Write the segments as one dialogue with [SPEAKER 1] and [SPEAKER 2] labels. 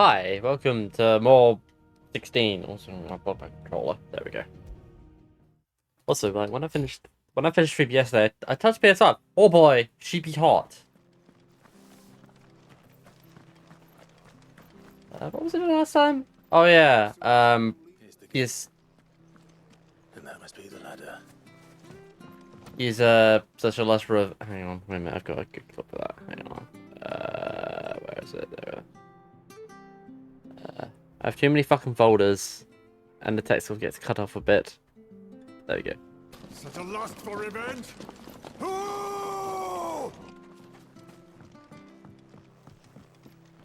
[SPEAKER 1] Hi, welcome to more 16. Also, I bought my controller. There we go. Also, like when I finished stream yesterday, I touched PS5. Oh boy, she be hot. What was it the last time? Oh yeah, he's
[SPEAKER 2] And that must be the ladder.
[SPEAKER 1] he's such a luster of. Hang on, wait a minute. I've got a good clip of that. Hang on. Where is it? There. I have too many fucking folders, and the text will get cut off a bit. There we go.
[SPEAKER 2] Such a lust for revenge! Oh!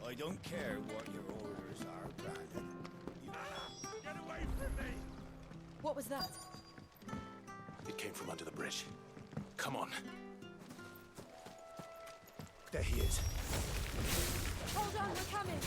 [SPEAKER 2] I don't care what your orders are, Brandon. Get away from me!
[SPEAKER 3] What was that?
[SPEAKER 2] It came from under the bridge. Come on. There he is.
[SPEAKER 3] Hold on, we're coming.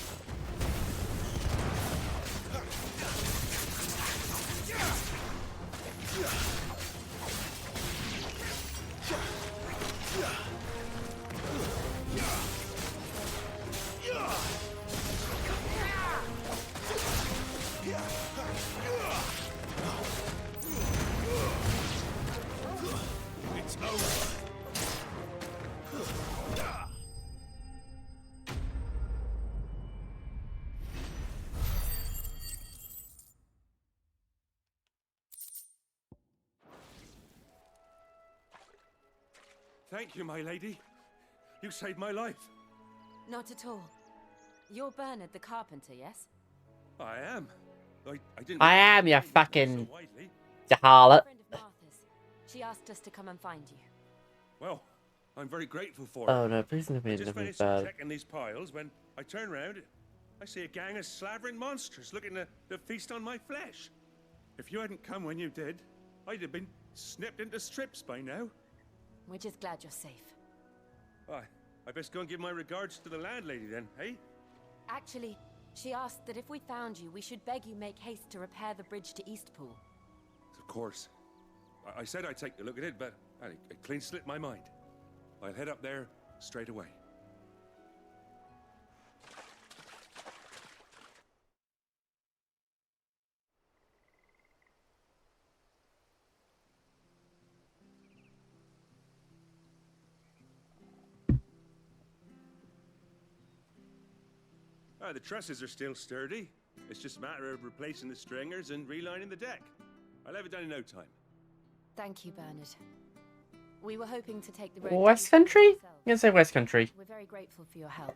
[SPEAKER 2] It's over.
[SPEAKER 4] Thank you, my lady. You saved my life.
[SPEAKER 3] Not at all. You're Bernard the carpenter, yes?
[SPEAKER 4] I am. I didn't.
[SPEAKER 1] I am, you
[SPEAKER 4] know
[SPEAKER 1] fucking
[SPEAKER 4] so widely.
[SPEAKER 1] harlot.
[SPEAKER 3] A friend of Martha's. She asked us to come and find you.
[SPEAKER 4] Well, I'm very grateful for it.
[SPEAKER 1] Oh no, please don't
[SPEAKER 4] I
[SPEAKER 1] be
[SPEAKER 4] just
[SPEAKER 1] nothing
[SPEAKER 4] finished
[SPEAKER 1] bad.
[SPEAKER 4] checking these piles when I turn round. I see a gang of slavering monsters looking to feast on my flesh. If you hadn't come when you did, I'd have been snipped into strips by now.
[SPEAKER 3] We're just glad you're safe.
[SPEAKER 4] I best go and give my regards to the landlady then, eh?
[SPEAKER 3] Actually, she asked that if we found you, we should beg you make haste to repair the bridge to Eastpool.
[SPEAKER 4] Of course. I said I'd take a look at it, but it clean slipped my mind. I'll head up there straight away. The trusses are still sturdy. It's just a matter of replacing the stringers and relining the deck. I'll have it done in no time.
[SPEAKER 3] Thank you, Bernard. We were hoping to take the road to
[SPEAKER 1] West
[SPEAKER 3] Eastpool
[SPEAKER 1] Country?
[SPEAKER 3] ourselves.
[SPEAKER 1] I'm gonna say West Country.
[SPEAKER 3] We're very grateful for your help.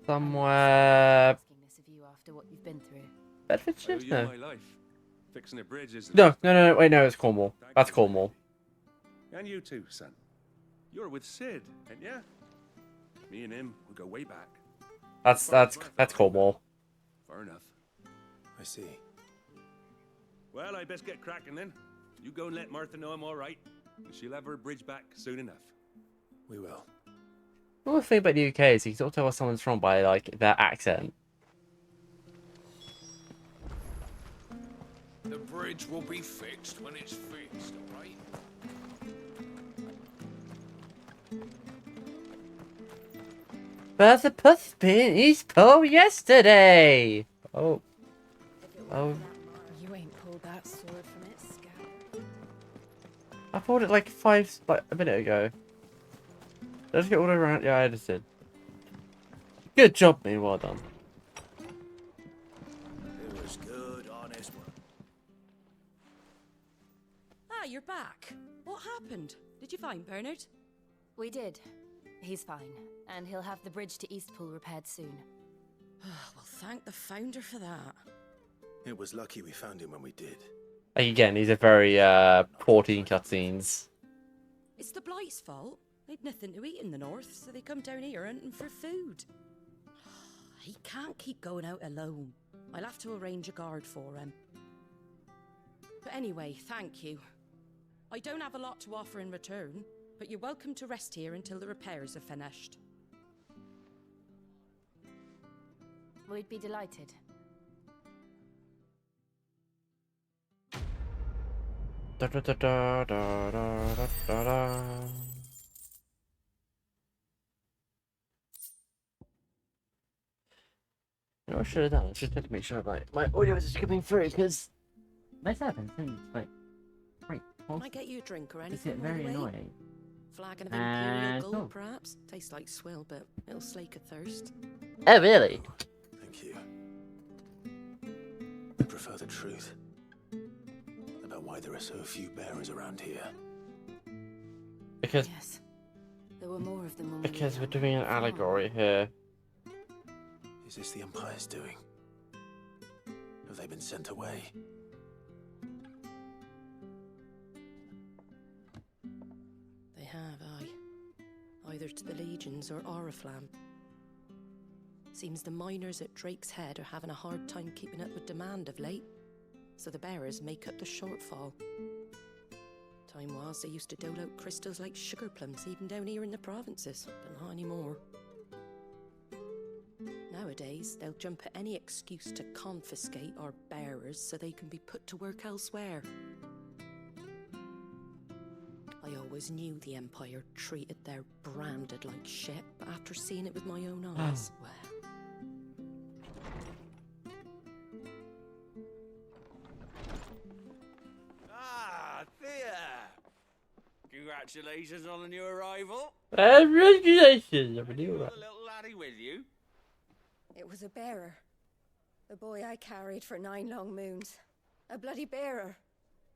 [SPEAKER 1] Somewhere.
[SPEAKER 3] Asking this of you after what you've been through.
[SPEAKER 4] I
[SPEAKER 1] Bedfordshire?
[SPEAKER 4] owe you
[SPEAKER 1] No.
[SPEAKER 4] my life. Fixing a bridge is the
[SPEAKER 1] No,
[SPEAKER 4] least
[SPEAKER 1] no,
[SPEAKER 4] I
[SPEAKER 1] no,
[SPEAKER 4] can
[SPEAKER 1] wait,
[SPEAKER 4] do.
[SPEAKER 1] no, it's Cornwall.
[SPEAKER 4] Thank
[SPEAKER 1] That's
[SPEAKER 4] you,
[SPEAKER 1] Cornwall.
[SPEAKER 4] lady. And you too, son. You're with Sid, ain't ya? Me and him, we go way back.
[SPEAKER 1] That's Cornwall.
[SPEAKER 4] Far enough.
[SPEAKER 2] I see.
[SPEAKER 4] Well, I best get cracking then. You go and let Martha know I'm all right, and she'll have her bridge back soon enough.
[SPEAKER 2] We will.
[SPEAKER 1] The thing about the UK is you can sort of tell where someone's from by like their accent.
[SPEAKER 5] The bridge will be fixed when it's fixed, alright?
[SPEAKER 1] Bertha Puth been Eastpool yesterday. Oh. Oh.
[SPEAKER 3] You ain't pulled that sword from its scalp.
[SPEAKER 1] I pulled it like a minute ago. Did I just get all around? Yeah, I just did. Good job, man. Well done.
[SPEAKER 2] It was good, honest work.
[SPEAKER 6] Ah, you're back. What happened? Did you find Bernard?
[SPEAKER 3] We did. He's fine, and he'll have the bridge to Eastpool repaired soon.
[SPEAKER 6] Well, thank the founder for that.
[SPEAKER 2] It was lucky we found him when we did.
[SPEAKER 1] Like, again, these are very 14 cutscenes.
[SPEAKER 6] It's the Blight's fault. They'd nothing to eat in the north, so they come down here hunting for food. He can't keep going out alone. I'll have to arrange a guard for him. But anyway, thank you. I don't have a lot to offer in return, but you're welcome to rest here until the repairs are finished.
[SPEAKER 3] We'd be delighted.
[SPEAKER 1] Da, da, da, da, da, da, da, da. You know what I should have done? I should have to make sure my audio is coming through because this happens and like right.
[SPEAKER 6] Can I get you a drink or
[SPEAKER 1] It's
[SPEAKER 6] anything?
[SPEAKER 1] very
[SPEAKER 6] on the way?
[SPEAKER 1] annoying.
[SPEAKER 6] Flagon of Imperial
[SPEAKER 1] And
[SPEAKER 6] Gold,
[SPEAKER 1] oh.
[SPEAKER 6] perhaps? Tastes like swill, but it'll slake a thirst.
[SPEAKER 1] Oh really?
[SPEAKER 2] Thank you. I prefer the truth about why there are so few bearers around here.
[SPEAKER 1] Because
[SPEAKER 3] Yes. There were more of them when we
[SPEAKER 1] because
[SPEAKER 3] were
[SPEAKER 1] we're
[SPEAKER 3] young.
[SPEAKER 1] doing an allegory here.
[SPEAKER 2] Is this the Empire's doing? Have they been sent away?
[SPEAKER 6] They have, aye. Either to the Legions or Oriflamme. Seems the miners at Drake's Head are having a hard time keeping up with demand of late, so the bearers make up the shortfall. Time was they used to dole out crystals like sugar plums even down here in the provinces, but not anymore. Nowadays, they'll jump at any excuse to confiscate our bearers so they can be put to work elsewhere. I always knew the Empire treated their branded like shit, but after seeing it with my own eyes, well...
[SPEAKER 5] Ah, Thea! Congratulations on the new arrival.
[SPEAKER 1] Congratulations!
[SPEAKER 5] Got a little laddie with you.
[SPEAKER 3] It was a bearer. The boy I carried for 9 long moons. A bloody bearer.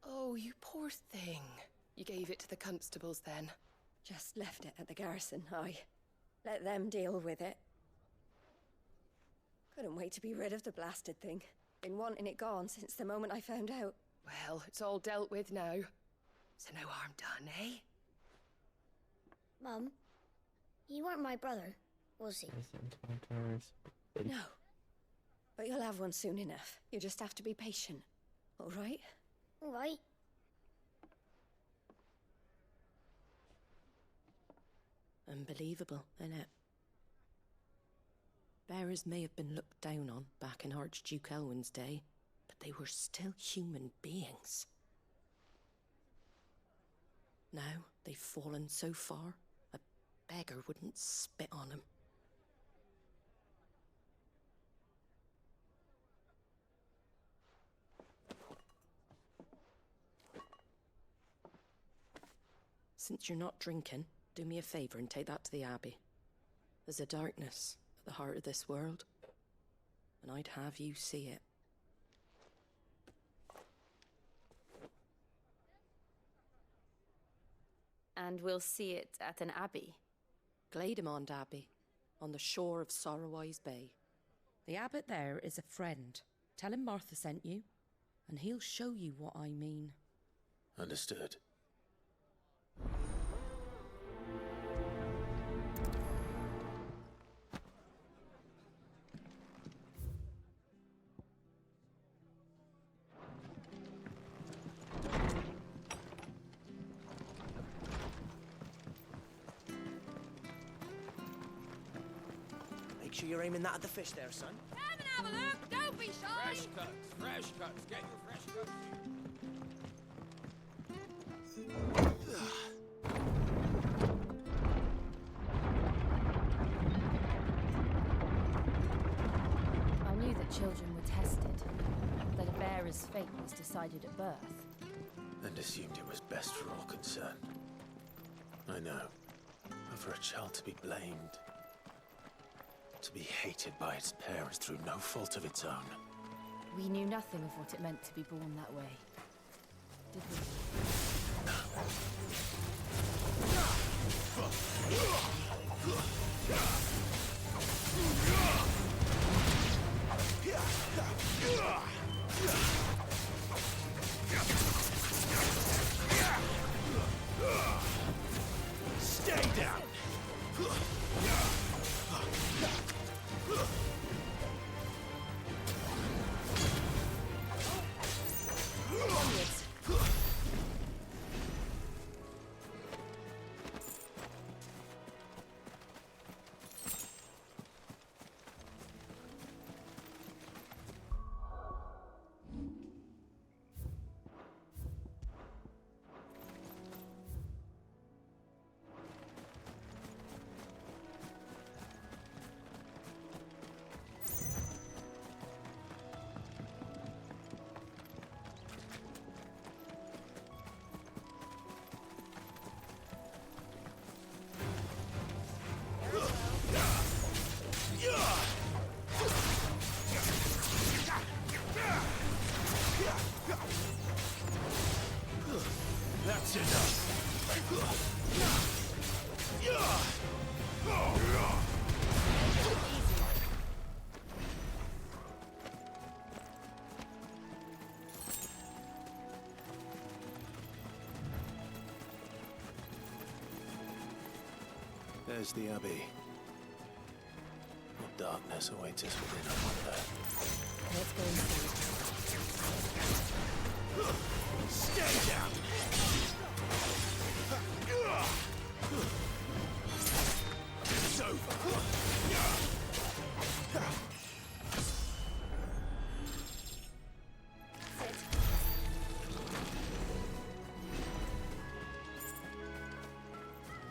[SPEAKER 7] Oh, you poor thing. You gave it to the constables then?
[SPEAKER 3] Just left it at the garrison, I. Let them deal with it. Couldn't wait to be rid of the blasted thing. Been wanting it gone since the moment I found out.
[SPEAKER 7] Well, it's all dealt with now. So no harm done, eh?
[SPEAKER 8] Mum, you weren't my brother, was he?
[SPEAKER 3] No. But you'll have one soon enough. You just have to be patient. All right?
[SPEAKER 8] All right.
[SPEAKER 6] Unbelievable, innit? Bearers may have been looked down on back in Archduke Elwin's day, but they were still human beings. Now they've fallen so far, a beggar wouldn't spit on them. Since you're not drinking, do me a favour and take that to the Abbey. There's a darkness at the heart of this world, and I'd have you see it.
[SPEAKER 3] And we'll see it at an abbey.
[SPEAKER 6] Glademond Abbey, on the shore of Sorrowwise Bay. The abbot there is a friend. Tell him Martha sent you, and he'll show you what I mean.
[SPEAKER 2] Understood.
[SPEAKER 9] Make sure you're aiming that at the fish there, son.
[SPEAKER 3] Come and have a look! Don't be shy!
[SPEAKER 5] Fresh cuts, fresh cuts. Get your fresh cuts.
[SPEAKER 3] I knew that children were tested, that a bearer's fate was decided at birth.
[SPEAKER 2] And assumed it was best for all concerned. I know. But for a child to be blamed, to be hated by its parents through no fault of its own.
[SPEAKER 3] We knew nothing of what it meant to be born that way, did we?
[SPEAKER 2] Stay down! There's the Abbey. What darkness awaits us within, I wonder.
[SPEAKER 3] Let's go inside.
[SPEAKER 2] Stay down! It's over.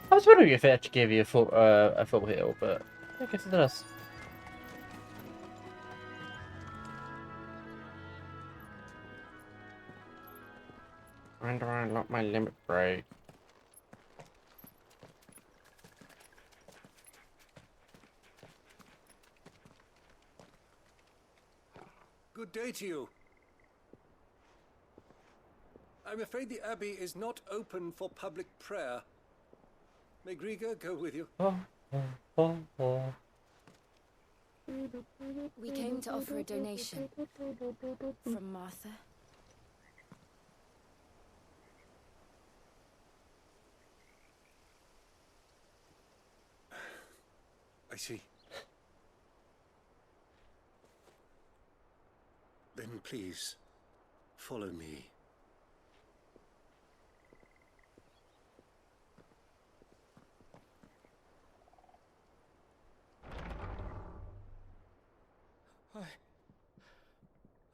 [SPEAKER 1] I was wondering if it actually gave you a full heal, but I guess it does. Trying to unlock my limit break.
[SPEAKER 10] Good day to you. I'm afraid the Abbey is not open for public prayer. May Grieger go with you?
[SPEAKER 3] We came to offer a donation from Martha.
[SPEAKER 10] I see. Then please, follow me.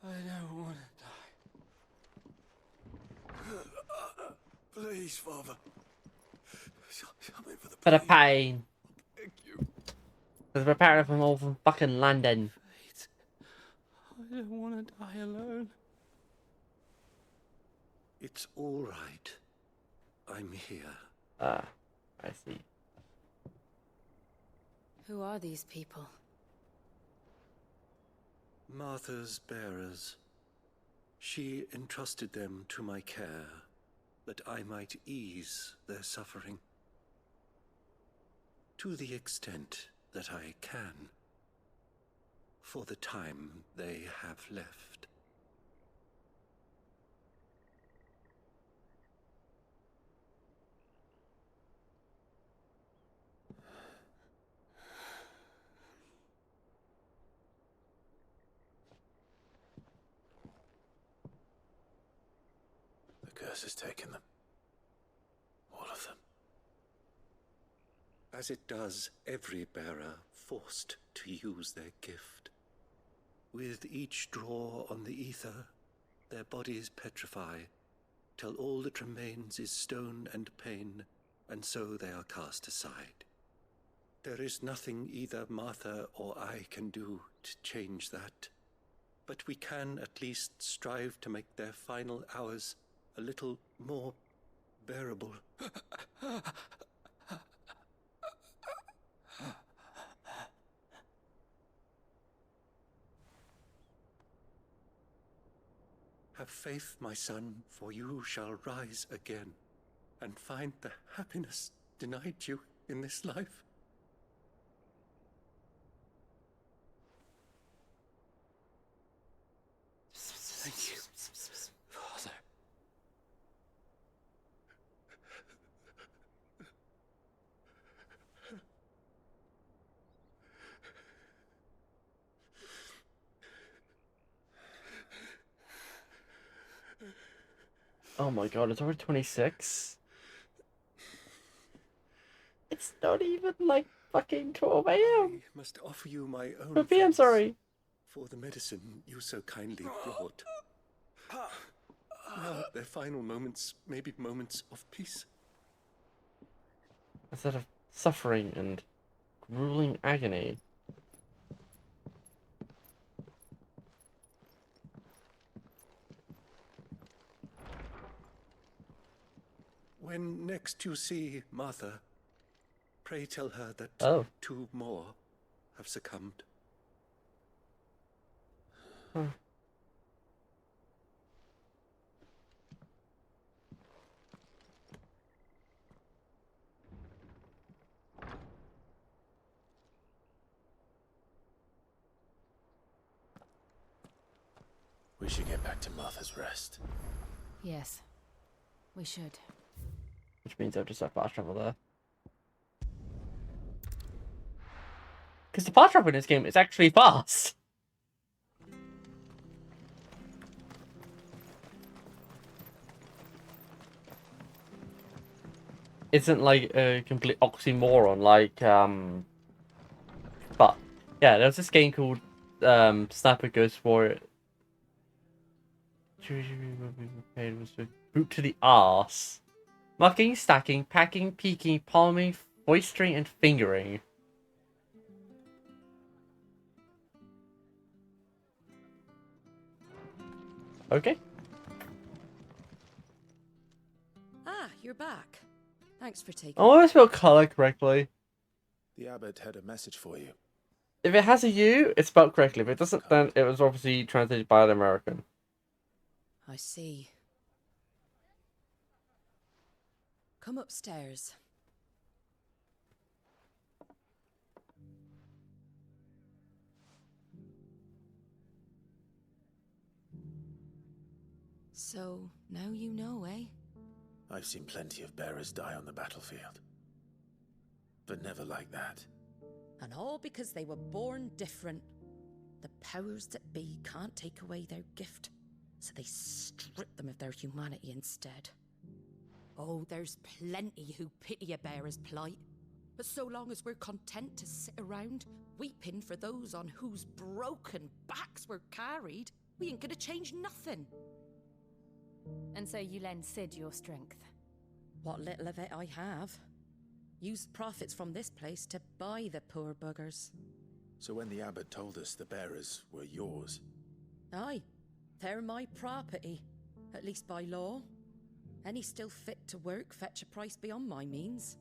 [SPEAKER 10] I don't want to die. Please, Father. Come in
[SPEAKER 1] For the pain.
[SPEAKER 10] Thank you.
[SPEAKER 1] Because we're part of them all from fucking London.
[SPEAKER 10] I don't want to die alone. It's all right. I'm here.
[SPEAKER 1] Ah, I see.
[SPEAKER 3] Who are these people?
[SPEAKER 10] Martha's bearers. She entrusted them to my care, that I might ease their suffering. To the extent that I can, for the time they have left.
[SPEAKER 2] The curse has taken them. All of them.
[SPEAKER 10] As it does every bearer forced to use their gift. With each draw on the ether, their bodies petrify, till all that remains is stone and pain, and so they are cast aside. There is nothing either Martha or I can do to change that, but we can at least strive to make their final hours a little more bearable. Have faith, my son, for you shall rise again and find the happiness denied you in this life. Thank you, Father.
[SPEAKER 1] Oh my god, it's already 26? It's not even like fucking 12 a.m.
[SPEAKER 10] I must offer you my own
[SPEAKER 1] 12 p.m.,
[SPEAKER 10] thanks
[SPEAKER 1] sorry.
[SPEAKER 10] for the medicine you so kindly brought. Now their final moments may be moments of peace.
[SPEAKER 1] Instead of suffering and grueling agony.
[SPEAKER 10] When next you see Martha, pray tell her that 2 more have succumbed.
[SPEAKER 1] Huh.
[SPEAKER 2] We should get back to Martha's Rest.
[SPEAKER 3] Yes, we should.
[SPEAKER 1] Which means I've just fast travel there. Because the part drop in this game is actually fast. Isn't like a complete oxymoron, like, but, yeah, there's this game called, Sniper Ghost Warrior. Boot to the arse. Mucking, stacking, packing, peeking, palming, foistering, and fingering. Okay.
[SPEAKER 6] Ah, you're back. Thanks for taking.
[SPEAKER 1] I always spelled color correctly.
[SPEAKER 2] The abbot had a message for you.
[SPEAKER 1] If it has a U, it's spelled correctly. If it doesn't, then it was obviously translated by an American.
[SPEAKER 6] I see. Come upstairs. So, now you know, eh?
[SPEAKER 2] I've seen plenty of bearers die on the battlefield. But never like that.
[SPEAKER 6] And all because they were born different. The powers that be can't take away their gift, so they strip them of their humanity instead. Oh, there's plenty who pity a bearer's plight. But so long as we're content to sit around, weeping for those on whose broken backs we're carried, we ain't gonna change nothing.
[SPEAKER 11] And so you lend Sid your strength?
[SPEAKER 6] What little of it I have. Used profits from this place to buy the poor buggers.
[SPEAKER 2] So when the abbot told us the bearers were yours...
[SPEAKER 6] Aye, they're my property, at least by law. Any still fit to work fetch a price beyond my means.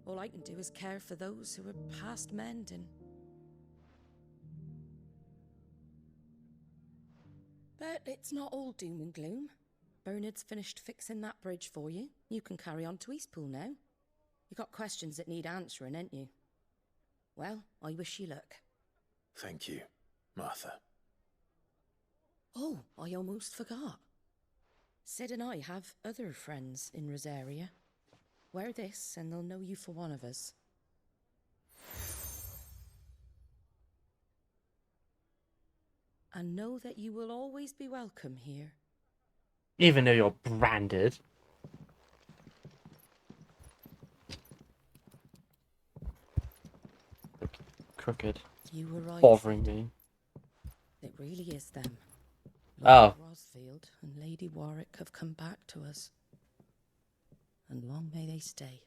[SPEAKER 6] All I can do is care for those who are past mending. But it's not all doom and gloom. Bernard's finished fixing that bridge for you. You can carry on to Eastpool now. You got questions that need answering, ain't you? Well, I wish you luck.
[SPEAKER 2] Thank you, Martha.
[SPEAKER 6] Oh, I almost forgot. Sid and I have other friends in Rosaria. Wear this and they'll know you for one of us. And know that you will always be welcome here.
[SPEAKER 1] Even though you're branded. Crooked.
[SPEAKER 6] You were right.
[SPEAKER 1] Bothering me.
[SPEAKER 6] It really is them.
[SPEAKER 1] Oh.
[SPEAKER 6] Lord Rosfield and Lady Warwick have come back to us. And long may they stay.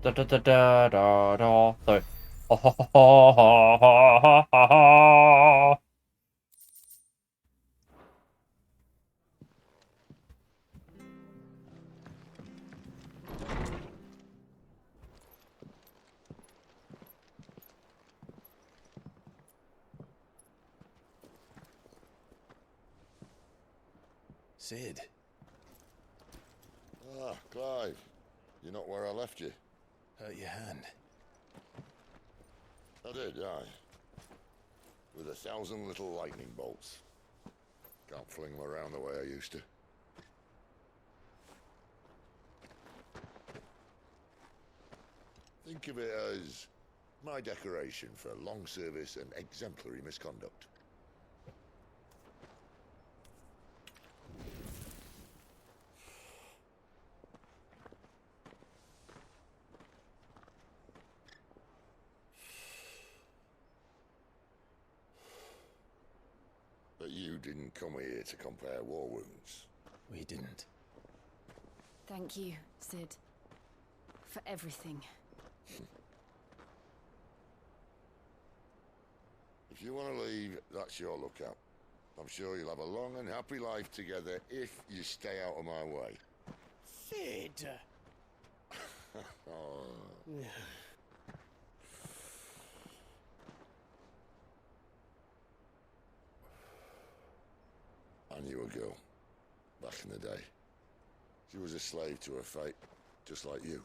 [SPEAKER 1] Da da da da da da. Sorry. Ha ha ha ha ha ha ha.
[SPEAKER 2] Sid.
[SPEAKER 12] Ah, Clive. You're not where I left you.
[SPEAKER 2] Hurt your hand.
[SPEAKER 12] I did, aye. With 1,000 little lightning bolts. Can't fling them around the way I used to. Think of it as my decoration for long service and exemplary misconduct. But you didn't come here to compare war wounds.
[SPEAKER 2] We didn't.
[SPEAKER 11] Thank you, Sid. For everything.
[SPEAKER 12] If you want to leave, that's your lookout. I'm sure you'll have a long and happy life together if you stay out of my way.
[SPEAKER 9] Sid!
[SPEAKER 12] Oh. I knew a girl, back in the day. She was a slave to her fate, just like you.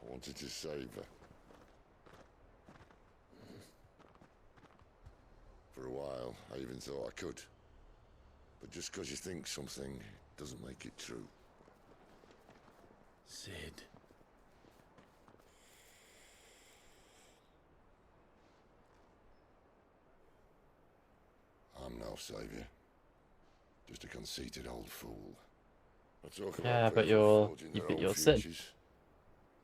[SPEAKER 12] I wanted to save her. For a while, I even thought I could. But just because you think something doesn't make it true.
[SPEAKER 2] Sid.
[SPEAKER 12] I'm no savior. Just a conceited old fool. I talk about
[SPEAKER 1] Yeah, but
[SPEAKER 12] people forging their own
[SPEAKER 1] you're Sid.
[SPEAKER 12] futures.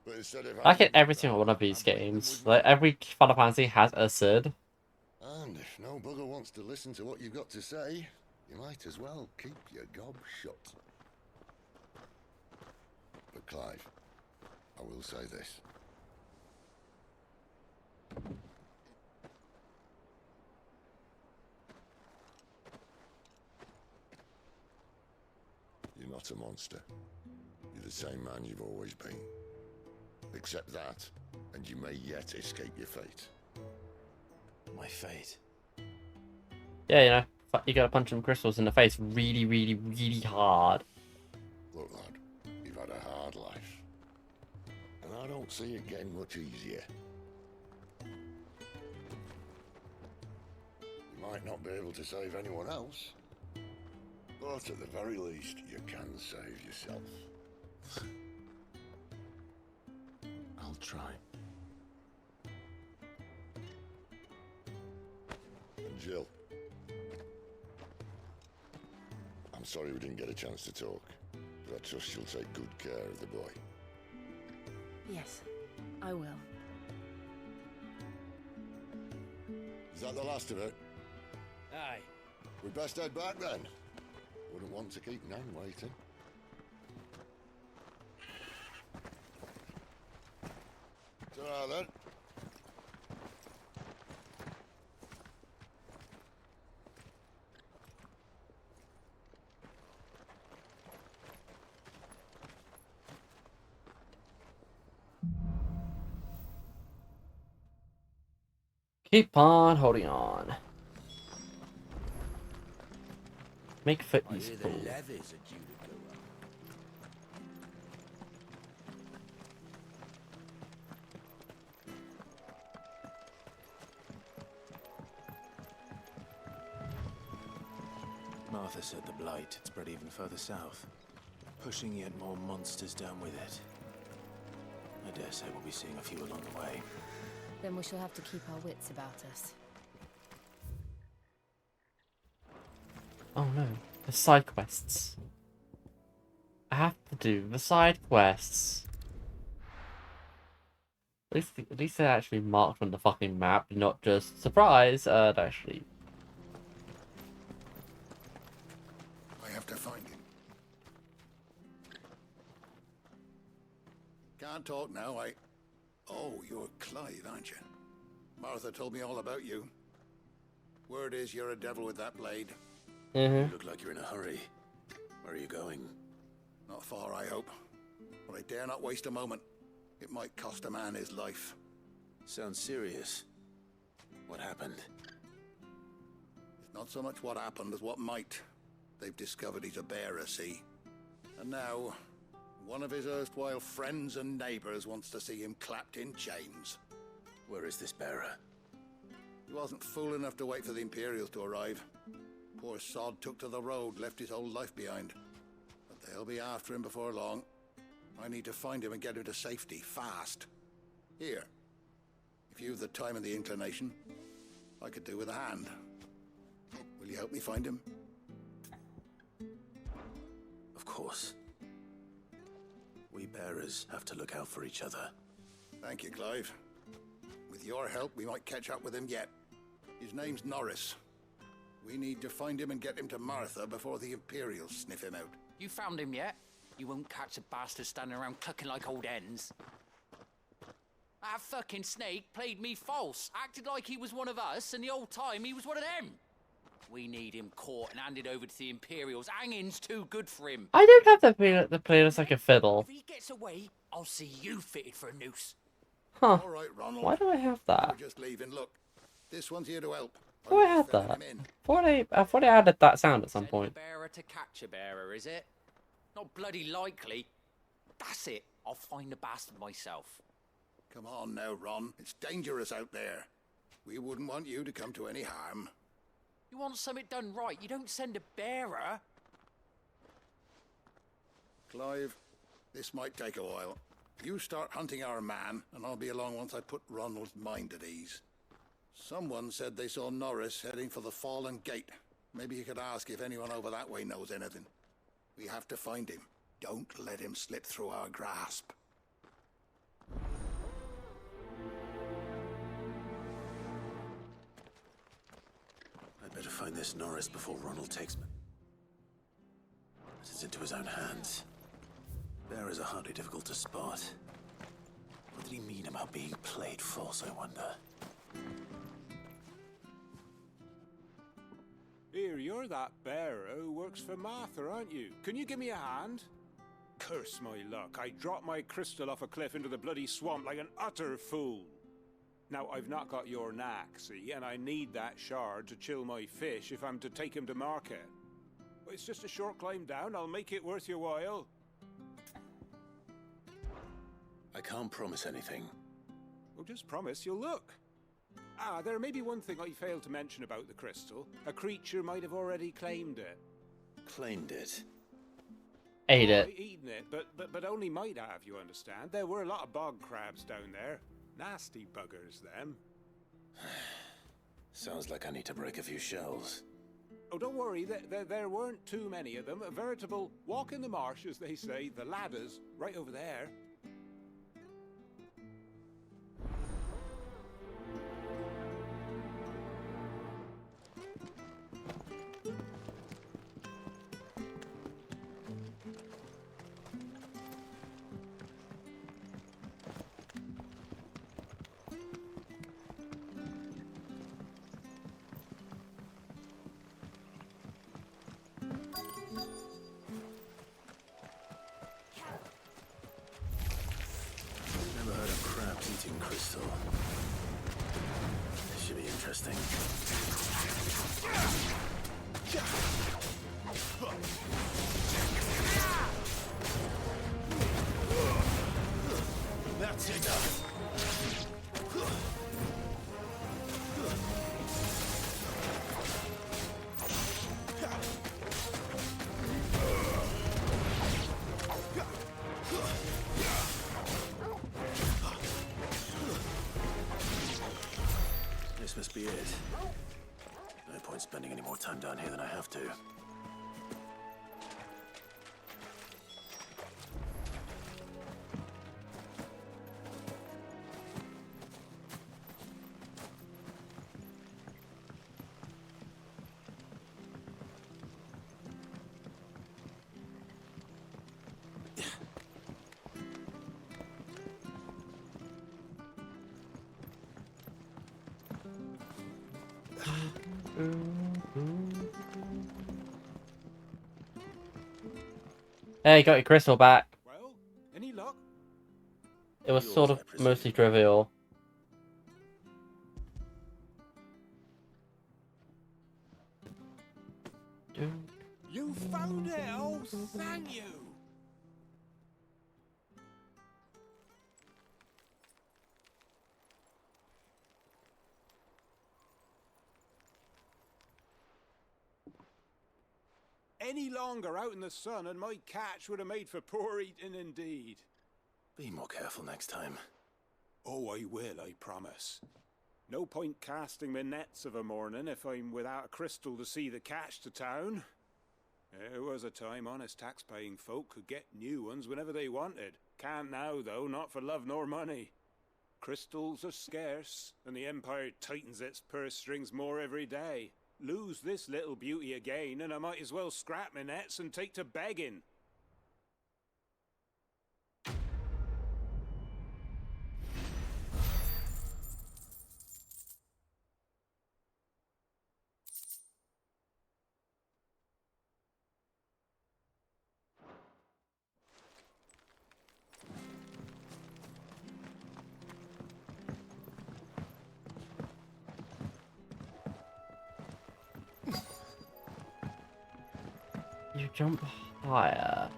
[SPEAKER 12] But instead of
[SPEAKER 1] I get
[SPEAKER 12] handing
[SPEAKER 1] every
[SPEAKER 12] them
[SPEAKER 1] single
[SPEAKER 12] back,
[SPEAKER 1] one of these
[SPEAKER 12] I'm making them
[SPEAKER 1] games.
[SPEAKER 12] with
[SPEAKER 1] Like
[SPEAKER 12] mine.
[SPEAKER 1] every Final Fantasy has a Sid.
[SPEAKER 12] And if no bugger wants to listen to what you've got to say, you might as well keep your gob shut. But Clive, I will say this. You're not a monster. You're the same man you've always been. Accept that, and you may yet escape your fate.
[SPEAKER 2] My fate.
[SPEAKER 1] Yeah, you know, you gotta punch some crystals in the face really, really, really hard.
[SPEAKER 12] Look, lad, you've had a hard life. And I don't see it getting much easier. You might not be able to save anyone else, but at the very least, you can save yourself.
[SPEAKER 2] I'll try.
[SPEAKER 12] And Jill, I'm sorry we didn't get a chance to talk, but I trust you'll take good care of the boy.
[SPEAKER 11] Yes, I will.
[SPEAKER 12] Is that the last of it?
[SPEAKER 2] Aye.
[SPEAKER 12] We'd best head back then. Wouldn't want to keep Nan waiting. Ta-ra then.
[SPEAKER 1] Keep on holding on. Make foot
[SPEAKER 9] I hear
[SPEAKER 1] useful.
[SPEAKER 9] the levies are due to go up.
[SPEAKER 2] Martha said the blight had spread even further south, pushing yet more monsters down with it. I dare say we'll be seeing a few along the way.
[SPEAKER 11] Then we shall have to keep our wits about us.
[SPEAKER 1] Oh no, the side quests. I have to do the side quests. At least they're actually marked on the fucking map, not just surprise. Actually,
[SPEAKER 12] I have to find him. Can't talk now, Oh, you're Clive, aren't you? Martha told me all about you. Word is you're a devil with that blade.
[SPEAKER 2] You look like you're in a hurry. Where are you going?
[SPEAKER 12] Not far, I hope. But I dare not waste a moment. It might cost a man his life.
[SPEAKER 2] Sounds serious. What happened?
[SPEAKER 12] It's not so much what happened as what might. They've discovered he's a bearer, see? And now, one of his erstwhile friends and neighbors wants to see him clapped in chains.
[SPEAKER 2] Where is this bearer?
[SPEAKER 12] He wasn't fool enough to wait for the Imperials to arrive. Poor sod took to the road, left his whole life behind. But they'll be after him before long. I need to find him and get him to safety, fast. Here. If you've the time and the inclination, I could do with a hand. Will you help me find him?
[SPEAKER 2] Of course. We bearers have to look out for each other.
[SPEAKER 12] Thank you, Clive. With your help, we might catch up with him yet. His name's Norris. We need to find him and get him to Martha before the Imperials sniff him out.
[SPEAKER 13] You found him yet? You won't catch a bastard standing around clucking like old hens. That fucking snake played me false, acted like he was one of us, and the old time he was one of them. We need him caught and handed over to the Imperials. Hanging's too good for him.
[SPEAKER 1] I don't have the players like a fiddle.
[SPEAKER 13] If he gets away, I'll see you fitted for a noose.
[SPEAKER 1] Huh.
[SPEAKER 12] All right, Ronald.
[SPEAKER 1] Why do I have that?
[SPEAKER 12] We're just leaving. Look, this one's here to help.
[SPEAKER 1] Why do I have that? I thought I added that sound at some
[SPEAKER 13] Send
[SPEAKER 1] point.
[SPEAKER 13] a bearer to catch a bearer, is it? Not bloody likely. That's it. I'll find the bastard myself.
[SPEAKER 12] Come on now, Ron. It's dangerous out there. We wouldn't want you to come to any harm.
[SPEAKER 13] You want something done right, you don't send a bearer.
[SPEAKER 12] Clive, this might take a while. You start hunting our man, and I'll be along once I put Ronald's mind at ease. Someone said they saw Norris heading for the Fallen Gate. Maybe you could ask if anyone over that way knows anything. We have to find him. Don't let him slip through our grasp.
[SPEAKER 2] I'd better find this Norris before Ronald takes me. It's into his own hands. Bearers are hardly difficult to spot. What did he mean about being played false, I wonder?
[SPEAKER 4] Here, you're that bearer who works for Martha, aren't you? Can you give me a hand? Curse my luck, I dropped my crystal off a cliff into the bloody swamp like an utter fool. Now, I've not got your knack, see, and I need that shard to chill my fish if I'm to take him to market. But it's just a short climb down, I'll make it worth your while.
[SPEAKER 2] I can't promise anything.
[SPEAKER 4] Well, just promise you'll look. Ah, there may be one thing I failed to mention about the crystal. A creature might have already claimed it.
[SPEAKER 2] Claimed it?
[SPEAKER 1] Ate it.
[SPEAKER 4] Eaten it, but only might have, you understand. There were a lot of bog crabs down there. Nasty buggers, them.
[SPEAKER 2] Sounds like I need to break a few shells.
[SPEAKER 4] Oh, don't worry, there weren't too many of them. A veritable walk in the marsh, as they say. The ladders, right over there.
[SPEAKER 2] Never heard of crabs eating crystal. This should be interesting. That's enough. This must be it. No point spending any more time down here than I have to.
[SPEAKER 1] Hey, got your crystal back.
[SPEAKER 4] Well, any luck?
[SPEAKER 1] It was sort of mostly trivial.
[SPEAKER 4] You found it! Oh, thank you! Any longer out in the sun and my catch would have made for poor eating indeed.
[SPEAKER 2] Be more careful next time.
[SPEAKER 4] Oh, I will, I promise. No point casting my nets of a morning if I'm without a crystal to see the catch to town. There was a time honest tax-paying folk could get new ones whenever they wanted. Can't now, though, not for love nor money. Crystals are scarce, and the Empire tightens its purse strings more every day. Lose this little beauty again, and I might as well scrap my nets and take to begging.
[SPEAKER 1] You jump higher.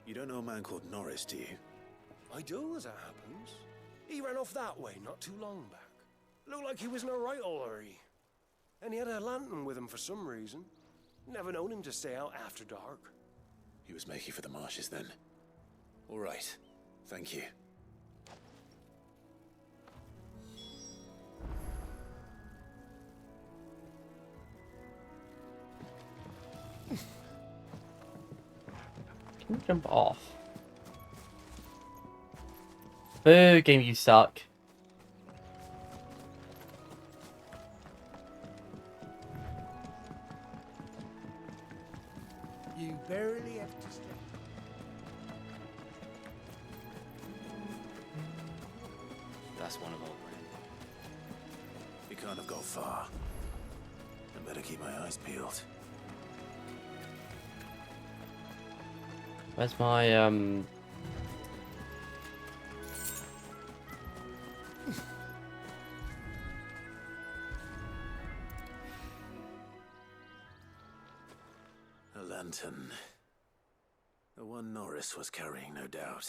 [SPEAKER 2] You don't know a man called Norris, do you?
[SPEAKER 9] I do, as it happens.
[SPEAKER 14] He ran off that way not too long back. Looked like he was in a right hurry. And he had a lantern with him for some reason. Never known him to stay out after dark.
[SPEAKER 2] He was making for the marshes then. All right. Thank you.
[SPEAKER 1] Can you jump off? Boo, game, you suck.
[SPEAKER 14] You barely have to step.
[SPEAKER 2] That's one of old Brand. He can't have gone far. I better keep my eyes peeled.
[SPEAKER 1] Where's my
[SPEAKER 2] A lantern. The one Norris was carrying, no doubt.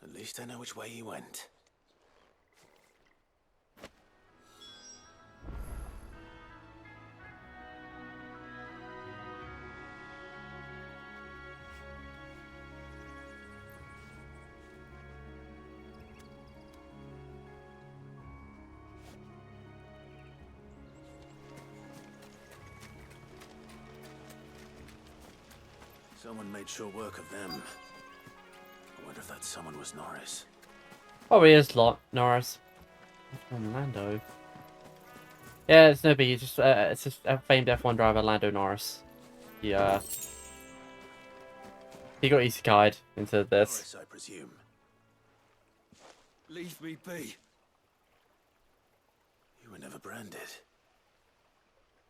[SPEAKER 2] At least I know which way he went. Someone made sure work of them. I wonder if that someone was Norris.
[SPEAKER 1] Oh, he is Norris. From Lando. Yeah, it's no biggie. It's just a famed F1 driver, Lando Norris. Yeah. He got isekai'd into this.
[SPEAKER 2] Norris, I presume.
[SPEAKER 5] Leave me be.
[SPEAKER 2] You were never branded.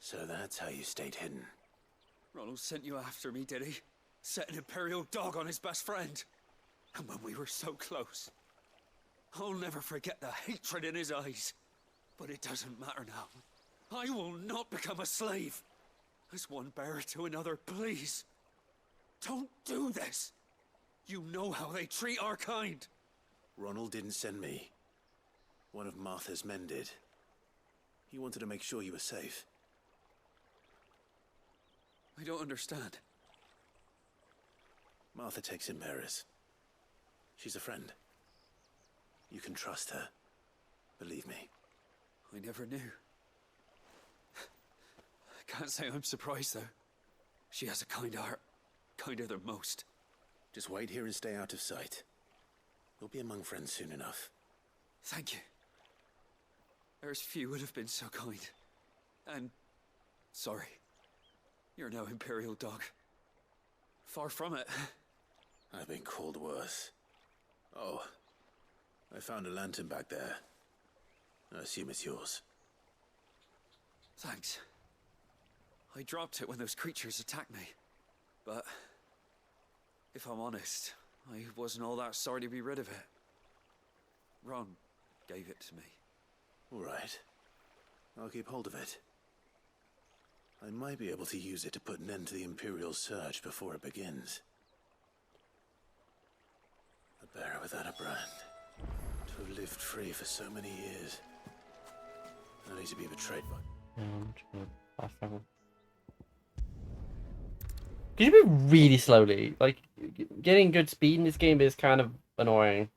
[SPEAKER 2] So that's how you stayed hidden.
[SPEAKER 5] Ronald sent you after me, did he? Set an Imperial dog on his best friend. And when we were so close. I'll never forget the hatred in his eyes. But it doesn't matter now. I will not become a slave. As one bearer to another, please. Don't do this. You know how they treat our kind.
[SPEAKER 2] Ronald didn't send me. One of Martha's men did. He wanted to make sure you were safe.
[SPEAKER 5] I don't understand.
[SPEAKER 2] Martha takes in bearers. She's a friend. You can trust her. Believe me.
[SPEAKER 5] I never knew. I can't say I'm surprised, though. She has a kind heart. Kinder than most.
[SPEAKER 2] Just wait here and stay out of sight. You'll be among friends soon enough.
[SPEAKER 5] Thank you. There's few would have been so kind. And... sorry. You're no Imperial dog. Far from it.
[SPEAKER 2] I've been called worse. Oh. I found a lantern back there. I assume it's yours.
[SPEAKER 5] Thanks. I dropped it when those creatures attacked me. But... if I'm honest, I wasn't all that sorry to be rid of it. Ron gave it to me.
[SPEAKER 2] All right. I'll keep hold of it. I might be able to use it to put an end to the Imperial search before it begins. A bearer without a brand. To have lived free for so many years. Only to be betrayed by...
[SPEAKER 1] fast travel. Could you move really slowly? Like, getting good speed in this game is kind of annoying.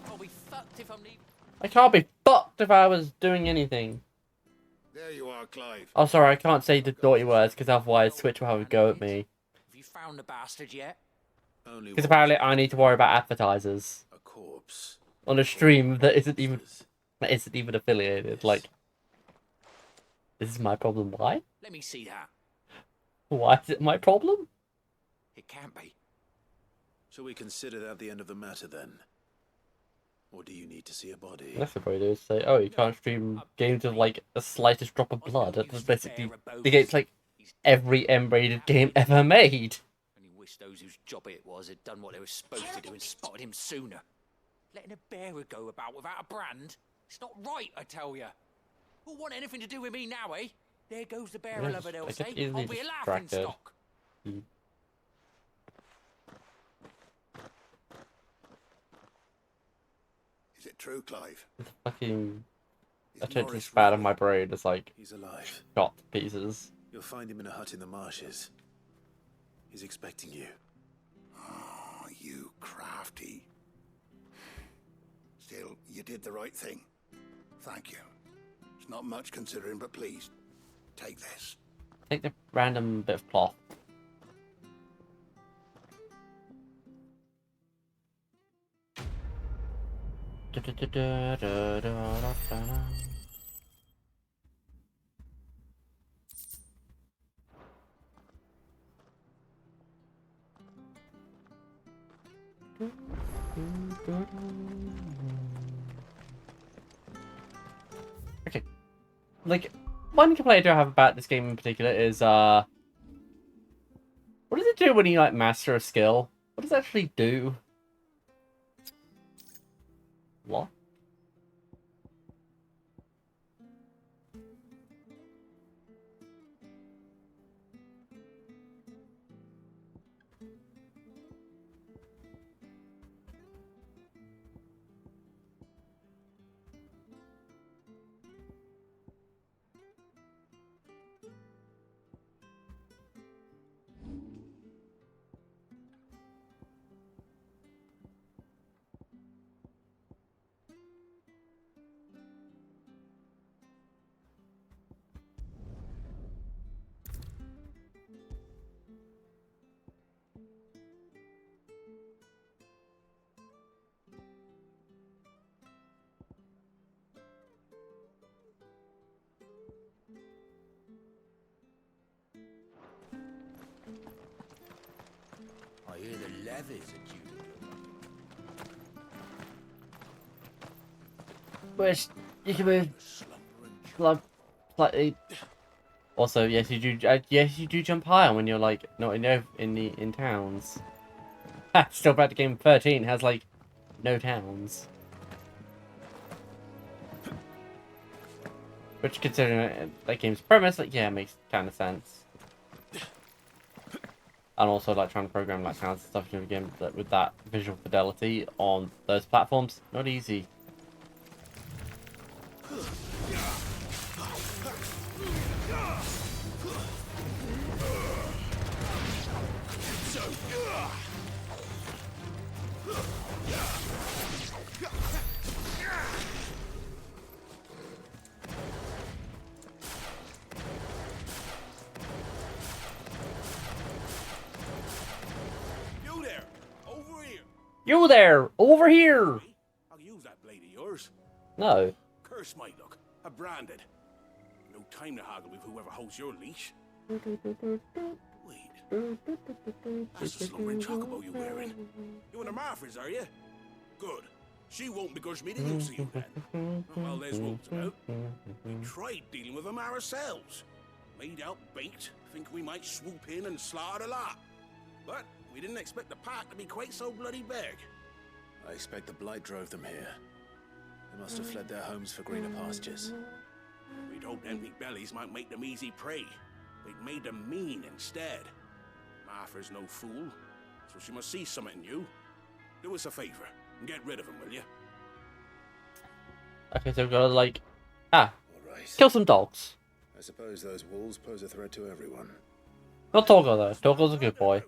[SPEAKER 13] I'll be fucked if I'm leaving.
[SPEAKER 1] I can't be fucked if I was doing anything.
[SPEAKER 12] There you are, Clive.
[SPEAKER 1] Oh, sorry, I can't say the naughty words because otherwise Twitch will have a go at me.
[SPEAKER 13] Have you found the bastard yet?
[SPEAKER 1] Because apparently I need to worry about advertisers.
[SPEAKER 2] A corpse.
[SPEAKER 1] On a stream that isn't even affiliated. Like, this is my problem. Why?
[SPEAKER 13] Let me see that.
[SPEAKER 1] Why is it my problem?
[SPEAKER 13] It can't be.
[SPEAKER 2] Shall we consider that the end of the matter then? Or do you need to see a body?
[SPEAKER 1] That's what I do. Say, oh, you can't stream games with like the slightest drop of blood. That's basically negates like every M-rated game ever made.
[SPEAKER 13] Only wish those whose job it was had done what they were supposed to do and spotted him sooner. Letting a bearer go about without a brand? It's not right, I tell you. Who'll want anything to do with me now, eh? There goes the barrel of it, they'll
[SPEAKER 1] I get
[SPEAKER 13] say.
[SPEAKER 1] easily
[SPEAKER 13] I'll be a laughing
[SPEAKER 1] distracted.
[SPEAKER 13] stock.
[SPEAKER 12] Is it true, Clive?
[SPEAKER 1] Fucking
[SPEAKER 2] Is
[SPEAKER 1] attention
[SPEAKER 2] Norris
[SPEAKER 1] span
[SPEAKER 2] real?
[SPEAKER 1] of my brain is like
[SPEAKER 2] He's alive.
[SPEAKER 1] shot to pieces.
[SPEAKER 2] You'll find him in a hut in the marshes. He's expecting you.
[SPEAKER 12] Oh, you crafty. Still, you did the right thing. Thank you. It's not much considering, but please, take this.
[SPEAKER 1] Take the random bit of cloth. Okay, like, one complaint I do have about this game in particular is, what does it do when you, like, master a skill? What does it actually do? What?
[SPEAKER 5] I hear the levies are due to
[SPEAKER 1] Which you can move slightly. Also, yes, you do. Yes, you do jump higher when you're like not in towns. Still bad. The game 13 has like no towns, which considering that game's premise, like yeah, it makes kind of sense. And also like trying to program like sounds and stuff into the game with that visual fidelity on those platforms, not easy. You there! Over here!
[SPEAKER 4] I'll use that blade of yours.
[SPEAKER 1] No.
[SPEAKER 4] Curse my luck. I'm branded. No time to haggle with whoever holds your leash. Wait. That's the slumbering chocobo you're wearing. You in the Marfors, are you? Good. She won't begrudge me to use you then. Well, there's wolves about. We tried dealing with them ourselves. Made out bait, think we might swoop in and slaughter the lot. But we didn't expect the pack to be quite so bloody big.
[SPEAKER 2] I expect the blight drove them here. They must have fled their homes for greener pastures.
[SPEAKER 4] We'd hoped empty bellies might make them easy prey. They'd made them mean instead. Martha's no fool, so she must see something in you. Do us a favor and get rid of them, will you?
[SPEAKER 1] Okay, so we've got to like,
[SPEAKER 2] All right.
[SPEAKER 1] kill some dogs.
[SPEAKER 2] I suppose those wolves pose a threat to everyone.
[SPEAKER 1] Not Torgo though. Torgo's a good boy.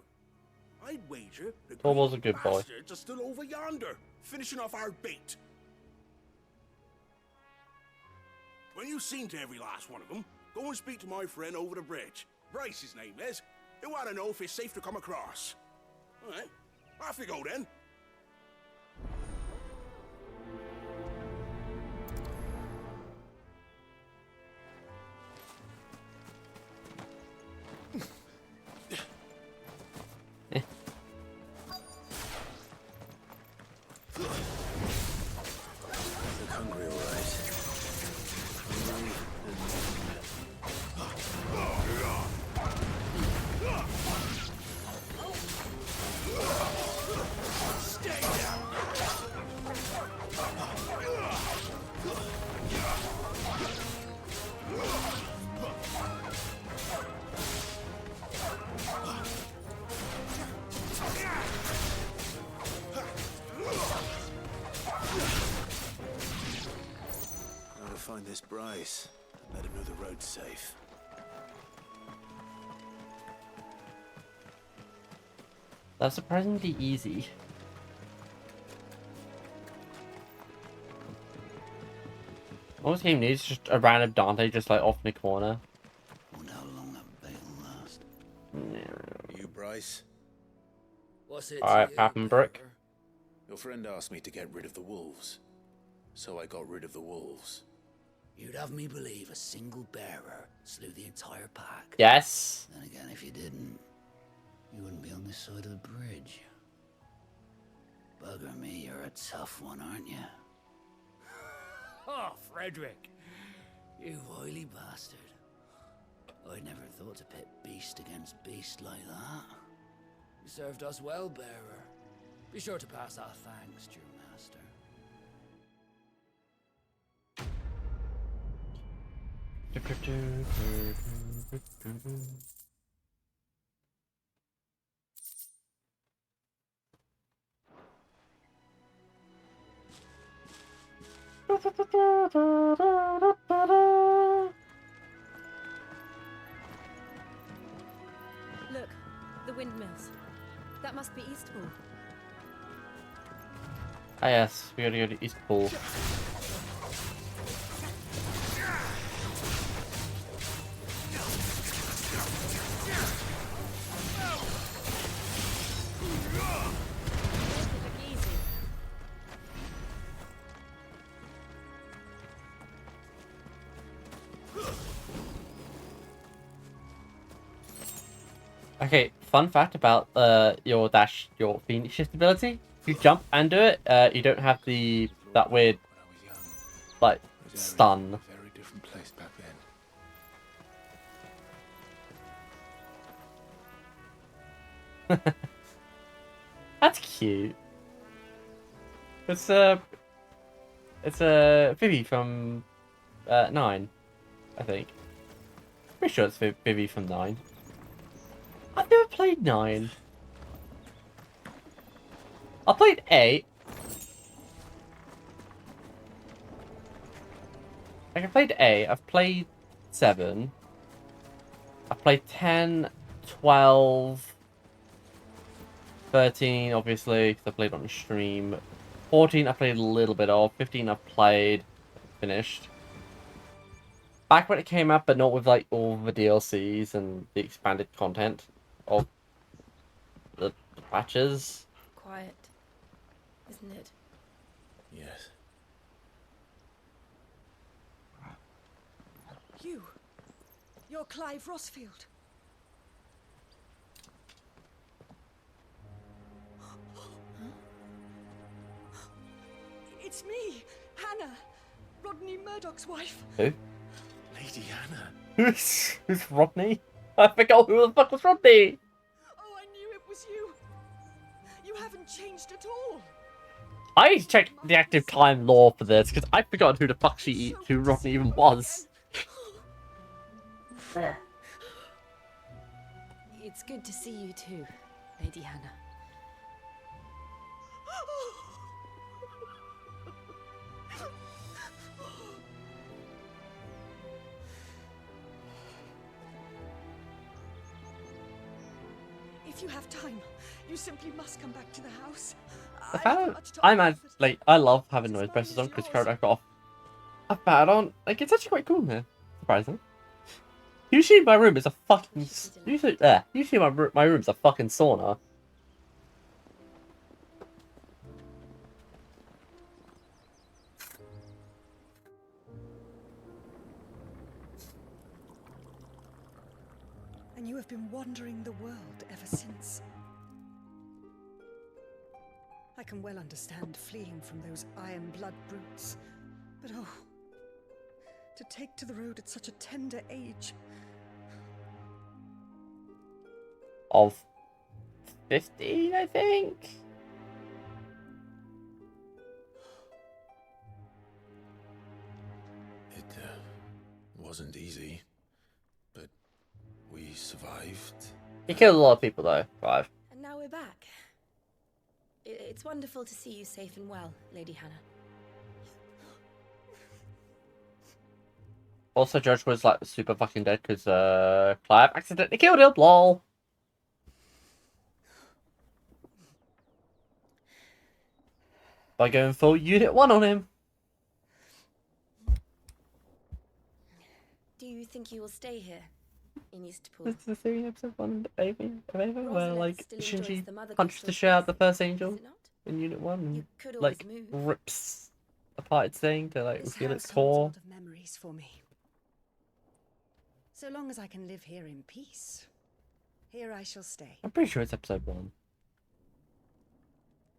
[SPEAKER 4] I'd wager the
[SPEAKER 1] Torgo's a good boy.
[SPEAKER 4] bastards are still over yonder, finishing off our bait. When you've seen to every last one of them, go and speak to my friend over the bridge. Bryce, his name is. He'll want to know if it's safe to come across. All right, off you go then.
[SPEAKER 2] Look hungry, all right. find this Bryce and let him know the road's safe.
[SPEAKER 1] That's surprisingly easy. All this game needs is just a random Dante just like off in the corner.
[SPEAKER 2] Wonder how long that bait will last. You, Bryce?
[SPEAKER 5] What's it
[SPEAKER 1] Alright, happen, Brick.
[SPEAKER 2] Your friend asked me to get rid of the wolves. So I got rid of the wolves.
[SPEAKER 15] You'd have me believe a single bearer slew the entire pack.
[SPEAKER 1] Yes.
[SPEAKER 15] Then again, if you didn't, you wouldn't be on this side of the bridge. Bugger me, you're a tough one, aren't you?
[SPEAKER 5] Oh, Frederick.
[SPEAKER 15] You wily bastard. I'd never thought to pit beast against beast like that. You served us well, bearer. Be sure to pass our thanks to your master.
[SPEAKER 11] Look, the windmills. That must be Eastpool.
[SPEAKER 1] Ah yes, we gotta go to Eastpool. Okay, fun fact about your Phoenix shift ability. If you jump and do it, you don't have that weird like stun.
[SPEAKER 2] Very different place back then.
[SPEAKER 1] That's cute. It's Vivi from 9, I think. Pretty sure it's Vivi from 9. I've never played 9. I played 8. Like, I played 8. I've played 7. I've played 10, 12, 13, obviously, because I played on stream. 14, I played a little bit of. 15, I've played. Finished. Back when it came out, but not with, like, all the DLCs and the expanded content of the patches.
[SPEAKER 3] Quiet, isn't it?
[SPEAKER 2] Yes.
[SPEAKER 6] You're Clive Rossfield. It's me, Hannah, Rodney Murdoch's wife.
[SPEAKER 1] Who?
[SPEAKER 2] Lady Hannah.
[SPEAKER 1] Who's Rodney? I forgot who the fuck was Rodney.
[SPEAKER 6] Oh, I knew it was you. You haven't changed at all.
[SPEAKER 1] I need to check the active time lore for this because I forgot who the fuck who Rodney even was.
[SPEAKER 3] It's good to see you too, Lady Hannah.
[SPEAKER 6] If you have time, you simply must come back to the house.
[SPEAKER 1] I love having noise pressers on because I've got a pad on. Like, it's actually quite cool here, surprisingly. Usually my room is a fucking usually my room's a fucking sauna.
[SPEAKER 6] And you have been wandering the world ever since. I can well understand fleeing from those iron blood brutes, but oh, to take to the road at such a tender age.
[SPEAKER 1] Of 15, I think.
[SPEAKER 2] It wasn't easy, but we survived.
[SPEAKER 1] He killed a lot of people though, 5.
[SPEAKER 3] And now we're back. It's wonderful to see you safe and well, Lady Hannah.
[SPEAKER 1] Also, Judge was like super fucking dead because Clive accidentally killed him. Lol. By going full Unit 1 on him.
[SPEAKER 3] Do you think you will stay here in Eastpool?
[SPEAKER 1] This is the series episode 1 of Ava, where like
[SPEAKER 3] still enjoys
[SPEAKER 1] Shinji
[SPEAKER 3] the mother
[SPEAKER 1] punches
[SPEAKER 3] goose
[SPEAKER 1] the
[SPEAKER 3] so
[SPEAKER 1] shit out of the
[SPEAKER 3] fiercely,
[SPEAKER 1] first angel
[SPEAKER 3] is it not?
[SPEAKER 1] in Unit 1 and
[SPEAKER 3] could always
[SPEAKER 1] like
[SPEAKER 3] move.
[SPEAKER 1] rips apart its thing to like
[SPEAKER 6] This
[SPEAKER 1] reveal its
[SPEAKER 6] house holds a
[SPEAKER 1] core.
[SPEAKER 6] lot of memories for me. So long as I can live here in peace, here I shall stay.
[SPEAKER 1] I'm pretty sure it's episode 1.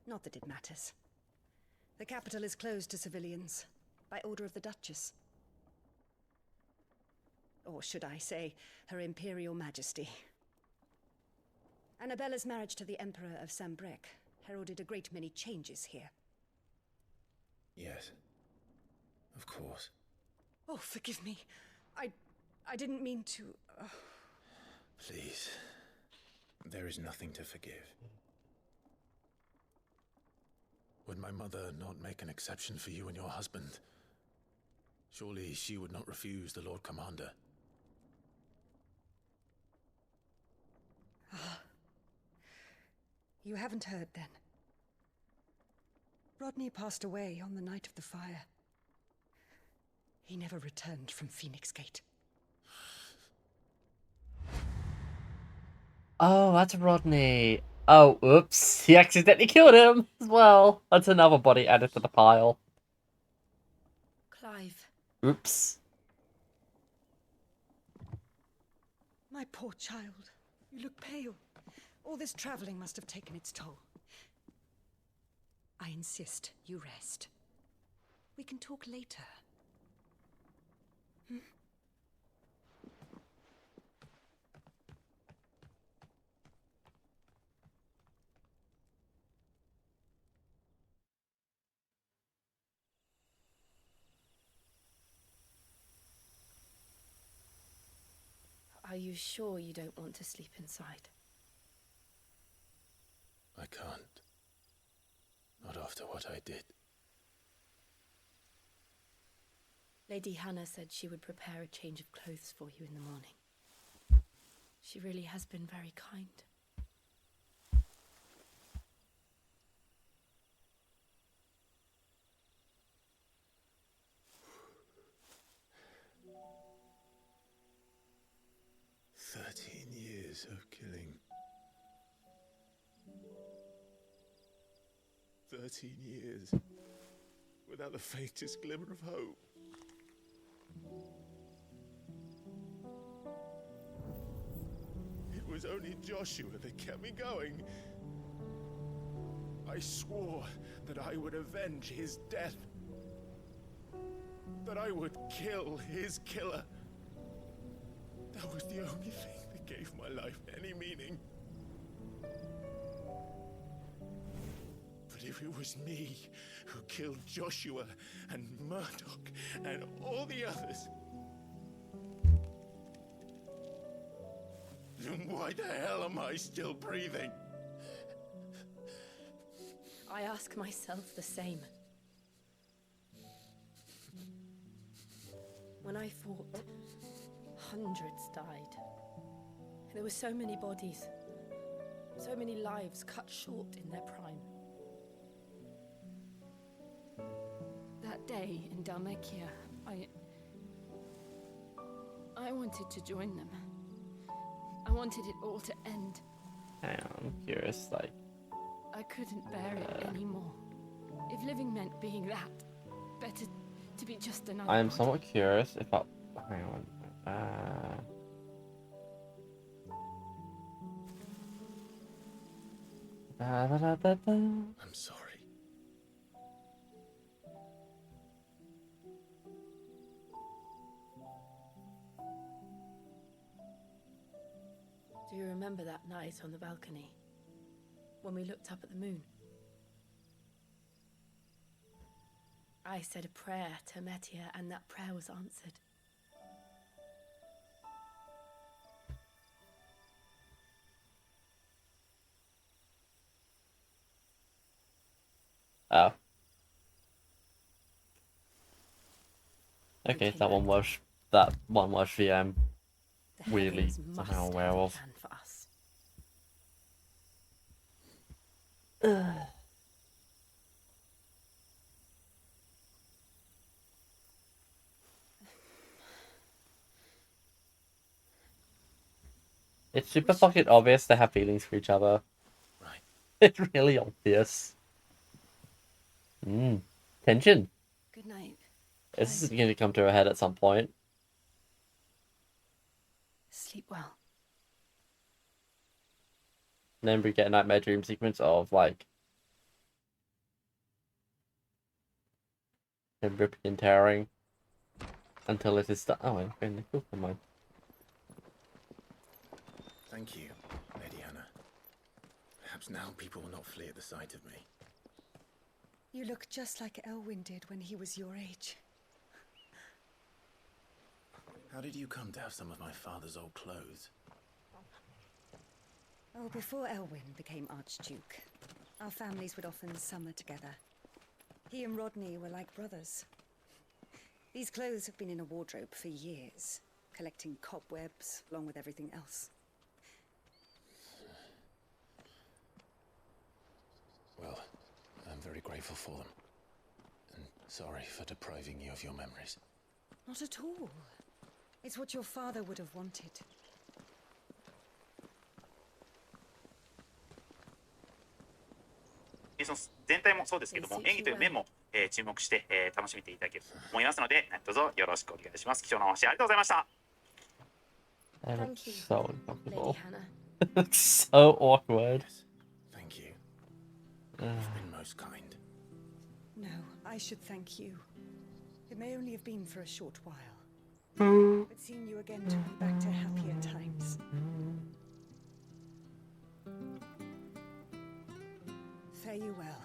[SPEAKER 6] Not that it matters. The capital is closed to civilians by order of the Duchess. Or should I say, Her Imperial Majesty. Annabella's marriage to the Emperor of Sambrec heralded a great many changes here.
[SPEAKER 2] Yes. Of course.
[SPEAKER 6] Oh, forgive me. I didn't mean to...
[SPEAKER 2] Please. There is nothing to forgive. Would my mother not make an exception for you and your husband? Surely she would not refuse the Lord Commander.
[SPEAKER 6] You haven't heard, then. Rodney passed away on the night of the fire. He never returned from Phoenix Gate.
[SPEAKER 1] Oh, that's Rodney. Oh, oops. He accidentally killed him as well. That's another body added to the pile.
[SPEAKER 3] Clive.
[SPEAKER 1] Oops.
[SPEAKER 6] My poor child. You look pale. All this traveling must have taken its toll. I insist you rest. We can talk later. Hmm?
[SPEAKER 3] Are you sure you don't want to sleep inside?
[SPEAKER 2] I can't. Not after what I did.
[SPEAKER 3] Lady Hannah said she would prepare a change of clothes for you in the morning. She really has been very kind.
[SPEAKER 2] Years of killing. 13 years without the faintest glimmer of hope. It was only Joshua that kept me going. I swore that I would avenge his death. That I would kill his killer. That was the only thing that gave my life any meaning. But if it was me who killed Joshua and Murdoch and all the others, then why the hell am I still breathing?
[SPEAKER 3] I ask myself the same. When I fought, hundreds died. There were so many bodies, so many lives cut short in their prime. That day in Dalmekia, I wanted to join them. I wanted it all to end.
[SPEAKER 1] I'm curious, like...
[SPEAKER 3] I couldn't bear it anymore. If living meant being that, better to be just another
[SPEAKER 1] I am
[SPEAKER 3] body.
[SPEAKER 1] somewhat curious if I... Hang on.
[SPEAKER 2] I'm sorry.
[SPEAKER 3] Do you remember that night on the balcony? When we looked up at the moon? I said a prayer to Metia, and that prayer was answered.
[SPEAKER 1] Oh. Okay, that one was. that one watch VM
[SPEAKER 3] The
[SPEAKER 1] weirdly
[SPEAKER 3] heavens
[SPEAKER 1] somehow
[SPEAKER 3] must
[SPEAKER 1] aware
[SPEAKER 3] have a
[SPEAKER 1] of.
[SPEAKER 3] plan for us.
[SPEAKER 1] It's super fucking obvious they have feelings for each other.
[SPEAKER 2] Right.
[SPEAKER 1] It's really obvious. Tension.
[SPEAKER 3] Good night.
[SPEAKER 1] This is going to come to a head at some point.
[SPEAKER 3] Sleep well.
[SPEAKER 1] And then we get a nightmare dream sequence of like him ripping and tearing until it is done. Oh, I'm going to cool for mine.
[SPEAKER 2] Thank you, Lady Hannah. Perhaps now people will not flee at the sight of me.
[SPEAKER 16] You look just like Elwyn did when he was your age.
[SPEAKER 2] How did you come to have some of my father's old clothes?
[SPEAKER 16] Oh, before Elwyn became Archduke, our families would often summer together. He and Rodney were like brothers. These clothes have been in a wardrobe for years, collecting cobwebs along with everything else.
[SPEAKER 2] Well, I'm very grateful for them. And sorry for depriving you of your memories.
[SPEAKER 16] Not at all. It's what your father would have wanted.
[SPEAKER 17] その全体もそうですけども、演技という面も、注目して、楽しみていただけると思いますので、どうぞよろしくお願いします。貴重なお話ありがとうございました。
[SPEAKER 1] And
[SPEAKER 3] Thank
[SPEAKER 1] it's
[SPEAKER 3] you,
[SPEAKER 1] so uncomfortable.
[SPEAKER 3] Lady Hannah.
[SPEAKER 1] It's so awkward.
[SPEAKER 2] Thank you. You've been most kind.
[SPEAKER 16] No, I should thank you. It may only have been for a short while. But seeing you again took me back to happier times. Fare you well,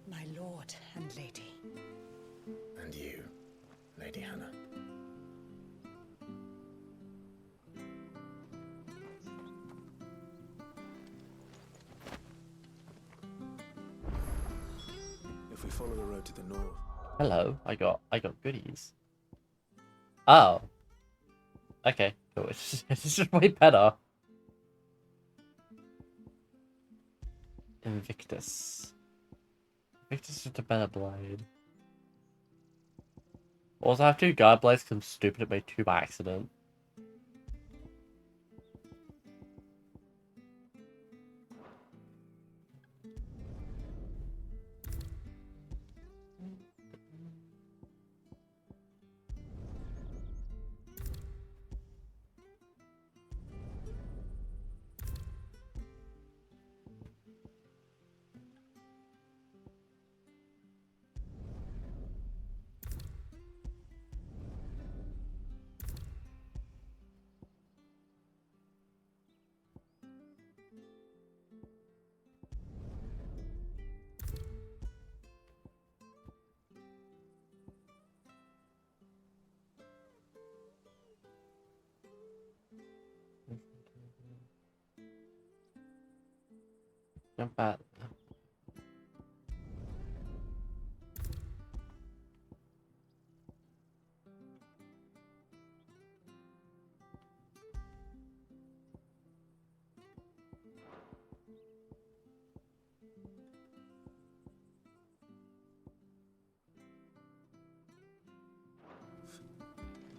[SPEAKER 16] my lord and lady.
[SPEAKER 2] And you, Lady Hannah.
[SPEAKER 4] If we follow the road to the north.
[SPEAKER 1] Hello, I got goodies. Oh. Okay, cool. It's just way better. Invictus. Invictus is just a better blade. Also, I have two guard blades because I'm stupid and made two by accident. Jump out.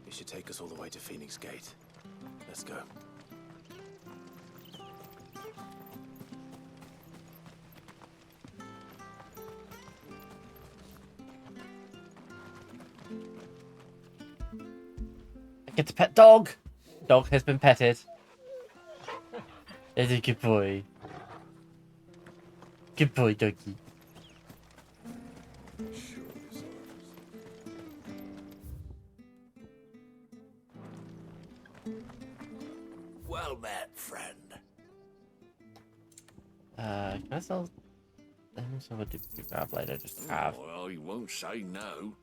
[SPEAKER 2] It should take us all the way to Phoenix Gate. Let's go.
[SPEAKER 1] I get to pet dog! Dog has been petted. It's a good boy. Good boy, doggy.
[SPEAKER 15] Well met, friend.
[SPEAKER 1] Can I sell... Let me sell a duplicate grab blade I just have.
[SPEAKER 15] Well, you won't say no.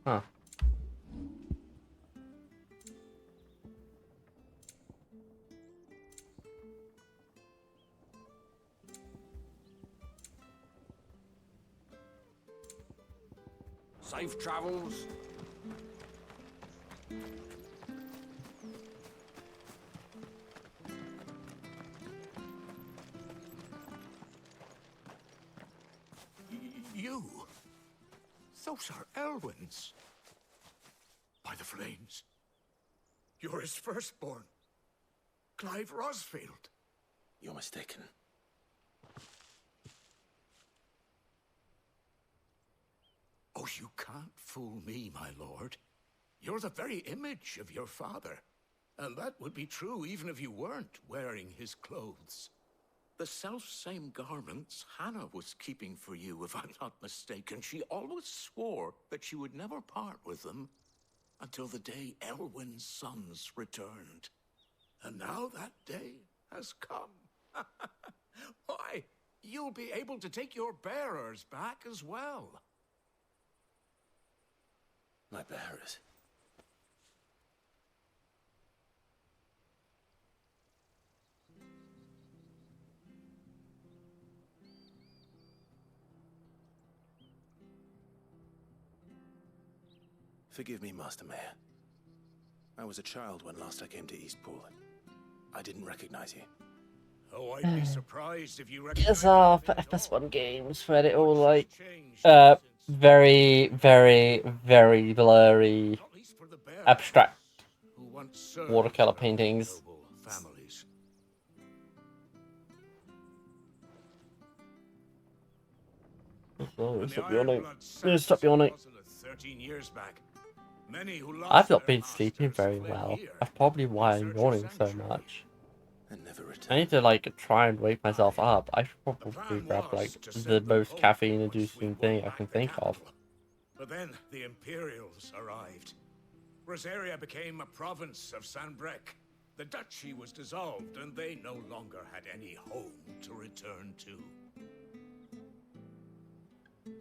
[SPEAKER 1] Huh.
[SPEAKER 14] Safe travels.
[SPEAKER 10] You? Those are Elwyn's. By the flames. You're his firstborn. Clive Rosfield.
[SPEAKER 2] You're mistaken.
[SPEAKER 10] Oh, you can't fool me, my lord. You're the very image of your father. And that would be true even if you weren't wearing his clothes. The self-same garments Hannah was keeping for you, if I'm not mistaken. She always swore that she would never part with them until the day Elwyn's sons returned. And now that day has come. Why, you'll be able to take your bearers back as well.
[SPEAKER 2] My bearers. Forgive me, Master Mayor. I was a child when last I came to Eastpool. I didn't recognize you.
[SPEAKER 10] Oh, I'd be surprised if you
[SPEAKER 1] Yes, for FS1 games where it all like very, very, very blurry, abstract watercolor paintings.
[SPEAKER 10] families.
[SPEAKER 1] Oh, stop yawning. Stop yawning.
[SPEAKER 10] 13 years back. Many who
[SPEAKER 1] I've not been sleeping very well. That's probably why I'm yawning so much. I need to like try and wake myself up. I should probably grab like the most caffeine-inducing thing I can think of.
[SPEAKER 10] But then the Imperials arrived. Rosaria became a province of Sanbreque. The duchy was dissolved, and they no longer had any home to return to.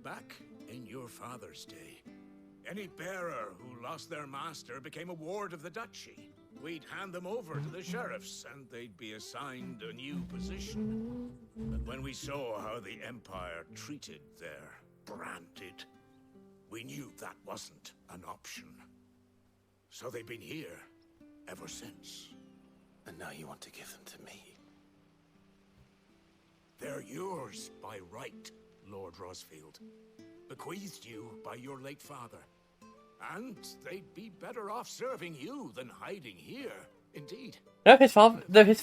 [SPEAKER 10] Back in your father's day, any bearer who lost their master became a ward of the duchy. We'd hand them over to the sheriffs, and they'd be assigned a new position. But when we saw how the Empire treated their branded, we knew that wasn't an option. So they've been here ever since.
[SPEAKER 2] And now you want to give them to me?
[SPEAKER 10] They're yours by right, Lord Rosfield. Bequeathed you by your late father. And they'd be better off serving you than hiding here. Indeed.
[SPEAKER 1] No, his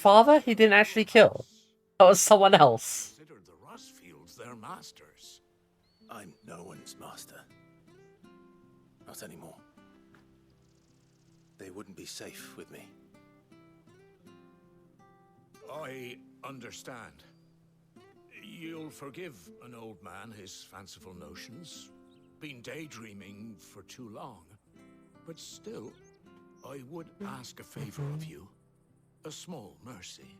[SPEAKER 1] father, he didn't actually kill. That was someone else.
[SPEAKER 10] Considered the Rosfields their masters.
[SPEAKER 2] I'm no one's master. Not anymore. They wouldn't be safe with me.
[SPEAKER 10] I understand. You'll forgive an old man his fanciful notions. Been daydreaming for too long. But still, I would ask a favor of you. A small mercy.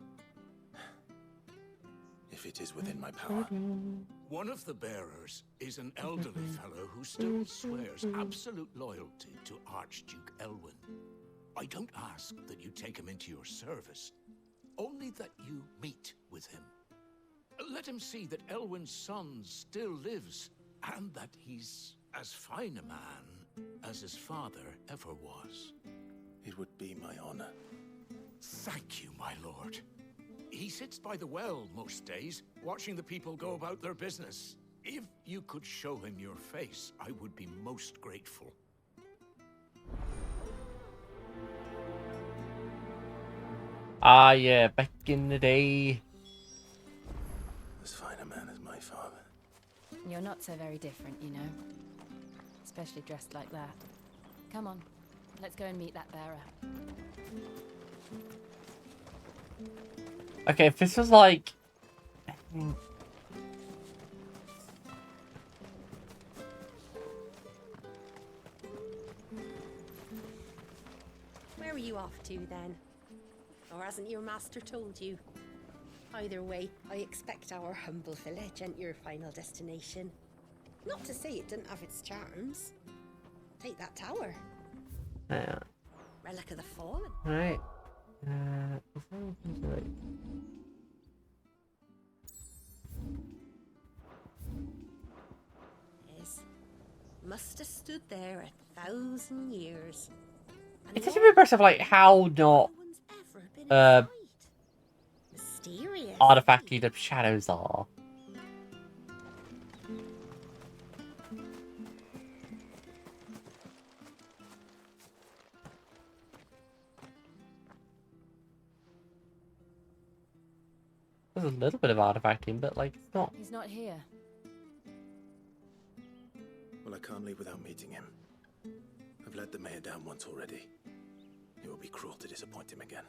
[SPEAKER 2] If it is within my power.
[SPEAKER 10] One of the bearers is an elderly fellow who still swears absolute loyalty to Archduke Elwyn. I don't ask that you take him into your service, only that you meet with him. Let him see that Elwyn's son still lives, and that he's as fine a man as his father ever was.
[SPEAKER 2] It would be my honor.
[SPEAKER 10] Thank you, my lord. He sits by the well most days, watching the people go about their business. If you could show him your face, I would be most grateful.
[SPEAKER 1] Ah, yeah, back in the day.
[SPEAKER 2] As fine a man as my father.
[SPEAKER 11] You're not so very different, you know. Especially dressed like that. Come on, let's go and meet that bearer.
[SPEAKER 1] Okay, if this was like...
[SPEAKER 18] Where are you off to, then? Or hasn't your master told you? Either way, I expect our humble village ain't your final destination. Not to say it didn't have its charms. Take that tower.
[SPEAKER 1] Yeah.
[SPEAKER 18] Relic of the Fallen.
[SPEAKER 1] Right. Is there anything to like...
[SPEAKER 18] Yes. Must have stood there 1,000 years.
[SPEAKER 1] It's such a bit impressive, like, how not
[SPEAKER 18] Mysterious.
[SPEAKER 1] artifacty the shadows are. There's a little bit of artifacting, but like it's not.
[SPEAKER 11] He's not here.
[SPEAKER 2] Well, I can't leave without meeting him. I've let the mayor down once already. It would be cruel to disappoint him again.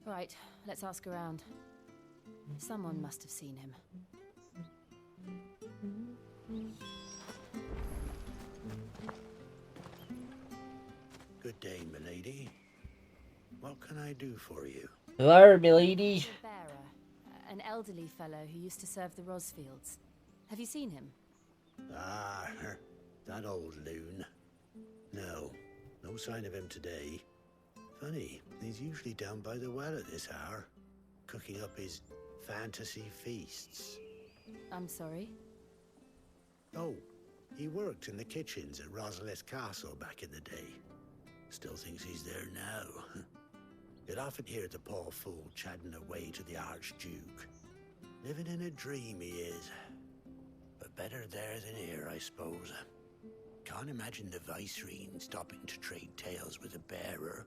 [SPEAKER 11] Right, let's ask around. Someone must have seen him.
[SPEAKER 19] Good day, milady. What can I do for you?
[SPEAKER 1] Hello, milady.
[SPEAKER 11] The bearer, an elderly fellow who used to serve the Rosfields. Have you seen him?
[SPEAKER 19] Ah, that old loon. No, no sign of him today. Funny, he's usually down by the well at this hour, cooking up his fantasy feasts.
[SPEAKER 11] I'm sorry?
[SPEAKER 19] Oh, he worked in the kitchens at Rosalith Castle back in the day. Still thinks he's there now. You'd often hear the poor fool chatting away to the Archduke. Living in a dream he is. But better there than here, I suppose. Can't imagine the Vicereine stopping to trade tales with a bearer.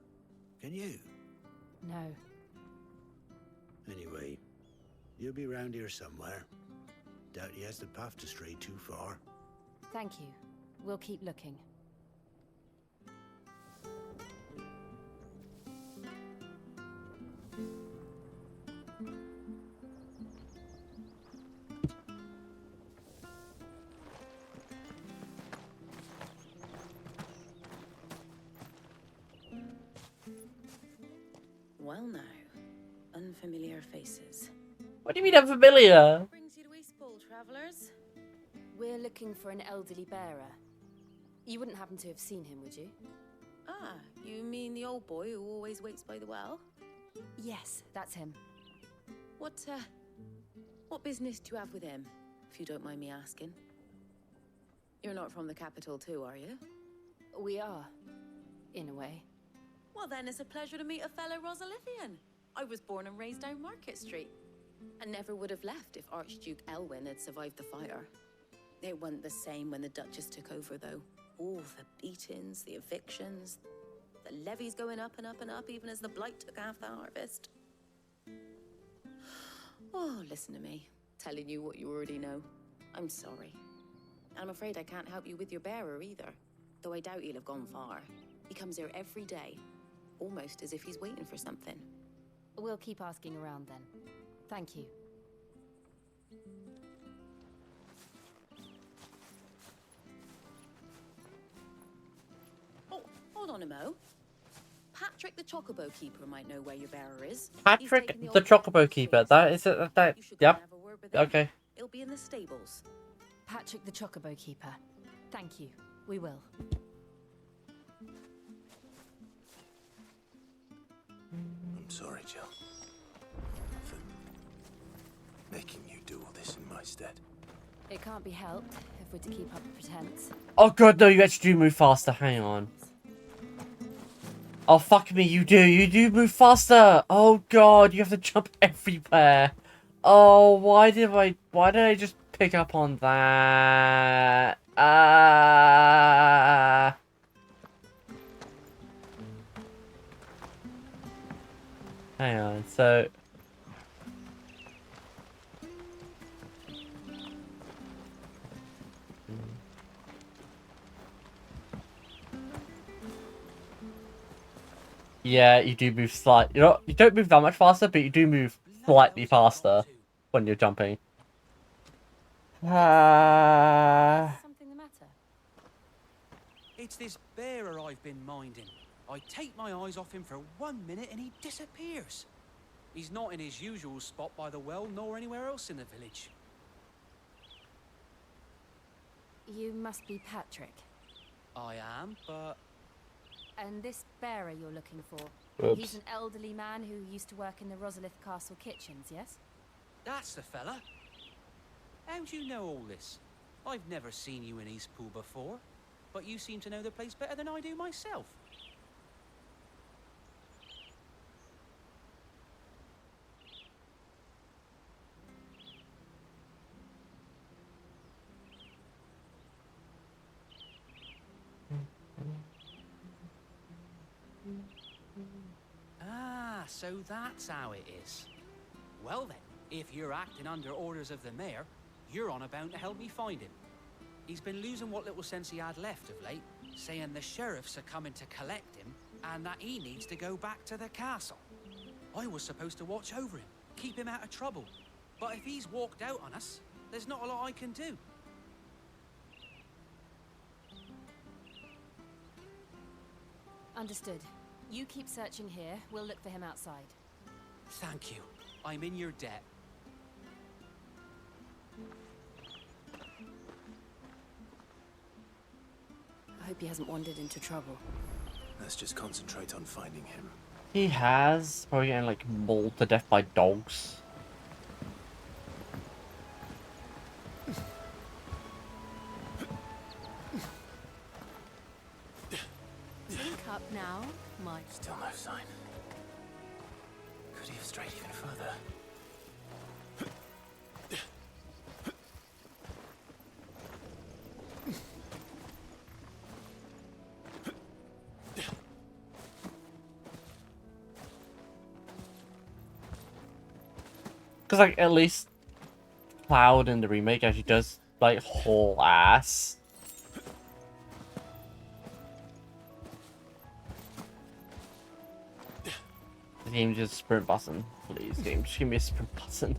[SPEAKER 19] Can you?
[SPEAKER 11] No.
[SPEAKER 19] Anyway, you'll be round here somewhere. Doubt he has the path to stray too far.
[SPEAKER 11] Thank you. We'll keep looking.
[SPEAKER 20] Well now, unfamiliar faces.
[SPEAKER 1] What do you mean unfamiliar?
[SPEAKER 20] Brings you to Eastpool, travellers?
[SPEAKER 11] We're looking for an elderly bearer. You wouldn't happen to have seen him, would you?
[SPEAKER 20] Ah, you mean the old boy who always waits by the well?
[SPEAKER 11] Yes, that's him.
[SPEAKER 20] What business do you have with him, if you don't mind me asking? You're not from the capital too, are you?
[SPEAKER 11] We are, in a way.
[SPEAKER 20] Well then, it's a pleasure to meet a fellow Rosalithian. I was born and raised down Market Street. And never would have left if Archduke Elwyn had survived the fire. It wasn't the same when the Duchess took over, though. All the beatings, the evictions, the levies going up and up and up, even as the blight took half the harvest. Oh, listen to me, telling you what you already know. I'm sorry. I'm afraid I can't help you with your bearer either, though I doubt he'll have gone far. He comes here every day, almost as if he's waiting for something.
[SPEAKER 11] We'll keep asking around then. Thank you.
[SPEAKER 20] Oh, hold on a mo. Patrick the Chocobo Keeper might know where your bearer is.
[SPEAKER 1] Patrick the Chocobo Keeper. That is it. That. Yep. Okay.
[SPEAKER 20] He'll be in the stables.
[SPEAKER 11] Patrick the Chocobo Keeper. Thank you. We will.
[SPEAKER 2] I'm sorry, Jill. For making you do all this in my stead.
[SPEAKER 11] It can't be helped if we're to keep up the pretense.
[SPEAKER 1] Oh god, no! You actually do move faster. Hang on. Oh fuck me! You do. You do move faster. Oh god, you have to jump everywhere. Oh, why did I just pick up on that? Hang on, so... Yeah, you do move slightly. You don't move that much faster, but you do move slightly faster when you're jumping.
[SPEAKER 11] Something the matter?
[SPEAKER 5] It's this bearer I've been minding. I take my eyes off him for 1 minute and he disappears. He's not in his usual spot by the well, nor anywhere else in the village.
[SPEAKER 11] You must be Patrick.
[SPEAKER 5] I am, but...
[SPEAKER 11] And this bearer you're looking for,
[SPEAKER 1] Oops.
[SPEAKER 11] He's an elderly man who used to work in the Rosalith Castle kitchens, yes?
[SPEAKER 5] That's the fella. How do you know all this? I've never seen you in Eastpool before.
[SPEAKER 21] but you seem to know the place better than I do myself. Ah, so that's how it is. Well then, if you're acting under orders of the mayor, you're on about to help me find him. He's been losing what little sense he had left of late, saying the sheriffs are coming to collect him and that he needs to go back to the castle. I was supposed to watch over him, keep him out of trouble. But if he's walked out on us, there's not a lot I can do.
[SPEAKER 11] Understood. You keep searching here. We'll look for him outside.
[SPEAKER 21] Thank you. I'm in your debt.
[SPEAKER 11] I hope he hasn't wandered into trouble.
[SPEAKER 2] Let's just concentrate on finding him.
[SPEAKER 1] He has. Probably getting like mauled to death by dogs.
[SPEAKER 11] Link up now, Mike.
[SPEAKER 2] Still no sign. Could he have strayed even further?
[SPEAKER 1] Because like at least Cloud in the remake actually does like haul ass. The game just sprint button, please. Game, just give me a sprint button.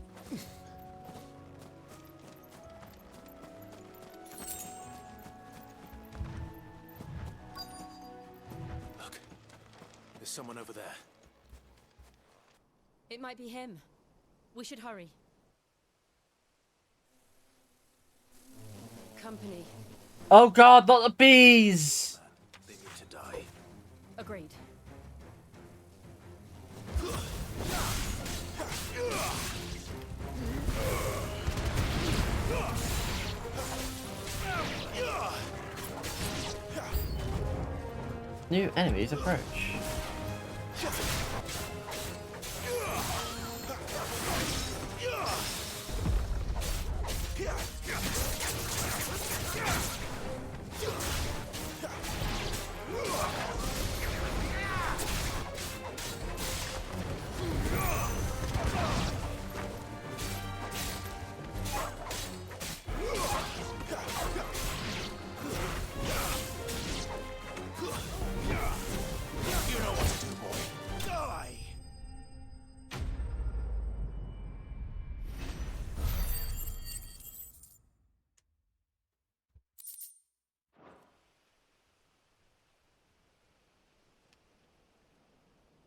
[SPEAKER 2] Look, there's someone over there.
[SPEAKER 11] It might be him. We should hurry. Company.
[SPEAKER 1] Oh god, not the bees!
[SPEAKER 2] They need to die.
[SPEAKER 11] Agreed.
[SPEAKER 1] New enemies approach.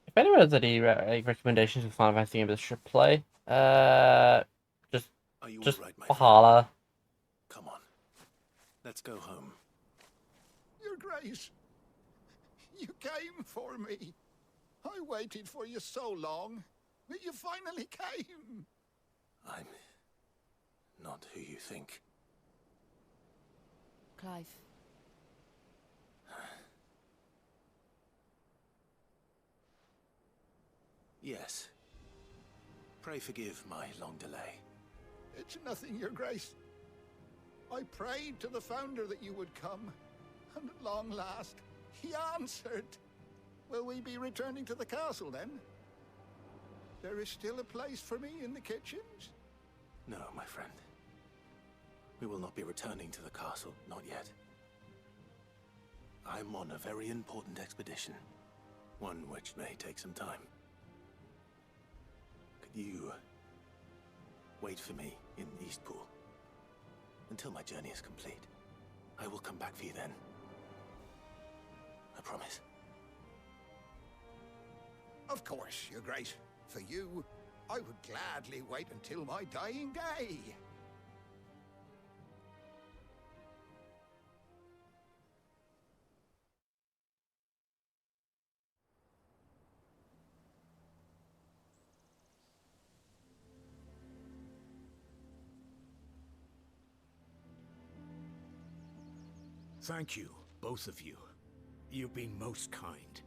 [SPEAKER 1] If anyone has any recommendations for Final Fantasy games that should play, just
[SPEAKER 2] right, my
[SPEAKER 1] holla.
[SPEAKER 2] Come on, let's go home.
[SPEAKER 12] Your Grace, you came for me. I waited for you so long, but you finally came.
[SPEAKER 2] I'm not who you think.
[SPEAKER 11] Clive.
[SPEAKER 2] Yes. Pray forgive my long delay.
[SPEAKER 12] It's nothing, Your Grace. I prayed to the Founder that you would come, and at long last, he answered. Will we be returning to the castle, then? There is still a place for me in the kitchens?
[SPEAKER 2] No, my friend. We will not be returning to the castle, not yet. I'm on a very important expedition, one which may take some time. Could you wait for me in Eastpool until my journey is complete? I will come back for you then. I promise.
[SPEAKER 12] Of course, Your Grace. For you, I would gladly wait until my dying day.
[SPEAKER 4] Thank you,
[SPEAKER 7] both of you. You've been most kind.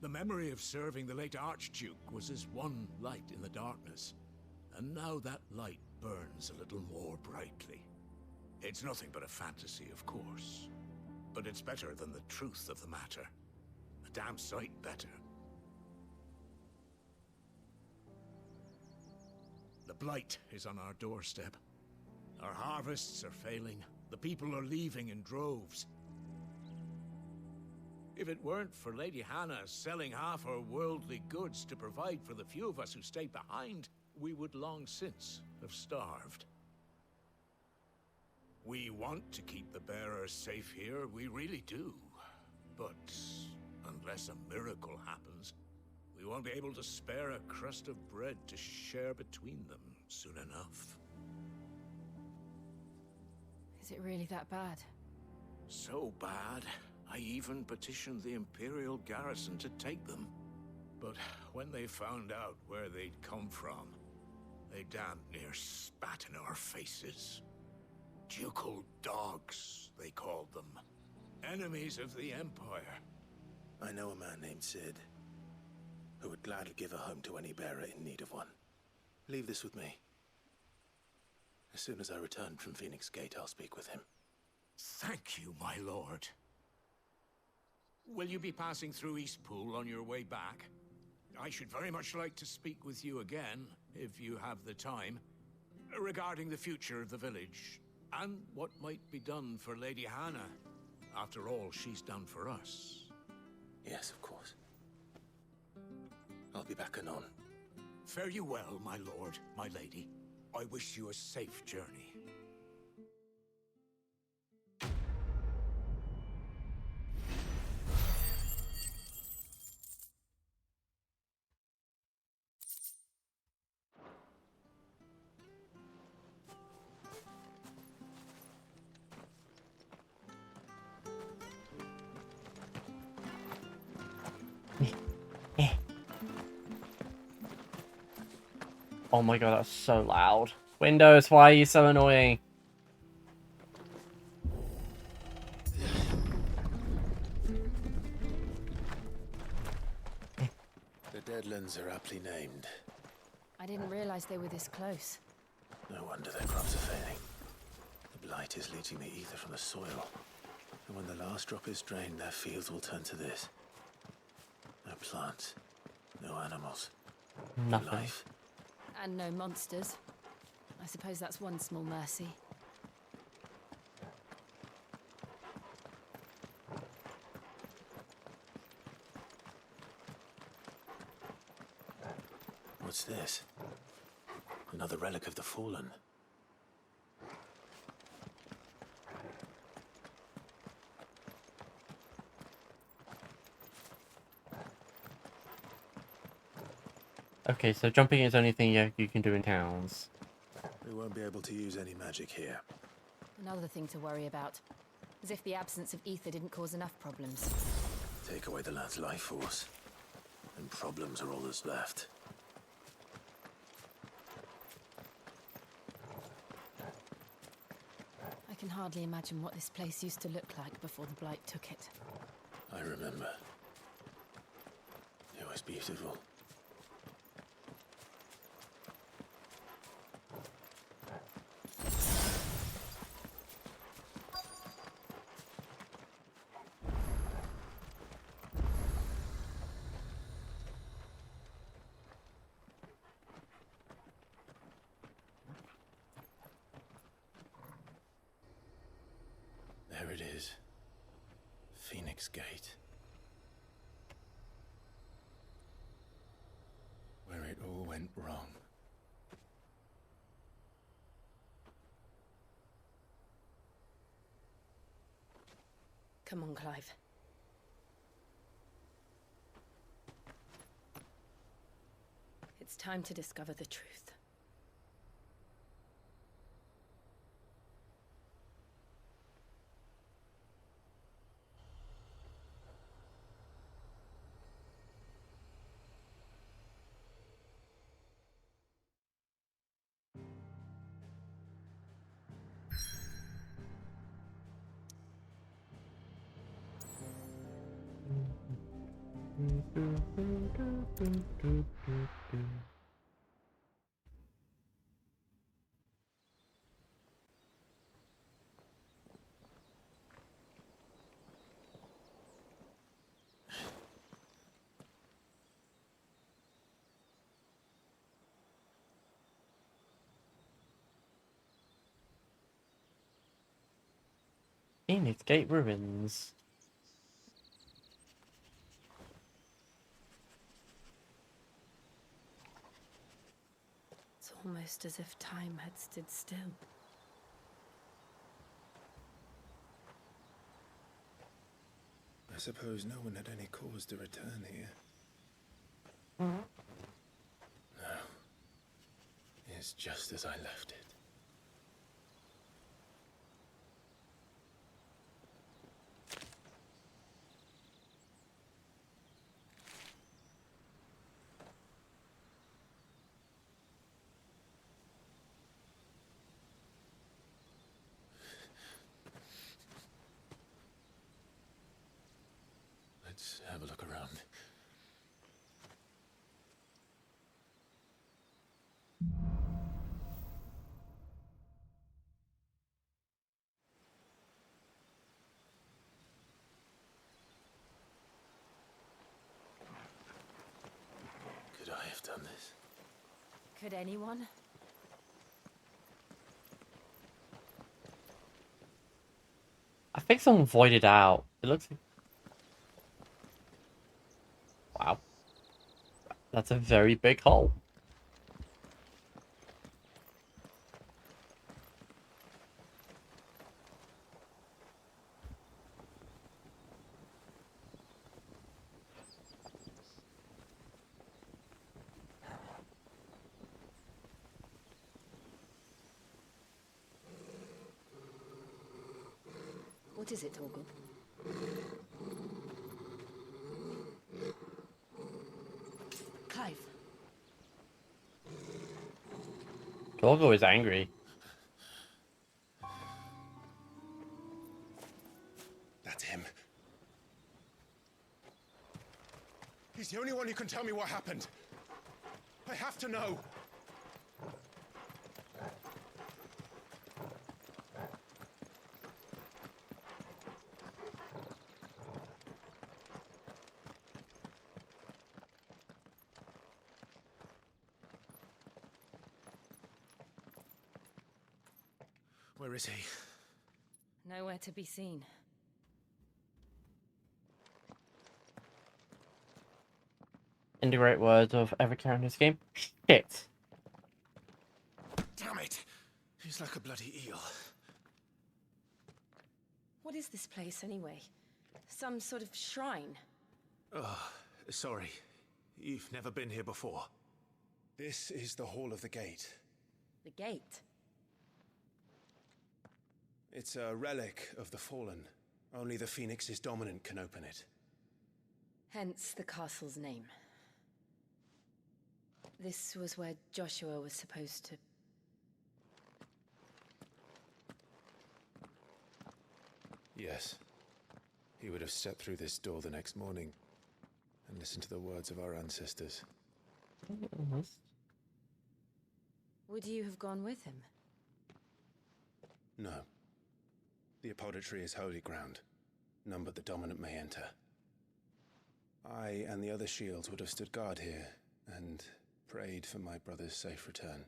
[SPEAKER 7] The memory of serving the late Archduke was as one light in the darkness, and now that light burns a little more brightly. It's nothing but a fantasy, of course, but it's better than the truth of the matter. A damn sight better. The blight is on our doorstep. Our harvests are failing. The people are leaving in droves. If it weren't for Lady Hannah selling half her worldly goods to provide for the few of us who stayed behind, we would long since have starved. We want to keep the bearers safe here, we really do. But unless a miracle happens, we won't be able to spare a crust of bread to share between them soon enough.
[SPEAKER 11] Is it really that bad?
[SPEAKER 7] So bad, I even petitioned the Imperial garrison to take them. But when they found out where they'd come from, they damn near spat in our faces. Ducal dogs, they called them. Enemies of the Empire.
[SPEAKER 2] I know a man named Sid, who would gladly give a home to any bearer in need of one. Leave this with me. As soon as I return from Phoenix Gate, I'll speak with him.
[SPEAKER 7] Thank you, my lord. Will you be passing through Eastpool on your way back? I should very much like to speak with you again, if you have the time, regarding the future of the village, and what might be done for Lady Hannah, after all she's done for us.
[SPEAKER 2] Yes, of course. I'll be back anon.
[SPEAKER 7] Fare you well, my lord, my lady. I wish you a safe journey.
[SPEAKER 1] Oh my god, that's so loud. Windows, why are you so annoying?
[SPEAKER 2] The Deadlands are aptly named.
[SPEAKER 11] I didn't realize they were this close.
[SPEAKER 2] No wonder their crops are failing. The blight is leaching the ether from the soil. And when the last drop is drained, their fields will turn to this. No plants, no animals, no
[SPEAKER 1] Nothing.
[SPEAKER 2] life.
[SPEAKER 11] And no monsters. I suppose that's one small mercy.
[SPEAKER 2] What's this? Another relic of the fallen.
[SPEAKER 1] Okay, so jumping is the only thing you can do in towns.
[SPEAKER 2] We won't be able to use any magic here.
[SPEAKER 11] Another thing to worry about. As if the absence of ether didn't cause enough problems.
[SPEAKER 2] Take away the lad's life force, and problems are all that's left.
[SPEAKER 11] I can hardly imagine what this place used to look like before the blight took it.
[SPEAKER 2] I remember. It was beautiful. There it is. Phoenix Gate. Where it all went wrong.
[SPEAKER 3] Come on, Clive. It's time to discover the truth.
[SPEAKER 1] Phoenix Gate ruins.
[SPEAKER 3] It's almost as if time had stood still.
[SPEAKER 2] I suppose no one had any cause to return here.
[SPEAKER 1] Mm-hmm.
[SPEAKER 2] No. It's just as I left it. Let's have a look around. Could I have done this?
[SPEAKER 3] Could anyone?
[SPEAKER 1] I think someone voided out. It looks like... Wow. That's a very big hole.
[SPEAKER 11] What is it, Torgal? Clive.
[SPEAKER 1] Gorgo is angry.
[SPEAKER 12] That's him. He's the only one who can tell me what happened. I have to know.
[SPEAKER 2] Where is he?
[SPEAKER 3] Nowhere to be seen.
[SPEAKER 1] In the great words of every character in this game, shit.
[SPEAKER 2] Damn it! He's like a bloody eel.
[SPEAKER 3] What is this place, anyway? Some sort of shrine?
[SPEAKER 2] Oh, sorry. You've never been here before. This is the Hall of the Gate.
[SPEAKER 3] The gate?
[SPEAKER 2] It's a relic of the Fallen. Only the Phoenix's dominant can open it.
[SPEAKER 3] Hence the castle's name. This was where Joshua was supposed to...
[SPEAKER 2] Yes. He would have stepped through this door the next morning and listened to the words of our ancestors.
[SPEAKER 3] Would you have gone with him?
[SPEAKER 2] No. The apodatory is holy ground. None but the dominant may enter. I and the other shields would have stood guard here and prayed for my brother's safe return.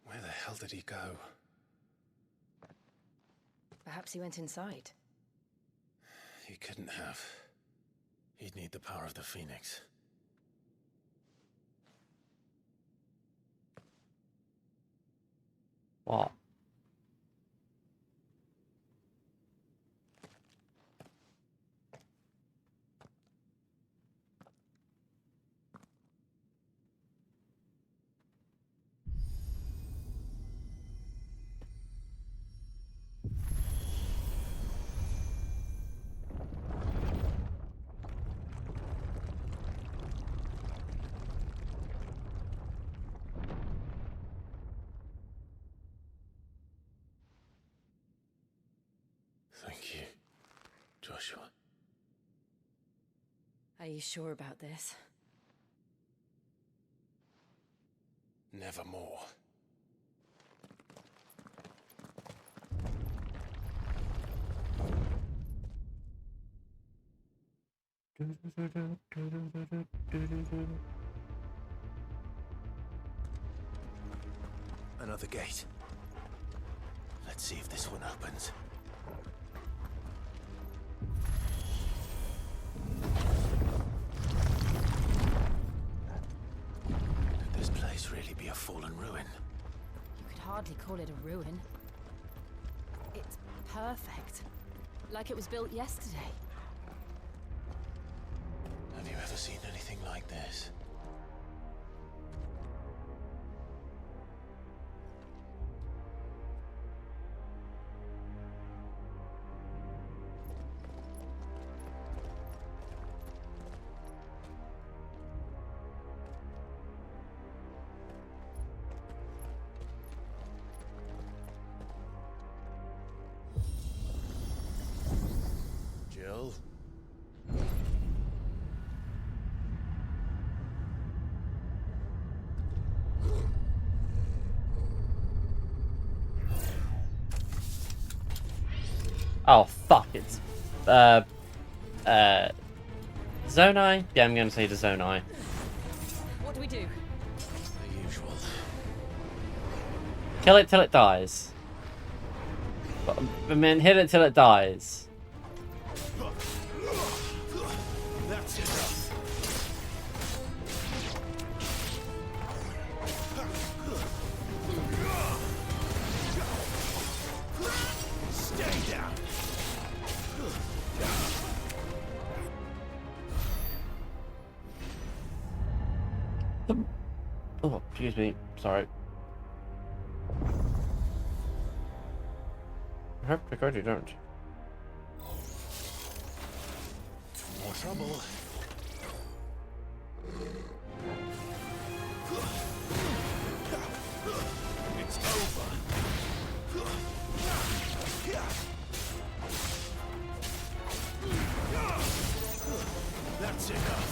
[SPEAKER 2] Where the hell did he go?
[SPEAKER 3] Perhaps he went inside.
[SPEAKER 2] He couldn't have. He'd need the power of the Phoenix.
[SPEAKER 1] What?
[SPEAKER 3] Are you sure about this?
[SPEAKER 4] Nevermore. Another gate. Let's see if this one opens. Could this place really be a fallen ruin?
[SPEAKER 3] You could hardly call it a ruin. It's perfect. Like it was built yesterday.
[SPEAKER 4] Have you ever seen anything like this? Jill?
[SPEAKER 1] Oh, fuck, it's... Zonai? Yeah, I'm gonna say the Zonai.
[SPEAKER 3] What do we do?
[SPEAKER 4] The usual.
[SPEAKER 1] Kill it till it dies. I mean, hit it till it dies.
[SPEAKER 4] That's enough. Stay down.
[SPEAKER 1] Oh, excuse me. Sorry. I hope to God you don't.
[SPEAKER 4] More trouble. It's over. That's enough.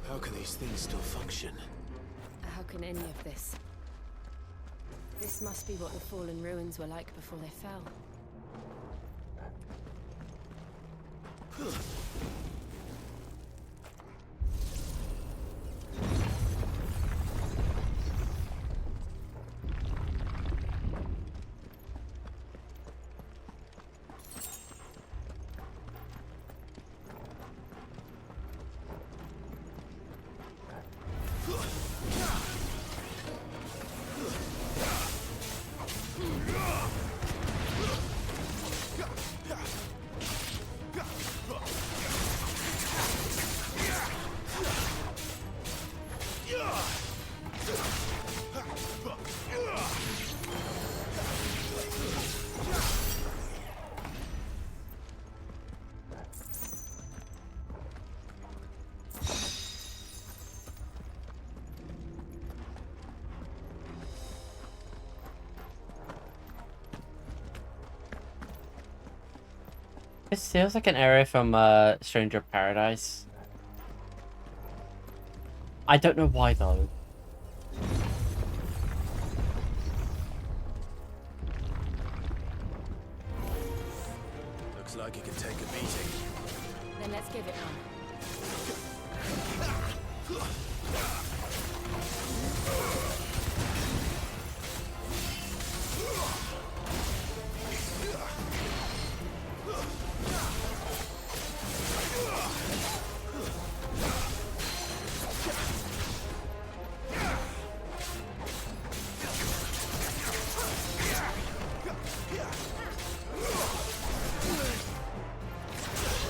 [SPEAKER 4] How can these things still function?
[SPEAKER 3] How can any of this? This must be what the fallen ruins were like before they fell.
[SPEAKER 1] This feels like an area from Stranger Paradise. I don't know why though.
[SPEAKER 4] Looks like it can take a beating.
[SPEAKER 3] Then let's give it one.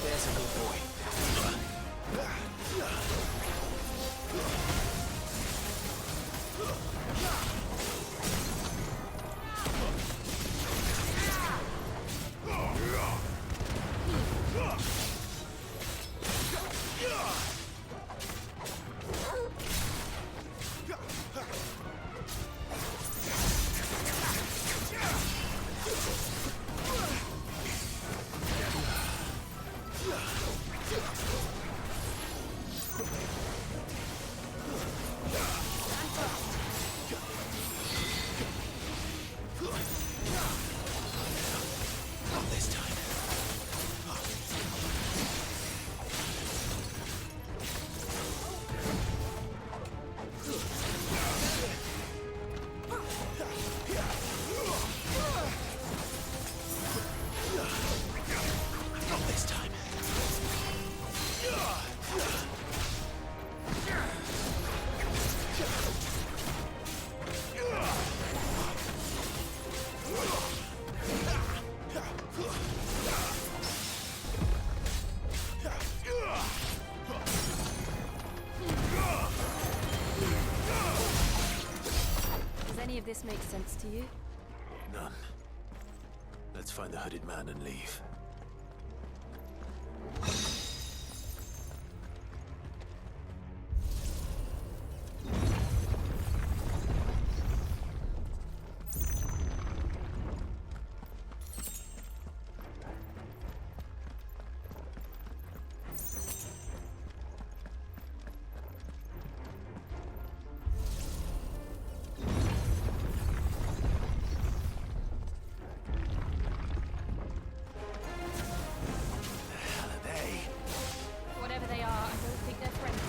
[SPEAKER 4] There's a good boy.
[SPEAKER 3] this makes sense to you?
[SPEAKER 2] None. Let's find the hooded man and leave.
[SPEAKER 3] Whatever they are, I don't think they're friendly.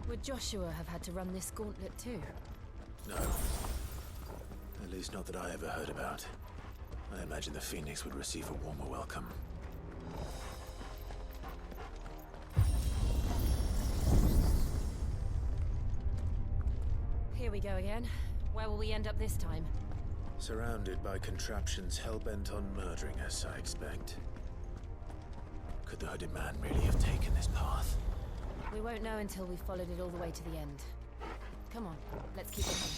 [SPEAKER 3] Would Joshua have had to run this gauntlet too?
[SPEAKER 2] No. At least not that I ever heard about. I imagine the Phoenix would receive a warmer welcome.
[SPEAKER 3] Here we go again. Where will we end up this time?
[SPEAKER 2] Surrounded by contraptions hell-bent on murdering us, I expect. Could the hooded man really have taken this path?
[SPEAKER 3] We won't know until we've followed it all the way to the end. Come on, let's keep looking.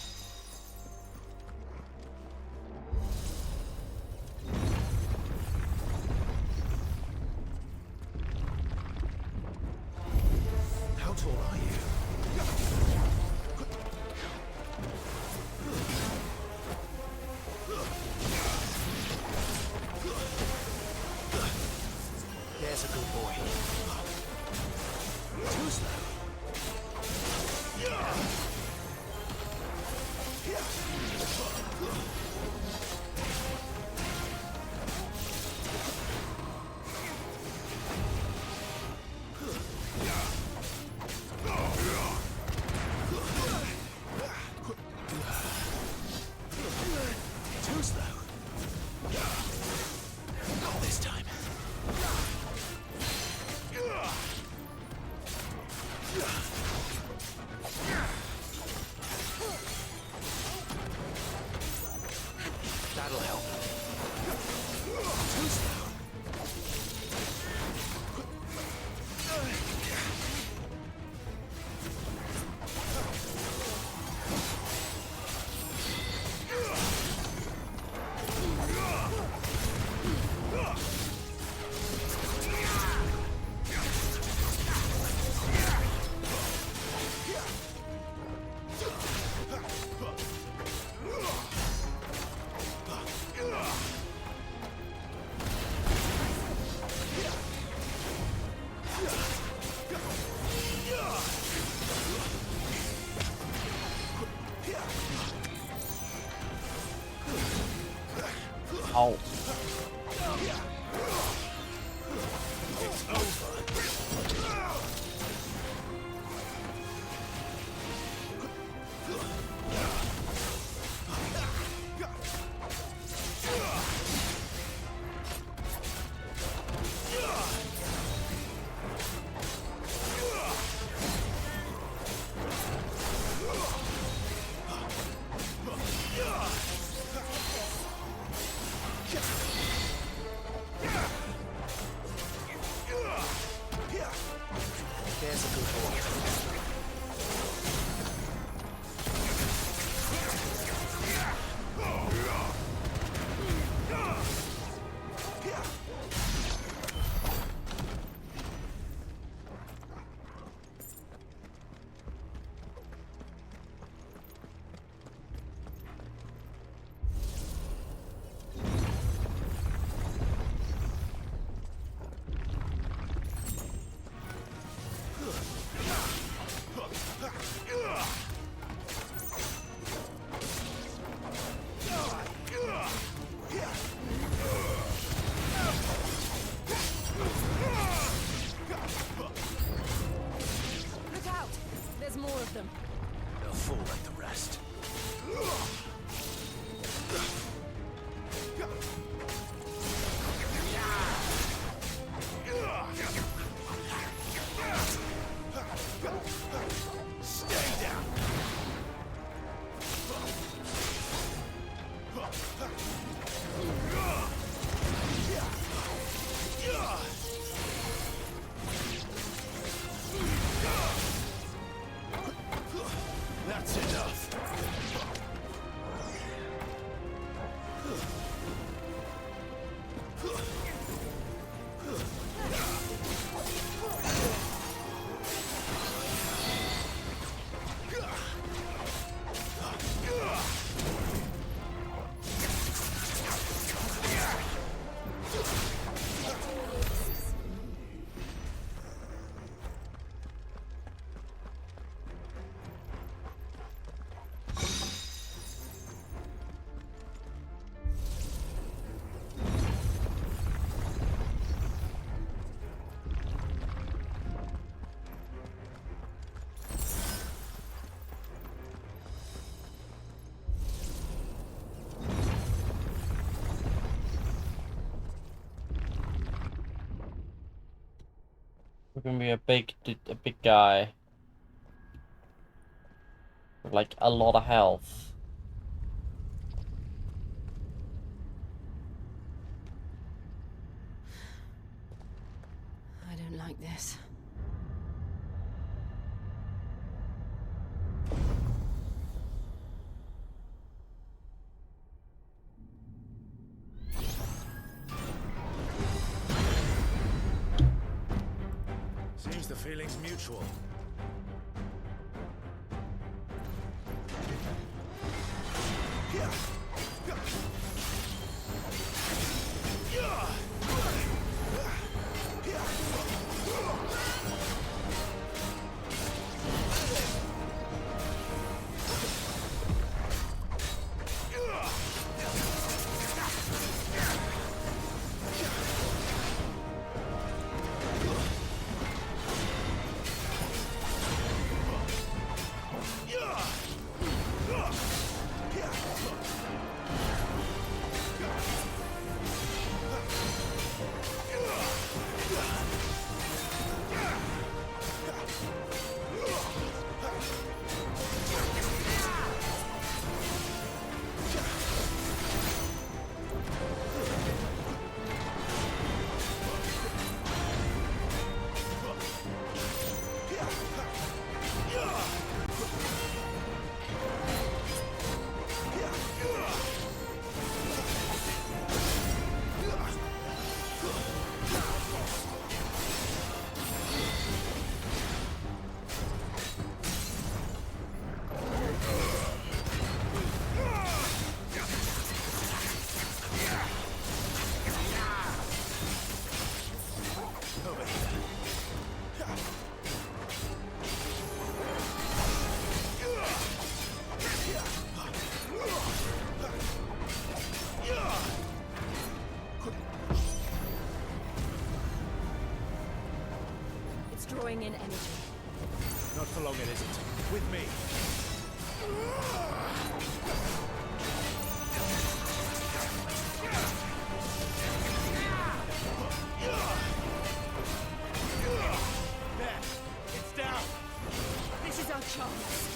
[SPEAKER 2] How tall are you?
[SPEAKER 9] There's a good boy. Too slow. Too slow. Not this time. That'll help. Too slow.
[SPEAKER 1] Oh.
[SPEAKER 2] It's over.
[SPEAKER 1] We're gonna be a big guy. With, like, a lot of health.
[SPEAKER 3] I don't like this.
[SPEAKER 7] Seems the feeling's mutual.
[SPEAKER 3] Drawing in energy.
[SPEAKER 7] Not for long, it isn't. With me. There. It's down.
[SPEAKER 3] This is our chance.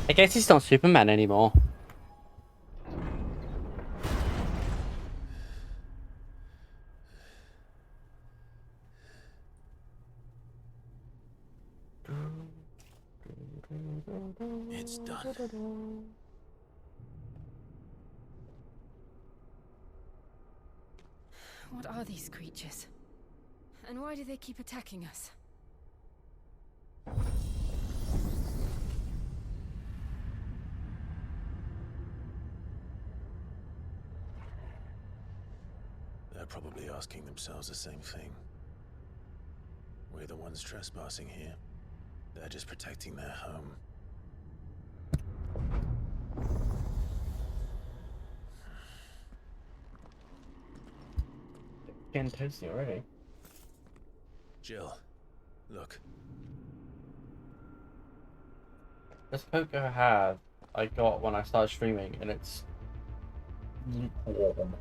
[SPEAKER 1] I guess he's not Superman anymore.
[SPEAKER 2] It's done.
[SPEAKER 3] What are these creatures? And why do they keep attacking us?
[SPEAKER 2] They're probably asking themselves the same thing. We're the ones trespassing here. They're just protecting their home.
[SPEAKER 1] Getting toasty already.
[SPEAKER 2] Jill, Look.
[SPEAKER 1] This cocoa had I got when I started streaming, and it's lukewarm.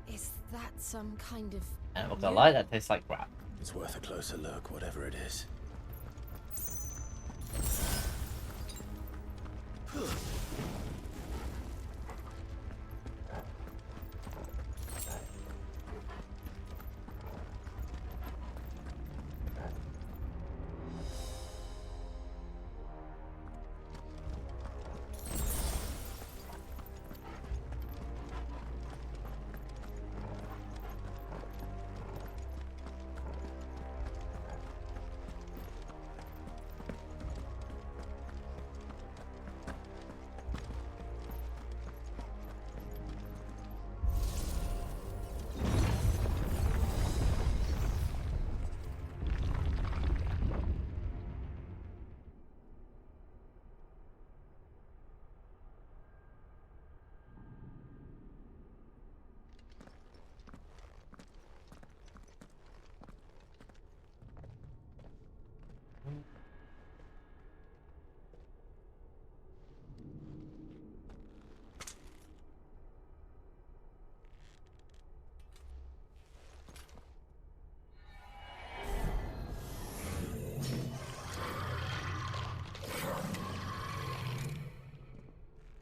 [SPEAKER 3] Is that some kind of...
[SPEAKER 1] And I'm not gonna lie, that tastes like crap.
[SPEAKER 2] It's worth a closer look, whatever it is.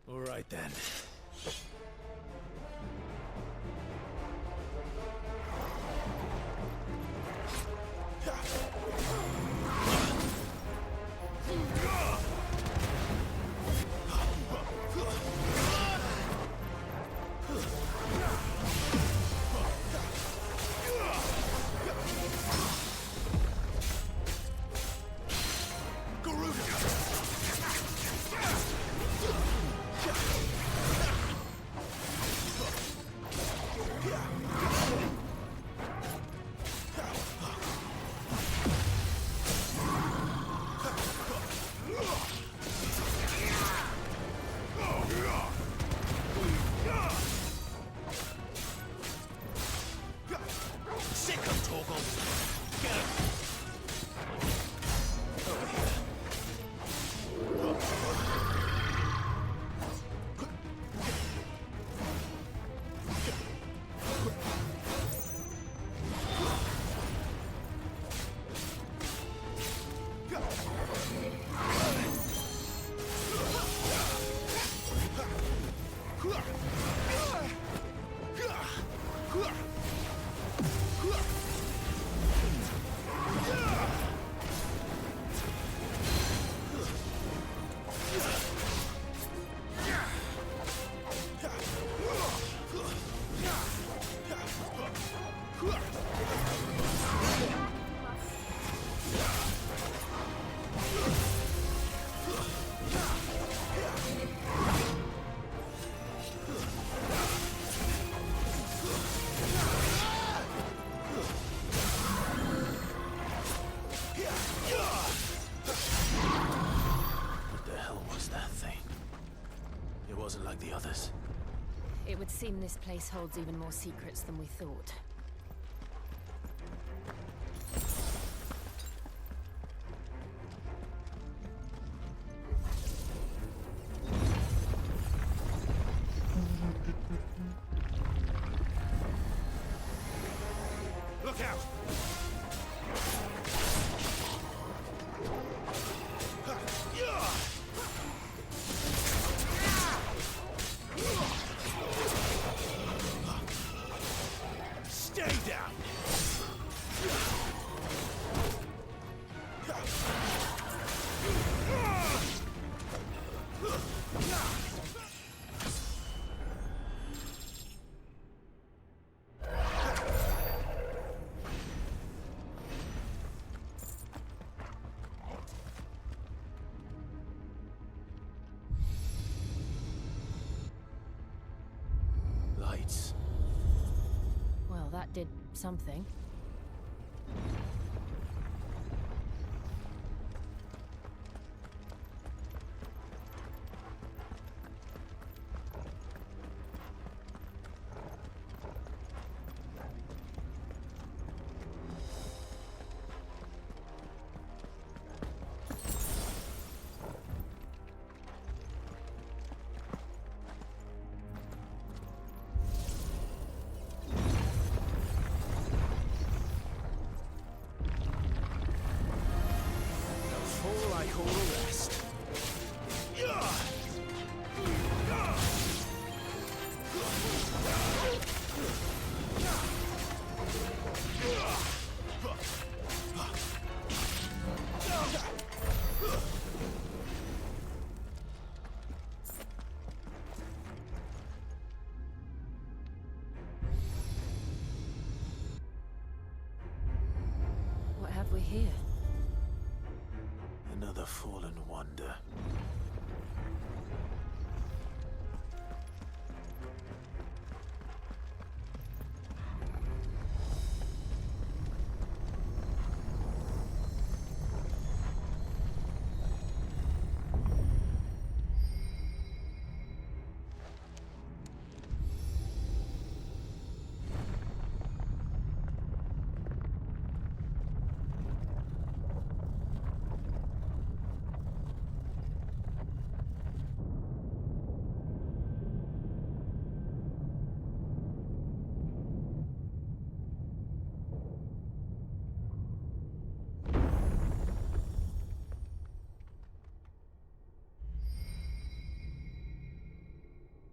[SPEAKER 2] All right then. Like the others.
[SPEAKER 3] It would seem this place holds even more secrets than we thought.
[SPEAKER 4] Look out! Stay down! Lights.
[SPEAKER 3] Well, that did something.
[SPEAKER 14] like all the rest.
[SPEAKER 3] What have we here?
[SPEAKER 2] Another fallen wonder.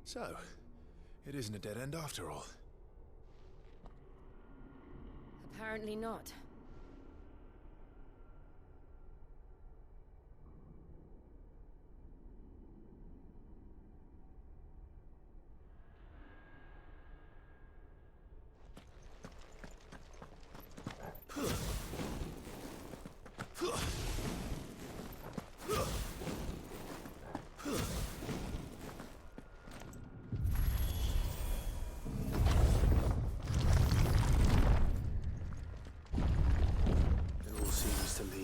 [SPEAKER 4] So, it isn't a dead end after all.
[SPEAKER 3] Apparently not.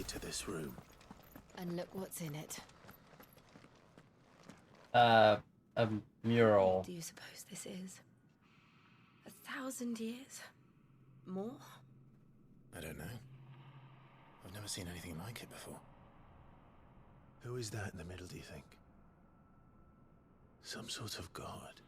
[SPEAKER 2] To this room.
[SPEAKER 3] And look what's in it.
[SPEAKER 1] A mural.
[SPEAKER 3] What do you suppose this is? 1,000 years? More?
[SPEAKER 2] I don't know. I've never seen anything like it before. Who is that in the middle, do you think? Some sort of god?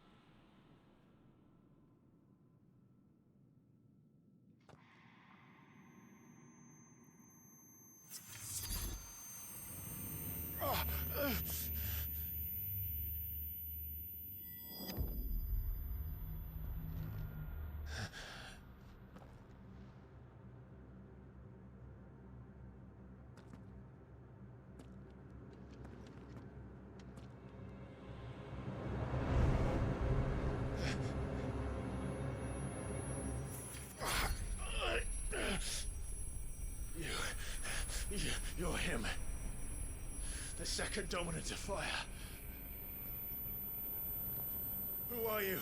[SPEAKER 2] You're him. The second dominant of fire. Who are you?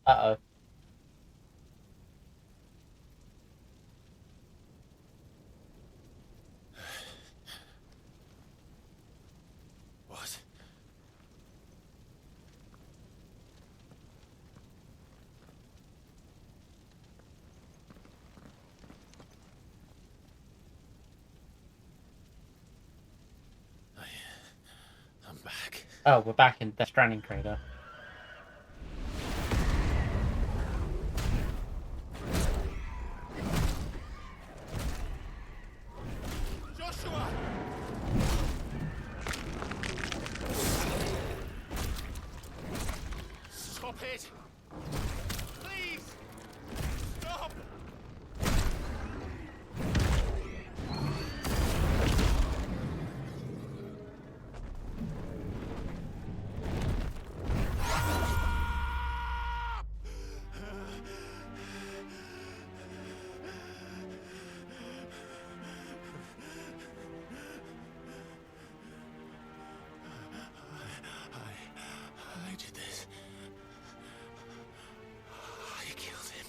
[SPEAKER 1] Uh-oh.
[SPEAKER 2] What? I'm back.
[SPEAKER 1] Oh, we're back in the Stranding crater.
[SPEAKER 14] Joshua! Stop it! Please! Stop!
[SPEAKER 2] I did this. I killed him.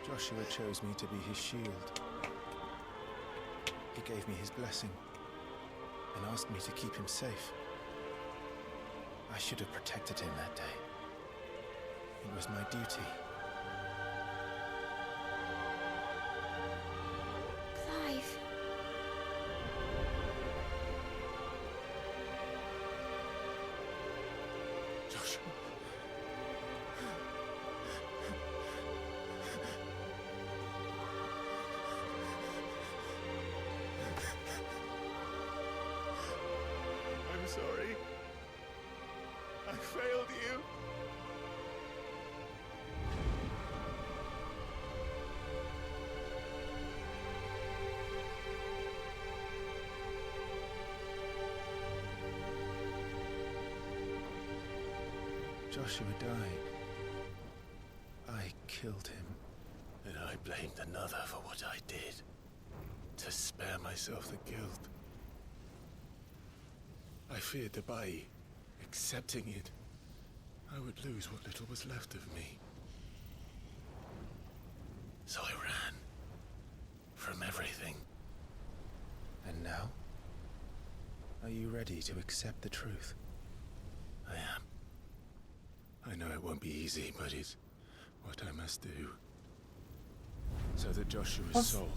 [SPEAKER 2] Joshua chose me to be his shield. He gave me his blessing and asked me to keep him safe. I should have protected him that day. It was my duty.
[SPEAKER 8] Clive.
[SPEAKER 2] Joshua. I'm sorry. I failed you. Joshua died. I killed him. And I blamed another for what I did. To spare myself the guilt. I feared that by accepting it, I would lose what little was left of me. So I ran. From everything. And now? Are you ready to accept the truth? I am. I know it won't be easy, but it's what I must do. So that Joshua's soul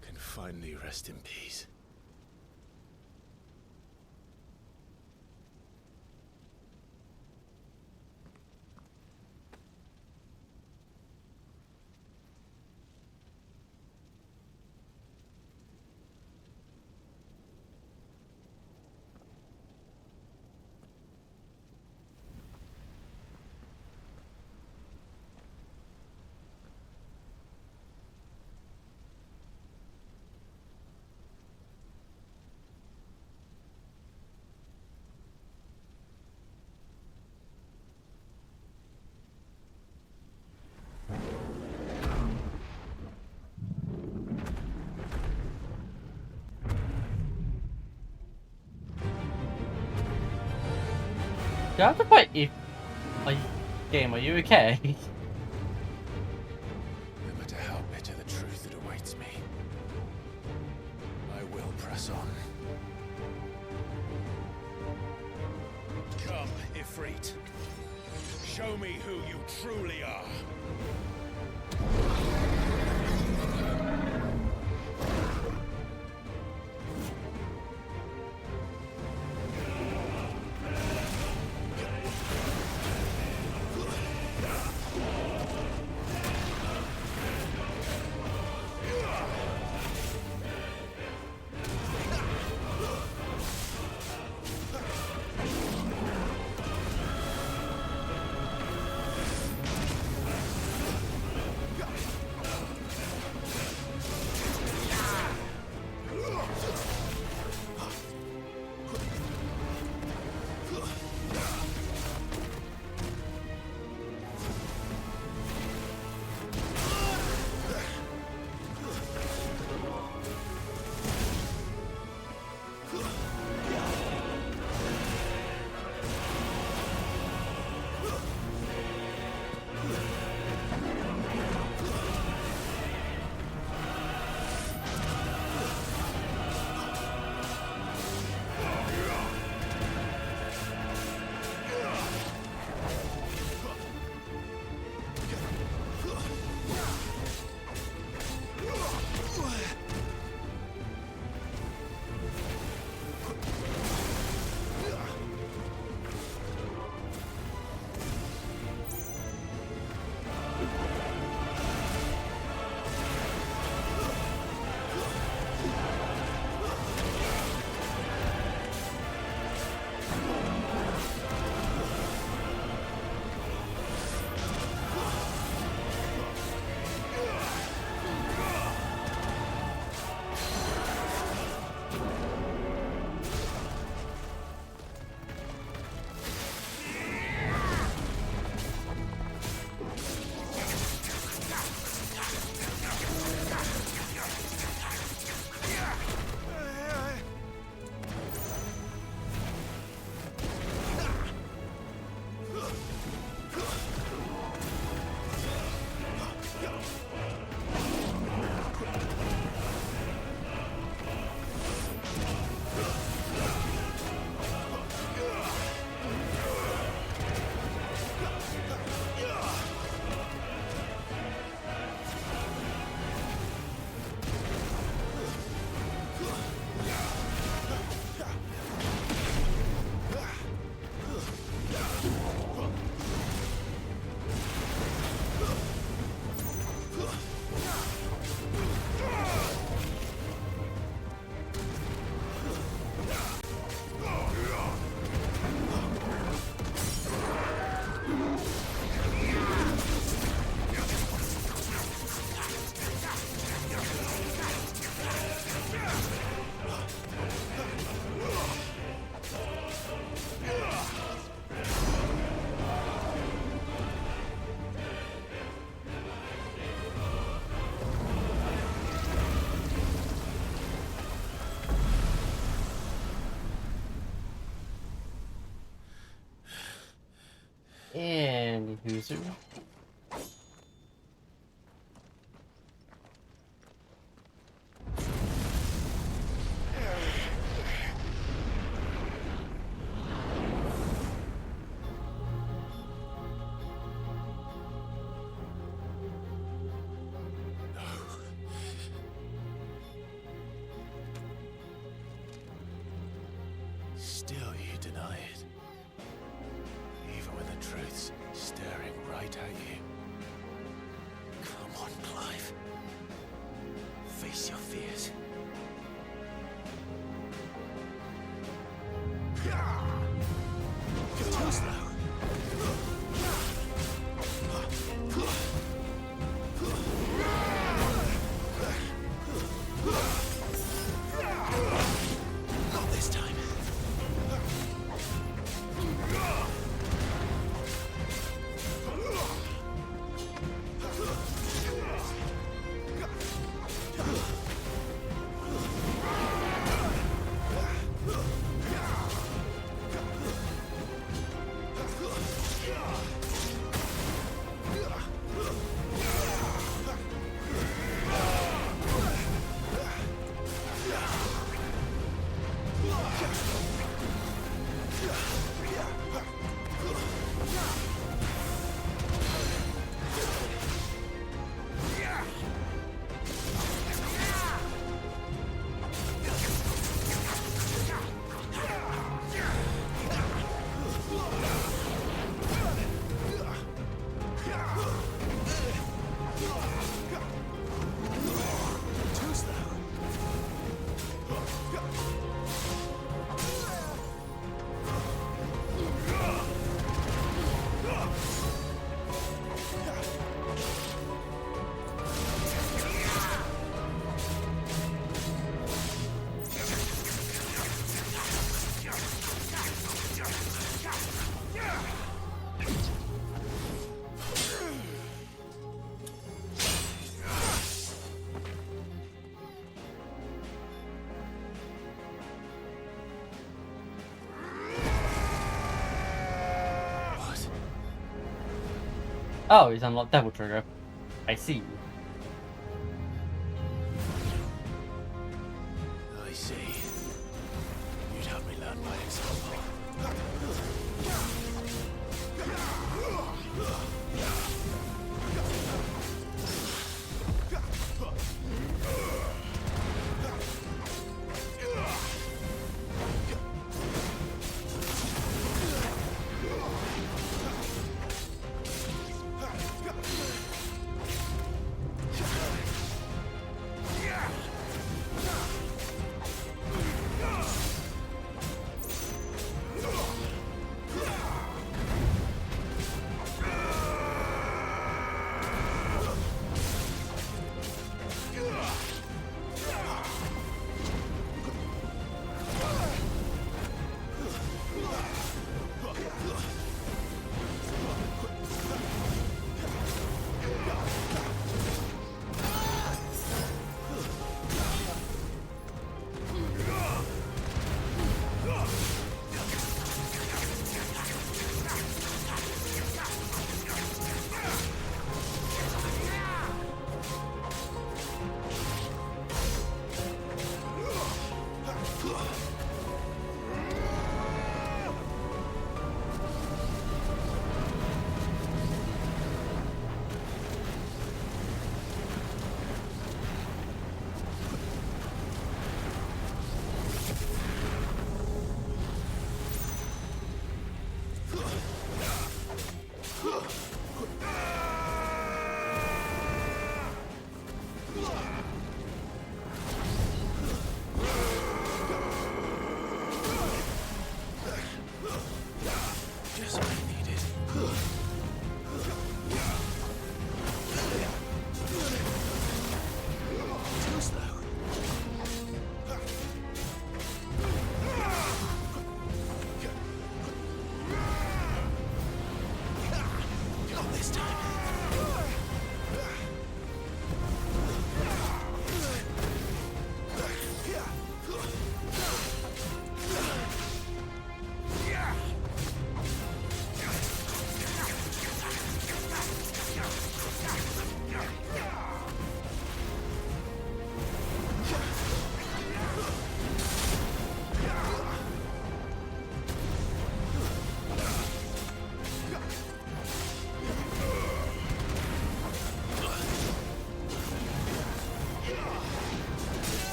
[SPEAKER 2] can finally rest in peace.
[SPEAKER 1] Do I have to fight you? Game, are you okay?
[SPEAKER 2] No matter how bitter the truth that awaits me, I will press on.
[SPEAKER 4] Come, Ifrit. Show me who you truly are.
[SPEAKER 1] Anywho.
[SPEAKER 2] Still you deny it. Even when the truth's staring right at you. Come on, Clive. Face your fears. You're too slow. Not this time.
[SPEAKER 1] Oh, he's unlocked Devil Trigger. I see.
[SPEAKER 2] I see. You'd have me learn by example.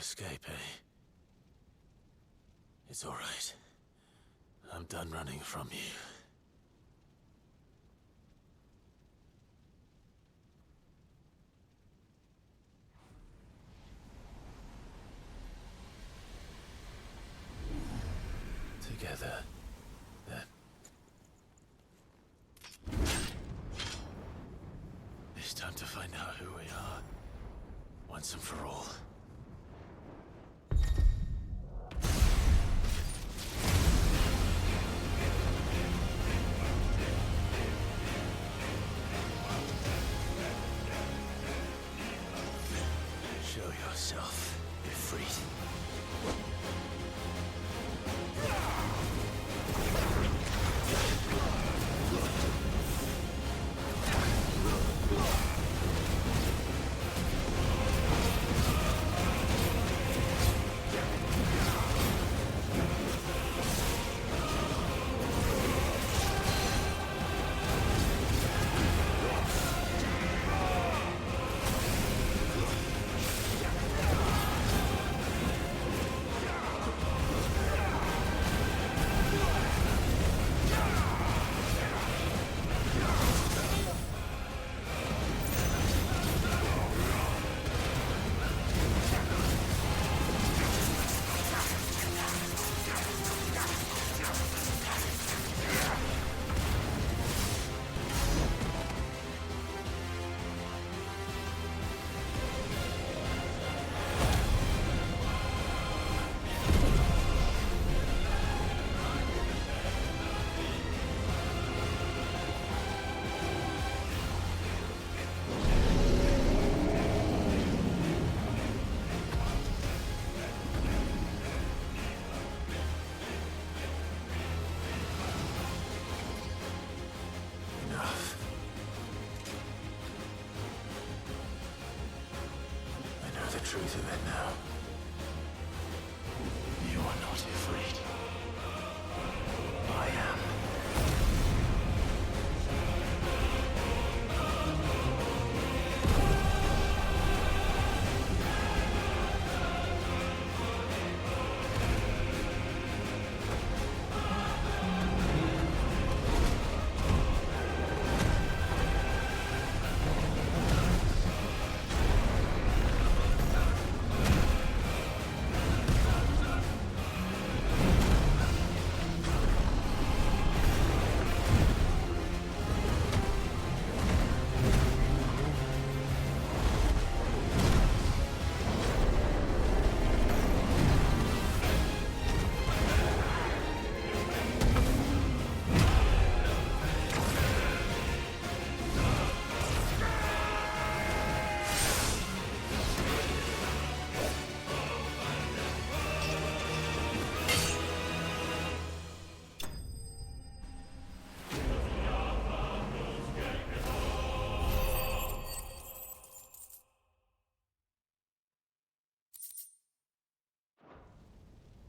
[SPEAKER 2] escape, eh? It's all right. I'm done running from you. Together, then. It's time to find out who we are, once and for all. Show yourself, Ifrit. Truth of it now. You are not afraid. I am.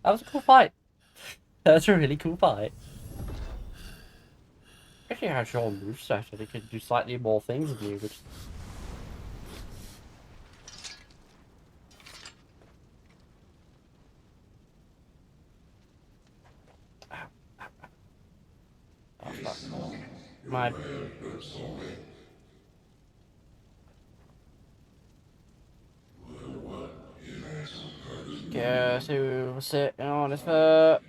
[SPEAKER 1] That was a cool fight. That was a really cool fight. Actually, has your moveset, and it can do slightly more things than you, which... Oh, fuck. My... Guess who was sitting on his foot?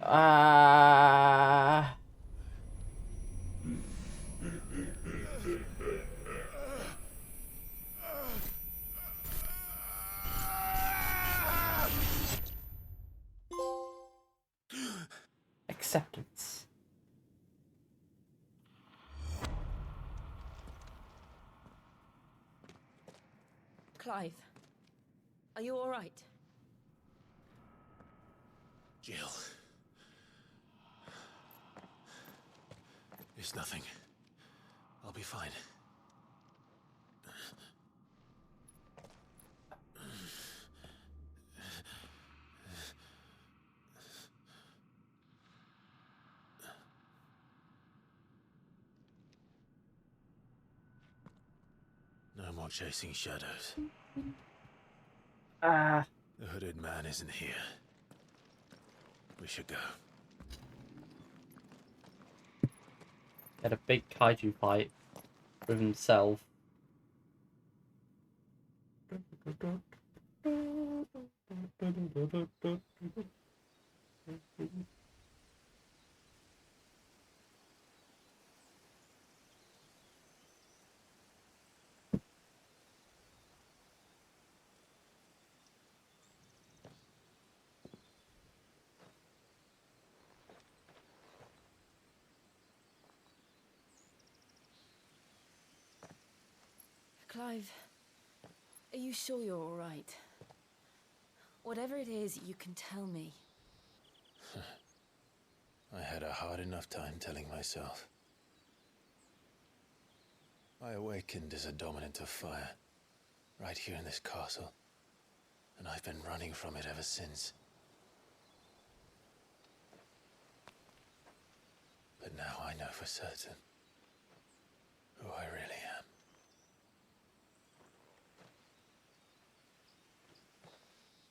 [SPEAKER 1] Acceptance.
[SPEAKER 3] Clive, are you all right?
[SPEAKER 2] Jill. It's nothing. I'll be fine. No more chasing shadows. The hooded man isn't here. We should go.
[SPEAKER 1] Had a big kaiju fight with himself.
[SPEAKER 3] Clive, are you sure you're all right? Whatever it is, you can tell me.
[SPEAKER 2] I had a hard enough time telling myself. I awakened as a dominant of fire, right here in this castle, and I've been running from it ever since. But now I know for certain who I really am.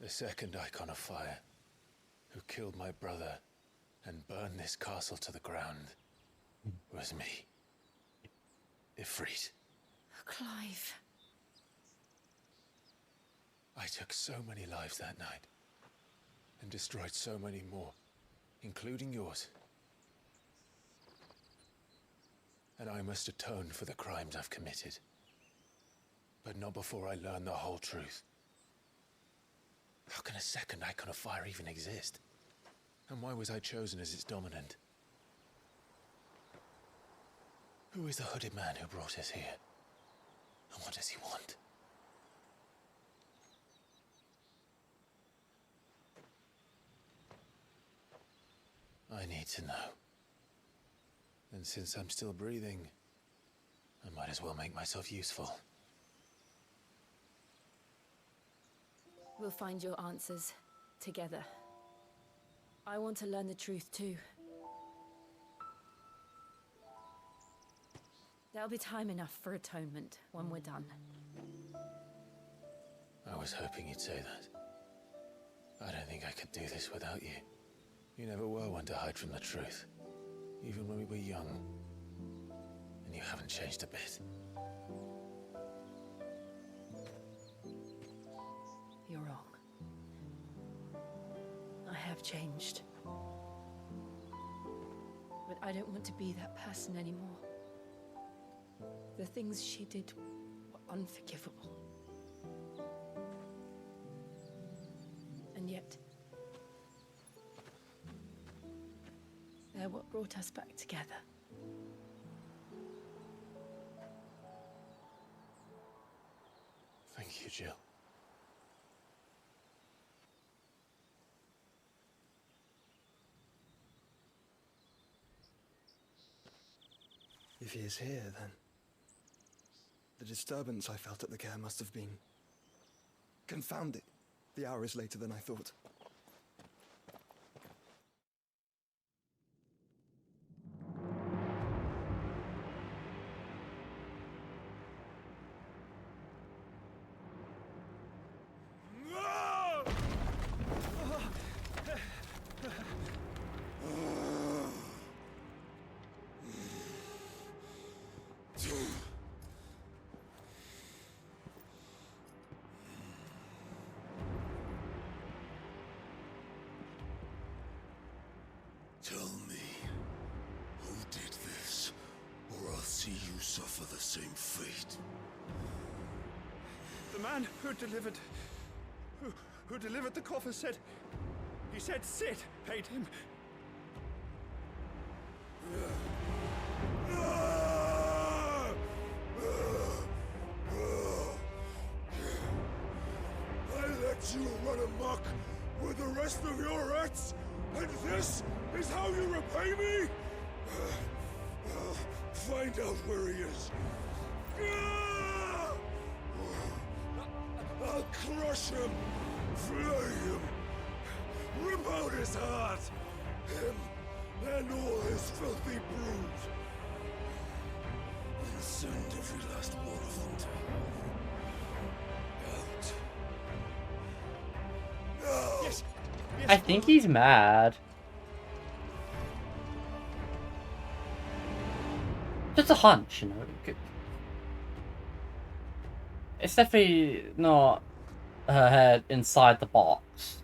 [SPEAKER 2] The second icon of fire, who killed my brother and burned this castle to the ground, was me. Ifrit.
[SPEAKER 3] Clive.
[SPEAKER 2] I took so many lives that night, and destroyed so many more, including yours. And I must atone for the crimes I've committed. But not before I learn the whole truth. How can a second icon of fire even exist? And why was I chosen as its dominant? Who is the hooded man who brought us here? And what does he want? I need to know. And since I'm still breathing, I might as well make myself useful.
[SPEAKER 3] We'll find your answers together. I want to learn the truth too. There'll be time enough for atonement when we're done.
[SPEAKER 2] I was hoping you'd say that. I don't think I could do this without you. You never were one to hide from the truth, even when we were young. And you haven't changed a bit.
[SPEAKER 3] You're wrong. I have changed. But I don't want to be that person anymore. The things she did were unforgivable. And yet, they're what brought us back together.
[SPEAKER 2] Thank you, Jill.
[SPEAKER 8] If he is here, then the disturbance I felt at the care must have been confounded. The hour is later than I thought.
[SPEAKER 22] Tell me, who did this, or I'll see you suffer the same fate.
[SPEAKER 14] The man who delivered the coffer said... He said Sid paid him.
[SPEAKER 22] I let you run amok with the rest of your rats, and this is how you repay me? Find out where he is. I'll crush him, flay him, rip out his heart, him and all his filthy brood, and send every last one of them to hell. Out.
[SPEAKER 1] I think he's mad. Just a hunch, you know. It's definitely not her head inside the box.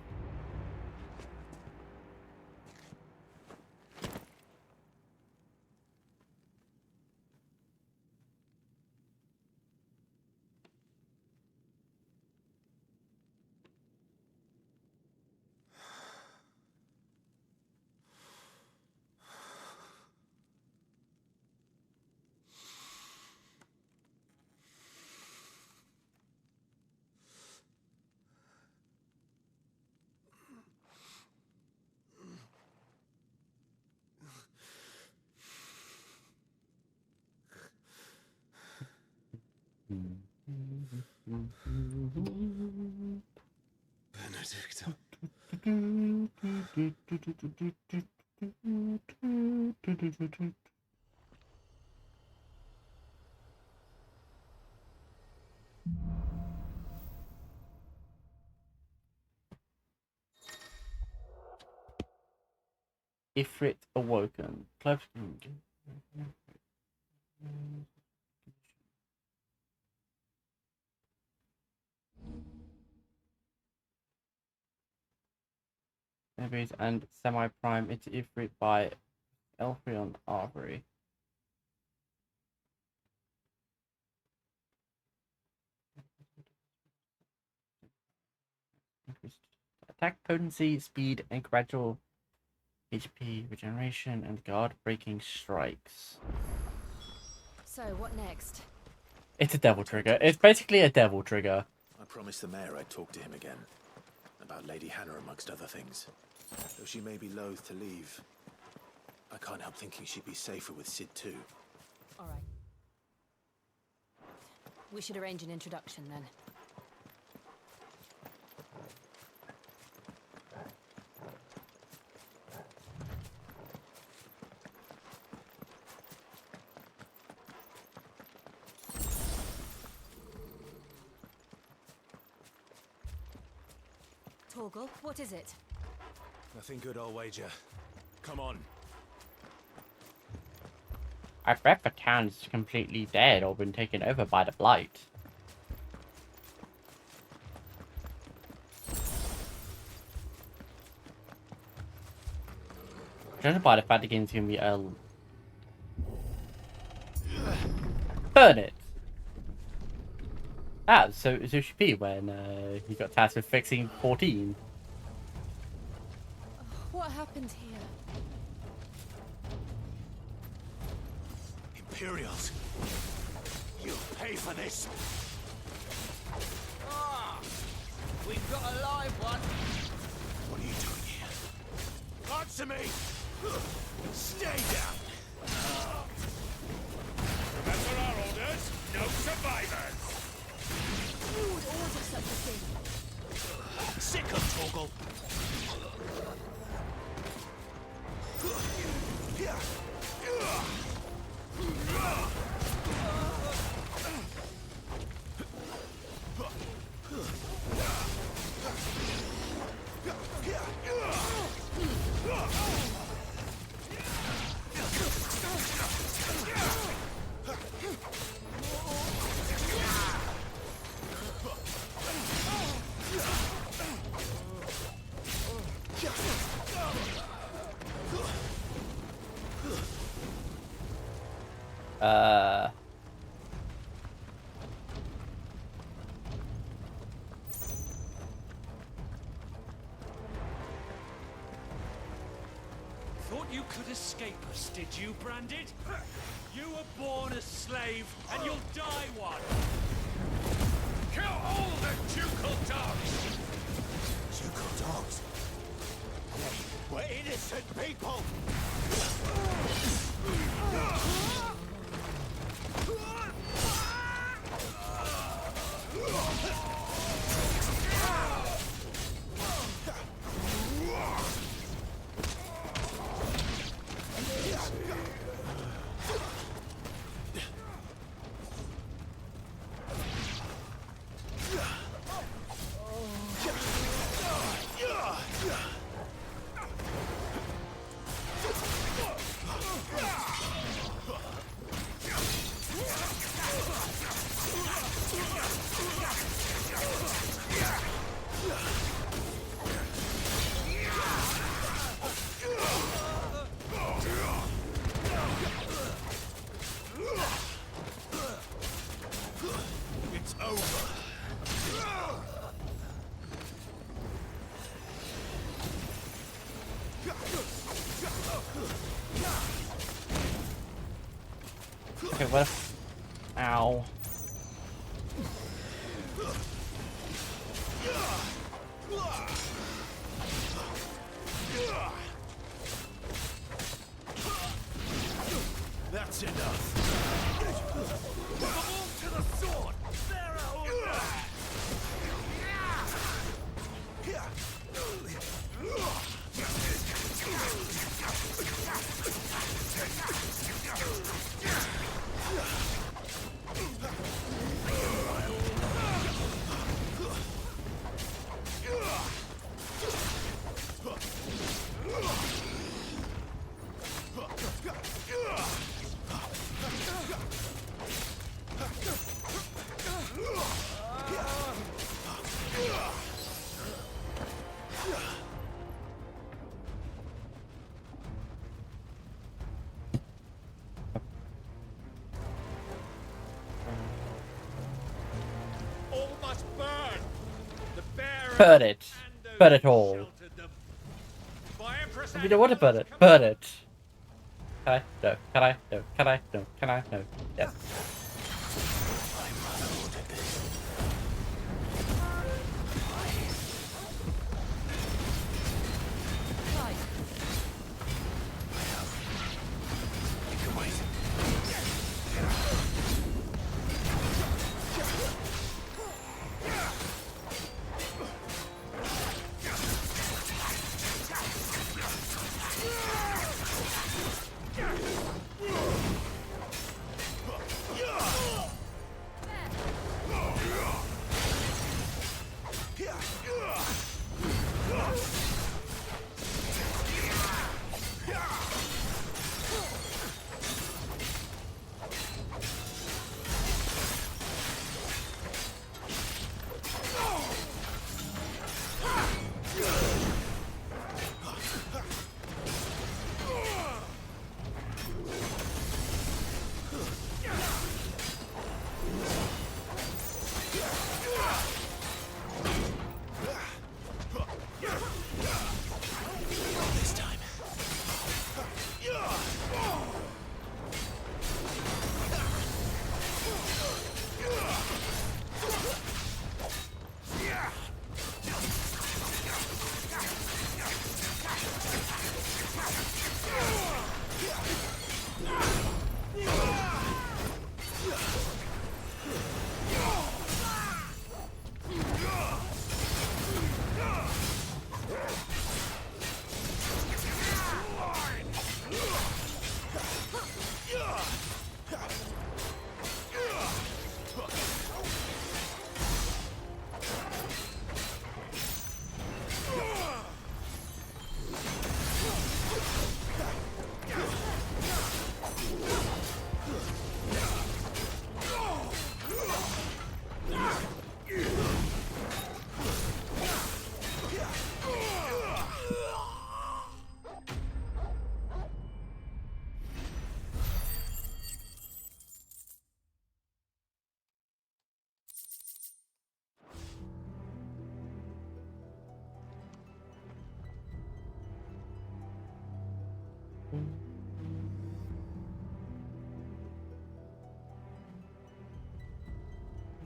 [SPEAKER 2] Benedicta.
[SPEAKER 1] Ifrit awoken. Close. And semi-prime into Ifrit by Elfrion Arvery. Attack potency, speed, and gradual HP regeneration and guard-breaking strikes.
[SPEAKER 11] So, what next?
[SPEAKER 1] It's a devil trigger. It's basically a devil trigger.
[SPEAKER 2] I promised the mayor I'd talk to him again. About Lady Hannah, amongst other things. Though she may be loath to leave, I can't help thinking she'd be safer with Sid too.
[SPEAKER 11] All right. We should arrange an introduction then. Torgal, what is it?
[SPEAKER 14] Nothing good, I'll wager. Come on.
[SPEAKER 1] I bet the town's completely dead or been taken over by the Blight. Judging by the fact the game's gonna be burn it! Ah, so it should be when he got tasked with fixing 14.
[SPEAKER 11] What happened here?
[SPEAKER 22] Imperials, you'll pay for this.
[SPEAKER 15] Ah! We've got a live one.
[SPEAKER 22] What are you doing here? Answer me! Stay down! Remember our orders? No survivors!
[SPEAKER 11] Who would order such a thing?
[SPEAKER 22] Sick of Torgal!
[SPEAKER 6] Thought you could escape us, did you, Branded? You were born a slave, and you'll die one!
[SPEAKER 22] Kill all the ducal dogs! Ducal dogs? We're innocent people!
[SPEAKER 1] what? Ow.
[SPEAKER 22] That's enough. Move to the sword.
[SPEAKER 6] All must burn. The bearer
[SPEAKER 1] Burn it.
[SPEAKER 6] and
[SPEAKER 1] Burn
[SPEAKER 6] those
[SPEAKER 1] it all.
[SPEAKER 6] who sheltered them. By Empress
[SPEAKER 1] We don't want to burn it. Burn it. Can I? No. Can I? No. Can I? No. Can I? No. Yes.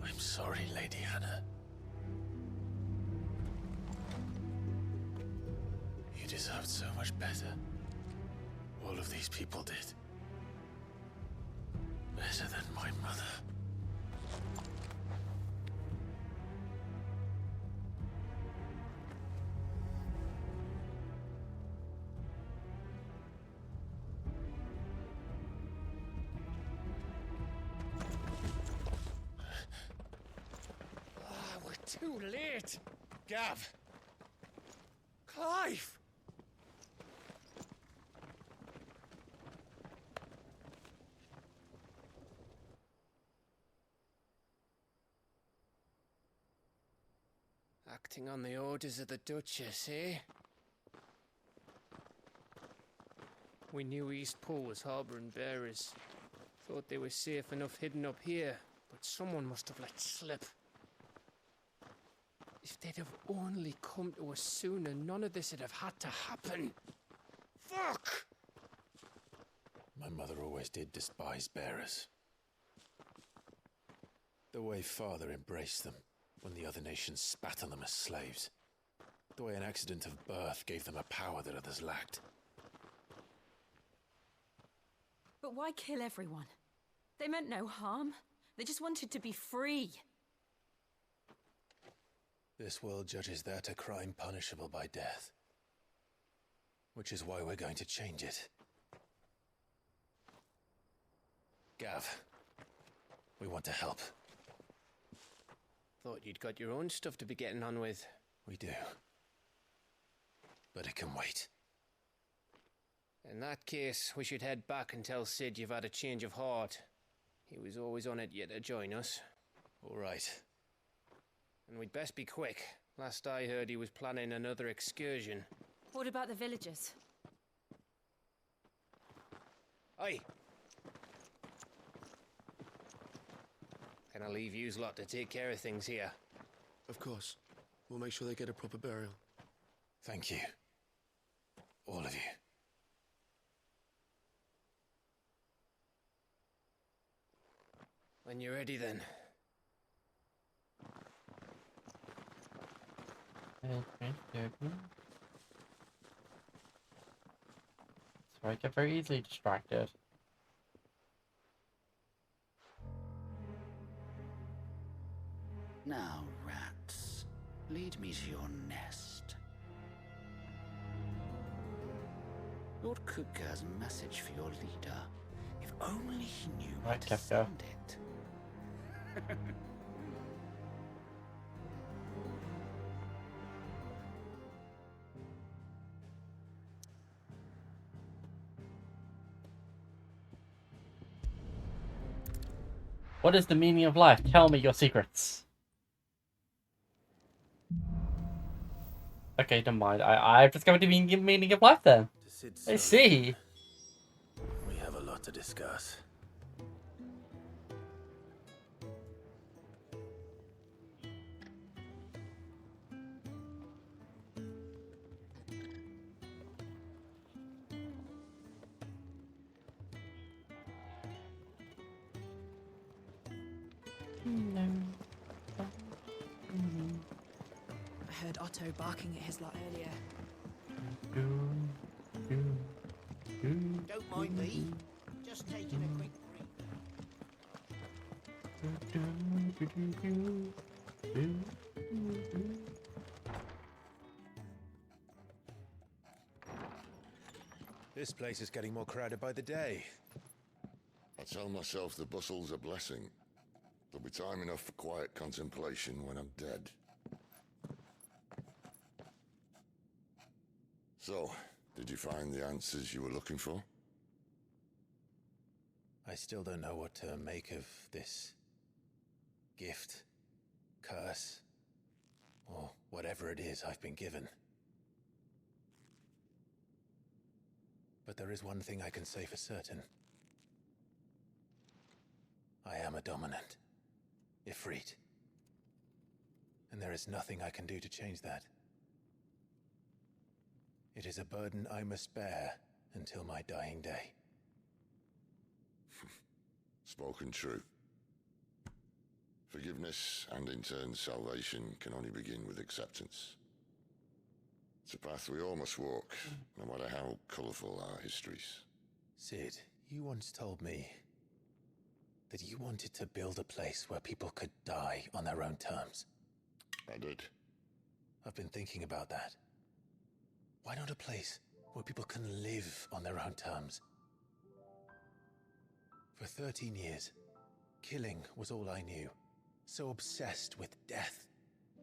[SPEAKER 2] I'm sorry, Lady Hannah. You deserved so much better. All of these people did. Better than my mother.
[SPEAKER 14] Too late! Gav! Clive! Acting on the orders of the Duchess, eh? We knew East Pool was harbouring bearers. Thought they were safe enough hidden up here, but someone must have let slip. If they'd have only come to us sooner, none of this would have had to happen. Fuck!
[SPEAKER 2] My mother always did despise bearers. The way Father embraced them when the other nations spat on them as slaves. The way an accident of birth gave them a power that others lacked.
[SPEAKER 11] But why kill everyone? They meant no harm. They just wanted to be free.
[SPEAKER 2] This world judges that a crime punishable by death. Which is why we're going to change it. Gav, we want to help.
[SPEAKER 13] Thought you'd got your own stuff to be getting on with.
[SPEAKER 2] We do. But it can wait.
[SPEAKER 13] In that case, we should head back and tell Sid you've had a change of heart. He was always on it yet to join us.
[SPEAKER 2] All right.
[SPEAKER 13] And we'd best be quick. Last I heard, he was planning another excursion.
[SPEAKER 11] What about the villagers?
[SPEAKER 13] Aye. Can I leave yous lot to take care of things here?
[SPEAKER 2] Of course. We'll make sure they get a proper burial. Thank you. All of you.
[SPEAKER 13] When you're ready, then.
[SPEAKER 1] So I get very easily distracted.
[SPEAKER 15] Now, rats, lead me to your nest. Lord Cook has a message for your leader. If only he knew where to send it.
[SPEAKER 1] What is the meaning of life? Tell me your secrets. Okay, never mind. I've discovered the meaning of life then. I see.
[SPEAKER 2] We have a lot to discuss.
[SPEAKER 3] I heard Otto barking at his lot earlier.
[SPEAKER 15] Don't mind me. Just taking a quick
[SPEAKER 2] This place is getting more crowded by the day.
[SPEAKER 17] I tell myself the bustle's a blessing. There'll be time enough for quiet contemplation when I'm dead. So, did you find the answers you were looking for?
[SPEAKER 2] I still don't know what to make of this gift, curse, or whatever it is I've been given. But there is one thing I can say for certain. I am a dominant, Ifrit. And there is nothing I can do to change that. It is a burden I must bear until my dying day.
[SPEAKER 17] Spoken true. Forgiveness and in turn salvation can only begin with acceptance. It's a path we all must walk, no matter how colourful our histories.
[SPEAKER 2] Sid, you once told me that you wanted to build a place where people could die on their own terms.
[SPEAKER 17] I did.
[SPEAKER 2] I've been thinking about that. Why not a place where people can live on their own terms? For 13 years, killing was all I knew. So obsessed with death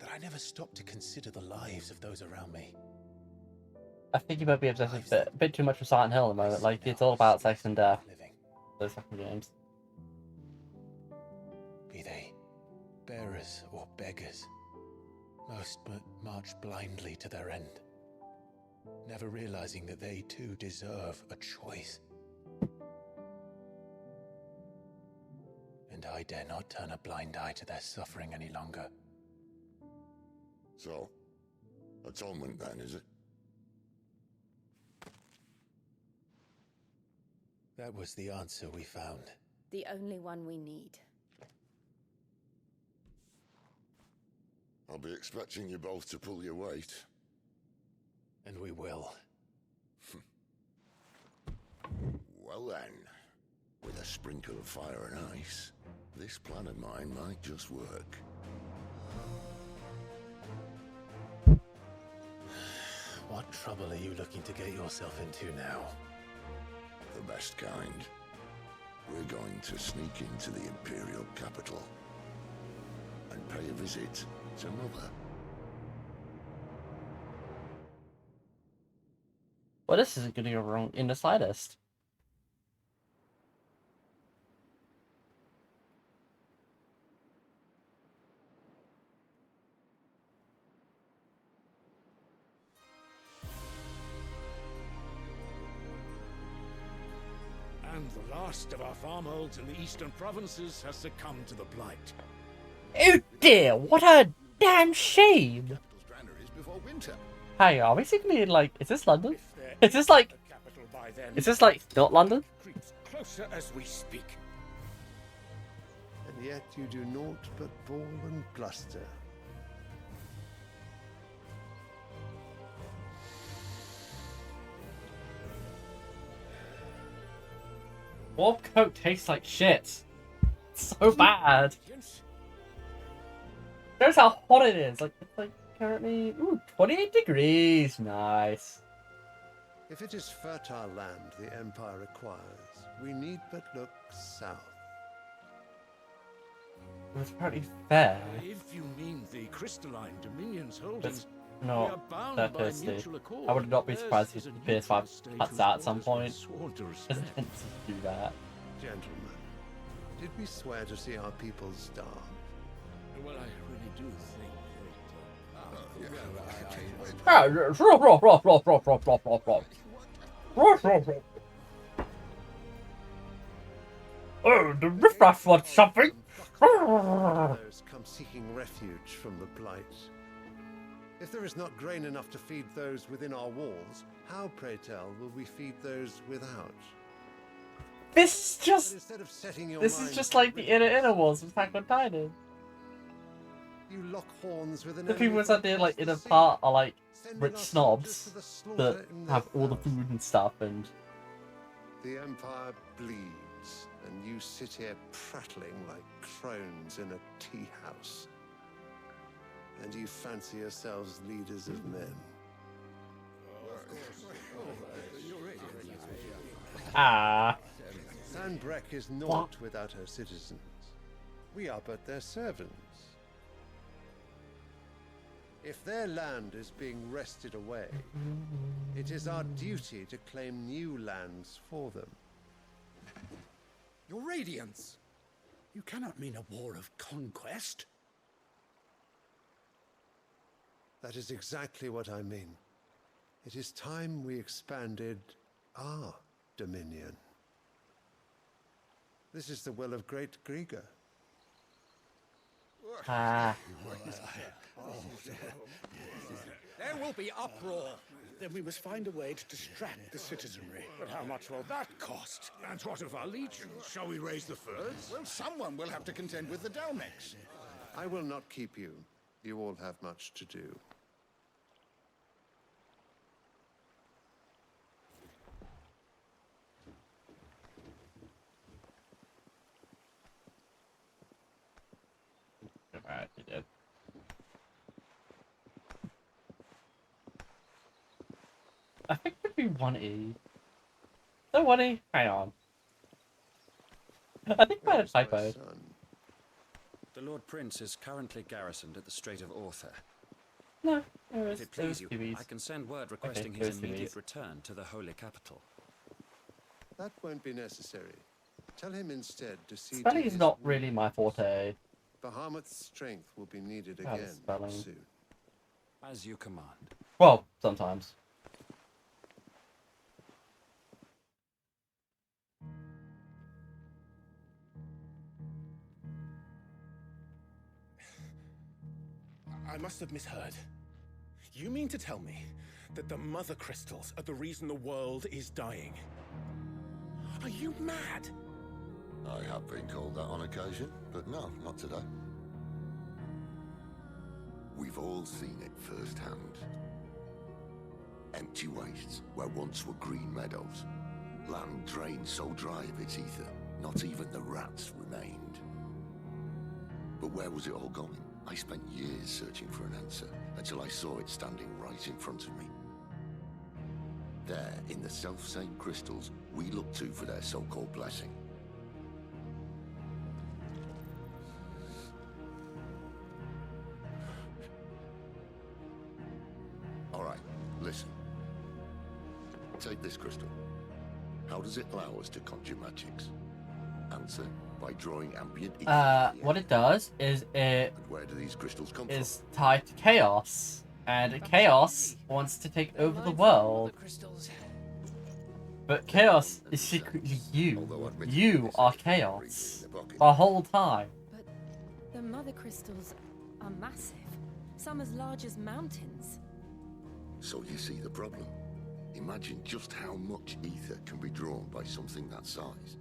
[SPEAKER 2] that I never stopped to consider the lives of those around me.
[SPEAKER 1] I think you might be obsessed with a bit too much with Silent Hill at the moment. Like, it's all about sex and death. Those fucking games.
[SPEAKER 2] Be they bearers or beggars, most march blindly to their end, never realizing that they too deserve a choice. And I dare not turn a blind eye to their suffering any longer.
[SPEAKER 17] So, atonement then, is it?
[SPEAKER 2] That was the answer we found.
[SPEAKER 11] The only one we need.
[SPEAKER 17] I'll be expecting you both to pull your weight.
[SPEAKER 2] And we will.
[SPEAKER 17] Well then, with a sprinkle of fire and ice, this plan of mine might just work.
[SPEAKER 2] What trouble are you looking to get yourself into now?
[SPEAKER 17] The best kind. We're going to sneak into the Imperial capital and pay a visit to Mother.
[SPEAKER 1] Well, this isn't going to go wrong in the slightest.
[SPEAKER 7] And the last of our farmholds in the eastern provinces has succumbed to the blight.
[SPEAKER 1] Oh dear, what a damn shame!
[SPEAKER 12] Before winter.
[SPEAKER 1] Hey, are we basically in, like, is this London? Is this like, not London?
[SPEAKER 14] Creeps closer as we speak.
[SPEAKER 19] And yet you do naught but bawl and bluster.
[SPEAKER 1] Warp coat tastes like shit. It's so bad. Shows how hot it is. Like, it's like currently 28 degrees. Nice.
[SPEAKER 19] If it is fertile land the Empire requires, we need but look south.
[SPEAKER 1] That's pretty fair.
[SPEAKER 7] If you mean the crystalline Dominion's holdings,
[SPEAKER 1] That's
[SPEAKER 7] we are
[SPEAKER 1] not
[SPEAKER 7] bound
[SPEAKER 1] that
[SPEAKER 7] by
[SPEAKER 1] thirsty.
[SPEAKER 7] mutual accord.
[SPEAKER 1] I would not be surprised if
[SPEAKER 7] Theirs
[SPEAKER 1] the
[SPEAKER 7] is a neutral
[SPEAKER 1] PS5
[SPEAKER 7] state
[SPEAKER 1] cuts
[SPEAKER 7] whose
[SPEAKER 1] out at some
[SPEAKER 7] orders
[SPEAKER 1] point.
[SPEAKER 7] we've sworn to
[SPEAKER 1] Doesn't
[SPEAKER 7] respect.
[SPEAKER 1] tend to do that.
[SPEAKER 19] Gentlemen, did we swear to see our people starve?
[SPEAKER 7] Well, I really do think
[SPEAKER 1] Oh, the riffraff wants something.
[SPEAKER 19] Those come seeking refuge from the blight. If there is not grain enough to feed those within our walls, how, pray tell, will we feed those without?
[SPEAKER 1] This is just.
[SPEAKER 19] But instead of setting your
[SPEAKER 1] This is
[SPEAKER 19] mind
[SPEAKER 1] just
[SPEAKER 19] to
[SPEAKER 1] like the inner walls of Attack on Titan.
[SPEAKER 19] you lock horns with an
[SPEAKER 1] The people
[SPEAKER 19] enemy
[SPEAKER 1] inside there, like in a part, are like rich snobs that have all the food and stuff, and
[SPEAKER 19] The Empire bleeds, and you sit here prattling like crones in a tea house. And you fancy yourselves leaders of men. Sanbreck is naught without her citizens. We are but their servants. If their land is being wrested away, it is our duty to claim new lands for them.
[SPEAKER 10] Your Radiance! You cannot mean a war of conquest.
[SPEAKER 19] That is exactly what I mean. It is time we expanded our dominion. This is the will of great Grieger.
[SPEAKER 10] There will be uproar. Then we must find a way to distract the citizenry.
[SPEAKER 7] But how much will that cost? And what of our legions? Shall we raise the furs?
[SPEAKER 12] Well, someone will have to contend with the Dalmex.
[SPEAKER 19] I will not keep you. You all have much to do.
[SPEAKER 1] Alright, you did. I think it'd be 1E. No 1E? Hang on. I think I had a typo.
[SPEAKER 16] The Lord Prince is currently garrisoned at the Strait of Orther.
[SPEAKER 1] No, it was,
[SPEAKER 16] If it please you,
[SPEAKER 1] 2Bs.
[SPEAKER 16] I can send word requesting
[SPEAKER 1] it
[SPEAKER 16] his
[SPEAKER 1] was 2Bs.
[SPEAKER 16] immediate return to the Holy Capital.
[SPEAKER 19] That won't be necessary. Tell him instead to see
[SPEAKER 1] Spelling
[SPEAKER 19] to
[SPEAKER 1] is
[SPEAKER 19] his
[SPEAKER 1] not
[SPEAKER 19] wounds.
[SPEAKER 1] really my forte.
[SPEAKER 19] Bahamut's strength will be needed
[SPEAKER 1] Oh,
[SPEAKER 19] again
[SPEAKER 1] spelling.
[SPEAKER 19] soon.
[SPEAKER 16] As you command.
[SPEAKER 1] Well, sometimes.
[SPEAKER 14] I must have misheard. You mean to tell me that the mother crystals are the reason the world is dying? Are you mad?
[SPEAKER 17] I have been called that on occasion, but no, not today. We've all seen it firsthand. Empty wastes where once were green meadows. Land drained so dry of its ether, not even the rats remained. But where was it all going? I spent years searching for an answer, until I saw it standing right in front of me. There, in the self-same crystals we look to for their so-called blessing. All right, listen. Take this crystal. How does it allow us to conjure magics? Answer, by drawing ambient ether.
[SPEAKER 1] What it does is it
[SPEAKER 17] Where do these crystals come
[SPEAKER 1] is tied to chaos, and chaos wants to take over the world. But chaos is secretly you. You are chaos the whole time.
[SPEAKER 3] But the mother crystals are massive. Some as large as mountains.
[SPEAKER 17] So you see the problem. Imagine just how much ether can be drawn by something that size.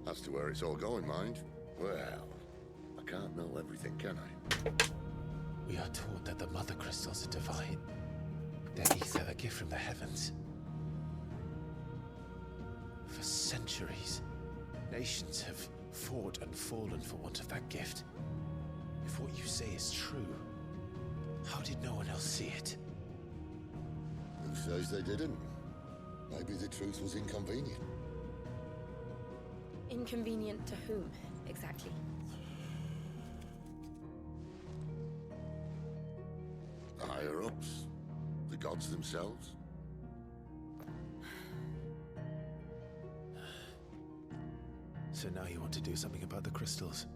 [SPEAKER 17] As to where it's all going, mind, well, I can't know everything, can I?
[SPEAKER 2] We are taught that the mother crystals are divine. Their ether a gift from the heavens. For centuries, nations have fought and fallen for want of that gift. If what you say is true, how did no one else see it?
[SPEAKER 17] Who says they didn't? Maybe the truth was inconvenient.
[SPEAKER 3] Inconvenient to whom, exactly?
[SPEAKER 17] The higher-ups? The gods themselves?
[SPEAKER 2] So now you want to do something about the crystals?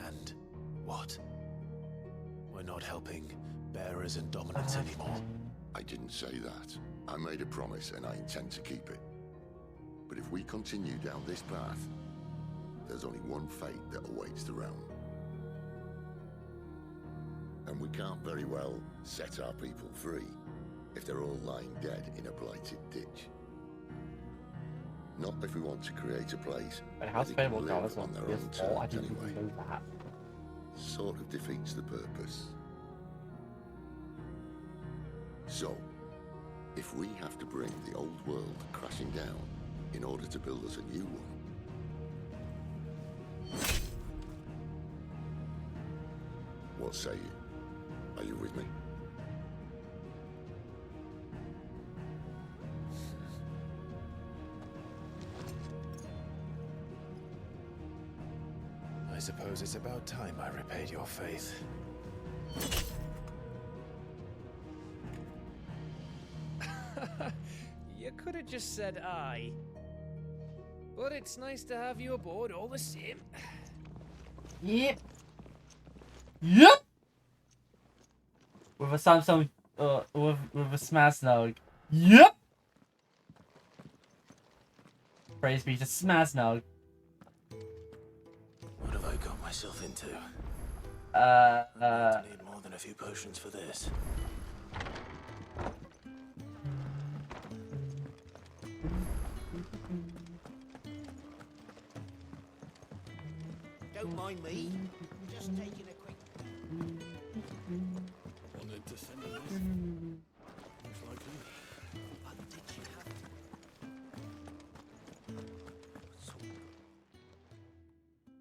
[SPEAKER 2] And what? We're not helping bearers and dominants anymore.
[SPEAKER 17] I didn't say that. I made a promise and I intend to keep it. But if we continue down this path, there's only one fate that awaits the realm. And we can't very well set our people free if they're all lying dead in a blighted ditch. Not if we want to create a place
[SPEAKER 1] But
[SPEAKER 17] where
[SPEAKER 1] how's
[SPEAKER 17] they can
[SPEAKER 1] Fable
[SPEAKER 17] live
[SPEAKER 1] Goddess
[SPEAKER 17] on their
[SPEAKER 1] this
[SPEAKER 17] own
[SPEAKER 1] fall? I
[SPEAKER 17] terms
[SPEAKER 1] didn't
[SPEAKER 17] anyway.
[SPEAKER 1] even know that.
[SPEAKER 17] Sort of defeats the purpose. So, if we have to bring the old world crashing down in order to build us a new one, what say you? Are you with me?
[SPEAKER 2] I suppose it's about time I repaid your faith.
[SPEAKER 13] You could have just said aye. But it's nice to have you aboard all the same.
[SPEAKER 1] Yep. Yep. With a Samsung, with a Smash Nog. Yep. Praise be to Smash Nog.
[SPEAKER 2] What have I got myself into?
[SPEAKER 1] I
[SPEAKER 2] need more than a few potions for this.
[SPEAKER 9] Don't mind me. Just taking a quick...
[SPEAKER 14] Wanted to send a knife? Most likely.
[SPEAKER 9] But did you have...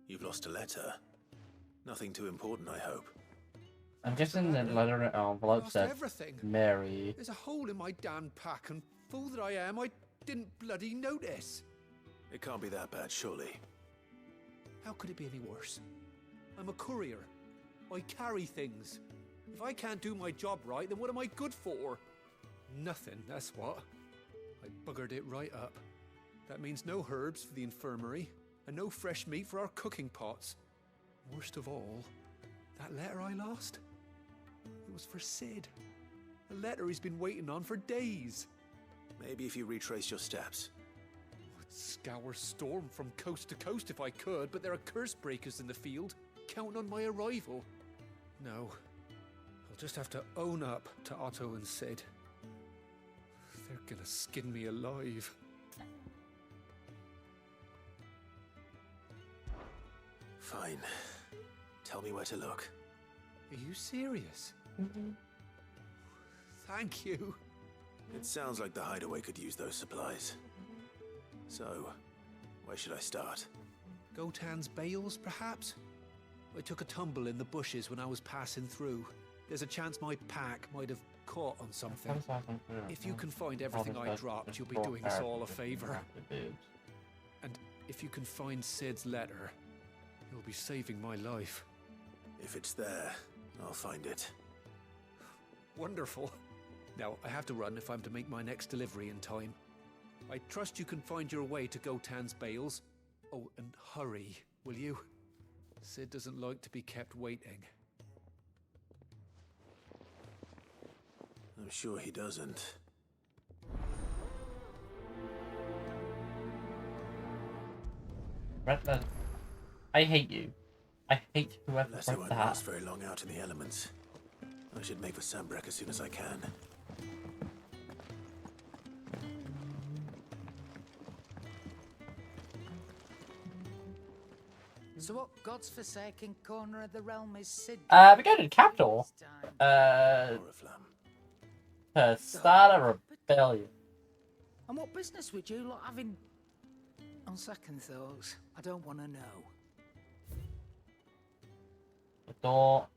[SPEAKER 2] You've lost a letter. Nothing too important, I hope.
[SPEAKER 1] I'm guessing the letter envelope
[SPEAKER 10] Lost
[SPEAKER 1] said
[SPEAKER 10] everything.
[SPEAKER 1] Mary.
[SPEAKER 10] There's a hole in my damn pack, and fool that I am, I didn't bloody notice.
[SPEAKER 2] It can't be that bad, surely.
[SPEAKER 10] How could it be any worse? I'm a courier. I carry things. If I can't do my job right, then what am I good for? Nothing, that's what. I buggered it right up. That means no herbs for the infirmary, and no fresh meat for our cooking pots. Worst of all, that letter I lost? It was for Sid. A letter he's been waiting on for days.
[SPEAKER 2] Maybe if you retrace your steps.
[SPEAKER 10] I'd scour Storm from coast to coast if I could, but there are curse breakers in the field, counting on my arrival. No, I'll just have to own up to Otto and Sid. They're gonna skin me alive.
[SPEAKER 2] Fine. Tell me where to look.
[SPEAKER 10] Are you serious? Thank you.
[SPEAKER 2] It sounds like the hideaway could use those supplies. So, where should I start?
[SPEAKER 10] Gotan's bales, perhaps? I took a tumble in the bushes when I was passing through. There's a chance my pack might have caught on something. If you can find everything I dropped, you'll be doing us all a favor. And if you can find Sid's letter, you'll be saving my life.
[SPEAKER 2] If it's there, I'll find it.
[SPEAKER 10] Wonderful. Now, I have to run if I'm to make my next delivery in time. I trust you can find your way to Gotan's bales. Oh, and hurry, will you? Sid doesn't like to be kept waiting.
[SPEAKER 2] I'm sure he doesn't.
[SPEAKER 1] Read that. I hate you. I hate whoever
[SPEAKER 2] Unless he
[SPEAKER 1] wrote
[SPEAKER 2] won't
[SPEAKER 1] that.
[SPEAKER 2] last very long out in the elements. I should make for Sambrek as soon as I can.
[SPEAKER 15] So what God's forsaken corner of the realm is Sid?
[SPEAKER 1] We go to the capital. To start a rebellion.
[SPEAKER 15] And what business would you lot having? On second thoughts, I don't want to know.
[SPEAKER 1] The door.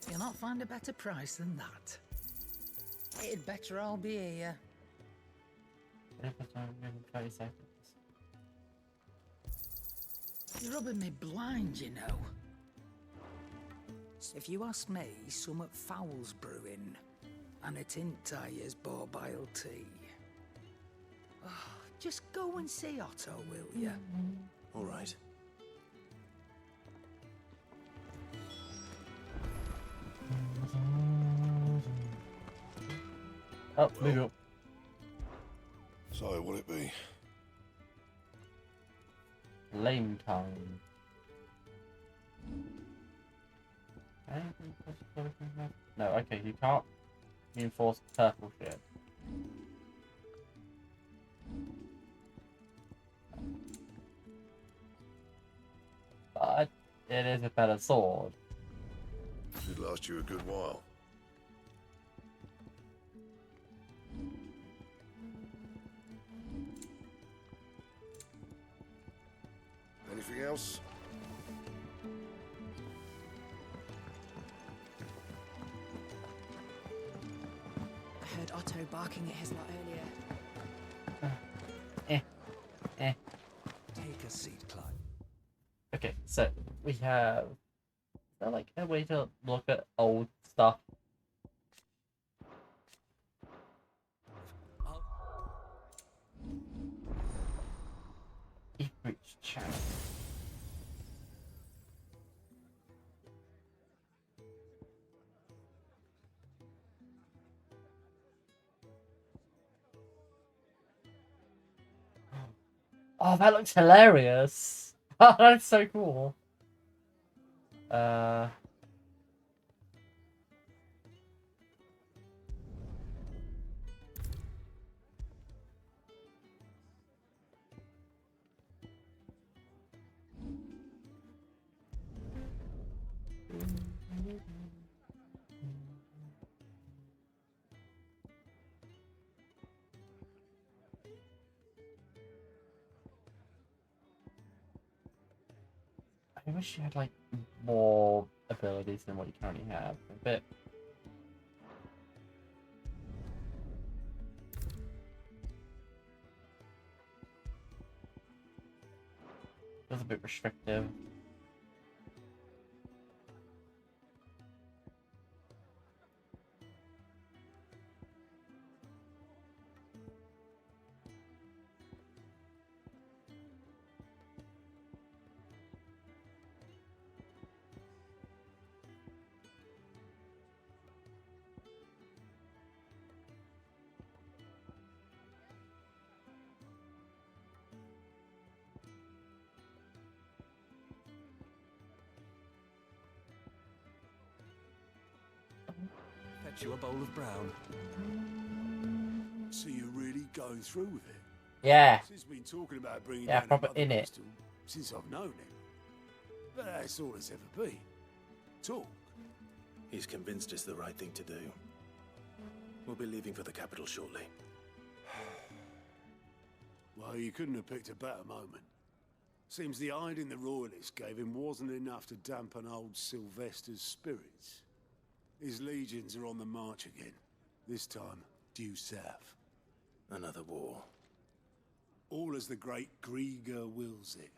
[SPEAKER 15] You'll not find a better price than that. It'd better all be here.
[SPEAKER 1] 30 seconds.
[SPEAKER 15] You're rubbing me blind, you know. If you ask me, summat foul's brewing, and it ain't Tyre's borbile tea. Oh, just go and see Otto, will you?
[SPEAKER 2] All right.
[SPEAKER 1] Oh, move up.
[SPEAKER 17] So, what'll it be?
[SPEAKER 1] Lame time. No, okay, you can't reinforce purple shit. But it is a better sword.
[SPEAKER 17] Should last you a good while. Anything else?
[SPEAKER 3] I heard Otto barking at his lot earlier.
[SPEAKER 10] Take a seat, Clive.
[SPEAKER 1] Okay, so we have. Is there like a way to look at old stuff? Each channel. Oh, that looks hilarious. Oh, that's so cool. I wish you had like more abilities than what you currently have. A bit. Feels a bit restrictive.
[SPEAKER 5] get you a bowl of brown.
[SPEAKER 22] So you're really going through with it?
[SPEAKER 1] Yeah.
[SPEAKER 22] He's been talking about bringing
[SPEAKER 1] Yeah,
[SPEAKER 22] down
[SPEAKER 1] proper
[SPEAKER 22] another
[SPEAKER 1] in it.
[SPEAKER 22] crystal since I've known him. But that's all it's ever been. Talk.
[SPEAKER 2] He's convinced it's the right thing to do. We'll be leaving for the capital shortly.
[SPEAKER 22] Well, you couldn't have picked a better moment. Seems the hiding the royalists gave him wasn't enough to dampen old Sylvester's spirits. His legions are on the march again. This time, due south.
[SPEAKER 2] Another war.
[SPEAKER 22] All as the great Grieger wills it.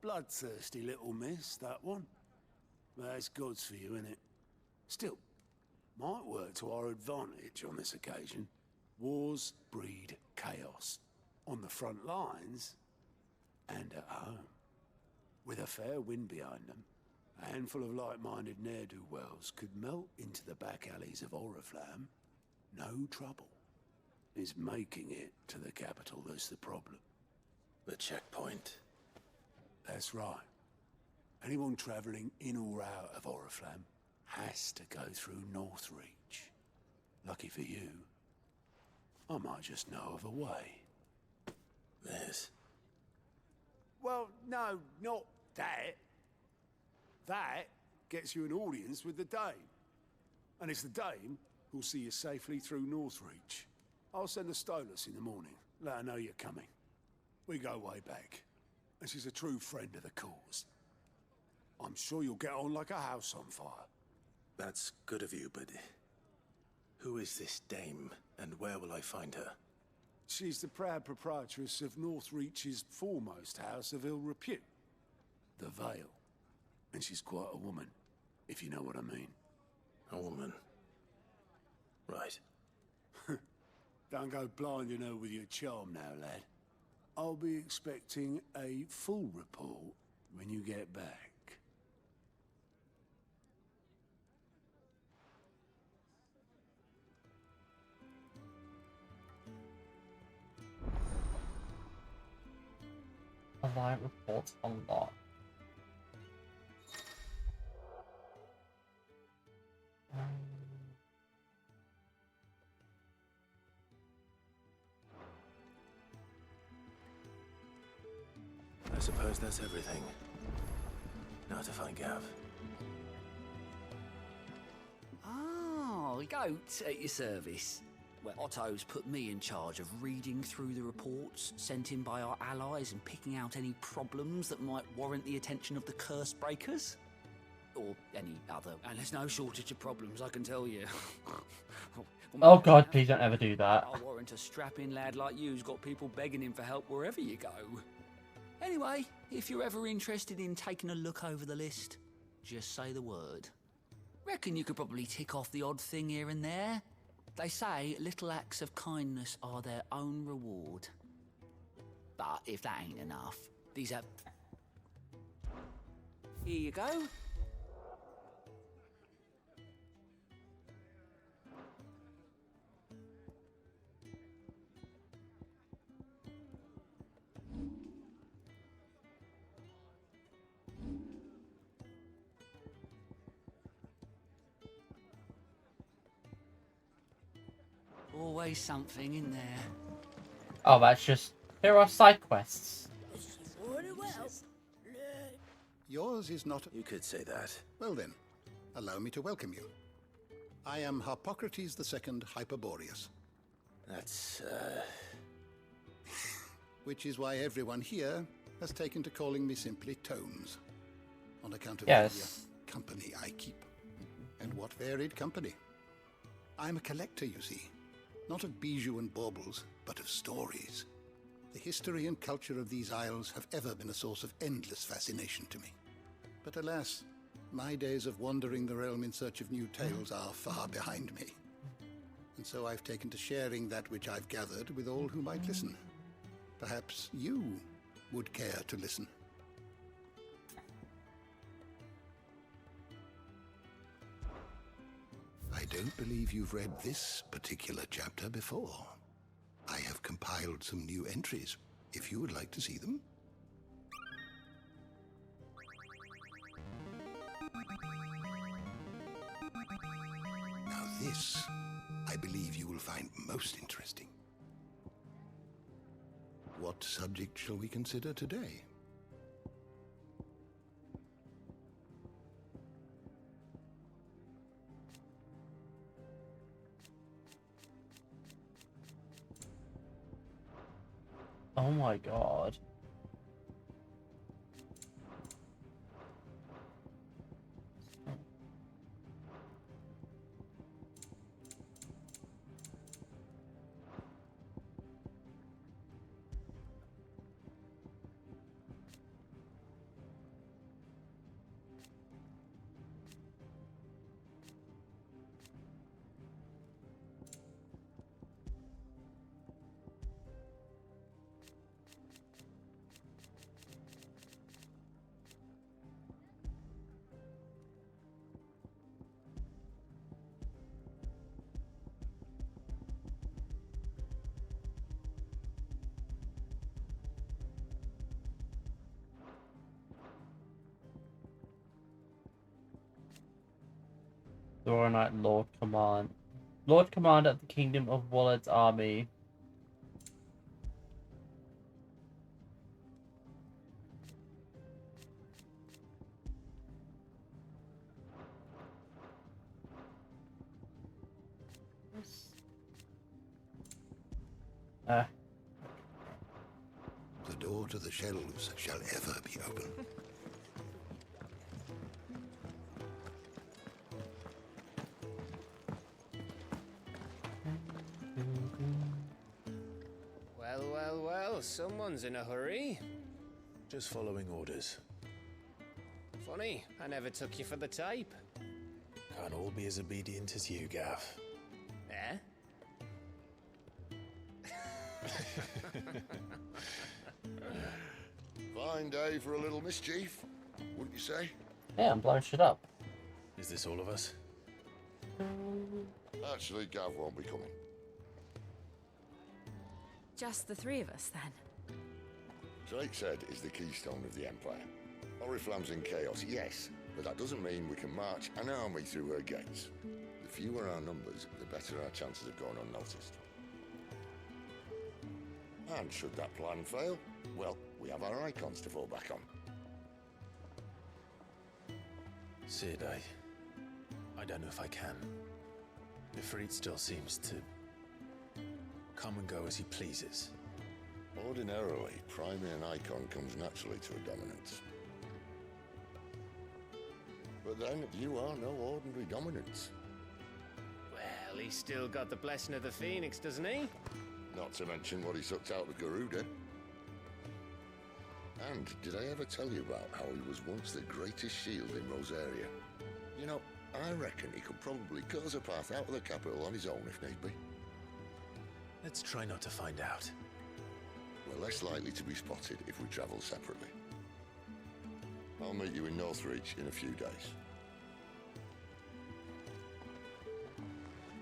[SPEAKER 22] Bloodthirsty little miss, that one. That's God's for you, innit? Still, might work to our advantage on this occasion. Wars breed chaos. On the front lines, and at home. With a fair wind behind them, a handful of like-minded ne'er-do-wells could melt into the back alleys of Oriflamme. No trouble. It's making it to the capital that's the problem.
[SPEAKER 2] The checkpoint.
[SPEAKER 22] That's right. Anyone travelling in or out of Oriflamme has to go through Northreach. Lucky for you, I might just know of a way.
[SPEAKER 2] There's...
[SPEAKER 22] Well, no, not that. That gets you an audience with the Dame. And it's the Dame who'll see you safely through Northreach. I'll send the Stolas in the morning. Let her know you're coming. We go way back. And she's a true friend of the cause. I'm sure you'll get on like a house on fire.
[SPEAKER 2] That's good of you, but... who is this Dame, and where will I find her?
[SPEAKER 22] She's the proud proprietress of Northreach's foremost house of ill repute, the Vale. And she's quite a woman, if you know what I mean.
[SPEAKER 2] A woman. Right.
[SPEAKER 22] Don't go blinding her with your charm now, lad. I'll be expecting a full report when you get back.
[SPEAKER 1] Alliant reports unlocked.
[SPEAKER 2] I suppose that's everything. Now to find Gav.
[SPEAKER 9] Oh, goat at your service. Well, Otto's put me in charge of reading through the reports sent in by our allies and picking out any problems that might warrant the attention of the curse breakers. Or any other. And there's no shortage of problems, I can tell you.
[SPEAKER 1] Oh god, please don't ever do that.
[SPEAKER 9] I warrant a strapping lad like you's got people begging him for help wherever you go. Anyway, if you're ever interested in taking a look over the list, just say the word. Reckon you could probably tick off the odd thing here and there. They say little acts of kindness are their own reward. But if that ain't enough, these are... Here you go. Always something in there.
[SPEAKER 1] Oh, that's just... Here are side quests.
[SPEAKER 12] Yours is not...
[SPEAKER 2] You could say that.
[SPEAKER 12] Well then, allow me to welcome you. I am Harpocrates II Hyperboreus.
[SPEAKER 2] That's,
[SPEAKER 12] Which is why everyone here has taken to calling me simply Tomes. On account of
[SPEAKER 1] Yes.
[SPEAKER 12] the company I keep. And what varied company. I'm a collector, you see. Not of bijou and baubles, but of stories. The history and culture of these isles have ever been a source of endless fascination to me. But alas, my days of wandering the realm in search of new tales are far behind me. And so I've taken to sharing that which I've gathered with all who might listen. Perhaps you would care to listen. I don't believe you've read this particular chapter before. I have compiled some new entries, if you would like to see them. Now
[SPEAKER 17] This, I believe you will find most interesting. What subject shall we consider today?
[SPEAKER 1] Oh my god. Dora Knight Lord Command. Lord Commander of the Kingdom of Wallet's army.
[SPEAKER 17] The door to the shelves shall ever be open.
[SPEAKER 13] Well, well, well, someone's in a hurry.
[SPEAKER 2] Just following orders.
[SPEAKER 13] Funny, I never took you for the type.
[SPEAKER 2] Can't all be as obedient as you, Gav.
[SPEAKER 13] Eh?
[SPEAKER 17] Fine day for a little mischief, wouldn't you say?
[SPEAKER 1] Yeah, I'm blowing shit up.
[SPEAKER 2] Is this all of us?
[SPEAKER 17] Actually, Gav won't be coming.
[SPEAKER 11] Just the three of us, then?
[SPEAKER 17] Drake's Head is the keystone of the Empire. Oriflamme's in chaos, yes, but that doesn't mean we can march an army through her gates. The fewer our numbers, the better our chances of going unnoticed. And should that plan fail, well, we have our icons to fall back on.
[SPEAKER 2] Sid, I don't know if I can. Ifrit still seems to come and go as he pleases.
[SPEAKER 17] Ordinarily, priming an icon comes naturally to a dominance. But then, you are no ordinary dominance.
[SPEAKER 13] Well, he's still got the blessing of the Phoenix, doesn't he?
[SPEAKER 17] Not to mention what he sucked out of Garuda. And did I ever tell you about how he was once the greatest shield in Rosaria? You know, I reckon he could probably cut us a path out of the capital on his own if need be.
[SPEAKER 2] Let's try not to find out.
[SPEAKER 17] We're less likely to be spotted if we travel separately. I'll meet you in Northreach in a few days.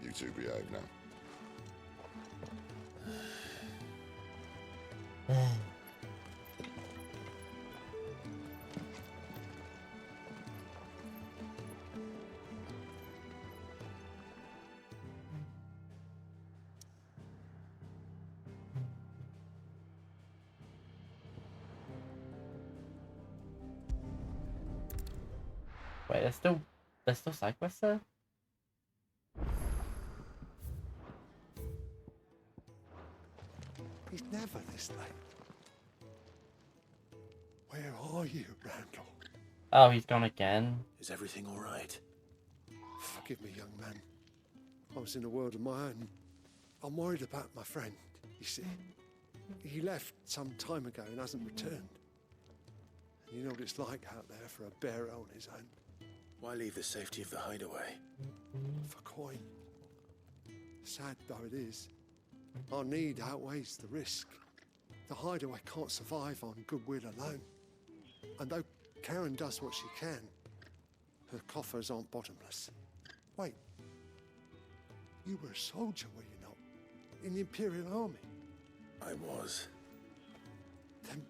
[SPEAKER 17] You two behave now.
[SPEAKER 1] Wait, there's still side quests there?
[SPEAKER 18] He's never this late. Where are you, Randall?
[SPEAKER 1] Oh, he's gone again.
[SPEAKER 2] Is everything all right?
[SPEAKER 18] Forgive me, young man. I was in a world of my own. I'm worried about my friend, you see. He left some time ago and hasn't returned. And you know what it's like out there for a bearer on his own.
[SPEAKER 2] Why leave the safety of the hideaway?
[SPEAKER 18] For coin. Sad though it is, our need outweighs the risk. The hideaway can't survive on goodwill alone. And though Karen does what she can, her coffers aren't bottomless. Wait, you were a soldier, were you not? In the Imperial Army?
[SPEAKER 2] I was.
[SPEAKER 18] Then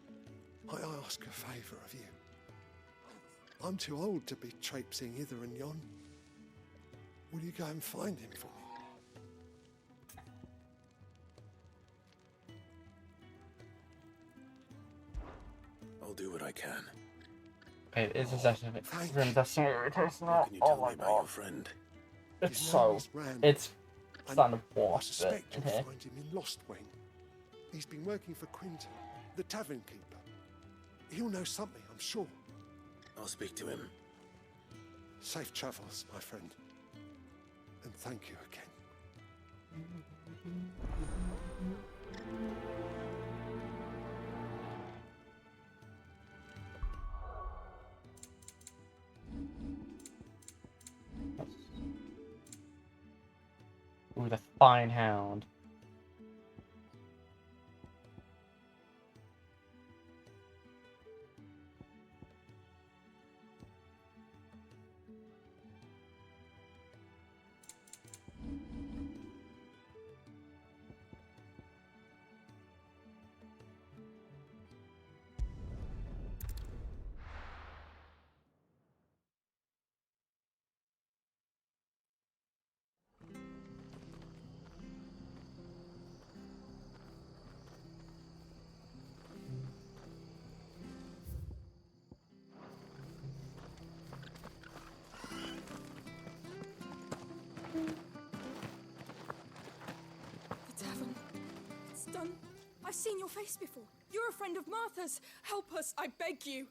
[SPEAKER 18] I ask a favour of you. I'm too old to be traipsing hither and yon. Will you go and find him for me?
[SPEAKER 2] I'll do what I can.
[SPEAKER 1] Wait, is this actually that's irritation?
[SPEAKER 2] What can you
[SPEAKER 1] Oh
[SPEAKER 2] tell
[SPEAKER 1] my
[SPEAKER 2] me about
[SPEAKER 1] god.
[SPEAKER 2] your friend?
[SPEAKER 1] It's
[SPEAKER 18] His
[SPEAKER 1] so
[SPEAKER 18] name is Rand,
[SPEAKER 1] it's
[SPEAKER 18] and
[SPEAKER 1] kind of
[SPEAKER 18] I
[SPEAKER 1] washed
[SPEAKER 18] suspect
[SPEAKER 1] in
[SPEAKER 18] you'll
[SPEAKER 1] here.
[SPEAKER 18] find him in Lost Wing. He's been working for Quinton, the tavern keeper. He'll know something, I'm sure.
[SPEAKER 2] I'll speak to him.
[SPEAKER 18] Safe travels, my friend. And thank you again.
[SPEAKER 1] Ooh, the fine hound.
[SPEAKER 3] The tavern. It's done. I've seen your face before. You're a friend of Martha's. Help us, I beg you.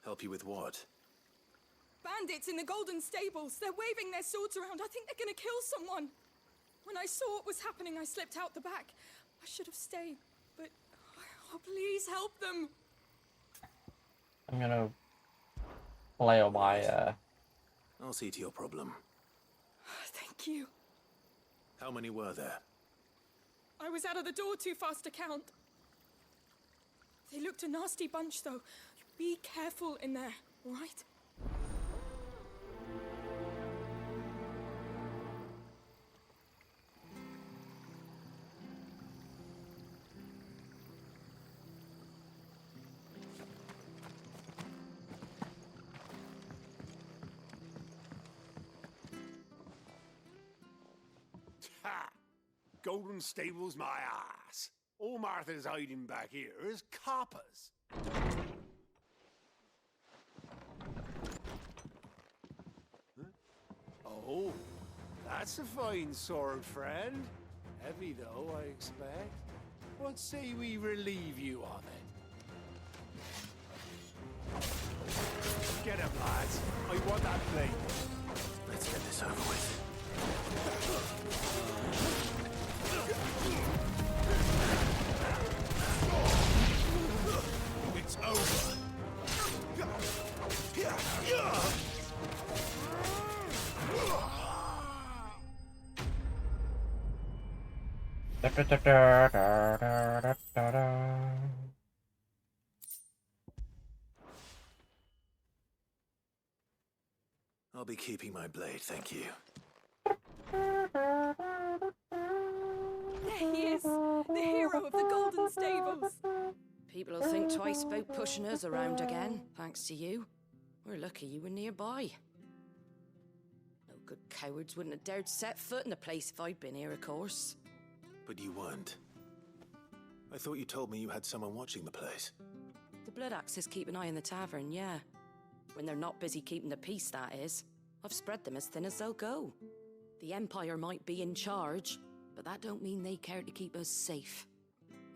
[SPEAKER 2] Help you with what?
[SPEAKER 3] Bandits in the Golden Stables. They're waving their swords around. I think they're gonna kill someone. When I saw what was happening, I slipped out the back. I should have stayed, but... Oh, please help them.
[SPEAKER 1] I'm gonna play on my
[SPEAKER 2] I'll see to your problem.
[SPEAKER 3] Thank you.
[SPEAKER 2] How many were there?
[SPEAKER 3] I was out of the door too fast to count. They looked a nasty bunch, though. Be careful in there, all right?
[SPEAKER 22] Ha! Golden Stables, my ass. All Martha's hiding back here is coppers. Huh? Oh, that's a fine sword, friend. Heavy, though, I expect. What say we relieve you of it? Get him, lads. I want that blade.
[SPEAKER 2] Let's get this over with.
[SPEAKER 14] It's over.
[SPEAKER 2] I'll be keeping my blade, thank you.
[SPEAKER 3] There he is, the hero of the Golden Stables.
[SPEAKER 20] People will think twice about pushing us around again, thanks to you. We're lucky you were nearby. No good cowards wouldn't have dared set foot in the place if I'd been here, of course.
[SPEAKER 2] But you weren't. I thought you told me you had someone watching the place.
[SPEAKER 20] The Blood Axes keep an eye on the tavern, yeah. When they're not busy keeping the peace, that is. I've spread them as thin as they'll go. The Empire might be in charge, but that don't mean they care to keep us safe.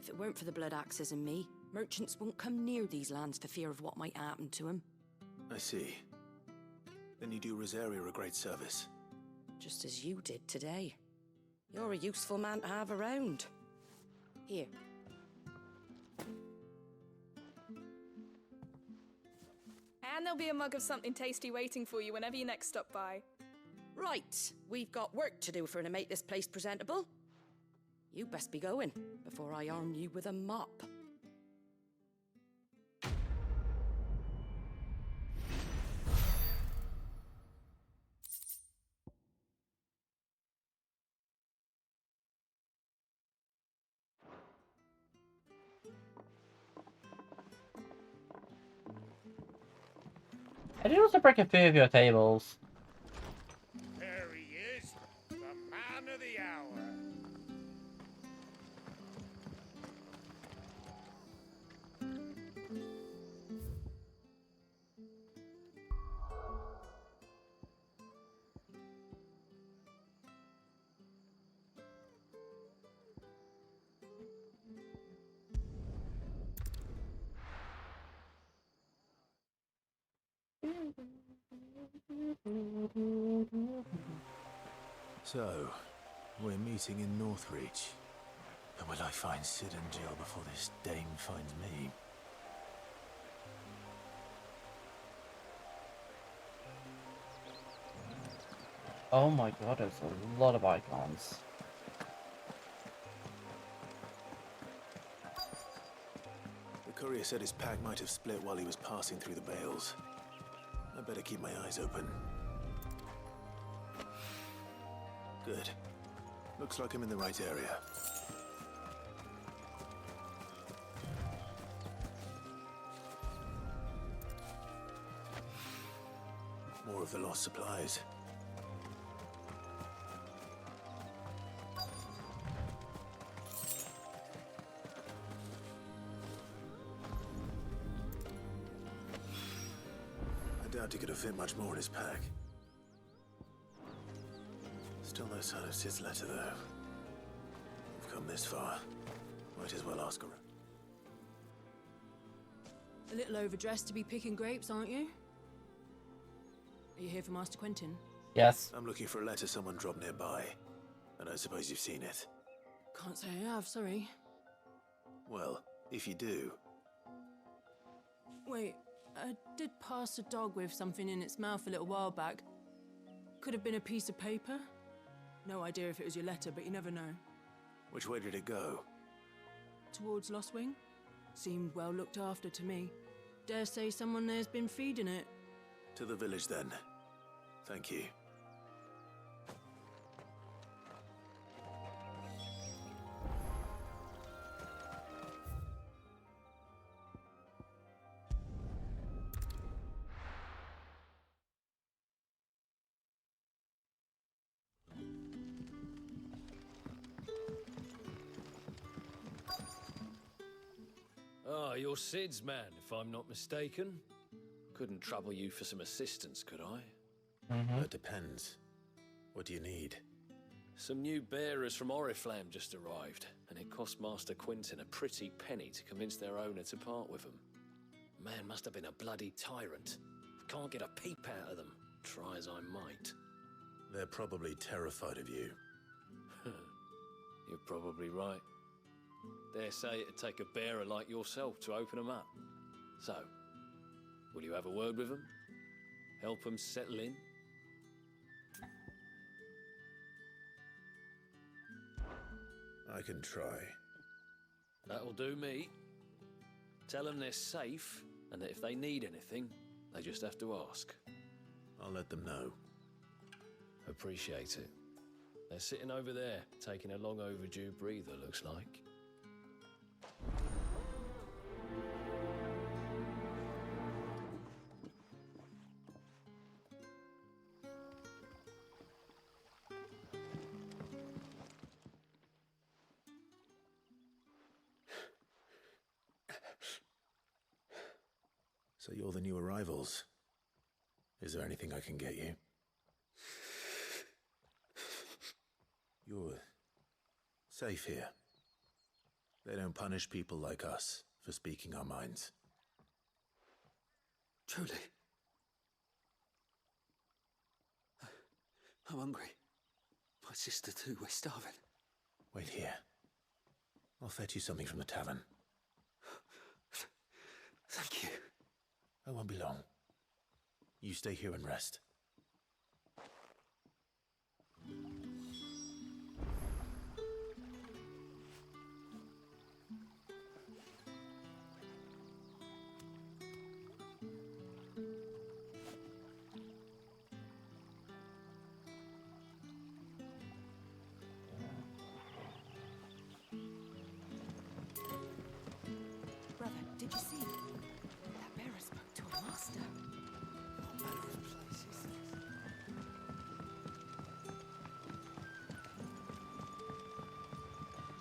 [SPEAKER 20] If it weren't for the Blood Axes and me, merchants won't come near these lands for fear of what might happen to them.
[SPEAKER 2] I see. Then you do Rosaria a great service.
[SPEAKER 20] Just as you did today. You're a useful man to have around. Here.
[SPEAKER 3] And there'll be a mug of something tasty waiting for you whenever you next stop by.
[SPEAKER 20] Right, we've got work to do for to make this place presentable. You best be going, before I arm you with a mop.
[SPEAKER 1] I did also break a few of your tables.
[SPEAKER 14] There he
[SPEAKER 2] So, we're meeting in Northreach. And will I find Sid and Jill before this dame finds me?
[SPEAKER 1] Oh my god, there's a lot of icons.
[SPEAKER 2] The courier said his pack might have split while he was passing through the bales. I better keep my eyes open. Good. Looks like I'm in the right area. More of the lost supplies. I doubt he could have fit much more in his pack. Still no sign of Sid's letter, though. We've come this far. Might as well ask her.
[SPEAKER 3] A little overdressed to be picking grapes, aren't you? Are you here for Master Quentin?
[SPEAKER 1] Yes.
[SPEAKER 2] I'm looking for a letter someone dropped nearby. And I suppose you've seen it.
[SPEAKER 3] Can't say I have, sorry.
[SPEAKER 2] Well, if you do...
[SPEAKER 3] Wait, I did pass a dog with something in its mouth a little while back. Could have been a piece of paper. No idea if it was your letter, but you never know.
[SPEAKER 2] Which way did it go?
[SPEAKER 3] Towards Lost Wing? Seemed well looked after to me. Dare say someone there's been feeding it.
[SPEAKER 2] To the village, then. Thank you.
[SPEAKER 4] Ah, you're Sid's man, if I'm not mistaken. Couldn't trouble you for some assistance, could I?
[SPEAKER 2] That depends. What do you need?
[SPEAKER 4] Some new bearers from Oriflamme just arrived, and it cost Master Quentin a pretty penny to convince their owner to part with them. Man must have been a bloody tyrant. Can't get a peep out of them, try as I might.
[SPEAKER 2] They're probably terrified of you.
[SPEAKER 4] You're probably right. Dare say it'd take a bearer like yourself to open them up. So, will you have a word with them? Help them settle in?
[SPEAKER 2] I can try.
[SPEAKER 4] That'll do me. Tell them they're safe, and that if they need anything, they just have to ask.
[SPEAKER 2] I'll let them know.
[SPEAKER 4] Appreciate it. They're sitting over there, taking a long overdue breather, looks like.
[SPEAKER 2] So you're the new arrivals. Is there anything I can get you? You're safe here. They don't punish people like us for speaking our minds.
[SPEAKER 5] Truly. I'm hungry. My sister too, we're starving.
[SPEAKER 2] Wait here. I'll fetch you something from the tavern.
[SPEAKER 5] Thank you.
[SPEAKER 2] I won't be long. You stay here and rest.
[SPEAKER 3] Brother, did you see? That bearer spoke to a master. What manner of place is this?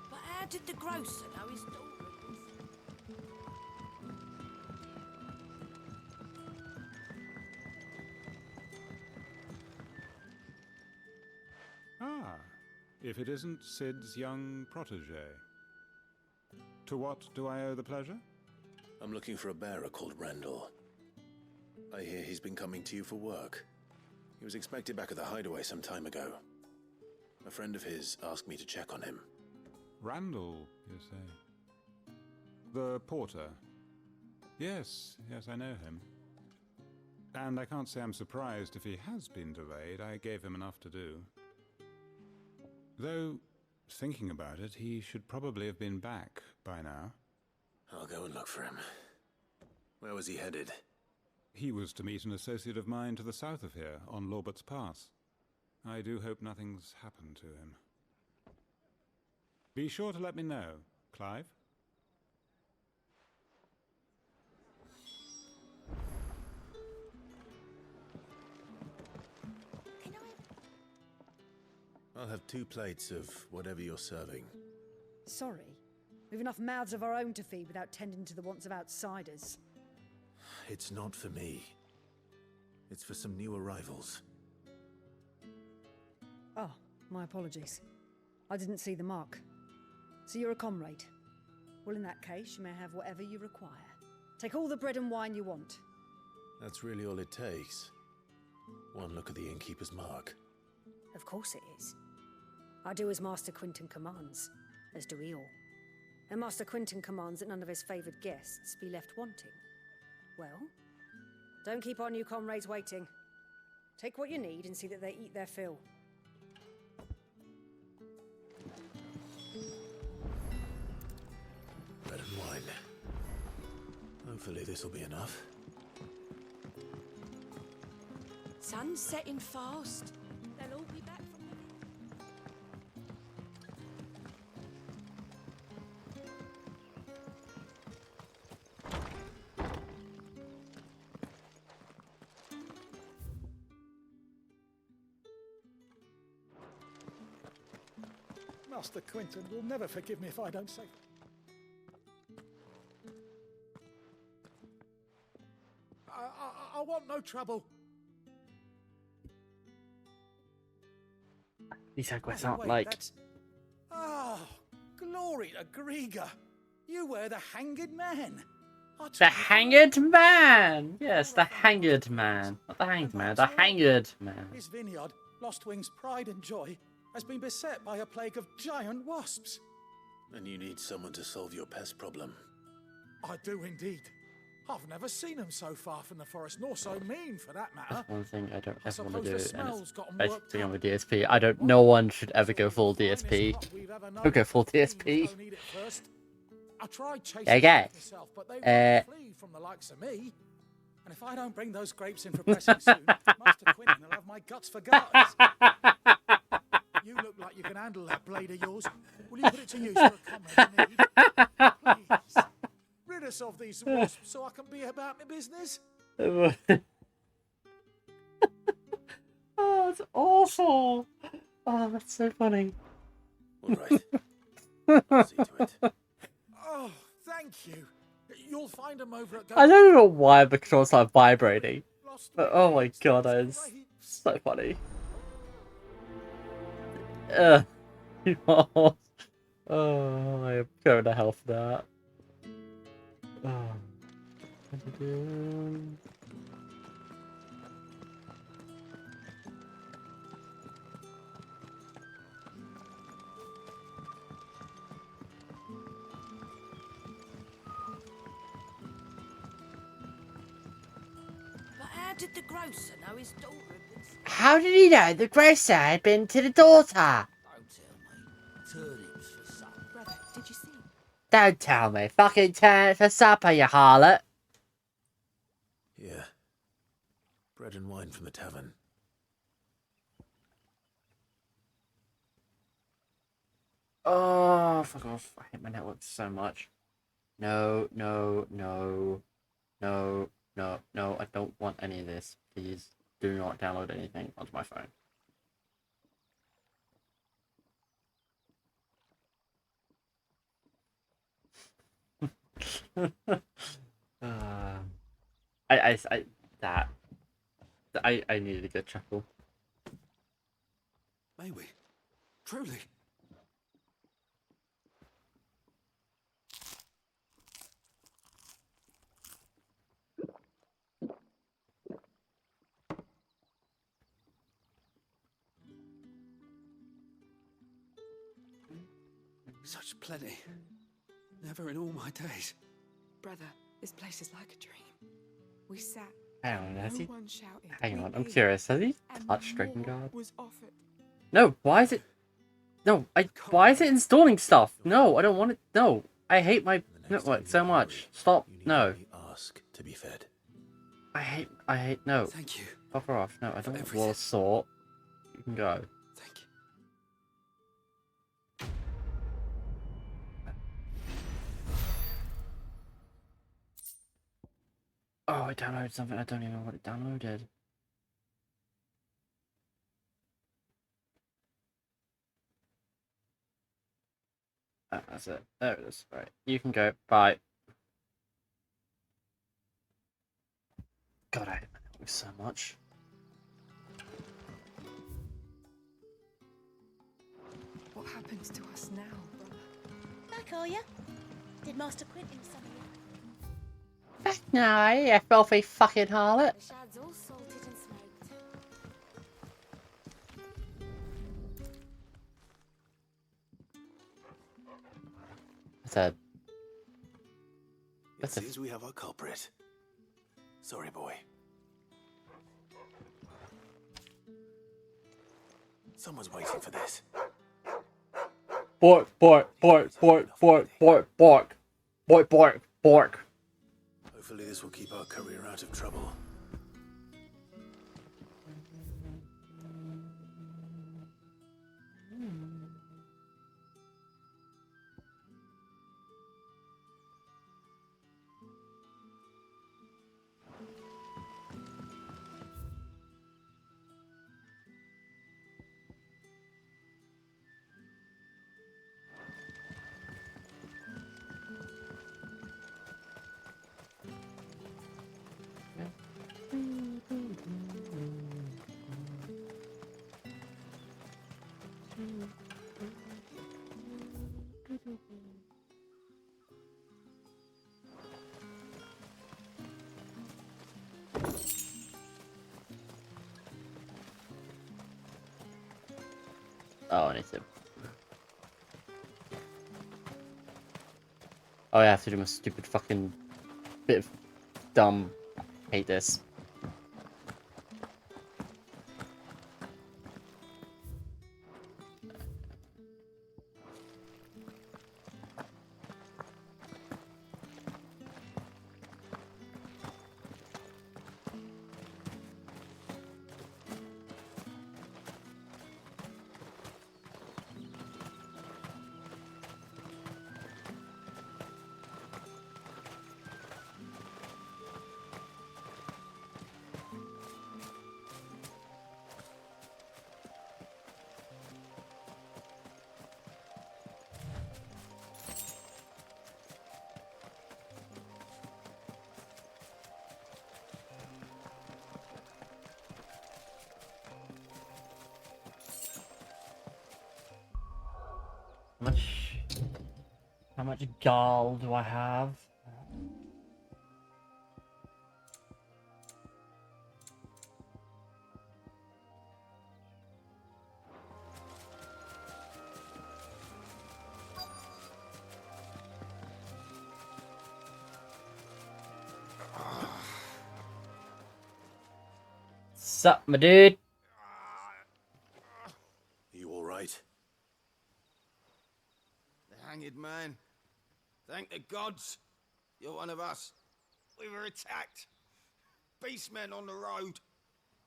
[SPEAKER 20] But how did the grocer know his daughter?
[SPEAKER 21] Ah, if it isn't Sid's young protege. To what do I owe the pleasure?
[SPEAKER 2] I'm looking for a bearer called Randall. I hear he's been coming to you for work. He was expected back at the hideaway some time ago. A friend of his asked me to check on him.
[SPEAKER 21] Randall, you say? The porter? Yes, I know him. And I can't say I'm surprised if he has been delayed. I gave him enough to do. Though, thinking about it, he should probably have been back by now.
[SPEAKER 2] I'll go and look for him. Where was he headed?
[SPEAKER 21] He was to meet an associate of mine to the south of here, on Lorbert's Pass. I do hope nothing's happened to him. Be sure to let me know, Clive.
[SPEAKER 2] I'll have 2 plates of whatever you're serving.
[SPEAKER 6] Sorry. We've enough mouths of our own to feed without tending to the wants of outsiders.
[SPEAKER 2] It's not for me. It's for some new arrivals.
[SPEAKER 6] Oh, my apologies. I didn't see the mark. So you're a comrade. Well, in that case, you may have whatever you require. Take all the bread and wine you want.
[SPEAKER 2] That's really all it takes. One look at the innkeeper's mark.
[SPEAKER 6] Of course it is. I do as Master Quinton commands, as do we all. And Master Quinton commands that none of his favoured guests be left wanting. Well, don't keep our new comrades waiting. Take what you need and see that they eat their fill.
[SPEAKER 2] Bread and wine. Hopefully this'll be enough.
[SPEAKER 20] Sun's setting fast. They'll all be back from the...
[SPEAKER 8] Master Quinton will never forgive me if I don't say... I want no trouble.
[SPEAKER 1] These requests
[SPEAKER 8] Oh,
[SPEAKER 1] aren't
[SPEAKER 8] wait,
[SPEAKER 1] like...
[SPEAKER 8] that's- Oh, glory to Grieger. You were the hanged man.
[SPEAKER 1] The Hanged Man! Yes, the Hanged Man. Not the Hanged Man, the Hanged Man.
[SPEAKER 8] His vineyard, Lost Wing's pride and joy, has been beset by a plague of giant wasps.
[SPEAKER 2] And you need someone to solve your pest problem.
[SPEAKER 8] I do indeed. I've never seen them so far from the forest, nor so mean, for that matter.
[SPEAKER 1] That's one thing I don't
[SPEAKER 8] I
[SPEAKER 1] ever want to
[SPEAKER 8] suppose
[SPEAKER 1] do,
[SPEAKER 8] the
[SPEAKER 1] and
[SPEAKER 8] smell's
[SPEAKER 1] it's
[SPEAKER 8] got 'em
[SPEAKER 1] basically
[SPEAKER 8] worked
[SPEAKER 1] being
[SPEAKER 8] up.
[SPEAKER 1] with DSP. I don't. No one should ever go full DSP. Don't go full DSP.
[SPEAKER 8] I tried chasing
[SPEAKER 1] There you
[SPEAKER 8] them
[SPEAKER 1] go.
[SPEAKER 8] myself, but they won't flee from the likes of me. And if I don't bring those grapes in for pressing soon, Master Quinton will have my guts for garters. You look like you can handle that blade of yours. Will you put it to use for a comrade in need? Please. Rid us of these wasps so I can be about my business.
[SPEAKER 1] Oh, it's awful. Oh, that's so funny.
[SPEAKER 2] All right. I'll see to it.
[SPEAKER 8] Oh, thank you. You'll find them over at...
[SPEAKER 1] I don't know why the controls are vibrating, but oh my god, that is so funny. Oh, I am going to hell for that. Oh.
[SPEAKER 20] But how did the grocer know his daughter had been...
[SPEAKER 1] How did he know the grocer had been to the daughter?
[SPEAKER 15] Don't tell me. Turnips for supper.
[SPEAKER 20] Brother, did you see?
[SPEAKER 1] Don't tell me. Fucking turn it for supper, you harlot.
[SPEAKER 2] Yeah. Bread and wine from the tavern.
[SPEAKER 1] Oh, fuck off. I hate my network so much. No, no, no. No, no, no. I don't want any of this. Please do not download anything onto my phone. I needed a good chuckle.
[SPEAKER 8] May we? Truly.
[SPEAKER 5] Such plenty. Never in all my days.
[SPEAKER 3] Brother, this place is like a dream. We sat.
[SPEAKER 1] Hang on, has
[SPEAKER 3] No
[SPEAKER 1] he?
[SPEAKER 3] one shouted.
[SPEAKER 1] Hang
[SPEAKER 3] We
[SPEAKER 1] on, I'm
[SPEAKER 3] ate,
[SPEAKER 1] curious. Has he
[SPEAKER 3] and
[SPEAKER 1] touched Drinking
[SPEAKER 3] more
[SPEAKER 1] God?
[SPEAKER 3] was offered.
[SPEAKER 1] No, why is it? No, why is it installing stuff? No, I don't want it. No, I hate my network so much. Stop. No.
[SPEAKER 2] Ask to be fed.
[SPEAKER 1] I hate. No.
[SPEAKER 5] Thank you.
[SPEAKER 1] Fuck her off. No, I don't want
[SPEAKER 5] everything.
[SPEAKER 1] water sort. You can go.
[SPEAKER 5] Thank you.
[SPEAKER 1] Oh, I downloaded something. I don't even know what it downloaded. That's it. There it is. Right, you can go. Bye. God, I hate my network so much.
[SPEAKER 3] What happens to us now, brother?
[SPEAKER 7] Back, are you? Did Master Quentin summon you?
[SPEAKER 1] No, you filthy fucking harlot.
[SPEAKER 7] The shad's all salted and smoked.
[SPEAKER 1] I said.
[SPEAKER 2] It seems we have our culprit. Sorry, boy. Someone's waiting for this.
[SPEAKER 1] Bork, bork, bork, bork, bork, bork, bork. Bork, bork, bork.
[SPEAKER 2] Hopefully this will keep our career out of trouble.
[SPEAKER 1] Oh, I need to. Oh, I have to do my stupid fucking bit of dumb. I hate this. How much gall do I have? Sup, my dude?
[SPEAKER 2] You all right?
[SPEAKER 19] The hanged man. Thank the gods. You're one of us. We were attacked. Beastmen on the road.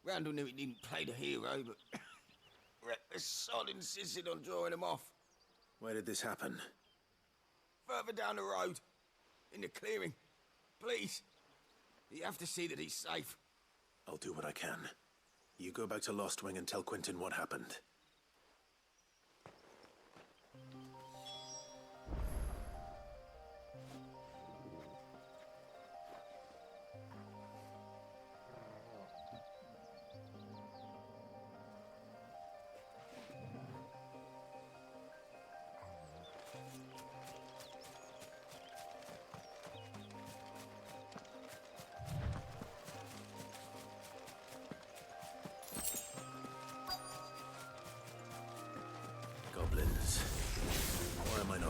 [SPEAKER 19] Randall knew he didn't play the hero, but the sod insisted on drawing him off.
[SPEAKER 2] Where did this happen?
[SPEAKER 19] Further down the road. In the clearing. Please. You have to see that he's safe.
[SPEAKER 2] I'll do what I can. You go back to Lost Wing and tell Quentin what happened.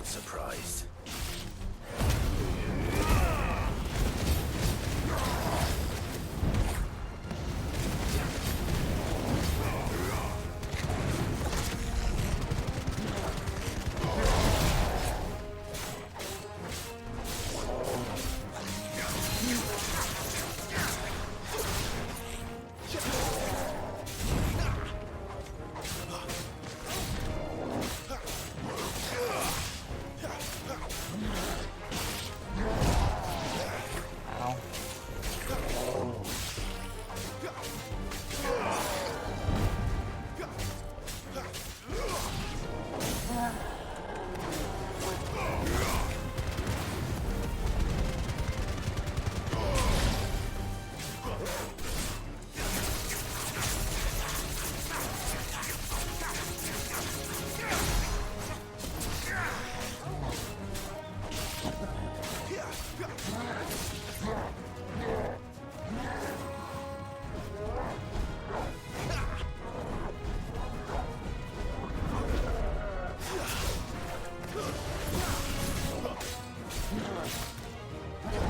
[SPEAKER 2] not surprised.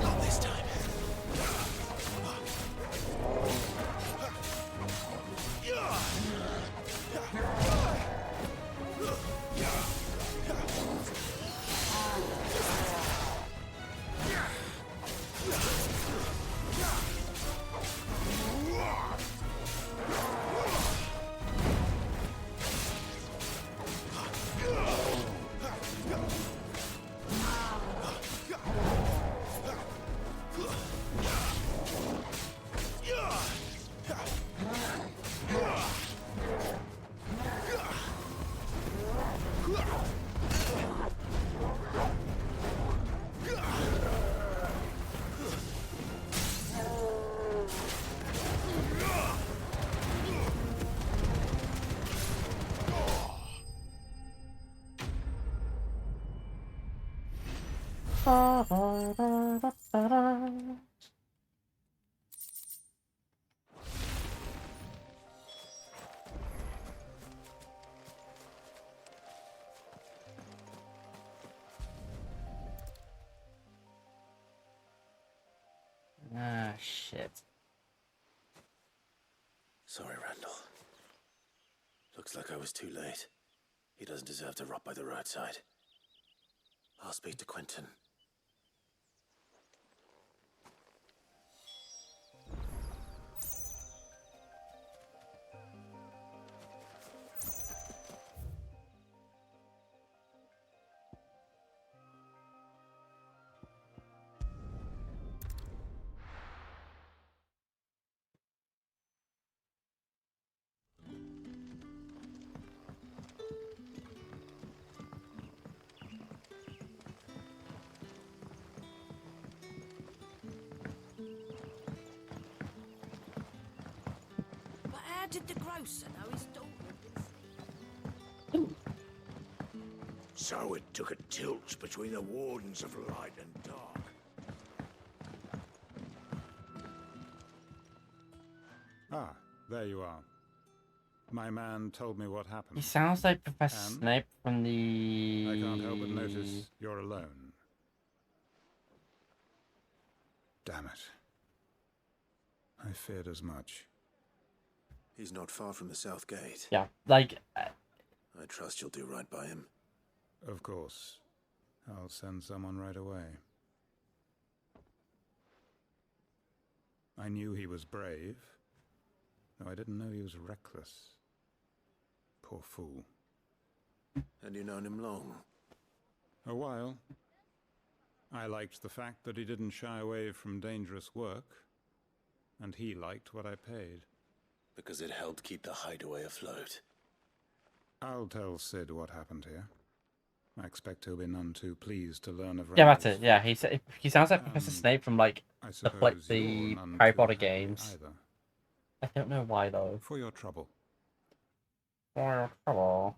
[SPEAKER 2] Not this time.
[SPEAKER 1] Ah, shit.
[SPEAKER 2] Sorry, Randall. Looks like I was too late. He doesn't deserve to rot by the roadside. I'll speak to Quentin.
[SPEAKER 7] But how did the grocer know his daughter had been
[SPEAKER 10] So it took a tilt between the wardens of light and dark.
[SPEAKER 21] Ah, there you are. My man told me what happened.
[SPEAKER 1] He sounds like Professor
[SPEAKER 21] And
[SPEAKER 1] Snape from the...
[SPEAKER 21] I can't help but notice you're alone. Damn it. I feared as much.
[SPEAKER 2] He's not far from the south gate.
[SPEAKER 1] Yeah, like...
[SPEAKER 2] I trust you'll do right by him.
[SPEAKER 21] Of course. I'll send someone right away. I knew he was brave, though I didn't know he was reckless. Poor fool.
[SPEAKER 2] And you known him long?
[SPEAKER 21] A while. I liked the fact that he didn't shy away from dangerous work, and he liked what I paid.
[SPEAKER 2] Because it helped keep the hideaway afloat.
[SPEAKER 21] I'll tell Sid what happened here. I expect he'll be none too pleased to learn of
[SPEAKER 1] Yeah, that's
[SPEAKER 21] Randall's
[SPEAKER 1] it. Yeah, he sounds like Professor Snape from, like,
[SPEAKER 21] I
[SPEAKER 1] the
[SPEAKER 21] suppose you're
[SPEAKER 1] the
[SPEAKER 21] none
[SPEAKER 1] Harry
[SPEAKER 21] too
[SPEAKER 1] Potter
[SPEAKER 21] happy
[SPEAKER 1] games.
[SPEAKER 21] either.
[SPEAKER 1] I don't know why, though.
[SPEAKER 21] For your trouble.
[SPEAKER 1] For your trouble.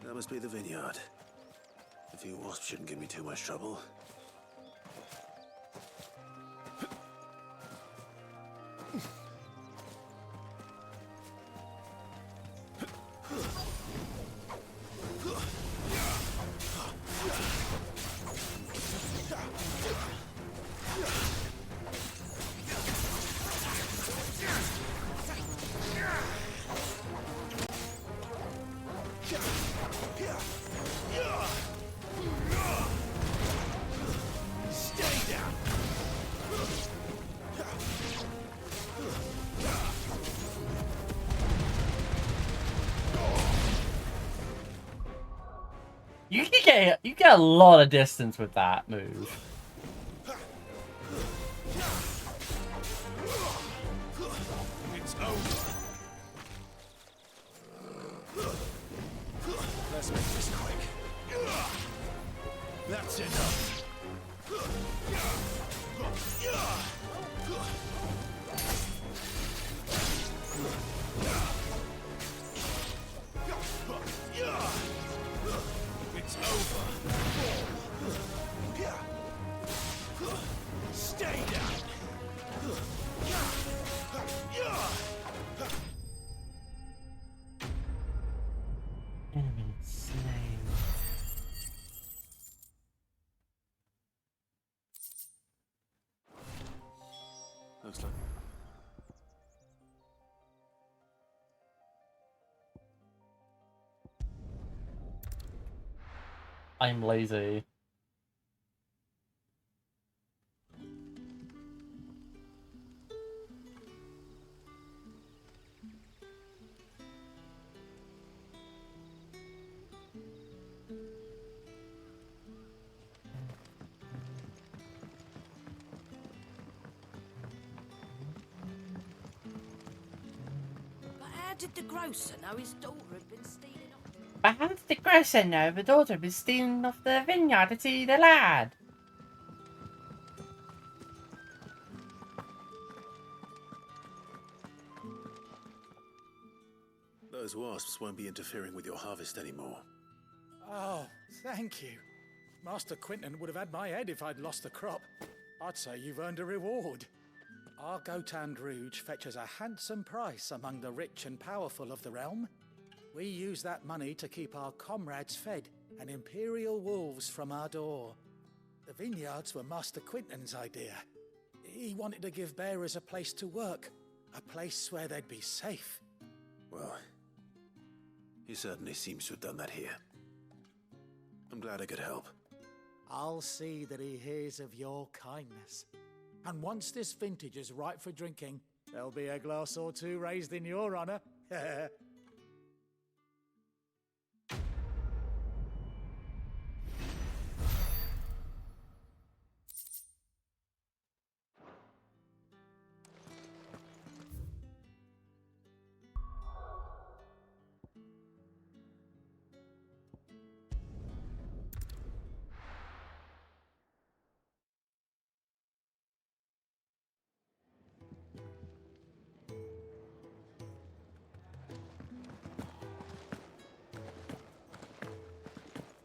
[SPEAKER 2] That must be the vineyard. A few wasps shouldn't give me too much trouble.
[SPEAKER 1] You get a lot of distance with that move.
[SPEAKER 14] It's over. Let's make this quick. That's enough. It's over. Stay down.
[SPEAKER 1] Enemy slain.
[SPEAKER 2] Looks like...
[SPEAKER 1] I'm lazy.
[SPEAKER 7] But how did the grocer know his daughter had been stealing off?
[SPEAKER 1] But how did the grocer know the daughter was stealing off the vineyard to see the lad?
[SPEAKER 2] Those wasps won't be interfering with your harvest anymore.
[SPEAKER 8] Oh, thank you. Master Quinton would have had my head if I'd lost the crop. I'd say you've earned a reward. Our Gotand Rouge fetches a handsome price among the rich and powerful of the realm. We use that money to keep our comrades fed and imperial wolves from our door. The vineyards were Master Quinton's idea. He wanted to give bearers a place to work, a place where they'd be safe.
[SPEAKER 2] Well, he certainly seems to have done that here. I'm glad I could help.
[SPEAKER 8] I'll see that he hears of your kindness. And once this vintage is ripe for drinking, there'll be a glass or two raised in your honor.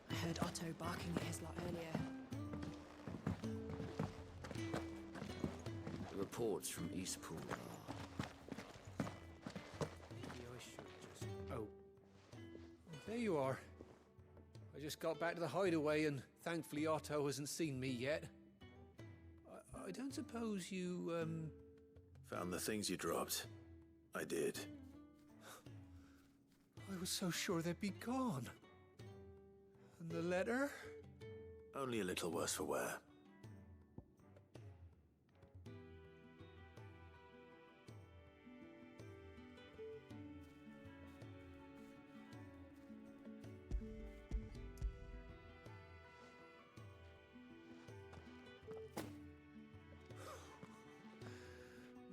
[SPEAKER 3] I heard Otto barking at his lot earlier.
[SPEAKER 15] The reports from Eastpool are...
[SPEAKER 5] Oh. There you are. I just got back to the hideaway and thankfully Otto hasn't seen me yet. I don't suppose you,
[SPEAKER 2] Found the things you dropped. I did.
[SPEAKER 5] I was so sure they'd be gone. And the letter?
[SPEAKER 2] Only a little worse for wear.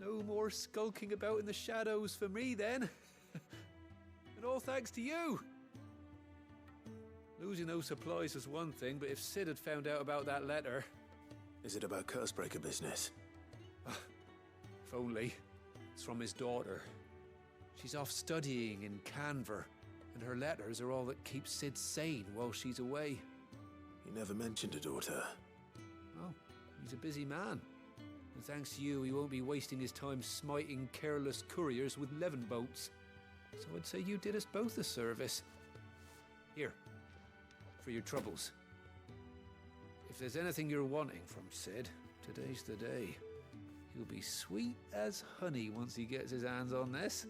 [SPEAKER 5] No more skulking about in the shadows for me then. And all thanks to you. Losing those supplies was one thing, but if Sid had found out about that letter...
[SPEAKER 2] Is it about Cursebreaker business?
[SPEAKER 5] If only. It's from his daughter. She's off studying in Canver, And her letters are all that keeps Sid sane while she's away.
[SPEAKER 2] He never mentioned a daughter.
[SPEAKER 5] Oh, he's a busy man. And thanks to you, he won't be wasting his time smiting careless couriers with levin bolts. So I'd say you did us both a service. Here, for your troubles. If there's anything you're wanting from Sid, today's the day. He'll be sweet as honey once he gets his hands on this.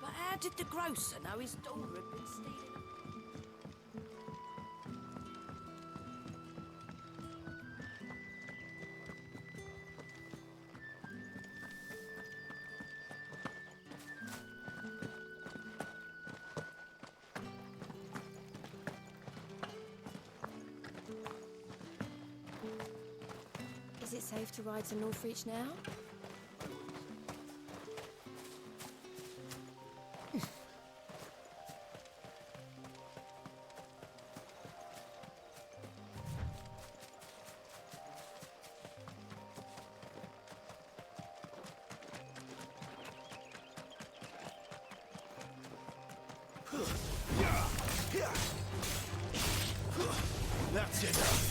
[SPEAKER 7] But how did the grocer know his daughter had been stealing?
[SPEAKER 11] Is it safe to ride to Northreach now?
[SPEAKER 2] That's enough.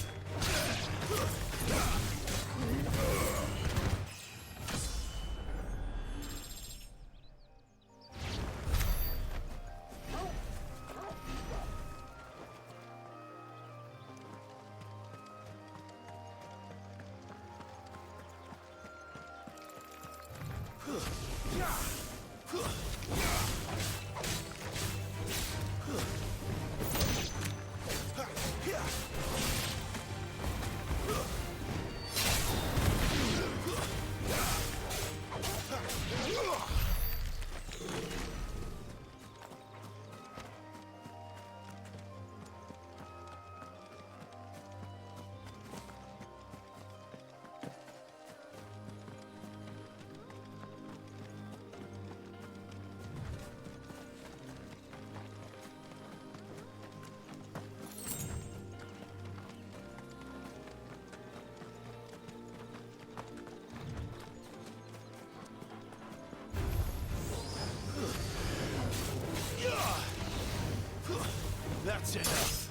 [SPEAKER 2] That's enough.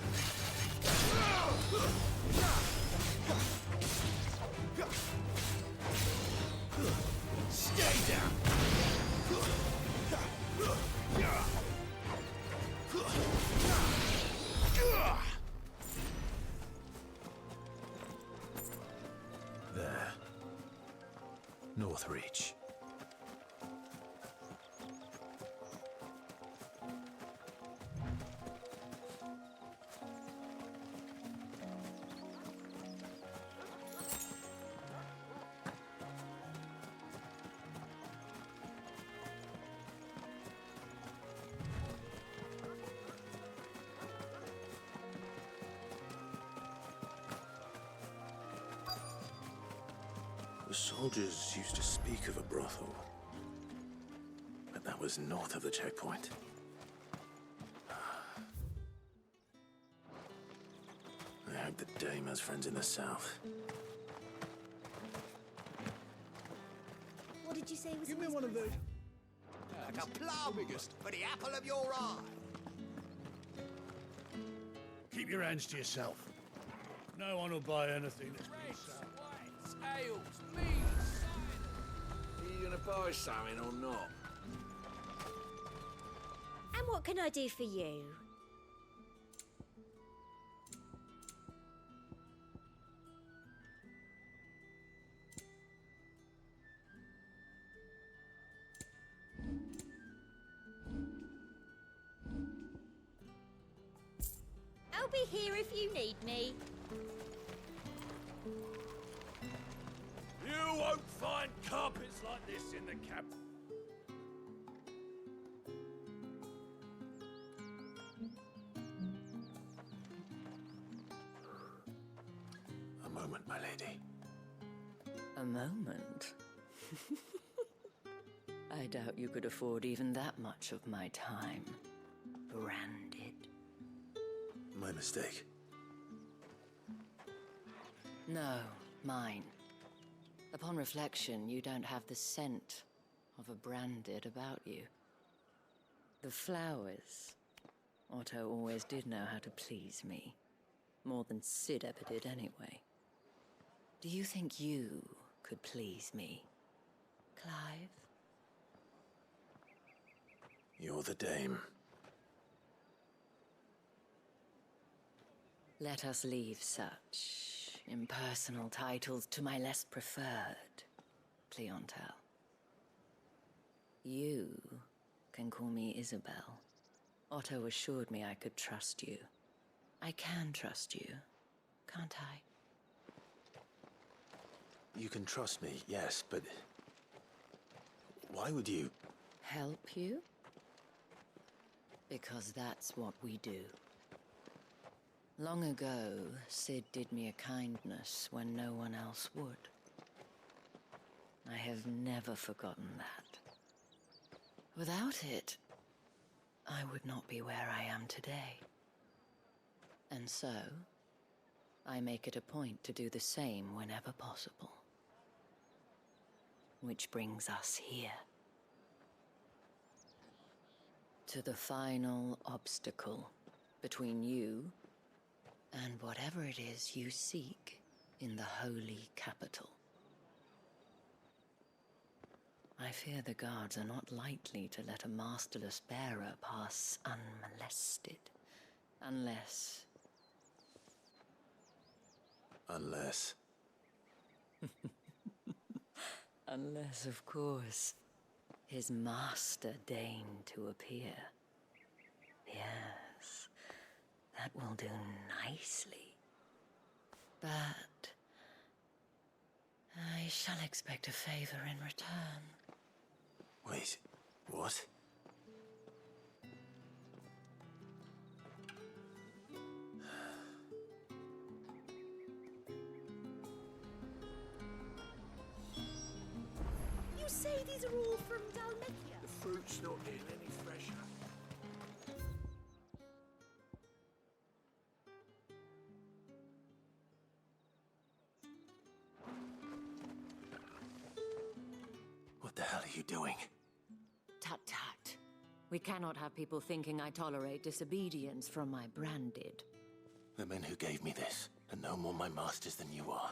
[SPEAKER 2] Stay down. There. Northreach. The soldiers used to speak of a brothel, but that was north of the checkpoint. I hope the dame has friends in the south.
[SPEAKER 6] What did you say was
[SPEAKER 10] Give me one of those.
[SPEAKER 19] Like a plum for the apple of your eye.
[SPEAKER 10] Keep your hands to yourself. No one will buy anything that's been sold.
[SPEAKER 5] Ales, mead, cider.
[SPEAKER 19] Are you gonna buy something or not?
[SPEAKER 6] And what can I do for you? I'll be here if you need me.
[SPEAKER 2] You won't find carpets like this in the cab. A moment, my lady.
[SPEAKER 20] A moment? I doubt you could afford even that much of my time. Branded.
[SPEAKER 2] My mistake.
[SPEAKER 20] No, mine. Upon reflection, you don't have the scent of a branded about you. The flowers. Otto always did know how to please me. More than Sid ever did anyway. Do you think you could please me, Clive?
[SPEAKER 2] You're the dame.
[SPEAKER 20] Let us leave such impersonal titles to my less preferred clientele. You can call me Isabel. Otto assured me I could trust you. I can trust you, can't I?
[SPEAKER 2] You can trust me, yes, but why would you?
[SPEAKER 20] Help you? Because that's what we do. Long ago, Sid did me a kindness when no one else would. I have never forgotten that. Without it, I would not be where I am today. And so, I make it a point to do the same whenever possible. Which brings us here. To the final obstacle between you and whatever it is you seek in the holy capital. I fear the guards are not likely to let a masterless bearer pass unmolested. Unless...
[SPEAKER 2] Unless...
[SPEAKER 20] Unless, of course, his master deigned to appear. Yes, that will do nicely. But I shall expect a favor in return.
[SPEAKER 2] Wait, what?
[SPEAKER 6] You say these are all from Dalmatia?
[SPEAKER 10] The fruit's not getting any fresher.
[SPEAKER 2] What the hell are you doing?
[SPEAKER 20] Tut tut. We cannot have people thinking I tolerate disobedience from my branded.
[SPEAKER 2] The men who gave me this are no more my masters than you are.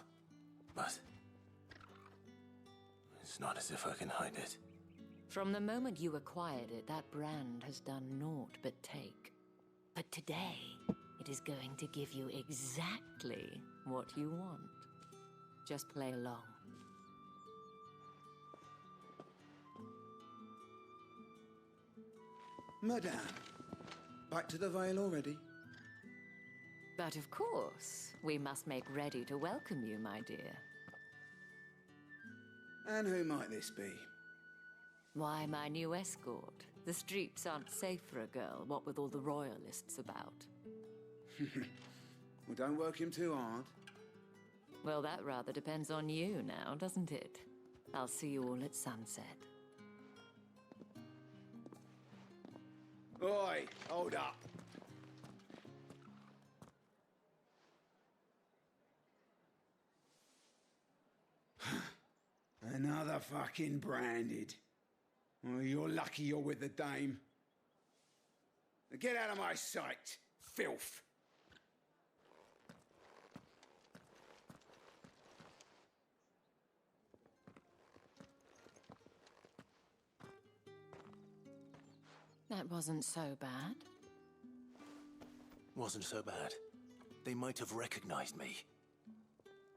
[SPEAKER 2] But... it's not as if I can hide it.
[SPEAKER 20] From the moment you acquired it, that brand has done naught but take. But today, it is going to give you exactly what you want. Just play along.
[SPEAKER 9] Madame, back to the Vale already?
[SPEAKER 20] But of course, we must make ready to welcome you, my dear.
[SPEAKER 9] And who might this be?
[SPEAKER 20] Why, my new escort. The streets aren't safe for a girl, what with all the royalists about.
[SPEAKER 9] Well, don't work him too hard.
[SPEAKER 20] Well, that rather depends on you now, doesn't it? I'll see you all at sunset.
[SPEAKER 9] Oi, hold up. Another fucking branded. Well, you're lucky you're with the dame. Now get out of my sight, filth.
[SPEAKER 11] That wasn't so bad.
[SPEAKER 2] Wasn't so bad. They might have recognized me.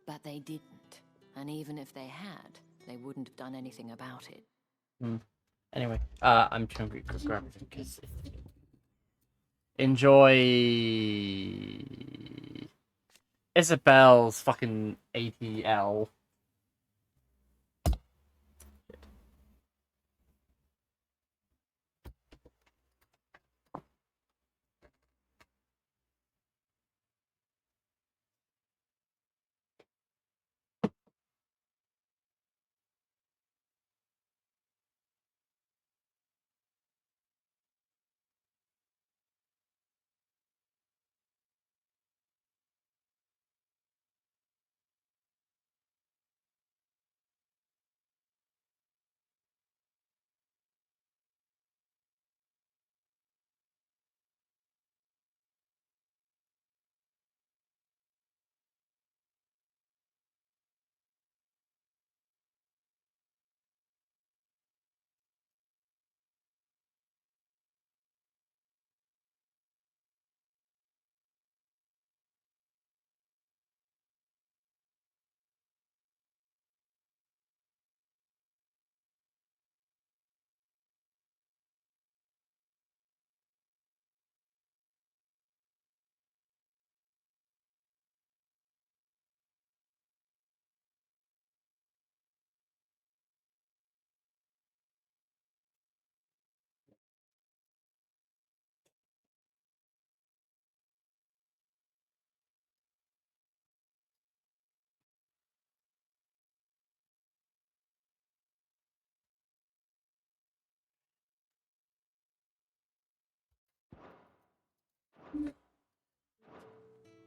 [SPEAKER 11] But they didn't. And even if they had, they wouldn't have done anything about it.
[SPEAKER 1] Anyway, I'm trying to grab everything because enjoy Isabel's fucking ATL.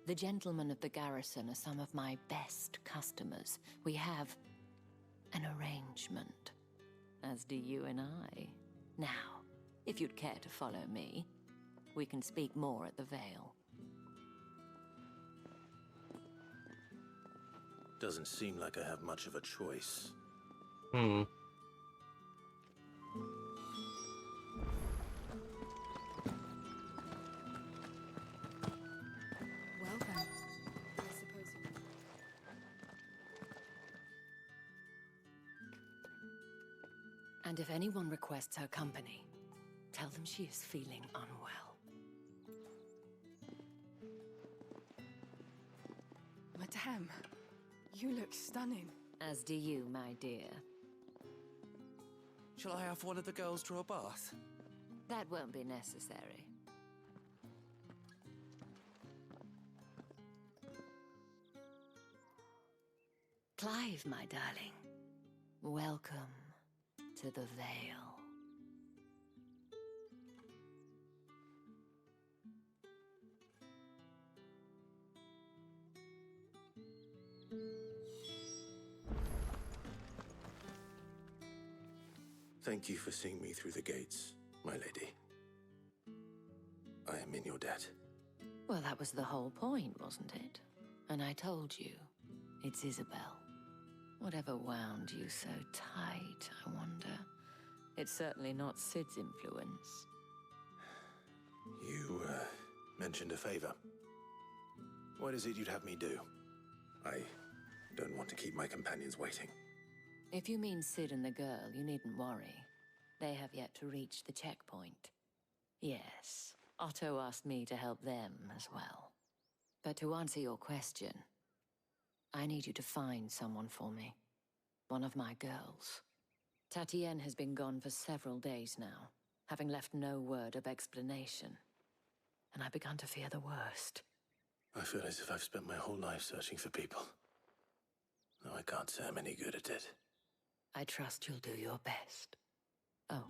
[SPEAKER 11] The gentlemen of the garrison are some of my best customers. We have an arrangement, as do you and I. Now, if you'd care to follow me, we can speak more at the Vale.
[SPEAKER 2] Doesn't seem like I have much of a choice.
[SPEAKER 3] Welcome. I suppose you...
[SPEAKER 11] And if anyone requests her company, tell them she is feeling unwell.
[SPEAKER 3] Madame, you look stunning.
[SPEAKER 11] As do you, my dear.
[SPEAKER 5] Shall I have one of the girls draw a bath?
[SPEAKER 11] That won't be necessary. Clive, my darling. Welcome to the Vale.
[SPEAKER 2] Thank you for seeing me through the gates, my lady. I am in your debt.
[SPEAKER 11] Well, that was the whole point, wasn't it? And I told you, it's Isabel. Whatever wound you so tight, I wonder. It's certainly not Sid's influence.
[SPEAKER 2] You, mentioned a favor. What is it you'd have me do? I don't want to keep my companions waiting.
[SPEAKER 11] If you mean Sid and the girl, you needn't worry. They have yet to reach the checkpoint. Yes, Otto asked me to help them as well. But to answer your question, I need you to find someone for me. One of my girls. Tatienne has been gone for several days now, having left no word of explanation. And I began to fear the worst.
[SPEAKER 2] I feel as if I've spent my whole life searching for people. No, I can't say I'm any good at it.
[SPEAKER 11] I trust you'll do your best. Oh,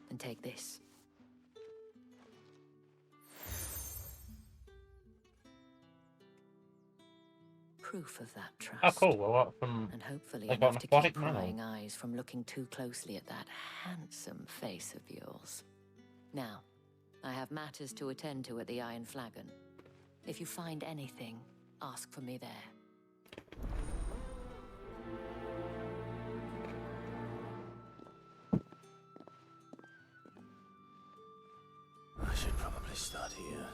[SPEAKER 11] and take this. Proof of that trust.
[SPEAKER 1] Oh, cool. Well, what from?
[SPEAKER 11] And hopefully
[SPEAKER 1] Like, got
[SPEAKER 11] enough
[SPEAKER 1] an
[SPEAKER 11] to
[SPEAKER 1] aquatic
[SPEAKER 11] keep
[SPEAKER 1] mammal?
[SPEAKER 11] prying eyes from looking too closely at that handsome face of yours. Now, I have matters to attend to at the Iron Flagon. If you find anything, ask for me there.
[SPEAKER 2] start here.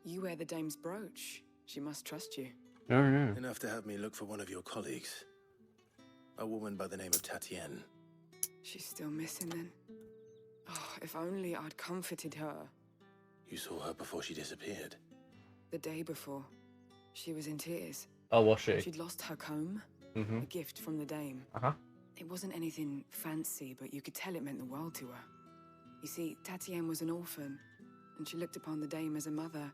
[SPEAKER 12] You wear the dame's brooch. She must trust you.
[SPEAKER 1] Oh, yeah.
[SPEAKER 2] Enough to have me look for one of your colleagues. A woman by the name of Tatienne.
[SPEAKER 12] She's still missing then. Oh, if only I'd comforted her.
[SPEAKER 2] You saw her before she disappeared.
[SPEAKER 12] The day before, she was in tears.
[SPEAKER 1] Oh, was she?
[SPEAKER 12] She'd lost her comb,
[SPEAKER 1] Mm-hmm.
[SPEAKER 12] a gift from the dame.
[SPEAKER 1] Uh-huh.
[SPEAKER 12] It wasn't anything fancy, but you could tell it meant the world to her. You see, Tatienne was an orphan, and she looked upon the dame as a mother,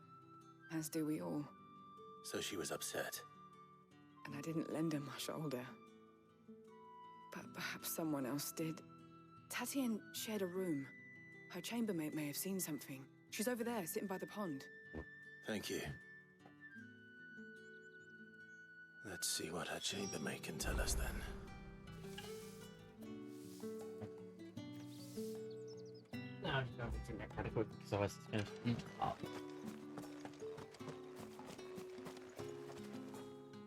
[SPEAKER 12] as do we all.
[SPEAKER 2] So she was upset.
[SPEAKER 12] And I didn't lend her my shoulder. But perhaps someone else did. Tatienne shared a room. Her chambermaid may have seen something. She's over there, sitting by the pond.
[SPEAKER 2] Thank you. Let's see what her chambermaid can tell us then.
[SPEAKER 1] No, I just don't think that kind of quick because otherwise it's going to eat up.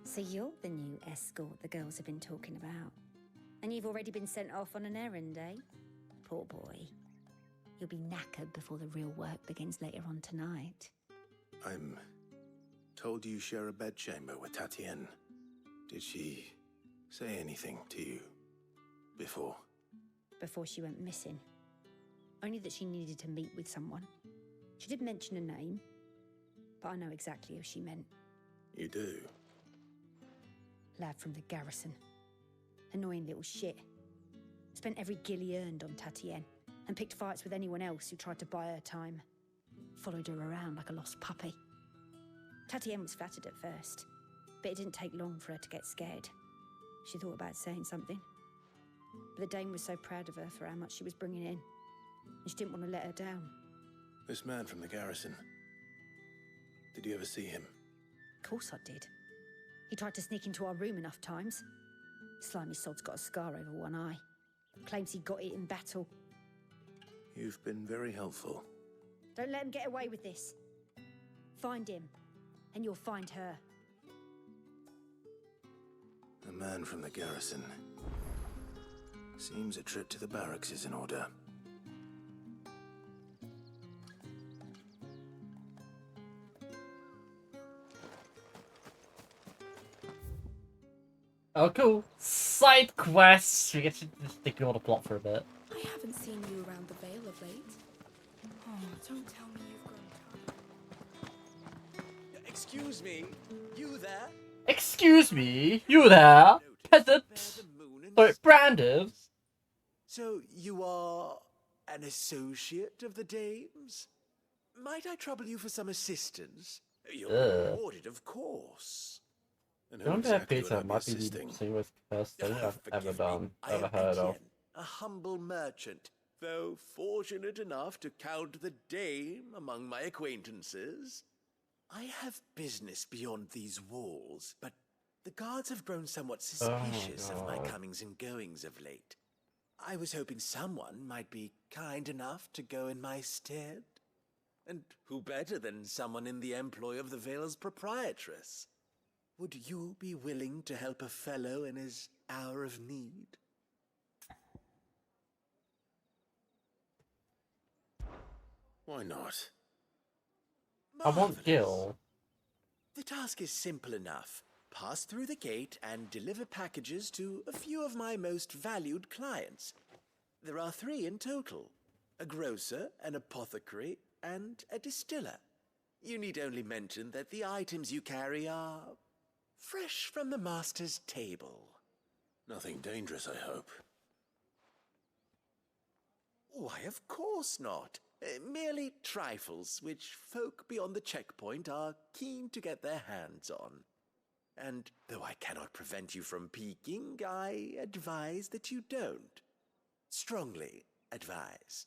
[SPEAKER 6] So you're the new escort the girls have been talking about. And you've already been sent off on an errand, eh? Poor boy. You'll be knackered before the real work begins later on tonight.
[SPEAKER 2] I'm told you share a bedchamber with Tatienne. Did she say anything to you before?
[SPEAKER 6] Before she went missing. Only that she needed to meet with someone. She did mention a name, but I know exactly who she meant.
[SPEAKER 2] You do?
[SPEAKER 6] Lad from the garrison. Annoying little shit. Spent every guil he earned on Tatienne, and picked fights with anyone else who tried to buy her time. Followed her around like a lost puppy. Tatienne was flattered at first, but it didn't take long for her to get scared. She thought about saying something. But the dame was so proud of her for how much she was bringing in, and she didn't want to let her down.
[SPEAKER 2] This man from the garrison. Did you ever see him?
[SPEAKER 6] Of course I did. He tried to sneak into our room enough times. Slimy sod's got a scar over one eye. Claims he got it in battle.
[SPEAKER 2] You've been very helpful.
[SPEAKER 6] Don't let him get away with this. Find him, and you'll find her.
[SPEAKER 2] A man from the garrison. Seems a trip to the barracks is in order.
[SPEAKER 1] Oh, cool. Side quests. We get to just ignore the plot for a bit.
[SPEAKER 3] I haven't seen you around the Vale of late. Oh, don't tell me you've grown tired.
[SPEAKER 16] Excuse me, you there?
[SPEAKER 1] Excuse me, you there, peasant? Sorry, Brandon.
[SPEAKER 16] So you are an associate of the dame's? Might I trouble you for some assistance? You're rewarded, of course.
[SPEAKER 2] And
[SPEAKER 1] I wonder if Peter might be the singlest person I've ever done, ever heard of.
[SPEAKER 16] A humble merchant, though fortunate enough to count the dame among my acquaintances. I have business beyond these walls, but the guards have grown somewhat suspicious of my comings and goings of late. I was hoping someone might be kind enough to go in my stead. And who better than someone in the employ of the Vale's proprietress? Would you be willing to help a fellow in his hour of need?
[SPEAKER 2] Why not?
[SPEAKER 1] I want Gil.
[SPEAKER 16] The task is simple enough. Pass through the gate and deliver packages to a few of my most valued clients. There are 3 in total. A grocer, an apothecary, and a distiller. You need only mention that the items you carry are fresh from the master's table.
[SPEAKER 2] Nothing dangerous, I hope.
[SPEAKER 16] Why, of course not. Merely trifles which folk beyond the checkpoint are keen to get their hands on. And though I cannot prevent you from peeking, I advise that you don't. Strongly advise.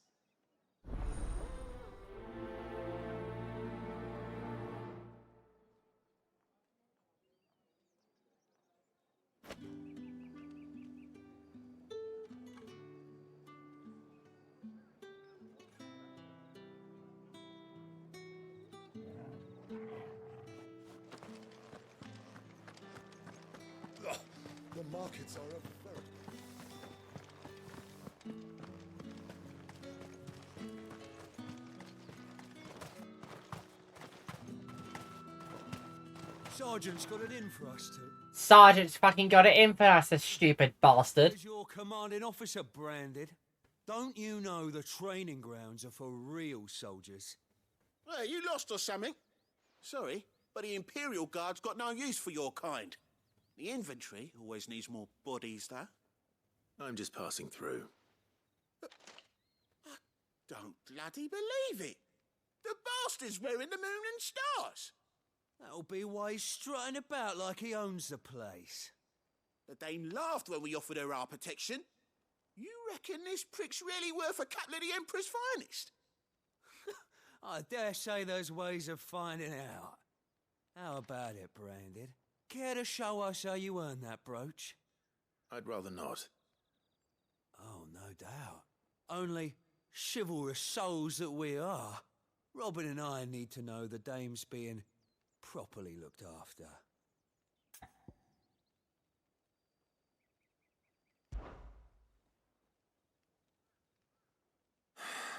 [SPEAKER 18] The markets are a very...
[SPEAKER 5] Sergeant's got it in for us two.
[SPEAKER 1] Sergeant's fucking got it in for us, the stupid bastard.
[SPEAKER 5] Is your commanding officer branded? Don't you know the training grounds are for real soldiers?
[SPEAKER 10] Well, you lost or something? Sorry, but the Imperial Guard's got no use for your kind. The infantry always needs more bodies, though.
[SPEAKER 2] I'm just passing through.
[SPEAKER 10] I don't bloody believe it. The bastard's wearing the moon and stars.
[SPEAKER 5] That'll be why he's strutting about like he owns the place.
[SPEAKER 10] The Dame laughed when we offered her our protection. You reckon this prick's really worth a couple of the Emperor's finest?
[SPEAKER 5] I dare say there's ways of finding out. How about it, Branded? Care to show us how you earned that brooch?
[SPEAKER 2] I'd rather not.
[SPEAKER 5] Oh, no doubt. Only chivalrous souls that we are, Robin and I need to know the Dame's being properly looked after.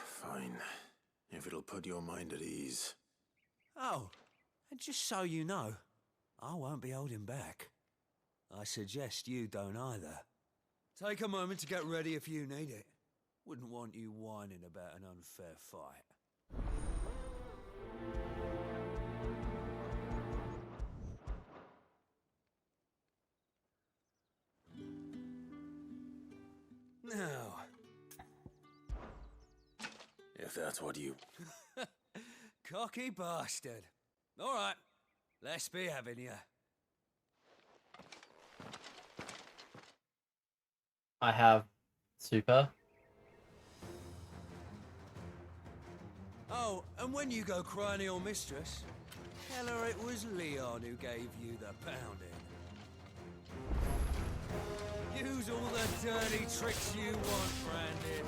[SPEAKER 2] Fine. If it'll put your mind at ease.
[SPEAKER 5] Oh, and just so you know, I won't be holding back. I suggest you don't either. Take a moment to get ready if you need it. Wouldn't want you whining about an unfair fight. Now.
[SPEAKER 2] If that's what you...
[SPEAKER 5] Cocky bastard. All right, let's be having you.
[SPEAKER 1] I have super.
[SPEAKER 5] Oh, and when you go crying to your mistress, tell her it was Leon who gave you the pounding. Use all the dirty tricks you want, Brandon.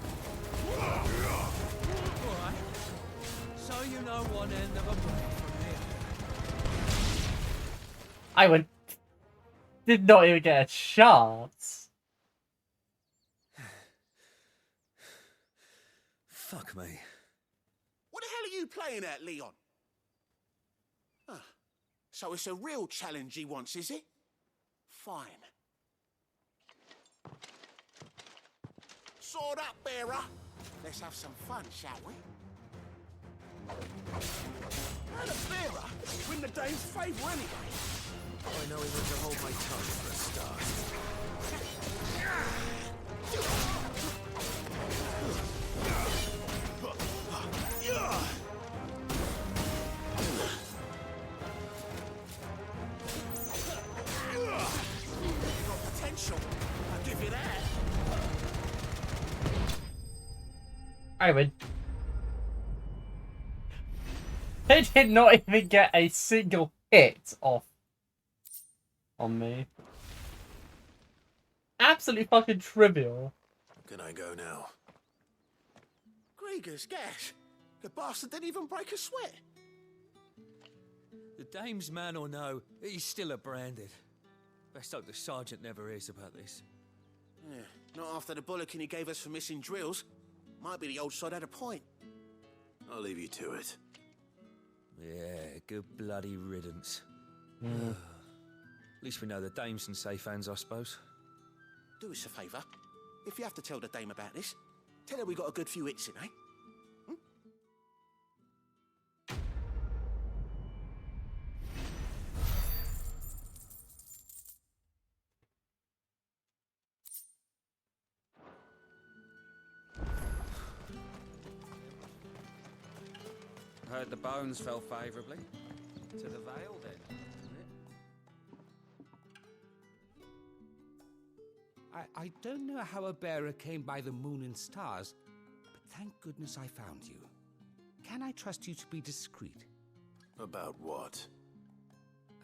[SPEAKER 5] All right. So you know one end of a blade from the other.
[SPEAKER 1] I did not even get a chance.
[SPEAKER 5] Fuck me.
[SPEAKER 10] What the hell are you playing at, Leon? Ah, so it's a real challenge he wants, is it? Fine. Sword up, bearer. Let's have some fun, shall we? And a bearer win the Dame's favour anyway.
[SPEAKER 4] I know he wants to hold my tongue for a start.
[SPEAKER 10] You've got potential. I'll give you that.
[SPEAKER 1] I win. They did not even get a single hit off on me. Absolutely fucking trivial.
[SPEAKER 2] Can I go now?
[SPEAKER 10] Grieger's gas. The bastard didn't even break a sweat.
[SPEAKER 5] The Dame's man or no, he's still a Branded. Best hope the sergeant never hears about this.
[SPEAKER 10] Yeah, not after the bollocking he gave us for missing drills. Might be the old sod had a point.
[SPEAKER 2] I'll leave you to it.
[SPEAKER 5] Yeah, good bloody riddance.
[SPEAKER 1] Mm.
[SPEAKER 5] At least we know the Dame's in safe hands, I suppose.
[SPEAKER 10] Do us a favour. If you have to tell the Dame about this, tell her we got a good few hits in, eh?
[SPEAKER 5] heard the bones fell favourably. To the Vale, then, isn't it?
[SPEAKER 13] I don't know how a bearer came by the moon and stars, but thank goodness I found you. Can I trust you to be discreet?
[SPEAKER 2] About what?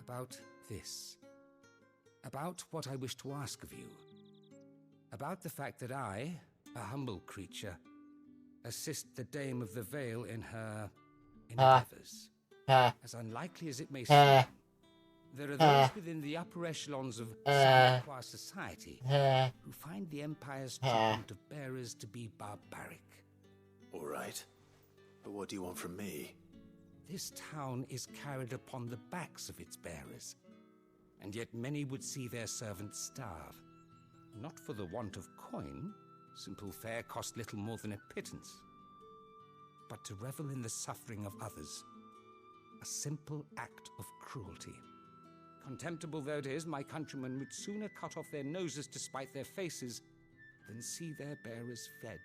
[SPEAKER 13] About this. About what I wish to ask of you. About the fact that I, a humble creature, assist the Dame of the Vale in her endeavours. As unlikely as it may seem, there are those within the upper echelons of Saint-Croix society who find the Empire's treatment of bearers to be barbaric.
[SPEAKER 2] All right. But what do you want from me?
[SPEAKER 13] This town is carried upon the backs of its bearers, and yet many would see their servants starve. Not for the want of coin, simple fare cost little more than a pittance, but to revel in the suffering of others, a simple act of cruelty. Contemptible though it is, my countrymen would sooner cut off their noses to spite their faces than see their bearers fed.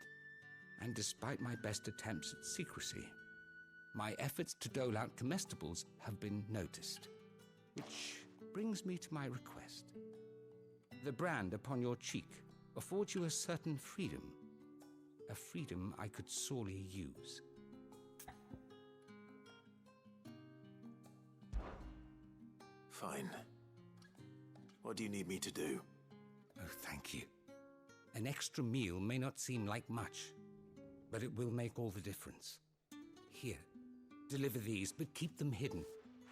[SPEAKER 13] And despite my best attempts at secrecy, my efforts to dole out comestibles have been noticed. Which brings me to my request. The brand upon your cheek affords you a certain freedom. A freedom I could sorely use.
[SPEAKER 2] Fine. What do you need me to do?
[SPEAKER 13] Oh, thank you. An extra meal may not seem like much, but it will make all the difference. Here, deliver these, but keep them hidden.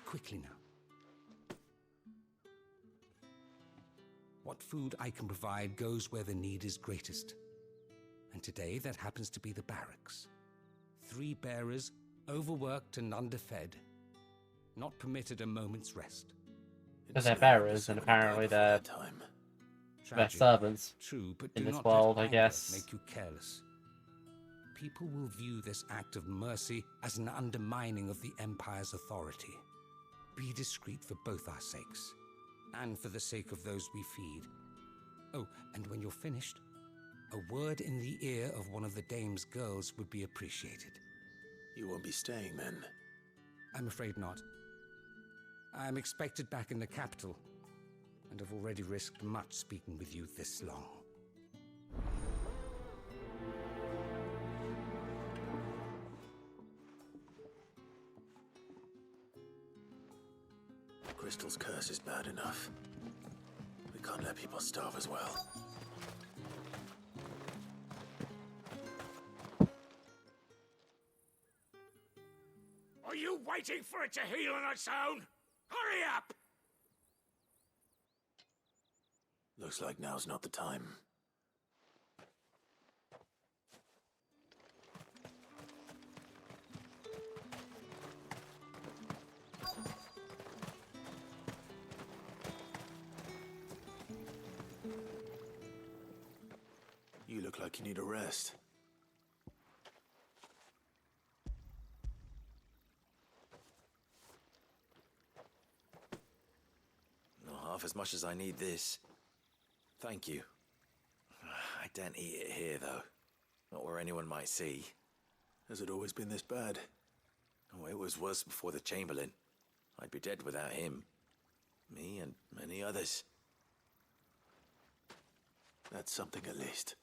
[SPEAKER 13] Quickly now. What food I can provide goes where the need is greatest. And today, that happens to be the barracks. 3 bearers, overworked and underfed, not permitted a moment's rest.
[SPEAKER 1] Because they're bearers, and apparently they're servants
[SPEAKER 13] True, but
[SPEAKER 1] in
[SPEAKER 13] do
[SPEAKER 1] this
[SPEAKER 13] not
[SPEAKER 1] world,
[SPEAKER 13] let
[SPEAKER 1] I
[SPEAKER 13] anger
[SPEAKER 1] guess.
[SPEAKER 13] make you careless. People will view this act of mercy as an undermining of the Empire's authority. Be discreet for both our sakes, and for the sake of those we feed. Oh, and when you're finished, a word in the ear of one of the Dame's girls would be appreciated.
[SPEAKER 2] You won't be staying then?
[SPEAKER 13] I'm afraid not. I'm expected back in the capital, and have already risked much speaking with you this long.
[SPEAKER 2] Crystal's curse is bad enough. We can't let people starve as well.
[SPEAKER 17] Are you waiting for it to heal on its own? Hurry up!
[SPEAKER 2] Looks like now's not the time. You look like you need a rest.
[SPEAKER 23] Not half as much as I need this. Thank you. I don't eat it here, though. Not where anyone might see.
[SPEAKER 2] Has it always been this bad?
[SPEAKER 23] Oh, it was worse before the Chamberlain. I'd be dead without him. Me and many others.
[SPEAKER 2] That's something at least.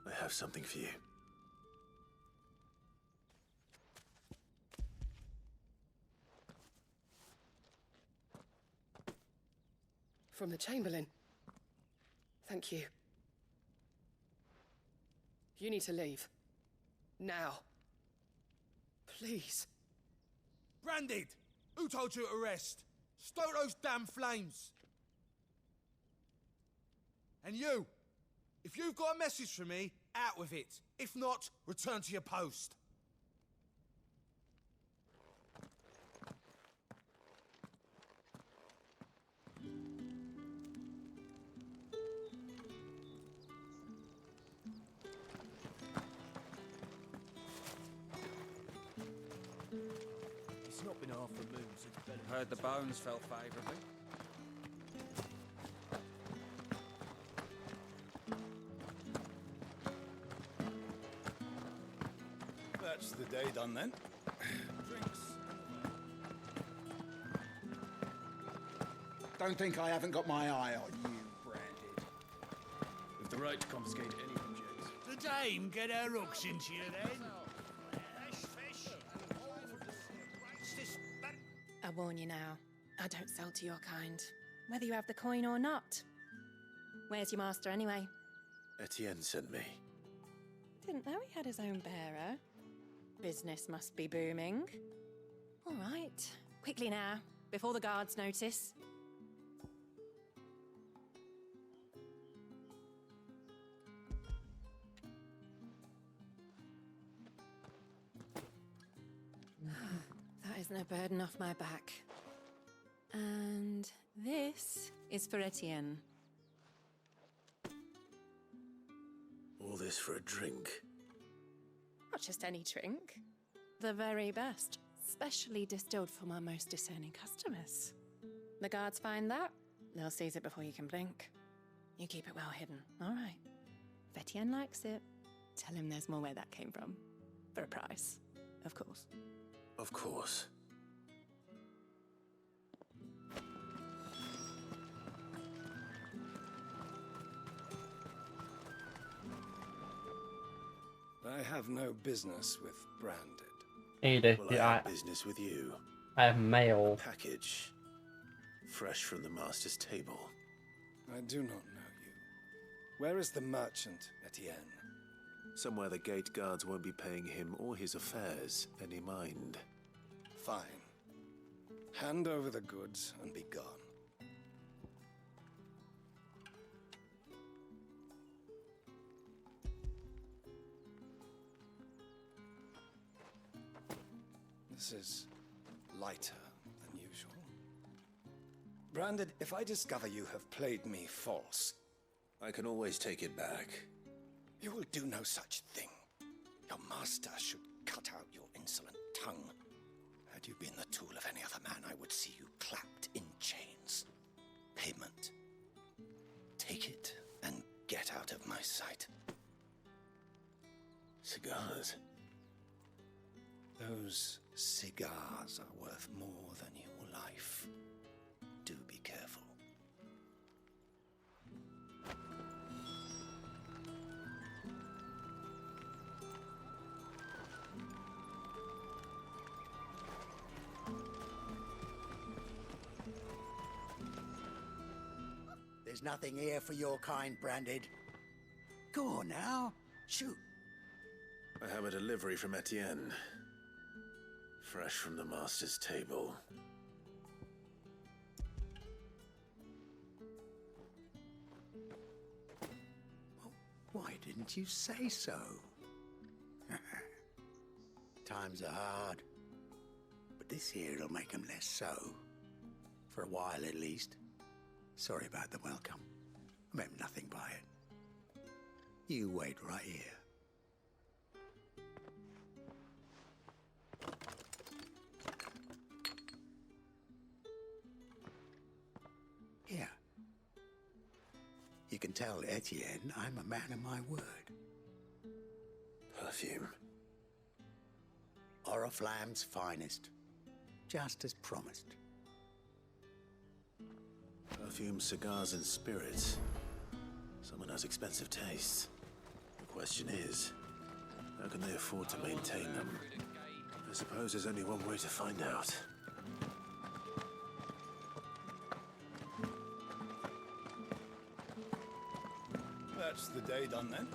[SPEAKER 2] I have something for you.
[SPEAKER 24] From the Chamberlain. Thank you. You need to leave. Now. Please.
[SPEAKER 25] Branded! Who told you to rest? Stoke those damn flames! And you! If you've got a message for me, Out with it. If not, return to your post.
[SPEAKER 5] It's not been half the moon since Bella.
[SPEAKER 8] Heard the bones fell favourably.
[SPEAKER 14] That's the day done then.
[SPEAKER 5] Drinks.
[SPEAKER 9] Don't think I haven't got my eye on you, Branded.
[SPEAKER 5] With the right to confiscate any objects.
[SPEAKER 17] The dame get her hooks into you then?
[SPEAKER 3] I warn you now, I don't sell to your kind, whether you have the coin or not. Where's your master anyway?
[SPEAKER 2] Etienne sent me.
[SPEAKER 3] Didn't know he had his own bearer. Business must be booming. All right, quickly now, before the guards notice. That isn't a burden off my back. And this is for Etienne.
[SPEAKER 2] All this for a drink.
[SPEAKER 3] Not just any drink. The very best, specially distilled for my most discerning customers. The guards find that, they'll seize it before you can blink. You keep it well hidden, all right? If Etienne likes it, tell him there's more where that came from. For a price, of course.
[SPEAKER 2] Of course.
[SPEAKER 18] I have no business with Branded.
[SPEAKER 1] Either.
[SPEAKER 2] Well, I have business with you.
[SPEAKER 1] I have mail.
[SPEAKER 2] A package. Fresh from the master's table.
[SPEAKER 18] I do not know you. Where is the merchant, Etienne?
[SPEAKER 2] Somewhere the gate guards won't be paying him or his affairs any mind.
[SPEAKER 18] Fine. Hand over the goods and be gone. This is lighter than usual. Branded, if I discover you have played me false...
[SPEAKER 2] I can always take it back.
[SPEAKER 18] You will do no such thing. Your master should cut out your insolent tongue. Had you been the tool of any other man, I would see you clapped in chains. Payment. Take it and get out of my sight.
[SPEAKER 2] Cigars.
[SPEAKER 18] Those cigars are worth more than your life. Do be careful.
[SPEAKER 15] There's nothing here for your kind, Branded. Go on now, shoot.
[SPEAKER 2] I have a delivery from Etienne. Fresh from the master's table.
[SPEAKER 15] Why didn't you say so? Times are hard. But this here'll make 'em less so. For a while at least. Sorry about the welcome. I meant nothing by it. You wait right here. Here. You can tell Etienne I'm a man of my word.
[SPEAKER 2] Perfume.
[SPEAKER 15] Oriflamme's finest. Just as promised.
[SPEAKER 2] Perfume, cigars, and spirits. Someone has expensive tastes. The question is, how can they afford to maintain them? I suppose there's only one way to find out.
[SPEAKER 14] That's the day done then.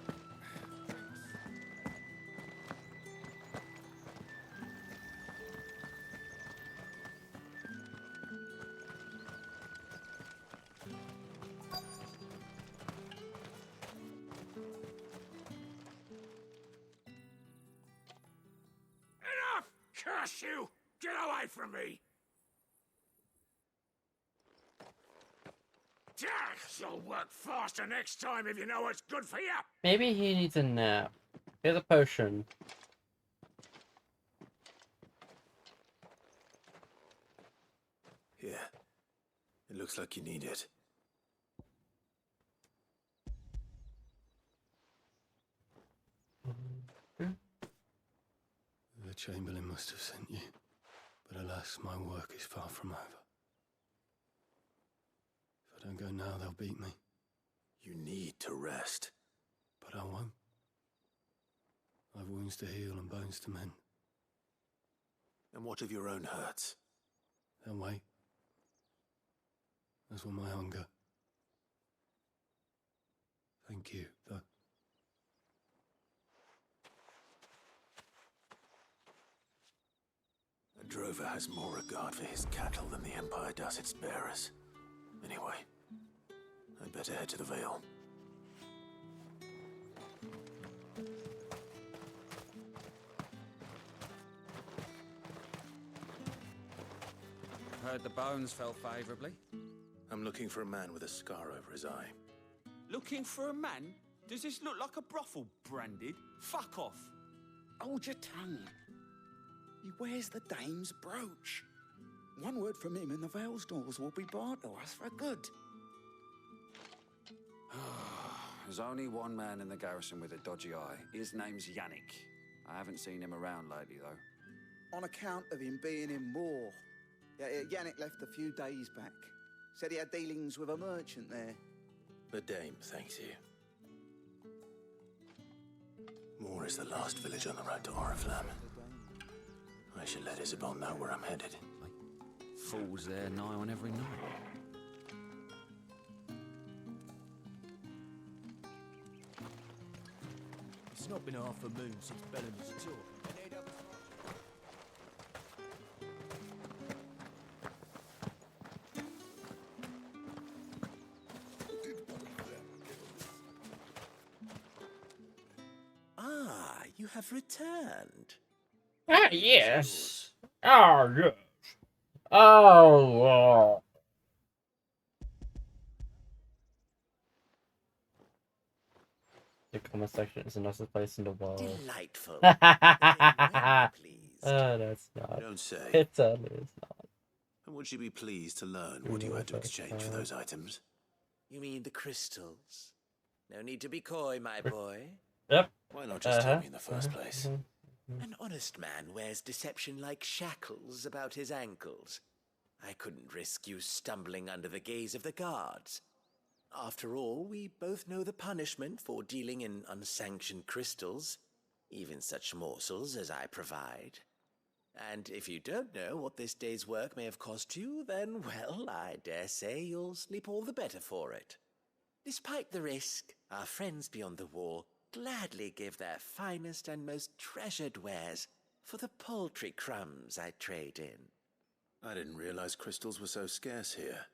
[SPEAKER 17] Curse you! Get away from me! You'll work faster next time if you know what's good for you.
[SPEAKER 1] Maybe he needs a nap. Here's a potion.
[SPEAKER 2] Here. It looks like you need it. The Chamberlain must have sent you, but alas, my work is far from over. If I don't go now, they'll beat me. You need to rest. But I won't. I've wounds to heal and bones to mend. And what of your own hurts? They'll wait. As will my hunger. Thank you, though. A drover has more regard for his cattle than the Empire does its bearers. Anyway, I'd better head to the Vale.
[SPEAKER 8] Heard the bones fell favourably.
[SPEAKER 2] I'm looking for a man with a scar over his eye.
[SPEAKER 5] Looking for a man? Does this look like a brothel, Branded? Fuck off.
[SPEAKER 9] Hold your tongue. He wears the dame's brooch. One word from him and the Vale's doors will be barred to us for good.
[SPEAKER 8] There's only one man in the garrison with a dodgy eye. His name's Yannick. I haven't seen him around lately, though.
[SPEAKER 9] On account of him being in war. Yannick left a few days back. Said he had dealings with a merchant there.
[SPEAKER 2] The dame thanks you. Moor is the last village on the road to Oriflamme. I should let Isabel know where I'm headed.
[SPEAKER 8] Fools there nigh on every night.
[SPEAKER 7] It's not been half a moon since Bellamy's tour.
[SPEAKER 16] Ah, you have returned.
[SPEAKER 1] Ah, yes. Oh, yes. Oh, the comment section is the nicest place in the world.
[SPEAKER 16] Delightful.
[SPEAKER 1] Oh, that's not.
[SPEAKER 2] Don't say.
[SPEAKER 1] It certainly is not.
[SPEAKER 2] And would you be pleased to learn what you had to exchange for those items?
[SPEAKER 16] You mean the crystals? No need to be coy, my boy.
[SPEAKER 1] Yep.
[SPEAKER 2] Why not just tell me in the first place?
[SPEAKER 16] An honest man wears deception like shackles about his ankles. I couldn't risk you stumbling under the gaze of the guards. After all, we both know the punishment for dealing in unsanctioned crystals, even such morsels as I provide. And if you don't know what this day's work may have cost you, then, well, I dare say you'll sleep all the better for it. Despite the risk, our friends beyond the wall gladly give their finest and most treasured wares for the paltry crumbs I trade in.
[SPEAKER 2] I didn't realize crystals were so scarce here.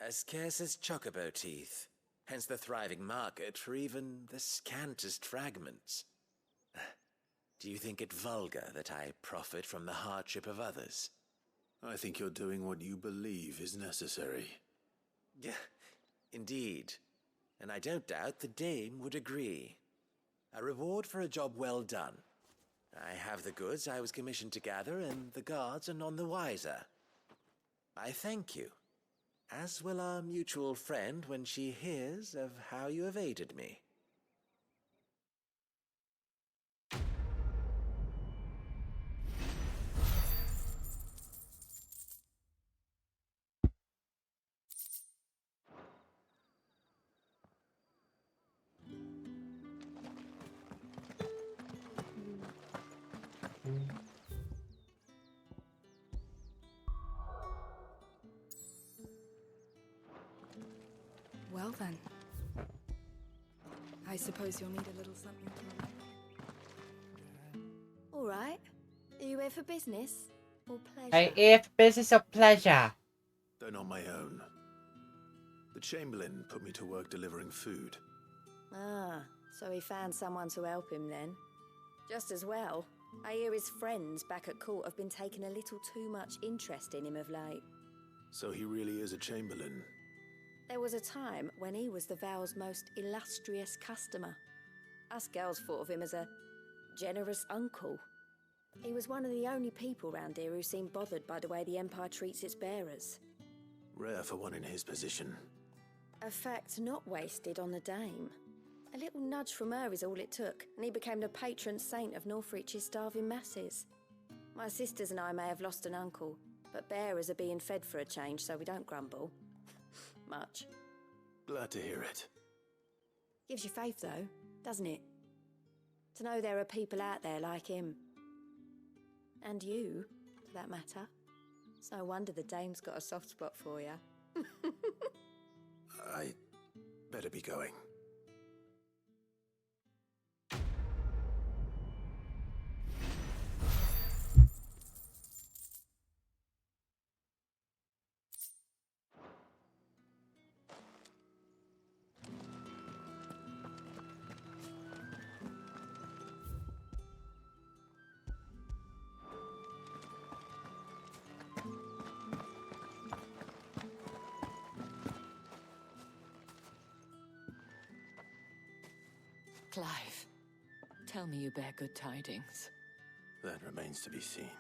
[SPEAKER 16] As scarce as chocobo teeth, hence the thriving market for even the scantest fragments. Do you think it vulgar that I profit from the hardship of others?
[SPEAKER 2] I think you're doing what you believe is necessary.
[SPEAKER 16] Yeah, indeed. And I don't doubt the dame would agree. A reward for a job well done. I have the goods I was commissioned to gather, and the guards are none the wiser. I thank you, as will our mutual friend when she hears of how you have aided me.
[SPEAKER 3] Well then. I suppose you'll need a little something to remember.
[SPEAKER 19] All right. Are you here for business or pleasure?
[SPEAKER 1] Hey, if business or pleasure?
[SPEAKER 2] Though not my own. The Chamberlain put me to work delivering food.
[SPEAKER 19] Ah, so he found someone to help him then. Just as well.
[SPEAKER 6] I hear his friends back at court have been taking a little too much interest in him of late.
[SPEAKER 2] So he really is a Chamberlain.
[SPEAKER 6] There was a time when he was the Vow's most illustrious customer. Us girls thought of him as a generous uncle. He was one of the only people round here who seemed bothered by the way the Empire treats its bearers.
[SPEAKER 2] Rare for one in his position.
[SPEAKER 6] A fact not wasted on the Dame. A little nudge from her is all it took, and he became the patron saint of Northreach's starving masses. My sisters and I may have lost an uncle, but bearers are being fed for a change, so we don't grumble. Much.
[SPEAKER 2] Glad to hear it.
[SPEAKER 6] Gives you faith, though, doesn't it? To know there are people out there like him. And you, for that matter. It's no wonder the Dame's got a soft spot for you.
[SPEAKER 2] I better be going.
[SPEAKER 11] Clive, tell me you bear good tidings.
[SPEAKER 2] That remains to be seen.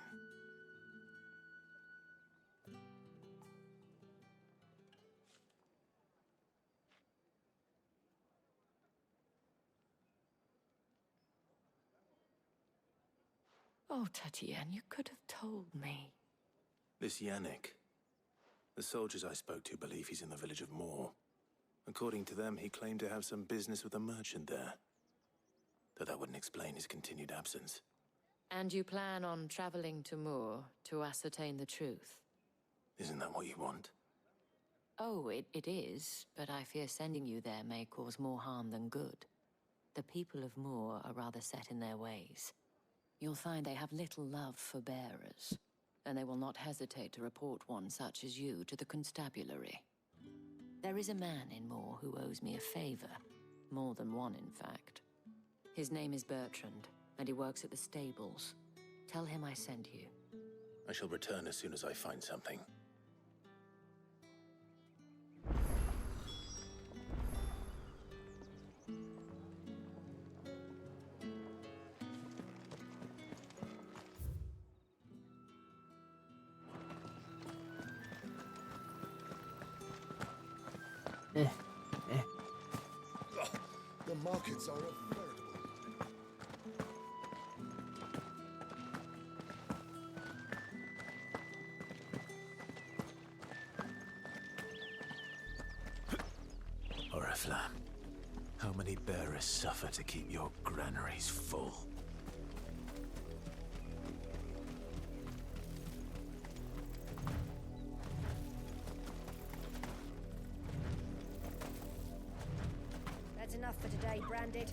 [SPEAKER 11] Oh, Tatienne, you could have told me.
[SPEAKER 2] This Yannick. The soldiers I spoke to believe he's in the village of Moor. According to them, he claimed to have some business with a merchant there. Though that wouldn't explain his continued absence.
[SPEAKER 11] And you plan on traveling to Moor to ascertain the truth?
[SPEAKER 2] Isn't that what you want?
[SPEAKER 11] Oh, it is, but I fear sending you there may cause more harm than good. The people of Moor are rather set in their ways. You'll find they have little love for bearers, and they will not hesitate to report one such as you to the constabulary. There is a man in Moor who owes me a favor. More than one, in fact. His name is Bertrand, and he works at the stables. Tell him I sent you.
[SPEAKER 2] I shall return as soon as I find something.
[SPEAKER 18] The markets are a veritable...
[SPEAKER 2] Oriflamme, how many bearers suffer to keep your granaries full?
[SPEAKER 6] That's enough for today, Branded.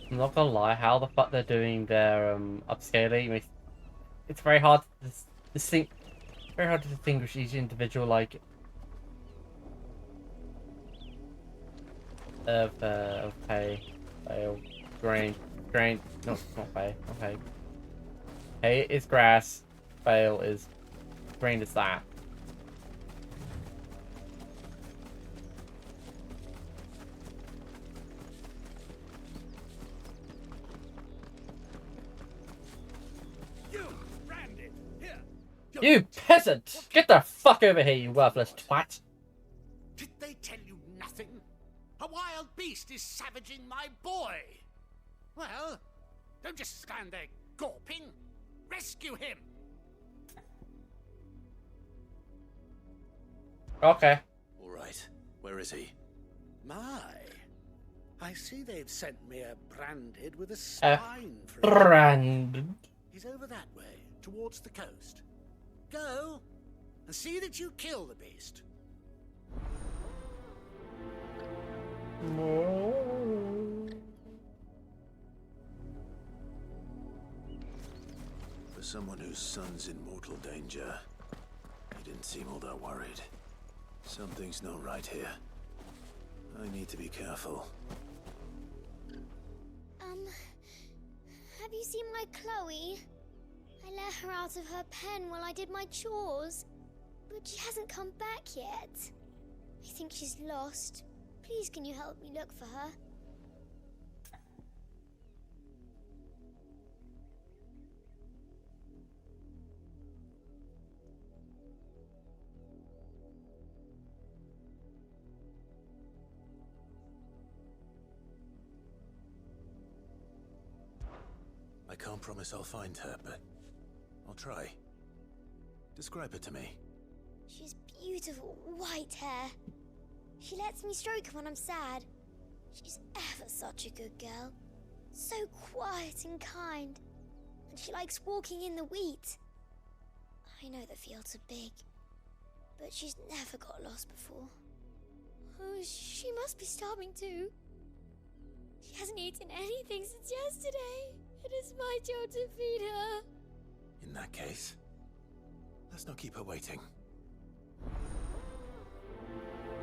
[SPEAKER 1] I'm not gonna lie, how the fuck they're doing their upscaling, it's very hard to distinguish each individual like of pay, bale, grain, no, it's not pay, okay. Hay is grass, bale is grain is that. You peasant! Get the fuck over here, you worthless twat!
[SPEAKER 17] Did they tell you nothing? A wild beast is savaging my boy! Well, don't just stand there gawping. Rescue him!
[SPEAKER 1] Okay.
[SPEAKER 2] All right. Where is he?
[SPEAKER 10] My, I see they've sent me a Branded with a spine for him.
[SPEAKER 1] Branded.
[SPEAKER 10] He's over that way, towards the coast. Go, and see that you kill the beast.
[SPEAKER 2] For someone whose son's in mortal danger, he didn't didn't seem all that worried. Something's not right here. I need to be careful.
[SPEAKER 4] Have you seen my Chloe? I let her out of her pen while I did my chores, but she hasn't come back yet. I think she's lost. Please, can you help me look for her?
[SPEAKER 2] I can't promise I'll find her, but I'll try. Describe her to me.
[SPEAKER 4] She's beautiful white hair. She lets me stroke her when I'm sad. She's ever such a good girl. So quiet and kind. And she likes walking in the wheat. I know the fields are big, but she's never got lost before. Oh, she must be starving too. She hasn't eaten anything since yesterday. It is my job to feed her.
[SPEAKER 2] In that case, let's not keep her waiting.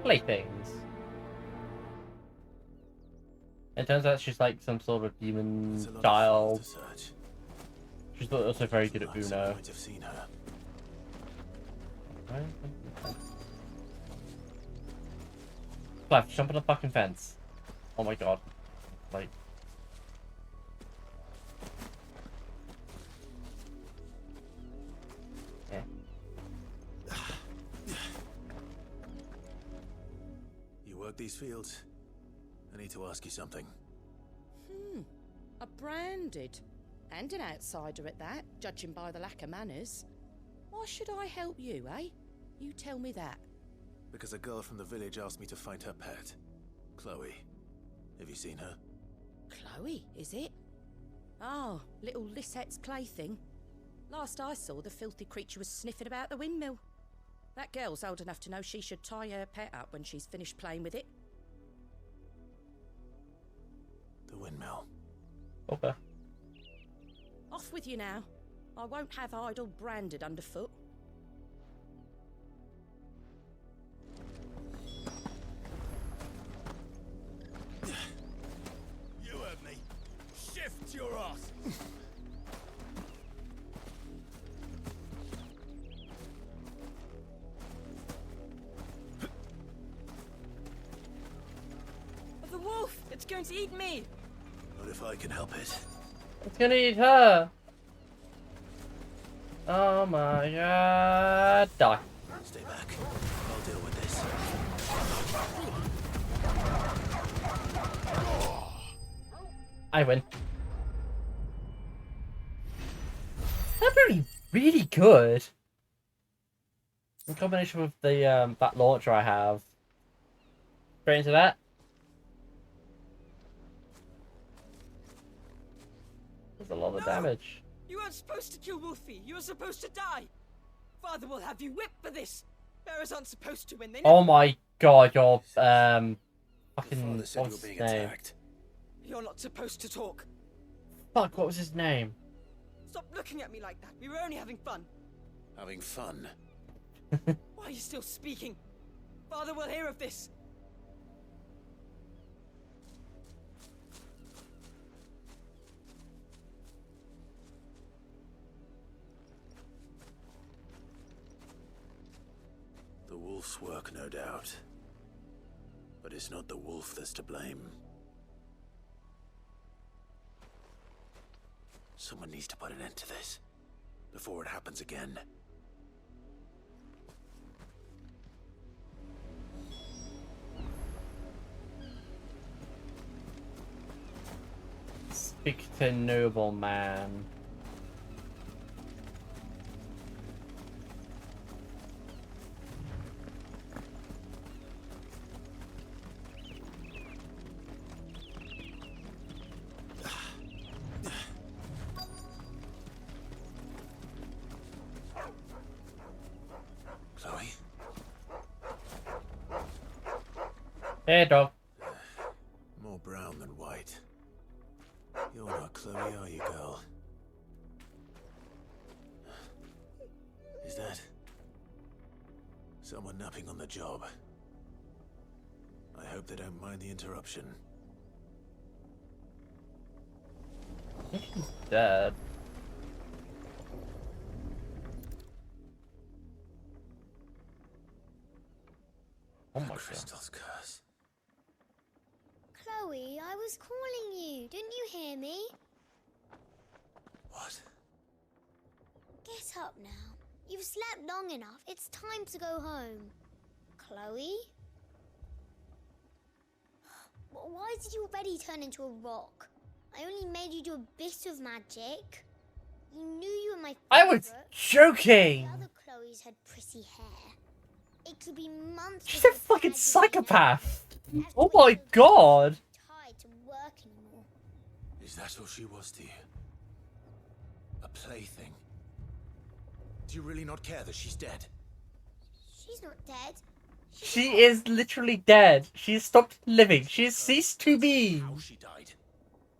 [SPEAKER 1] Playthings. It turns out she's like some sort of demon child. She's also very good at Uno.
[SPEAKER 2] Might have seen her.
[SPEAKER 1] Clive, jump on the fucking fence. Oh my god. Like. Yeah.
[SPEAKER 2] You work these fields? I need to ask you something.
[SPEAKER 12] A branded. And an outsider at that, judging by the lack of manners. Why should I help you, eh? You tell me that.
[SPEAKER 2] Because a girl from the village asked me to find her pet, Chloe. Have you seen her?
[SPEAKER 12] Chloe, is it? Oh, little Lisette's plaything. Last I saw, the filthy creature was sniffing about the windmill. That girl's old enough to know she should tie her pet up when she's finished playing with it.
[SPEAKER 2] The windmill.
[SPEAKER 1] Okay.
[SPEAKER 12] Off with you now. I won't have idle branded underfoot.
[SPEAKER 25] You heard me. Shift your ass.
[SPEAKER 3] The wolf! It's going to eat me!
[SPEAKER 2] Not if I can help it.
[SPEAKER 1] It's gonna eat her! Oh my god. Die.
[SPEAKER 2] Stay back. I'll deal with this.
[SPEAKER 1] I win. That's really, really good. In combination with the that launcher I have. Straight into that. There's a lot of damage.
[SPEAKER 3] You weren't supposed to kill Wolfie. You were supposed to die. Father will have you whipped for this. Bearers aren't supposed to when they.
[SPEAKER 1] Oh my god, your fucking
[SPEAKER 2] Father said you were being attacked.
[SPEAKER 3] You're not supposed to talk.
[SPEAKER 1] Fuck, what was his name?
[SPEAKER 3] Stop looking at me like that. We were only having fun.
[SPEAKER 2] Having fun?
[SPEAKER 3] Why are you still speaking? Father will hear of this.
[SPEAKER 2] The wolf's work, no doubt. But it's not the wolf that's to blame. Someone needs to put an end to this before it happens again.
[SPEAKER 1] Speak to nobleman.
[SPEAKER 2] Chloe?
[SPEAKER 1] Hey, dog.
[SPEAKER 2] More brown than white. You're not Chloe, are you, girl? Is that Someone napping on the job. I hope they don't mind the interruption.
[SPEAKER 1] I think he's dead. Oh my god.
[SPEAKER 2] Crystal's curse.
[SPEAKER 4] Chloe, I was calling you. Didn't you hear me?
[SPEAKER 2] What?
[SPEAKER 4] Get up now. You've slept long enough. It's time to go home. Chloe? Why did you already turn into a rock? I only made you do a bit of magic. You knew you were my favorite.
[SPEAKER 1] I was joking!
[SPEAKER 4] The other Chloes had pretty hair. It could be months.
[SPEAKER 1] She's a fucking psychopath! Oh my god!
[SPEAKER 4] Tired to work anymore.
[SPEAKER 2] Is that all she was to you? A plaything? Do you really not care that she's dead?
[SPEAKER 4] She's not dead.
[SPEAKER 1] She is literally dead. She's stopped living. She has ceased to be.
[SPEAKER 2] How she died.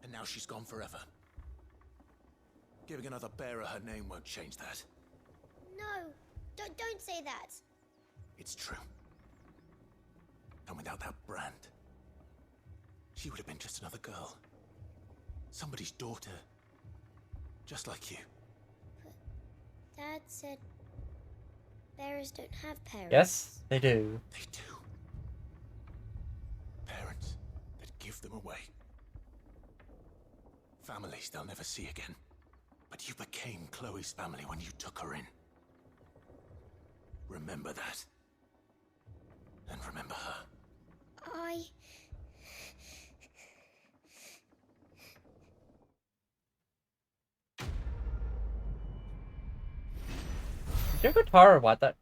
[SPEAKER 2] And now she's gone forever. Giving another bearer her name won't change that.
[SPEAKER 4] No, don't say that.
[SPEAKER 2] It's true. And without that brand, she would have been just another girl. Somebody's daughter. Just like you.
[SPEAKER 4] But Dad said bearers don't have parents.
[SPEAKER 1] Yes, they do.
[SPEAKER 2] They do. Parents that give them away. Families they'll never see again. But you became Chloe's family when you took her in. Remember that. And remember her.
[SPEAKER 1] Did Taro write that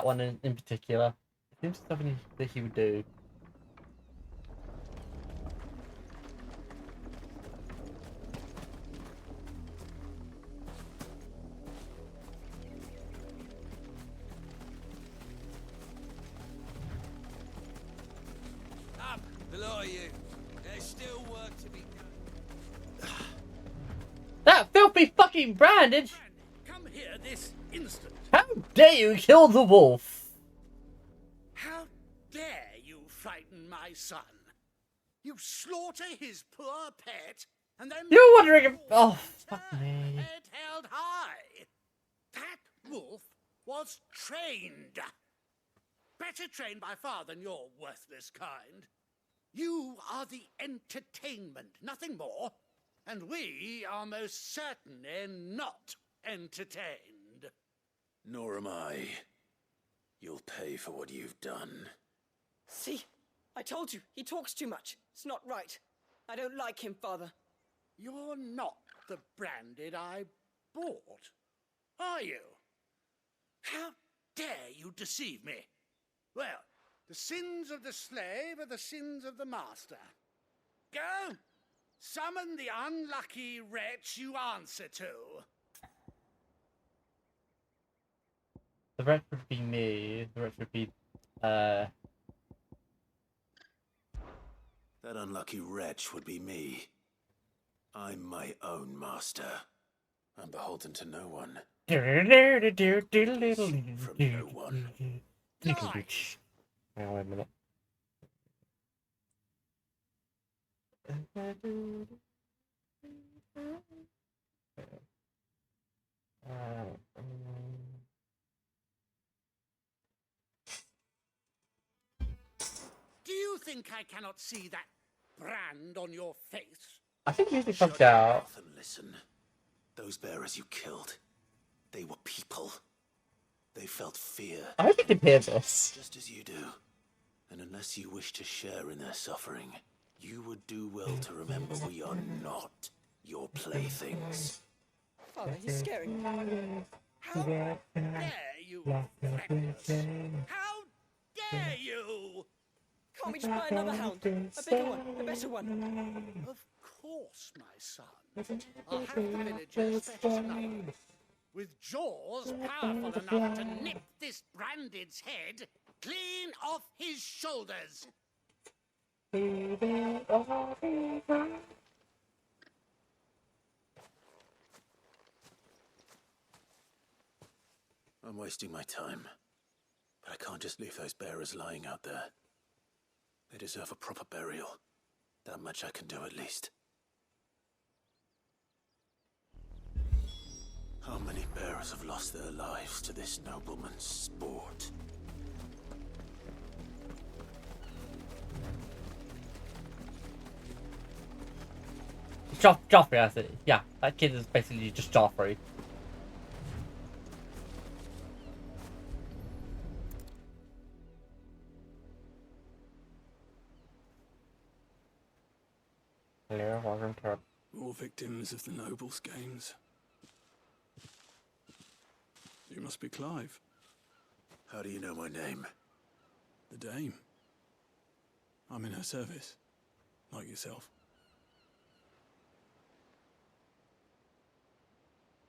[SPEAKER 1] one in particular? It seems something that he would do.
[SPEAKER 5] Up, below you. There's still work to be done.
[SPEAKER 1] That filthy fucking Brandon!
[SPEAKER 17] Come here this instant.
[SPEAKER 1] How dare you kill the wolf?
[SPEAKER 17] How dare you frighten my son? You slaughter his poor pet, and then
[SPEAKER 1] You're wondering if... Oh, fuck me.
[SPEAKER 17] head held high. That wolf was trained. Better trained by far than your worthless kind. You are the entertainment, nothing more. And we are most certainly not entertained.
[SPEAKER 2] Nor am I. You'll pay for what you've done.
[SPEAKER 24] See? I told you, he talks too much. It's not right. I don't like him, Father.
[SPEAKER 17] You're not the Branded I bought, are you? How dare you deceive me? Well, the sins of the slave are the sins of the master. Go, summon the unlucky wretch you answer to.
[SPEAKER 1] The wretch would be me. The wretch would be,
[SPEAKER 2] That unlucky wretch would be me. I'm my own master. I'm beholden to no one. From no one.
[SPEAKER 1] Hang on a minute.
[SPEAKER 17] Do you think I cannot see that brand on your face?
[SPEAKER 1] I think usually
[SPEAKER 2] Shut
[SPEAKER 1] comes
[SPEAKER 2] your
[SPEAKER 1] out.
[SPEAKER 2] mouth and listen. Those bearers you killed, they were people. They felt fear.
[SPEAKER 1] I hope you can hear this.
[SPEAKER 2] Just as you do. And unless you wish to share in their suffering, you would do well to remember we are not your playthings.
[SPEAKER 24] Father, he's scaring me.
[SPEAKER 17] How dare you threaten us? How dare you?
[SPEAKER 24] Can't we just buy another hound? A bigger one, a better one.
[SPEAKER 17] Of course, my son. I'll have the villagers fetch us another. With jaws powerful enough to nip this Branded's head clean off his shoulders.
[SPEAKER 2] I'm wasting my time, but I can't just leave those bearers lying out there. They deserve a proper burial. That much I can do at least. How many bearers have lost their lives to this nobleman's sport?
[SPEAKER 1] Joffrey, that's it. Yeah, that kid is basically just Joffrey. Hello, welcome to...
[SPEAKER 5] More victims of the nobles' games. You must be Clive.
[SPEAKER 2] How do you know my name?
[SPEAKER 5] The Dame. I'm in her service, like yourself.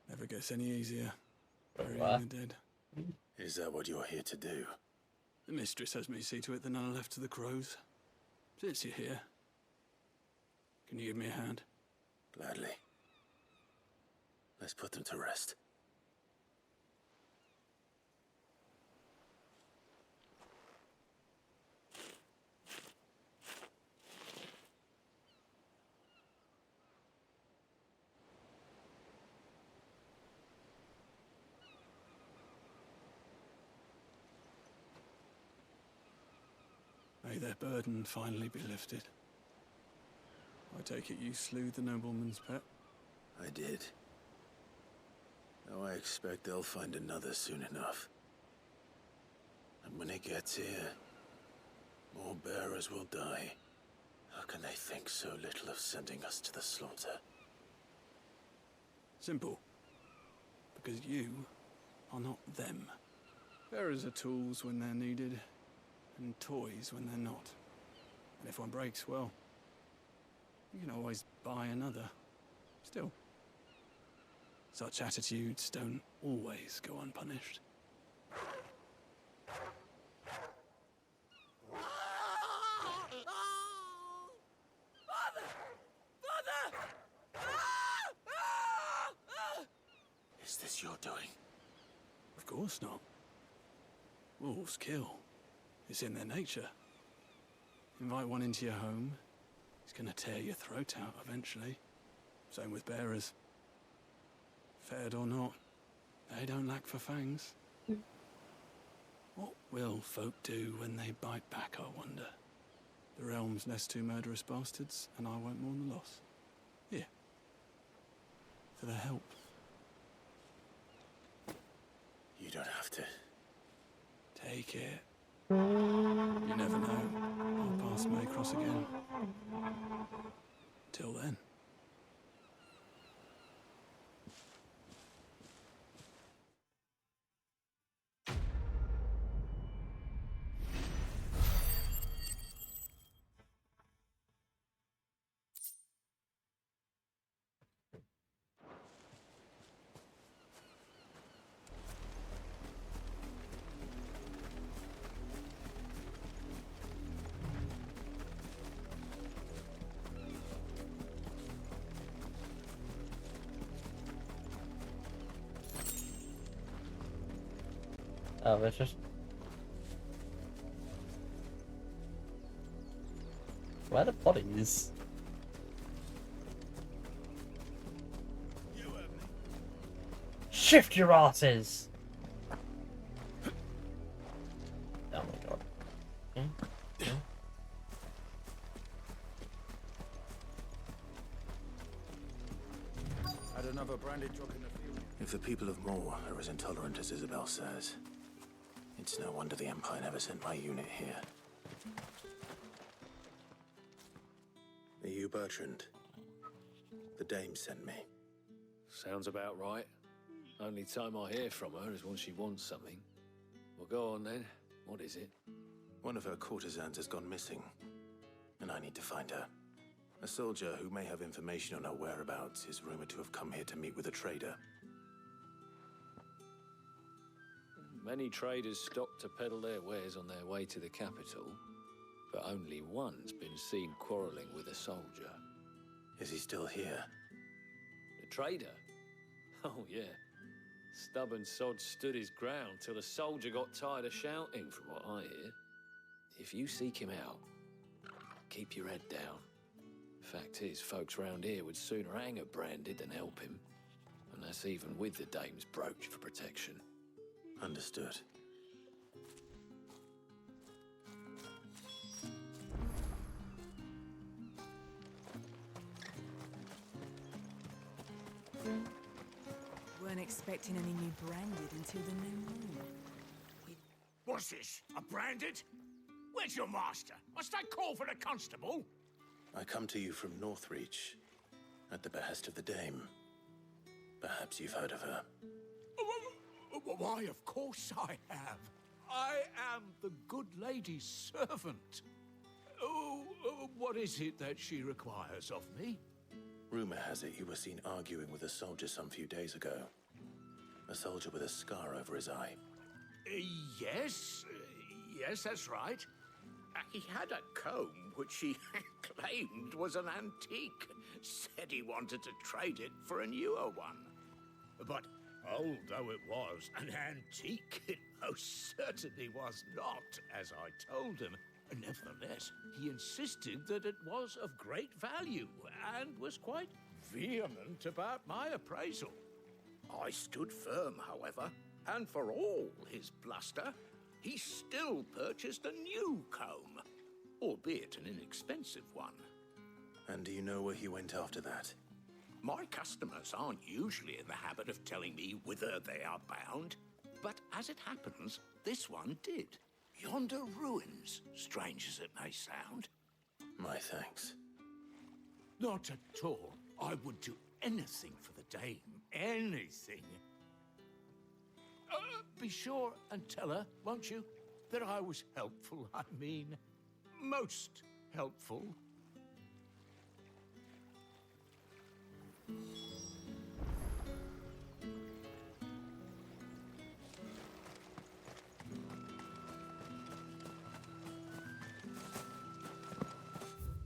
[SPEAKER 5] Never gets any easier. Burying the dead.
[SPEAKER 2] Is that what you're here to do?
[SPEAKER 5] The mistress has me see to it that none are left to the crows. Since you're here, can you give me a hand?
[SPEAKER 2] Gladly. Let's put them to rest.
[SPEAKER 5] May their burden finally be lifted. I take it you slew the nobleman's pet?
[SPEAKER 2] I did. Now I expect they'll find another soon enough. And when it gets here, more bearers will die. How can they think so little of sending us to the slaughter?
[SPEAKER 5] Simple. Because you are not them. Bearers are tools when they're needed, and toys when they're not. And if one breaks, well, you can always buy another. Still, such attitudes don't always go unpunished.
[SPEAKER 2] Is this your doing?
[SPEAKER 5] Of course not. Wolves kill. It's in their nature. Invite one into your home, he's gonna tear your throat out eventually. Same with bearers. Fed or not, they don't lack for fangs. What will folk do when they bite back, I wonder? The realm's nest two murderous bastards, and I won't mourn the loss. Here. For their help.
[SPEAKER 2] You don't have to.
[SPEAKER 5] Take it. You never know. Our paths may cross again. Till then.
[SPEAKER 1] Oh, it's just... Where are the bodies? Shift your asses! Oh my god.
[SPEAKER 14] Had another branded drop in the field.
[SPEAKER 2] If the people of Moor are as intolerant as Isabel says, it's no wonder the Empire never sent my unit here. Are you Bertrand? The Dame sent me.
[SPEAKER 13] Sounds about right. Only time I hear from her is when she wants something. Well, go on then. What is it?
[SPEAKER 2] One of her courtesans has gone missing, and I need to find her. A soldier who may have information on her whereabouts is rumored to have come here to meet with a trader.
[SPEAKER 13] Many traders stop to peddle their wares on their way to the capital, but only one's been seen quarrelling with a soldier.
[SPEAKER 2] Is he still here?
[SPEAKER 13] The trader? Oh, yeah. Stubborn sod stood his ground till the soldier got tired of shouting, from what I hear. If you seek him out, keep your head down. Fact is, folks round here would sooner hang a Branded than help him. And that's even with the dame's brooch for protection.
[SPEAKER 2] Understood.
[SPEAKER 15] Weren't expecting any new Branded until the new moon.
[SPEAKER 17] What's this? A Branded? Where's your master? Must I call for the constable?
[SPEAKER 2] I come to you from Northreach, at the behest of the Dame. Perhaps you've heard of her.
[SPEAKER 17] Why, of course I have. I am the good lady's servant. What is it that she requires of me?
[SPEAKER 2] Rumor has it you were seen arguing with a soldier some few days ago. A soldier with a scar over his eye.
[SPEAKER 17] Yes, that's right. He had a comb which he claimed was an antique. Said he wanted to trade it for a newer one. But although it was an antique, it most certainly was not, as I told him. Nevertheless, he insisted that it was of great value and was quite vehement about my appraisal. I stood firm, however, and for all his bluster, he still purchased a new comb, albeit an inexpensive one.
[SPEAKER 2] And do you know where he went after that?
[SPEAKER 17] My customers aren't usually in the habit of telling me whither they are bound, but as it happens, this one did. Yonder ruins, strange as it may sound.
[SPEAKER 2] My thanks.
[SPEAKER 17] Not at all. I would do anything for the Dame. Anything. Be sure and tell her, won't you, that I was helpful. I mean, most helpful.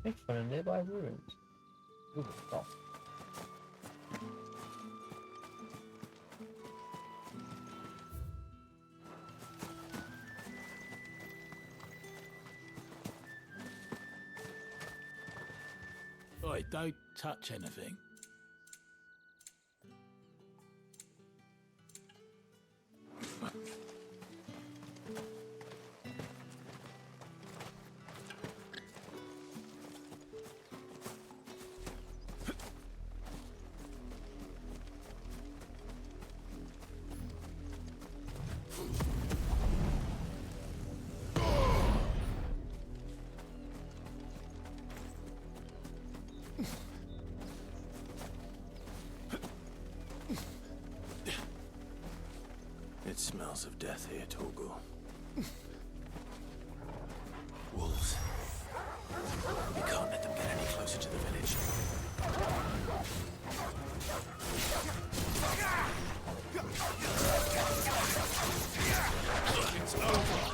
[SPEAKER 1] Make fun of nearby ruins. Ooh, stop.
[SPEAKER 17] Oi, don't touch anything.
[SPEAKER 2] It smells of death here, Torgal. Wolves. We can't let them get any closer to the village. It's over.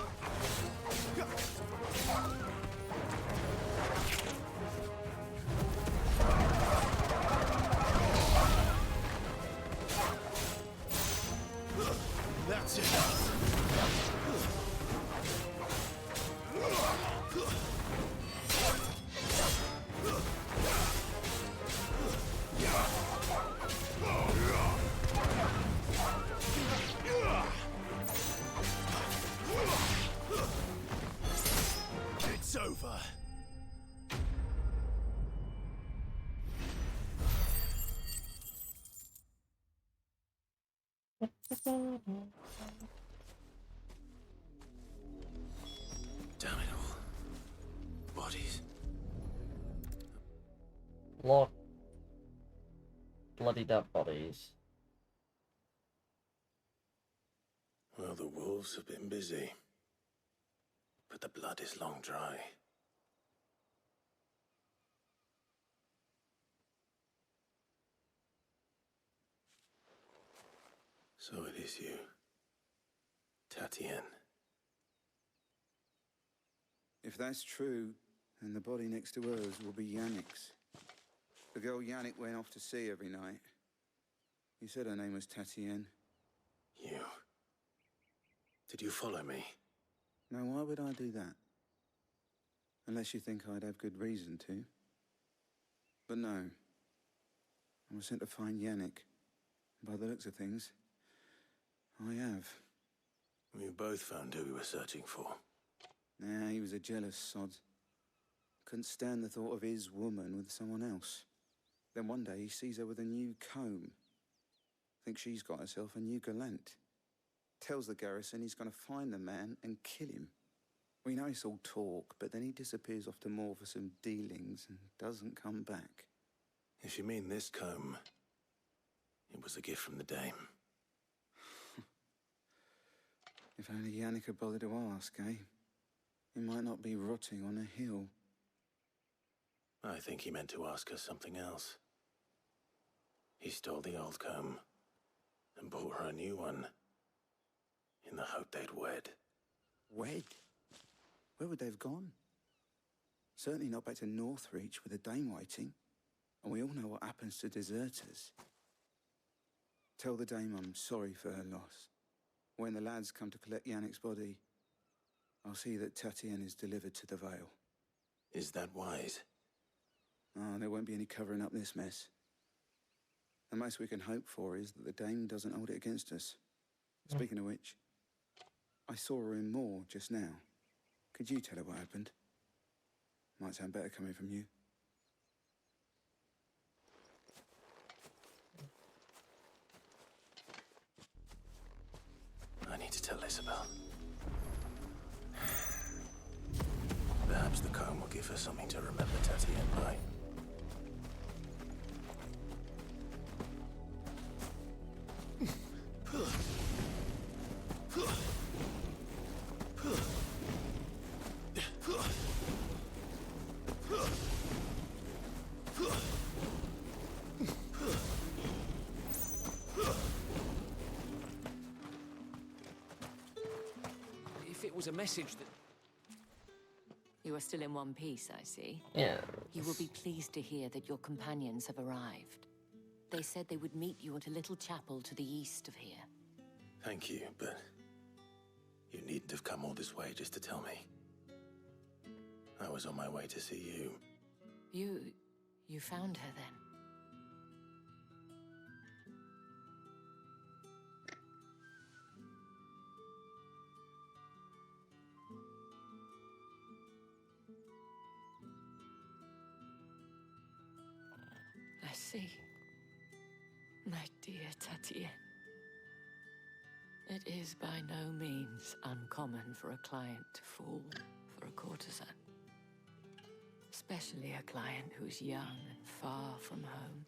[SPEAKER 2] That's it. It's over. Damn it all. Bodies.
[SPEAKER 1] Lot. Bloody dead bodies.
[SPEAKER 2] Well, the wolves have been busy. But the blood is long dry. So it is you, Tatienne.
[SPEAKER 20] If that's true, then the body next to hers will be Yannick's. The girl Yannick went off to sea every night. He said her name was Tatienne.
[SPEAKER 2] You... Did you follow me?
[SPEAKER 20] Now, why would I do that? Unless you think I'd have good reason to. But no. I was sent to find Yannick. By the looks of things, I have.
[SPEAKER 2] We both found who we were searching for.
[SPEAKER 20] Nah, he was a jealous sod. Couldn't stand the thought of his woman with someone else. Then one day he sees her with a new comb. Thinks she's got herself a new gallant. Tells the garrison he's going to find the man and kill him. We know it's all talk, but then he disappears off to Moor for some dealings and doesn't come back.
[SPEAKER 2] If you mean this comb, it was a gift from the Dame.
[SPEAKER 20] If only Yannick had bothered to ask, eh? He might not be rotting on a hill.
[SPEAKER 2] I think he meant to ask her something else. He stole the old comb and bought her a new one in the hope they'd wed.
[SPEAKER 20] Wed? Where would they have gone? Certainly not back to Northreach with a Dame waiting. And we all know what happens to deserters. Tell the Dame I'm sorry for her loss. When the lads come to collect Yannick's body, I'll see that Tatienne is delivered to the Vale.
[SPEAKER 2] Is that wise?
[SPEAKER 20] Oh, there won't be any covering up this mess. The most we can hope for is that the Dame doesn't hold it against us. Speaking of which, I saw her in Moor just now. Could you tell her what happened? Might sound better coming from you.
[SPEAKER 2] I need to tell Isabel. Perhaps the comb will give her something to remember Tatienne by.
[SPEAKER 13] If it was a message that...
[SPEAKER 11] You are still in one piece, I see.
[SPEAKER 1] Yeah.
[SPEAKER 11] You will be pleased to hear that your companions have arrived. They said they would meet you at a little chapel to the east of here.
[SPEAKER 2] Thank you, but you needn't have come all this way just to tell me. I was on my way to see you.
[SPEAKER 11] You found her then? I see. My dear Tatienne. It is by no means uncommon for a client to fall for a courtesan. Especially a client who's young and far from home.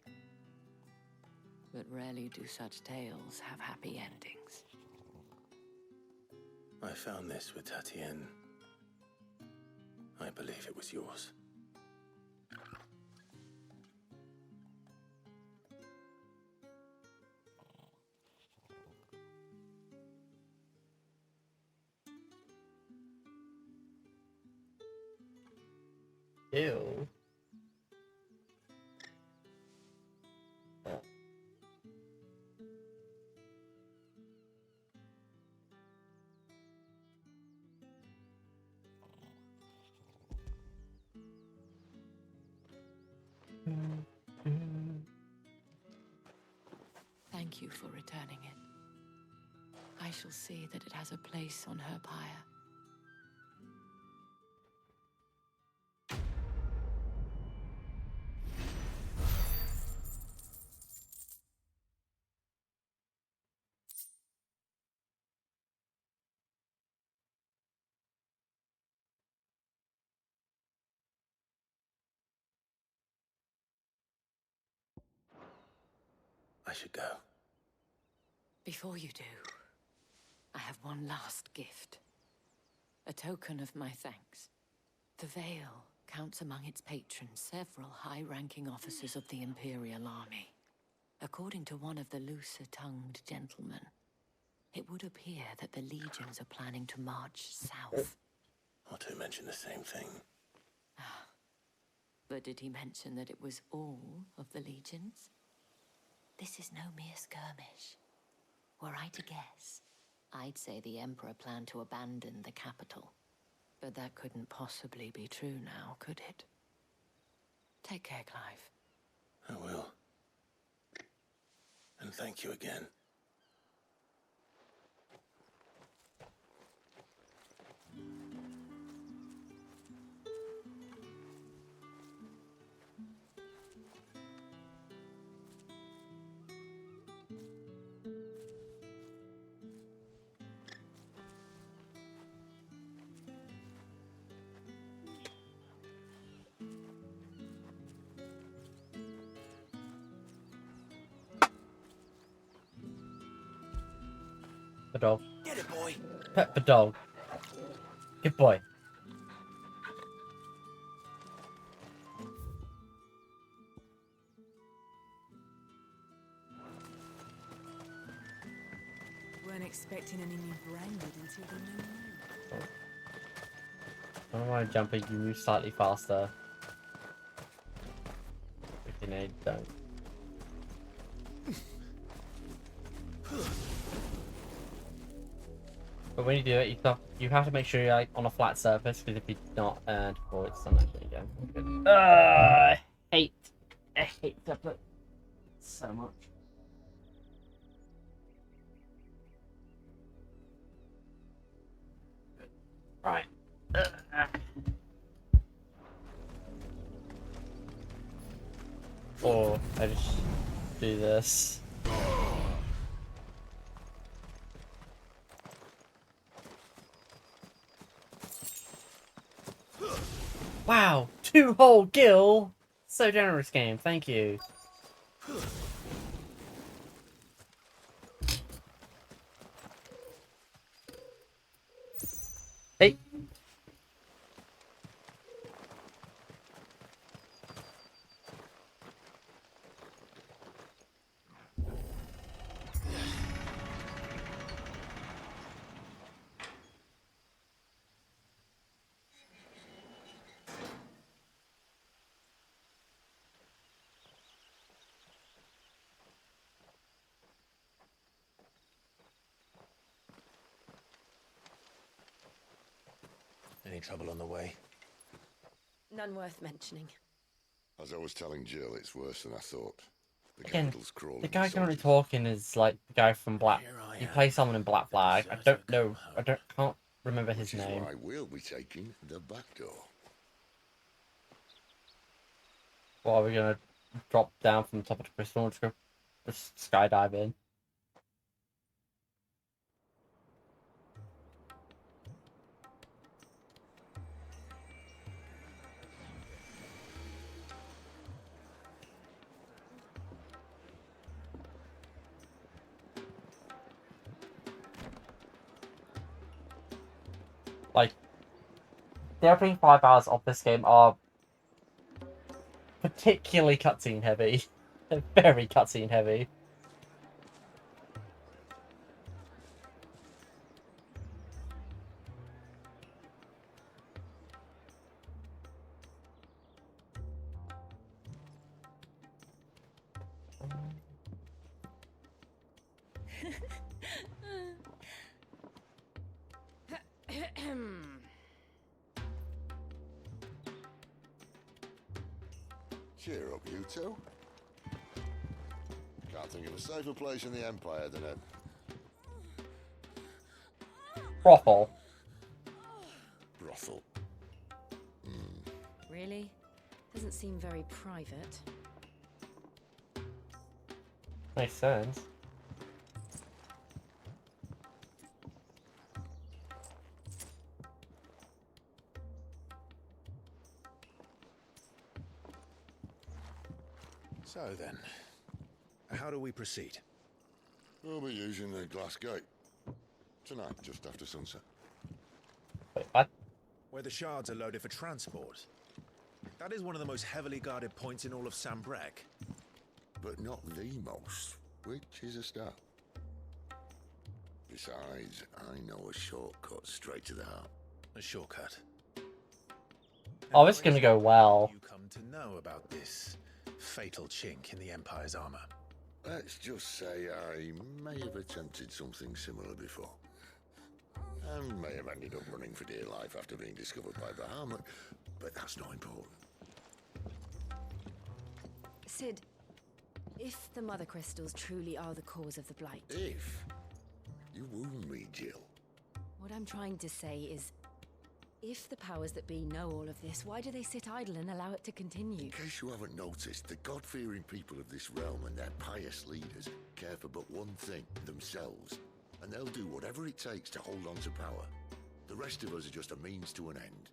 [SPEAKER 11] But rarely do such tales have happy endings.
[SPEAKER 2] I found this with Tatienne. I believe it was yours.
[SPEAKER 1] Ew.
[SPEAKER 11] Thank you for returning it. I shall see that it has a place on her pyre.
[SPEAKER 2] I should go.
[SPEAKER 11] Before you do, I have one last gift. A token of my thanks. The Vale counts among its patrons several high-ranking officers of the Imperial Army. According to one of the looser-tongued gentlemen, it would appear that the legions are planning to march south.
[SPEAKER 2] Or to mention the same thing.
[SPEAKER 11] But did he mention that it was all of the legions? This is no mere skirmish. Were I to guess, I'd say the Emperor planned to abandon the capital. But that couldn't possibly be true now, could it? Take care, Clive.
[SPEAKER 2] I will. And thank you again.
[SPEAKER 1] The dog.
[SPEAKER 16] Get it, boy.
[SPEAKER 1] Pet the dog. Good boy.
[SPEAKER 15] Weren't expecting any new branded until the new moon.
[SPEAKER 1] I don't want to jump in, you move slightly faster. Freaking A, don't. But when you do it, you have to make sure you're like on a flat surface, because if you're not, oh, it's done actually again. I hate tablet so much. Right. Or I just do this. Wow, 2 whole gil! So generous game, thank you. Hey!
[SPEAKER 2] Any trouble on the way?
[SPEAKER 12] None worth mentioning.
[SPEAKER 8] As I was telling Jill, it's worse than I thought. The
[SPEAKER 1] Again,
[SPEAKER 8] capital's crawling.
[SPEAKER 1] the guy currently talking is like the guy from Black. He plays someone in Black Flag. I don't know. Can't remember his
[SPEAKER 8] Which is
[SPEAKER 1] name.
[SPEAKER 8] why we'll be taking the back door.
[SPEAKER 1] What are we gonna drop down from the top of the crystal and just skydive in? Like, the opening 5 hours of this game are particularly cutscene heavy. They're very cutscene heavy.
[SPEAKER 8] Cheer up, you two. Can't think of a safer place in the Empire than a...
[SPEAKER 1] Brothel.
[SPEAKER 8] Brothel.
[SPEAKER 12] Really? Doesn't seem very private.
[SPEAKER 1] Makes sense.
[SPEAKER 2] So then, how do we proceed?
[SPEAKER 8] We'll be using the glass gate. Tonight, just after sunset.
[SPEAKER 1] Wait, what?
[SPEAKER 2] Where the shards are loaded for transport. That is one of the most heavily guarded points in all of Sambrek.
[SPEAKER 8] But not the most, which is a start. Besides, I know a shortcut straight to the heart.
[SPEAKER 2] A shortcut.
[SPEAKER 1] Oh, it's gonna go well.
[SPEAKER 2] You come to know about this fatal chink in the Empire's armor.
[SPEAKER 8] Let's just say I may have attempted something similar before. And may have ended up running for dear life after being discovered by Bahamut, but that's not important.
[SPEAKER 19] Sid, if the Mother Crystals truly are the cause of the Blight...
[SPEAKER 8] If? You wound me, Jill.
[SPEAKER 19] What I'm trying to say is, if the powers that be know all of this, why do they sit idle and allow it to continue?
[SPEAKER 8] In case you haven't noticed, the God-fearing people of this realm and their pious leaders care for but one thing, themselves. And they'll do whatever it takes to hold on to power. The rest of us are just a means to an end.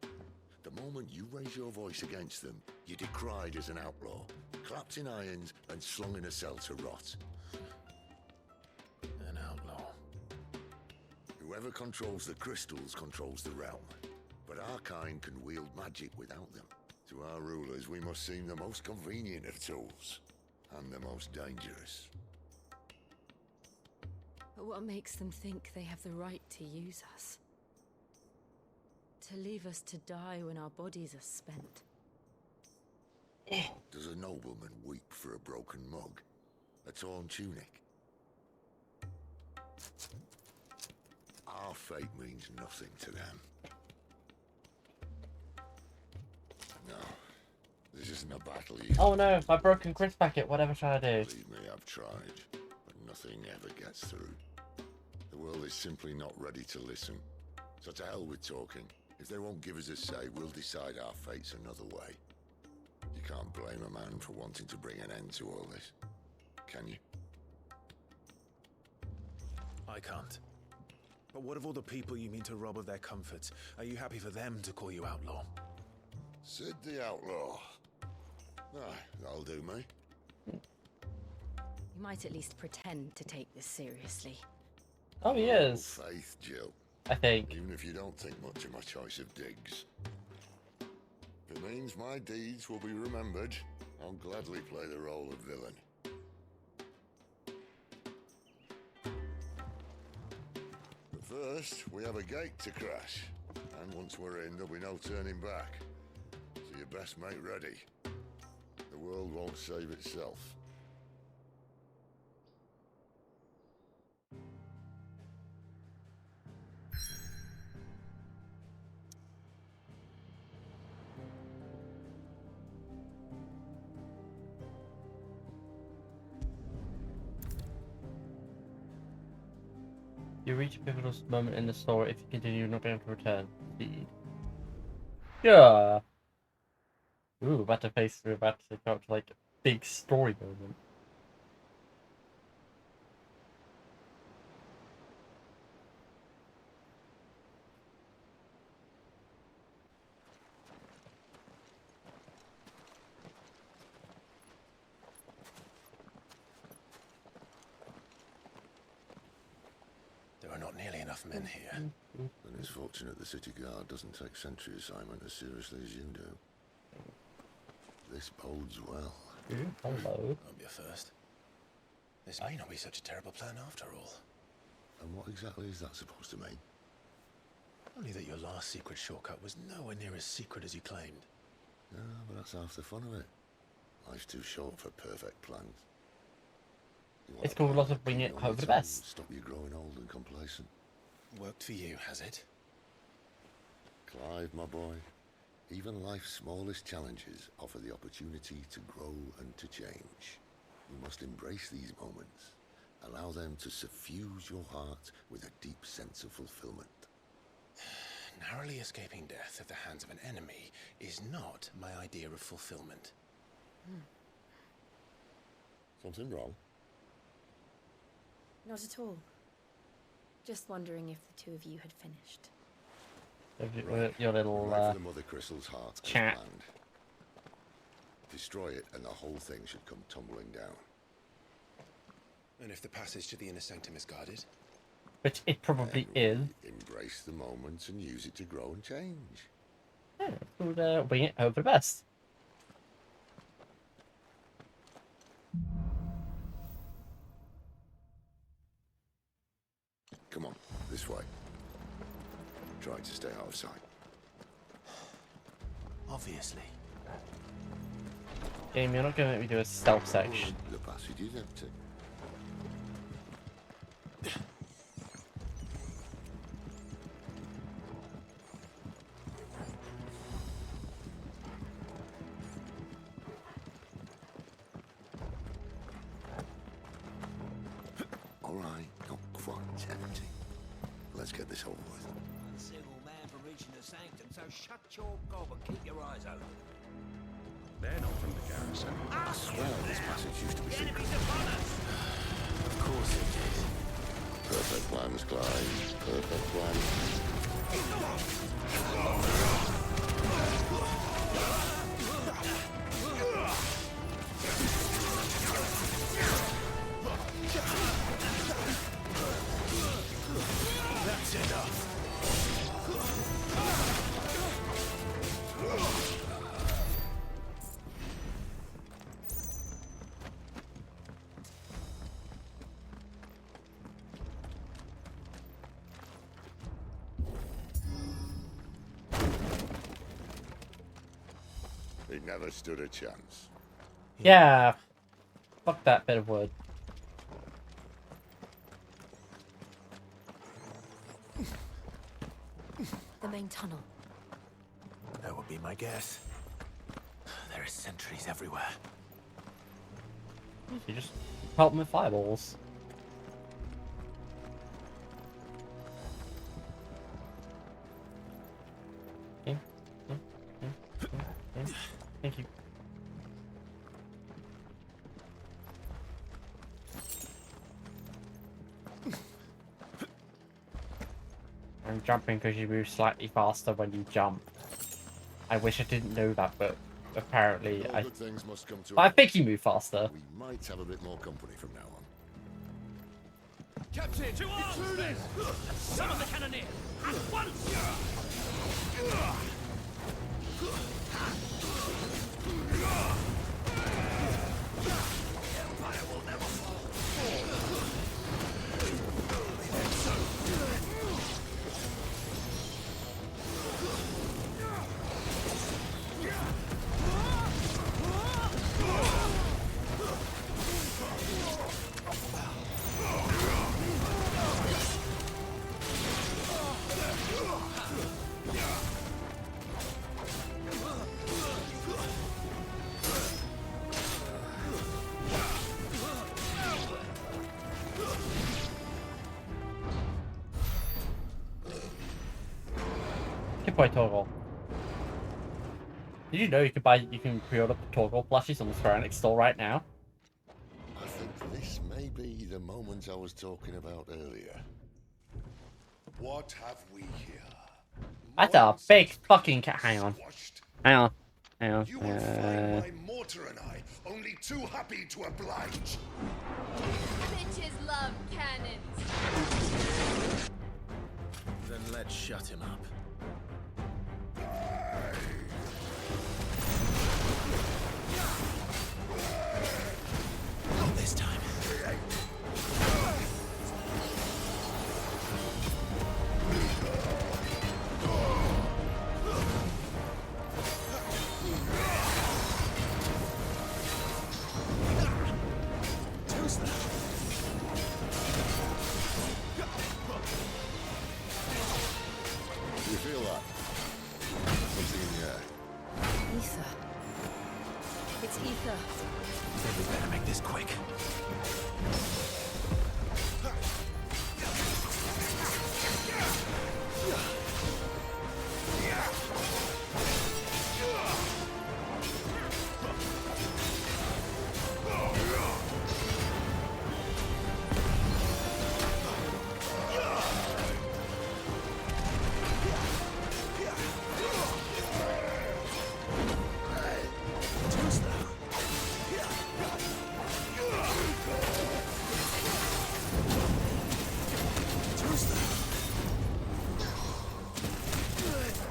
[SPEAKER 8] The moment you raise your voice against them, you're decried as an outlaw, clapped in irons and slung in a cell to rot.
[SPEAKER 2] An outlaw.
[SPEAKER 8] Whoever controls the crystals controls the realm. But our kind can wield magic without them. To our rulers, we must seem the most convenient of tools. And the most dangerous.
[SPEAKER 19] But what makes them think they have the right to use us? To leave us to die when our bodies are spent?
[SPEAKER 8] Does a nobleman weep for a broken mug? A torn tunic? Our fate means nothing to them. No, this isn't a battle you...
[SPEAKER 1] Oh no, my broken crisp packet, whatever should I do?
[SPEAKER 8] Believe me, I've tried, but nothing ever gets through. The world is simply not ready to listen. So to hell with talking. If they won't give us a say, we'll decide our fates another way. You can't blame a man for wanting to bring an end to all this, can you?
[SPEAKER 2] I can't. But what of all the people you mean to rob of their comforts? Are you happy for them to call you outlaw?
[SPEAKER 8] Sid the Outlaw. Aye, that'll do me.
[SPEAKER 19] You might at least pretend to take this seriously.
[SPEAKER 1] Oh, he is.
[SPEAKER 8] Faith, Jill.
[SPEAKER 1] I think.
[SPEAKER 8] Even if you don't think much of my choice of digs. If it means my deeds will be remembered, I'll gladly play the role of villain. But first, we have a gate to crash. And once we're in, there'll be no turning back. So you best make ready. The world won't save itself.
[SPEAKER 1] You reach a pivotal moment in the story. If you continue, you're not going to return. Speed. Yeah. Ooh, about to face through, about to go to like big story moment.
[SPEAKER 2] There are not nearly enough men here.
[SPEAKER 8] And it's fortunate the city guard doesn't take sentry assignment as seriously as you do. This bodes well.
[SPEAKER 1] Hello.
[SPEAKER 2] Won't be a first. This may not be such a terrible plan after all.
[SPEAKER 8] And what exactly is that supposed to mean?
[SPEAKER 2] Only that your last secret shortcut was nowhere near as secret as you claimed.
[SPEAKER 8] Yeah, but that's half the fun of it. Life's too short for perfect plans.
[SPEAKER 1] It's called lots of bringing it home for the best.
[SPEAKER 8] Stop you growing old and complacent.
[SPEAKER 2] Worked for you, has it?
[SPEAKER 8] Clive, my boy, even life's smallest challenges offer the opportunity to grow and to change. You must embrace these moments. Allow them to suffuse your heart with a deep sense of fulfillment.
[SPEAKER 2] Narrowly escaping death at the hands of an enemy is not my idea of fulfillment.
[SPEAKER 8] Something wrong?
[SPEAKER 19] Not at all. Just wondering if the two of you had finished.
[SPEAKER 1] Your little
[SPEAKER 8] right for the Mother Crystal's heart
[SPEAKER 1] chat.
[SPEAKER 8] as planned. Destroy it and the whole thing should come tumbling down.
[SPEAKER 2] And if the passage to the inner sanctum is guarded?
[SPEAKER 1] Which it probably is.
[SPEAKER 8] Embrace the moment and use it to grow and change.
[SPEAKER 1] Yeah, we'll bring it home for the best.
[SPEAKER 8] Come on, this way. Try to stay out of sight.
[SPEAKER 2] Obviously.
[SPEAKER 1] Game, you're not going to let me do a stealth section.
[SPEAKER 8] The passage is empty. Fine, tempting. Let's get this over with.
[SPEAKER 7] One single man from reaching the sanctum, so shut your gob and keep your eyes open.
[SPEAKER 14] They're not from the garrison.
[SPEAKER 8] I swear this passage used to be secret.
[SPEAKER 2] Of course it did.
[SPEAKER 8] Perfect plans, Clive. Perfect plans.
[SPEAKER 2] That's enough.
[SPEAKER 8] He never stood a chance.
[SPEAKER 1] Yeah. Fuck that bit of wood.
[SPEAKER 19] The main tunnel.
[SPEAKER 2] That would be my guess. There are sentries everywhere.
[SPEAKER 1] You just help them with fireballs. Okay. Okay. Thank you. I'm jumping because you move slightly faster when you jump. I wish I didn't know that, but apparently
[SPEAKER 8] All good things must come to
[SPEAKER 1] I
[SPEAKER 8] an
[SPEAKER 1] think you move faster.
[SPEAKER 8] We might have a bit more company from now on.
[SPEAKER 5] Captain, to arms! Summon the cannoneer! At once!
[SPEAKER 2] The Empire will never fall.
[SPEAKER 1] Good boy, Toggle. Did you know you can pre-order Toggle plushies on the Square Enix store right now?
[SPEAKER 8] I think this may be the moment I was talking about earlier.
[SPEAKER 18] What have we here?
[SPEAKER 1] That's a big fucking cat. Hang on. Hang on. Hang on.
[SPEAKER 18] You will find my mortar and I only too happy to oblige.
[SPEAKER 9] Bitches love cannons.
[SPEAKER 2] Then let's shut him up. Not this time.
[SPEAKER 8] Do you feel that? Something in the air.
[SPEAKER 19] Ether. It's ether.
[SPEAKER 2] Then we better make this quick.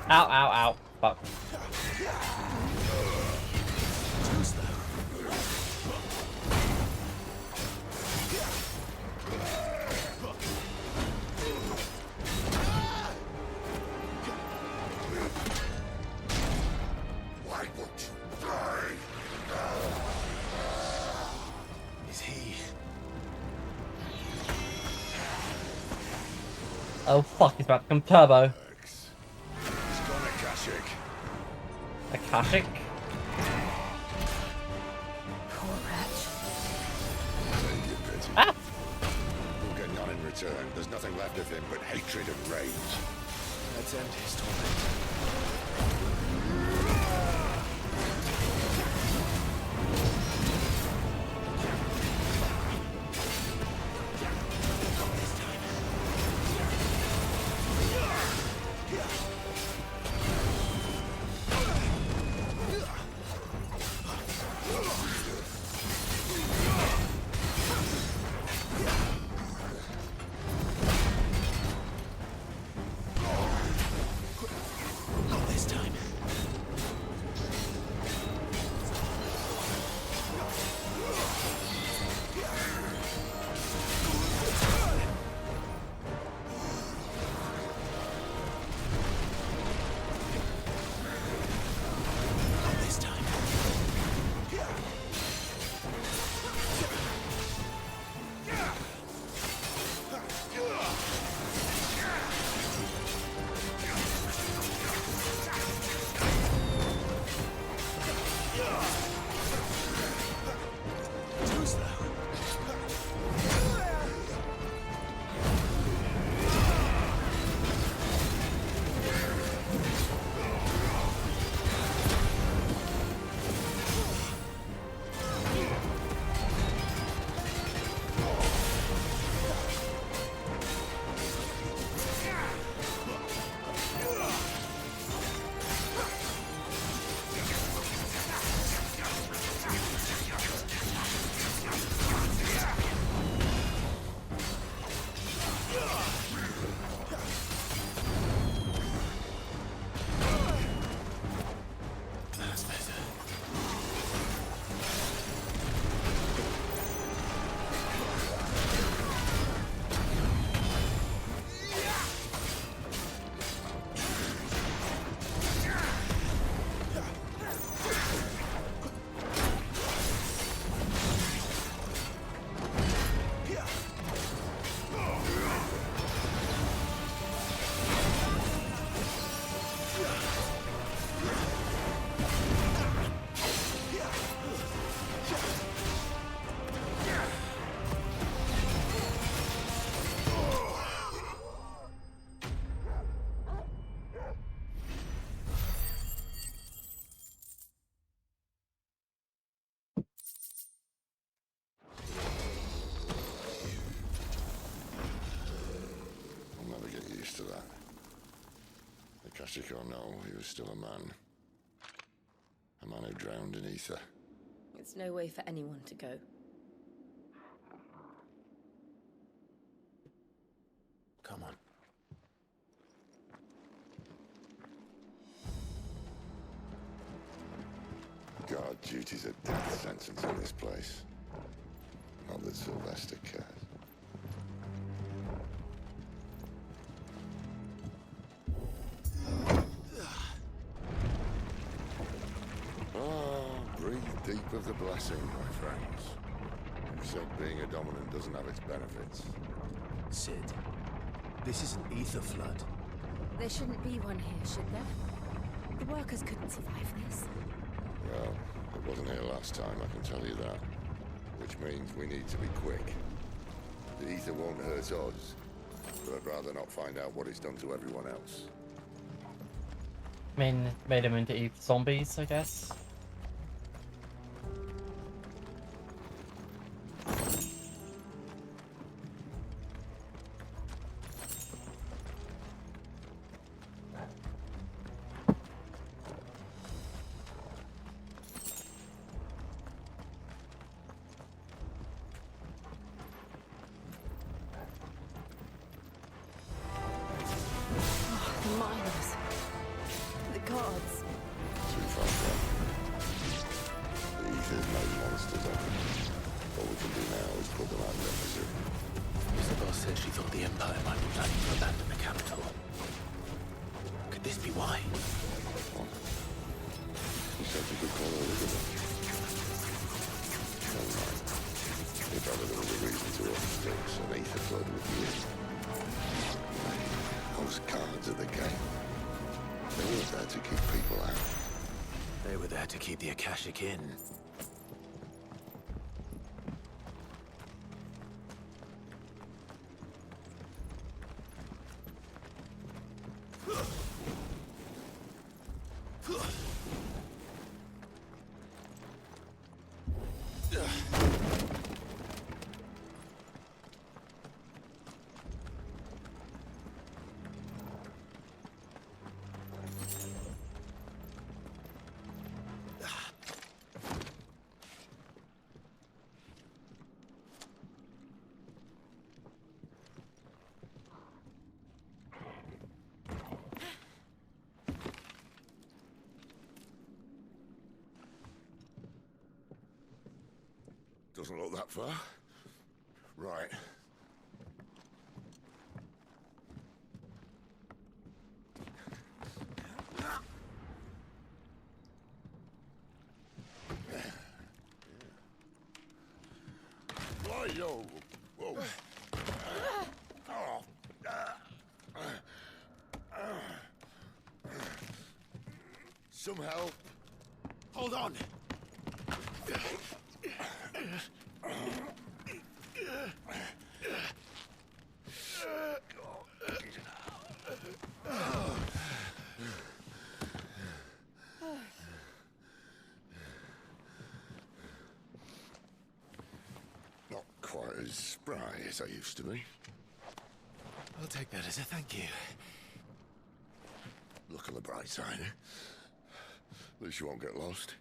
[SPEAKER 1] Ow, ow, ow. Fuck.
[SPEAKER 8] Why won't you die?
[SPEAKER 2] Is he?
[SPEAKER 1] Oh fuck, he's about to become turbo.
[SPEAKER 8] He's gone Akashic.
[SPEAKER 1] Akashic?
[SPEAKER 19] Poor wretch.
[SPEAKER 8] Take it, Betty.
[SPEAKER 1] Ah!
[SPEAKER 8] We'll get none in return. return, there's nothing left of him but hatred and rage.
[SPEAKER 2] Let's end his torment.
[SPEAKER 8] To that. Akashic or no, he was still a man. A man who drowned in ether.
[SPEAKER 12] It's no way for anyone to go.
[SPEAKER 2] Come on.
[SPEAKER 8] Guard duty's a death sentence in this place. Not that Sylvester cares. Breathe deep of the blessing, my friends. You said being a dominant doesn't have its benefits.
[SPEAKER 2] Sid, this is an ether flood.
[SPEAKER 19] There shouldn't be one here, should there? The workers couldn't survive this.
[SPEAKER 8] Well, it wasn't here last time, I can tell you that. Which means we need to be quick. The ether won't hurt us, but I'd rather not find out what it's done to everyone else.
[SPEAKER 1] I mean, made them into zombies, I guess.
[SPEAKER 2] To keep the Akashic in.
[SPEAKER 8] Doesn't look that far. Right. Yo. Whoa. Some help.
[SPEAKER 16] Hold on.
[SPEAKER 8] Not quite as spry as I used to be.
[SPEAKER 16] I'll take that as a thank you.
[SPEAKER 8] Look on the bright side, eh? At least you won't get lost.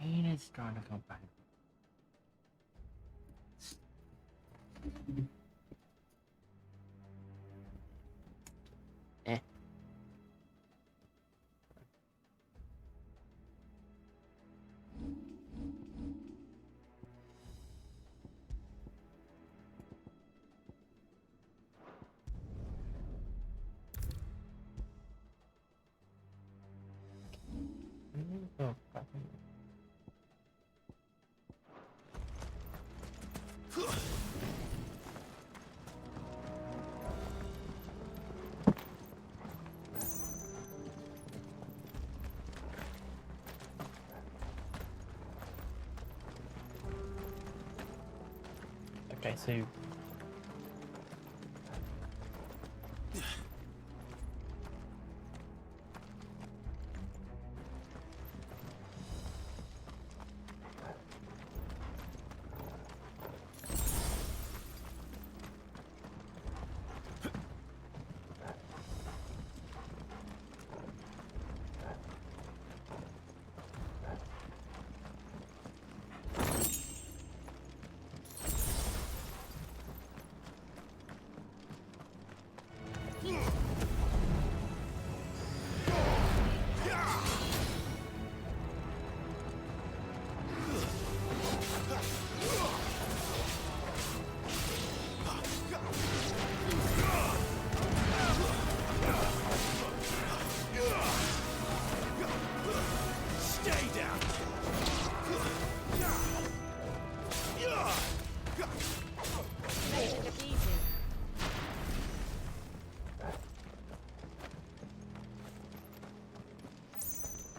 [SPEAKER 1] Pain is trying to come back. Oh, okay, so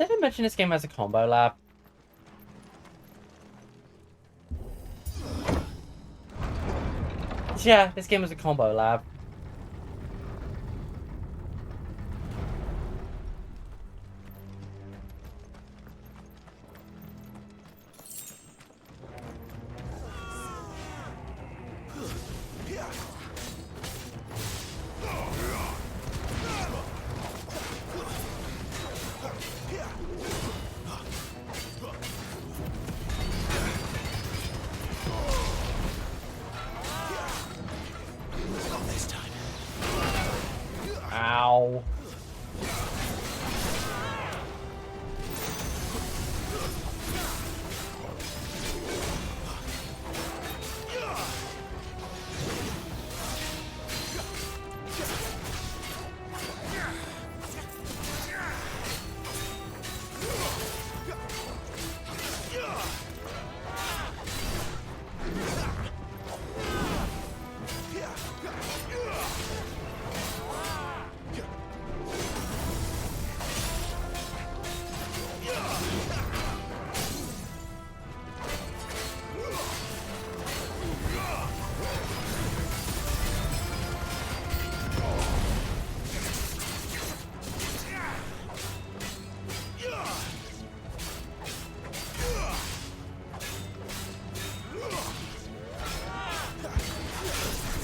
[SPEAKER 1] Did I mention this game has a combo lab? Yeah, this game has a combo lab.
[SPEAKER 2] Not this time.
[SPEAKER 1] Ow.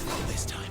[SPEAKER 2] Not this time.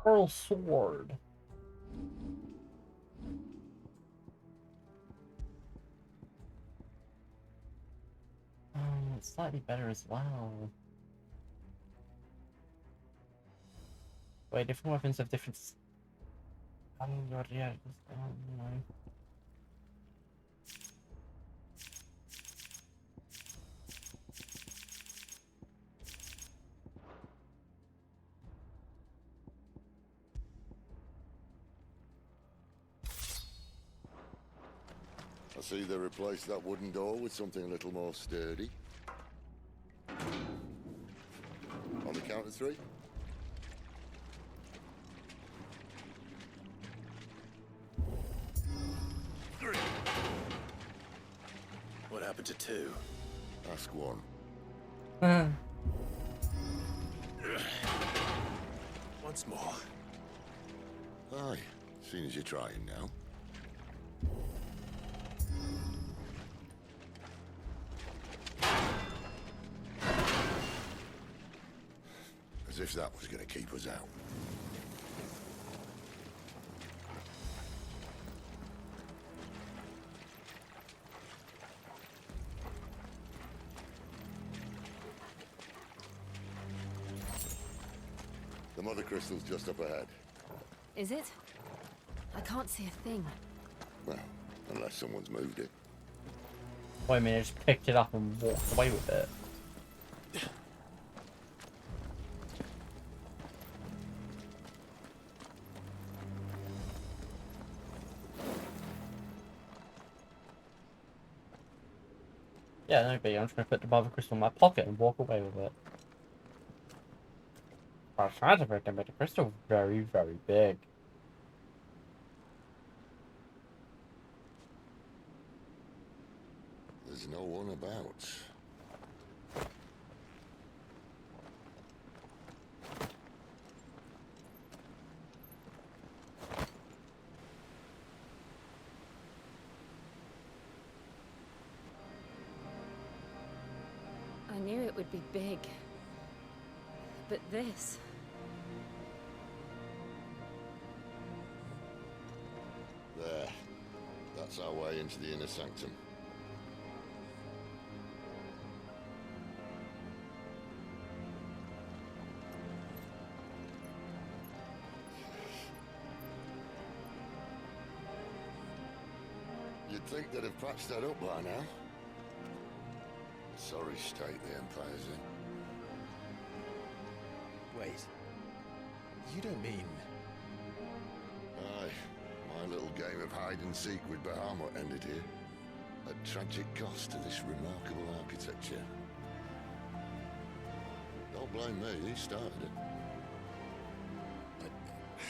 [SPEAKER 1] Pearl sword. It's slightly better as well. Wait, different weapons have different. Oh god, yeah. No.
[SPEAKER 8] I see they replaced that wooden door with something a little more sturdy. On the count of 3.
[SPEAKER 2] What happened to 2?
[SPEAKER 8] Ask 1.
[SPEAKER 2] Once more.
[SPEAKER 8] Aye, seeing as you're trying now. As if that was going to keep us out. The mother crystal's just up ahead.
[SPEAKER 19] Is it? I can't see a thing.
[SPEAKER 8] Well, unless someone's moved it.
[SPEAKER 1] Wait a minute, I just picked it up and walked away with it. Yeah, no big. I'm just gonna put the mother crystal in my pocket and walk away with it. I was trying to make the mother crystal very, very big.
[SPEAKER 8] no one about.
[SPEAKER 19] I knew it would be big. But this...
[SPEAKER 8] There. That's our way into the inner sanctum. You'd think they'd have patched that up by now. Sorry state the Empire's in.
[SPEAKER 2] Wait. You don't mean...
[SPEAKER 8] Aye. My little game of hide-and-seek with Bahamut ended here. At tragic cost to this remarkable architecture. Don't blame me, he started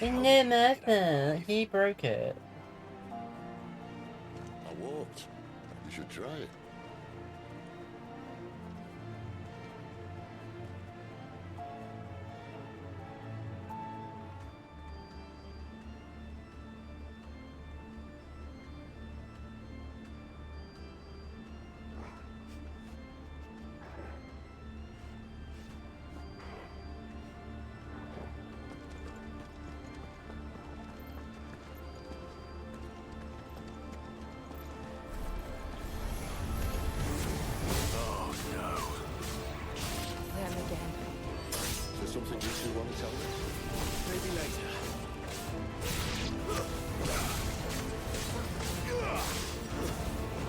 [SPEAKER 8] it.
[SPEAKER 1] He broke it.
[SPEAKER 8] I walked. You should try it. Something you two want to tell me?
[SPEAKER 2] Maybe later.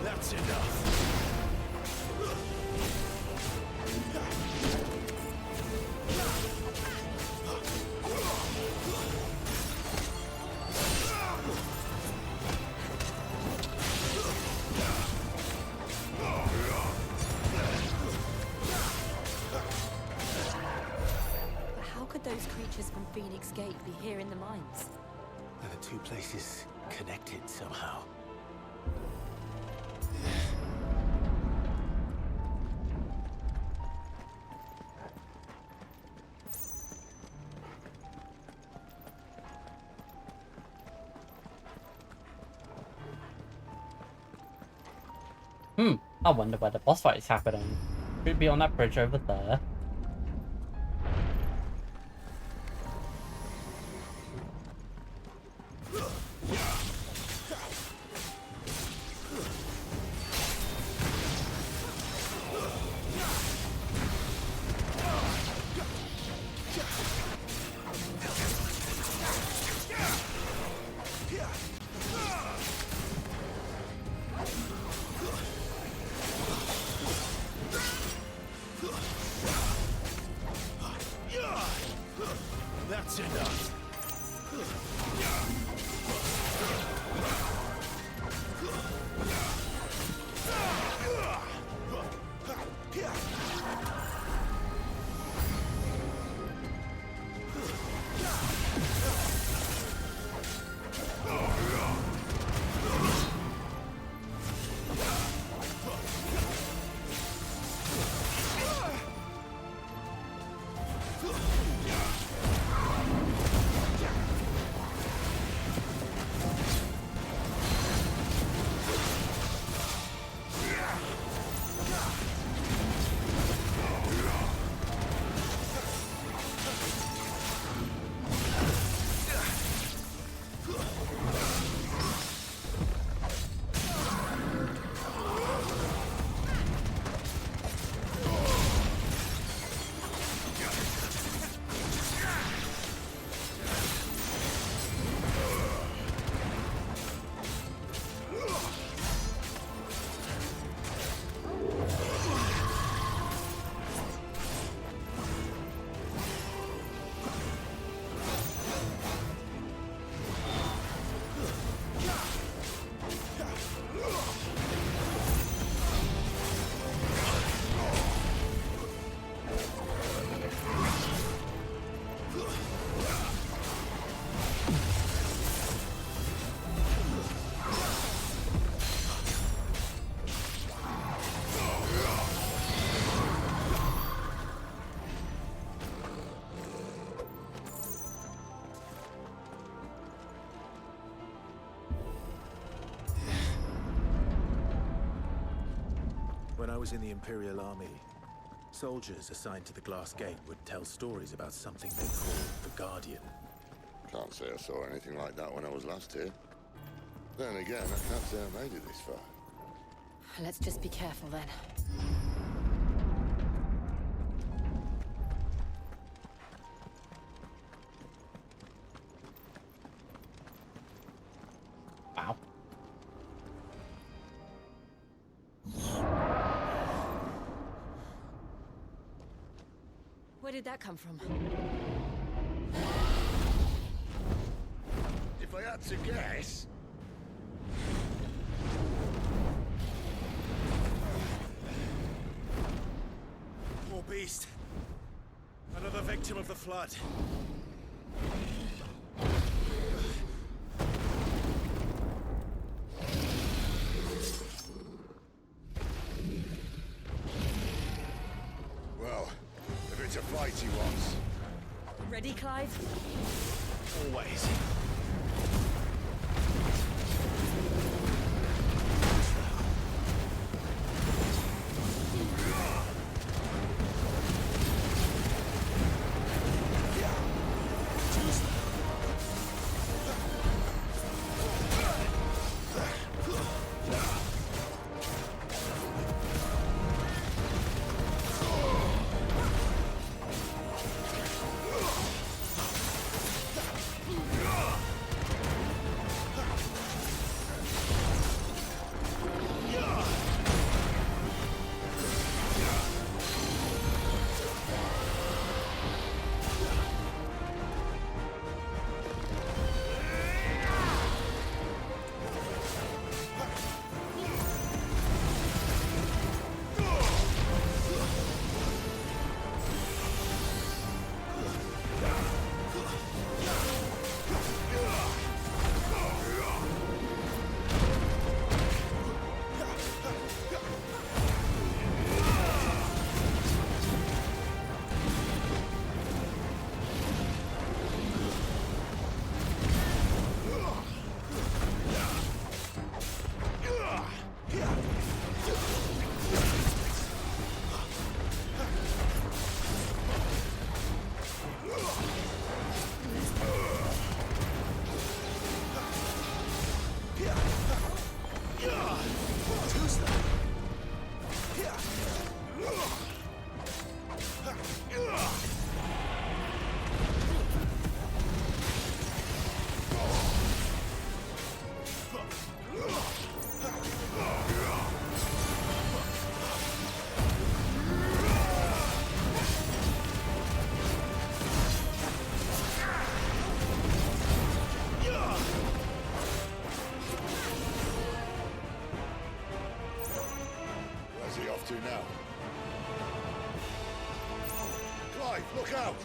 [SPEAKER 2] That's enough.
[SPEAKER 19] Those creatures from Phoenix Gate be here in the mines?
[SPEAKER 2] Are the two places connected somehow?
[SPEAKER 1] I wonder where the boss fight is happening. Could be on that bridge over there.
[SPEAKER 2] That's enough. was in the Imperial Army, soldiers assigned to the Glass Gate would tell stories about something they called the Guardian.
[SPEAKER 8] Can't say I saw anything like that when I was last here. Then again, I can't say I made it this far.
[SPEAKER 11] Let's just be careful then.
[SPEAKER 1] Wow.
[SPEAKER 19] Where did that come from?
[SPEAKER 8] If I had to guess...
[SPEAKER 16] Poor beast. Another victim of the flood.
[SPEAKER 8] Well, if it's a fight he wants...
[SPEAKER 12] Ready, Clive?
[SPEAKER 16] Always.
[SPEAKER 8] Where's he off to now? Clive, look out!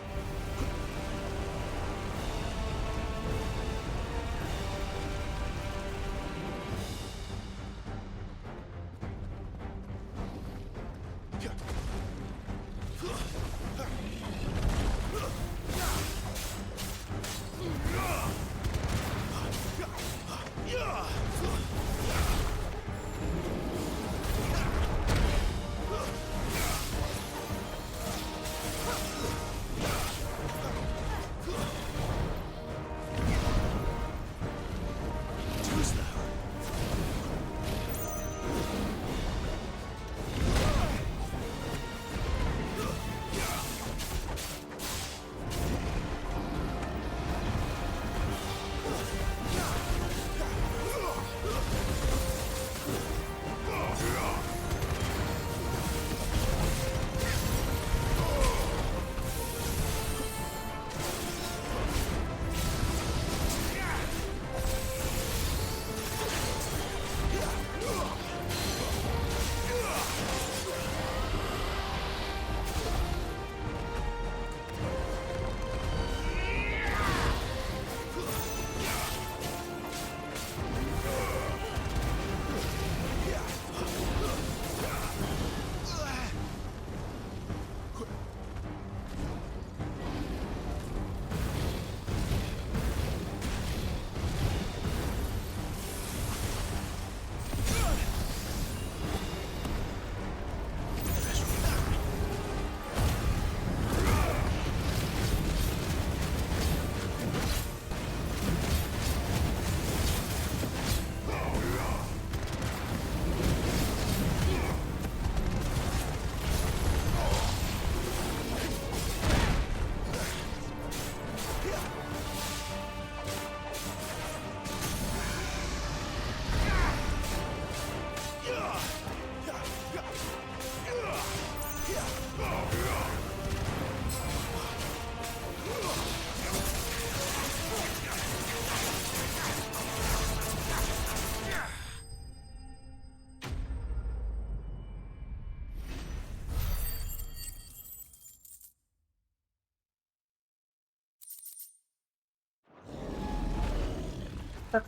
[SPEAKER 2] Are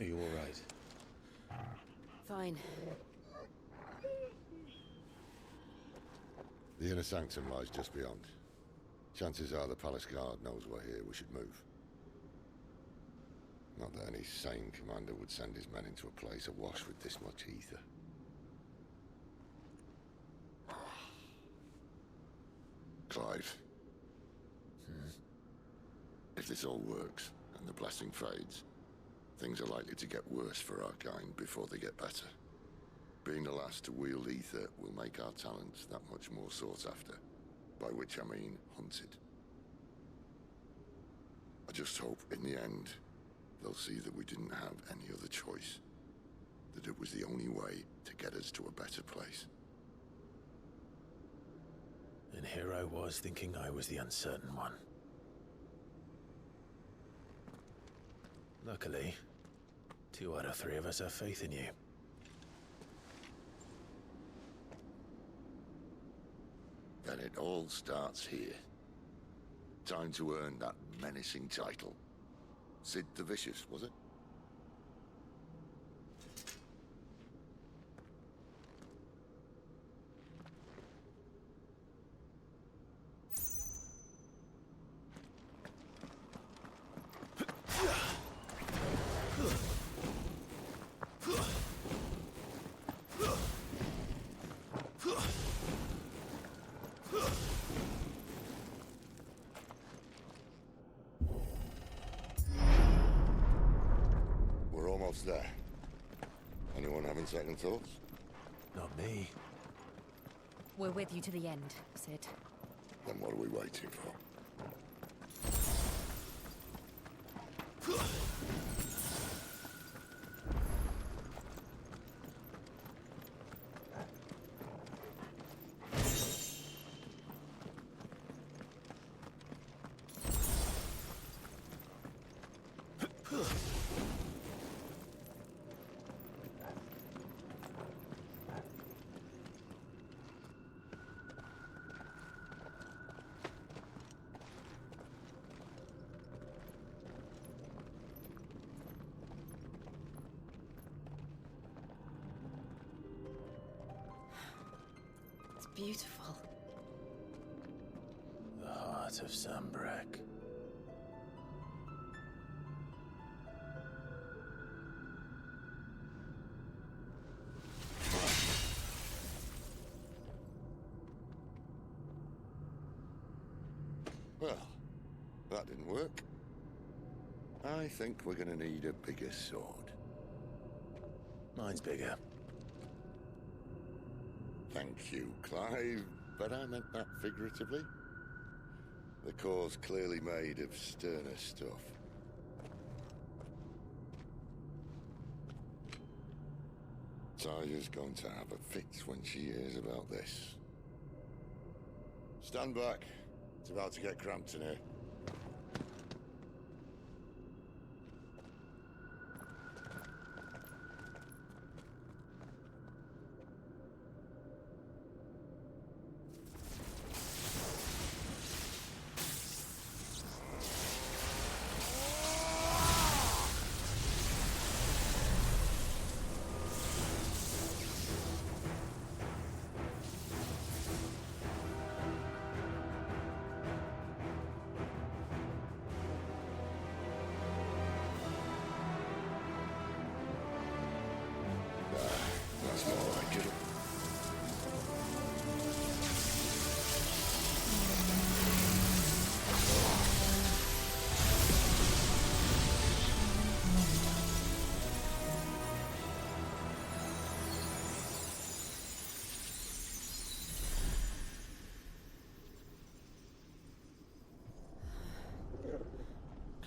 [SPEAKER 2] you all right?
[SPEAKER 12] Fine.
[SPEAKER 8] The inner sanctum lies just beyond. Chances are the palace guard knows we're here. We should move. Not that any sane commander would send his men into a place awash with this much ether. Clive. If this all works, and the blessing fades, things are likely to get worse for our kind before they get better. Being the last to wield ether will make our talents that much more sought after. By which I mean hunted. I just hope, in the end, they'll see that we didn't have any other choice. That it was the only way to get us to a better place.
[SPEAKER 2] And here I was thinking I was the uncertain one. Luckily, 2 out of 3 of us have faith in you.
[SPEAKER 8] Then it all starts here. Time to earn that menacing title. Sid the Vicious, was it? We're almost there. Anyone having second thoughts?
[SPEAKER 2] Not me.
[SPEAKER 19] We're with you to the end, Sid.
[SPEAKER 8] Then what are we waiting for?
[SPEAKER 19] It's beautiful.
[SPEAKER 2] The heart of Sambrek.
[SPEAKER 8] Well, that didn't work. I think we're gonna need a bigger sword.
[SPEAKER 2] Mine's bigger.
[SPEAKER 8] Thank you, Clive, but I meant that figuratively. The core's clearly made of sterner stuff. Tyger's going to have a fit when she hears about this. Stand back. It's about to get cramped in here. That's more like it.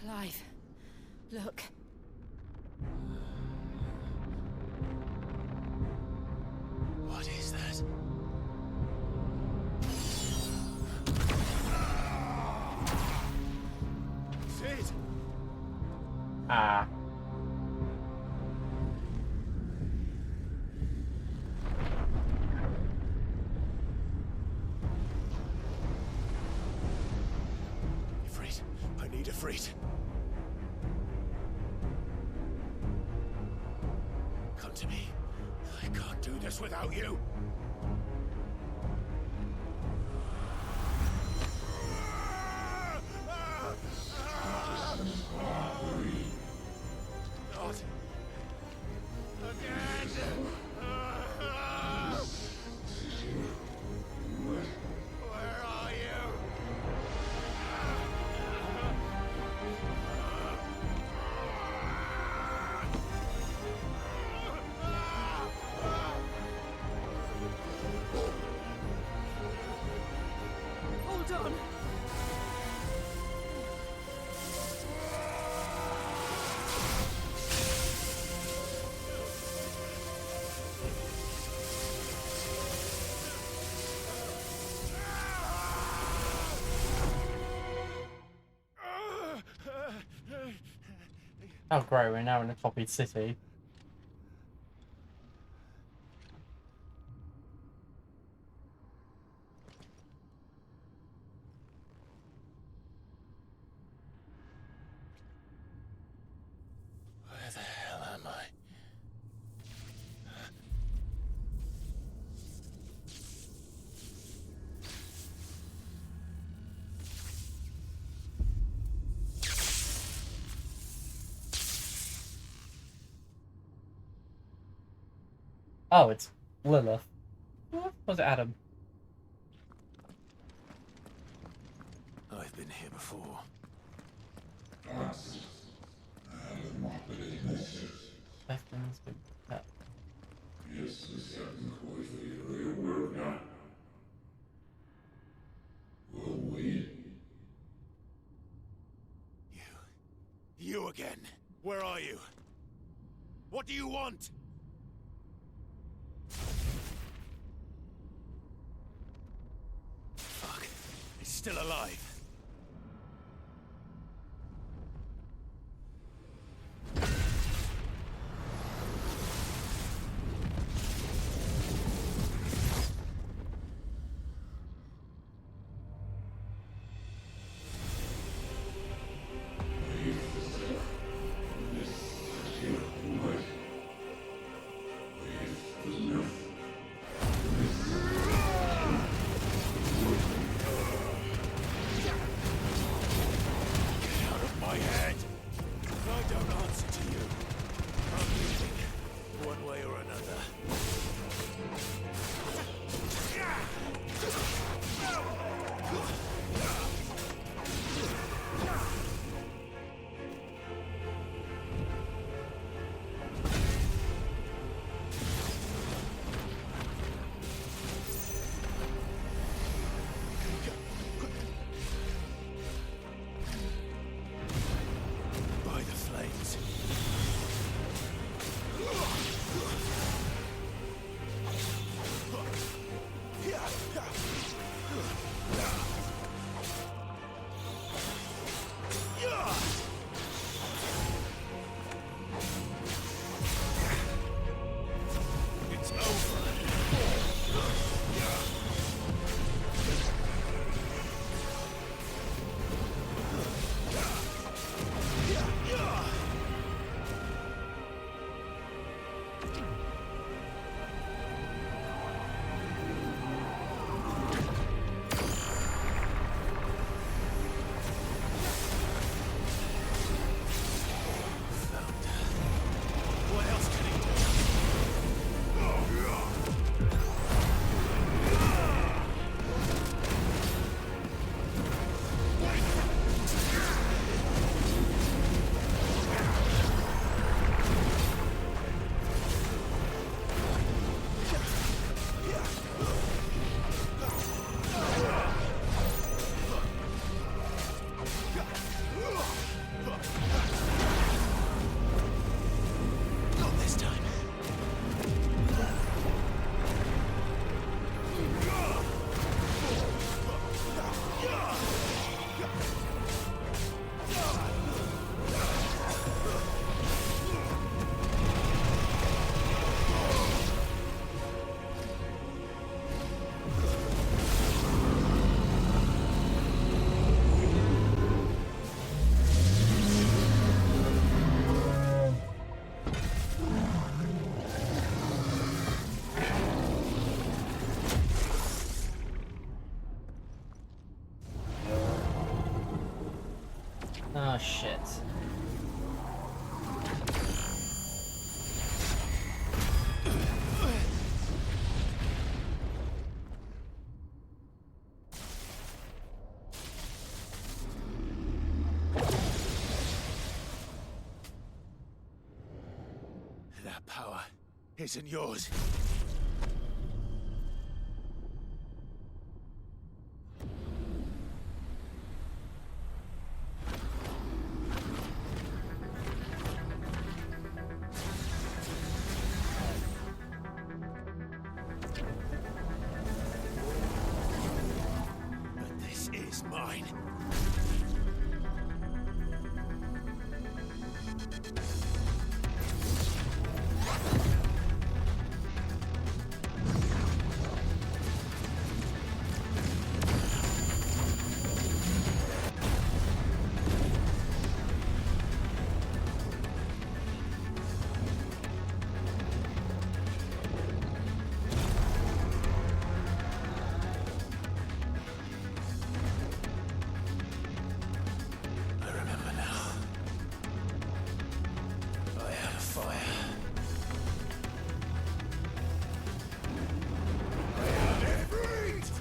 [SPEAKER 12] Clive, look.
[SPEAKER 2] What is that?
[SPEAKER 1] Ah.
[SPEAKER 16] Siegfried. Come to me. I can't do this without you. Not again. Where are you?
[SPEAKER 24] Hold on.
[SPEAKER 1] Oh great, we're now in a copied city.
[SPEAKER 16] Where the hell am I?
[SPEAKER 1] Oh, it's Lilith. What was it, Adam?
[SPEAKER 16] I've been here before.
[SPEAKER 1] Stefan's been cut.
[SPEAKER 16] You again. Where are you? What do you want? Fuck. It's still alive.
[SPEAKER 1] Oh, shit.
[SPEAKER 2] That power isn't yours. But this is mine. I remember now. I had a fire. I had it breathed!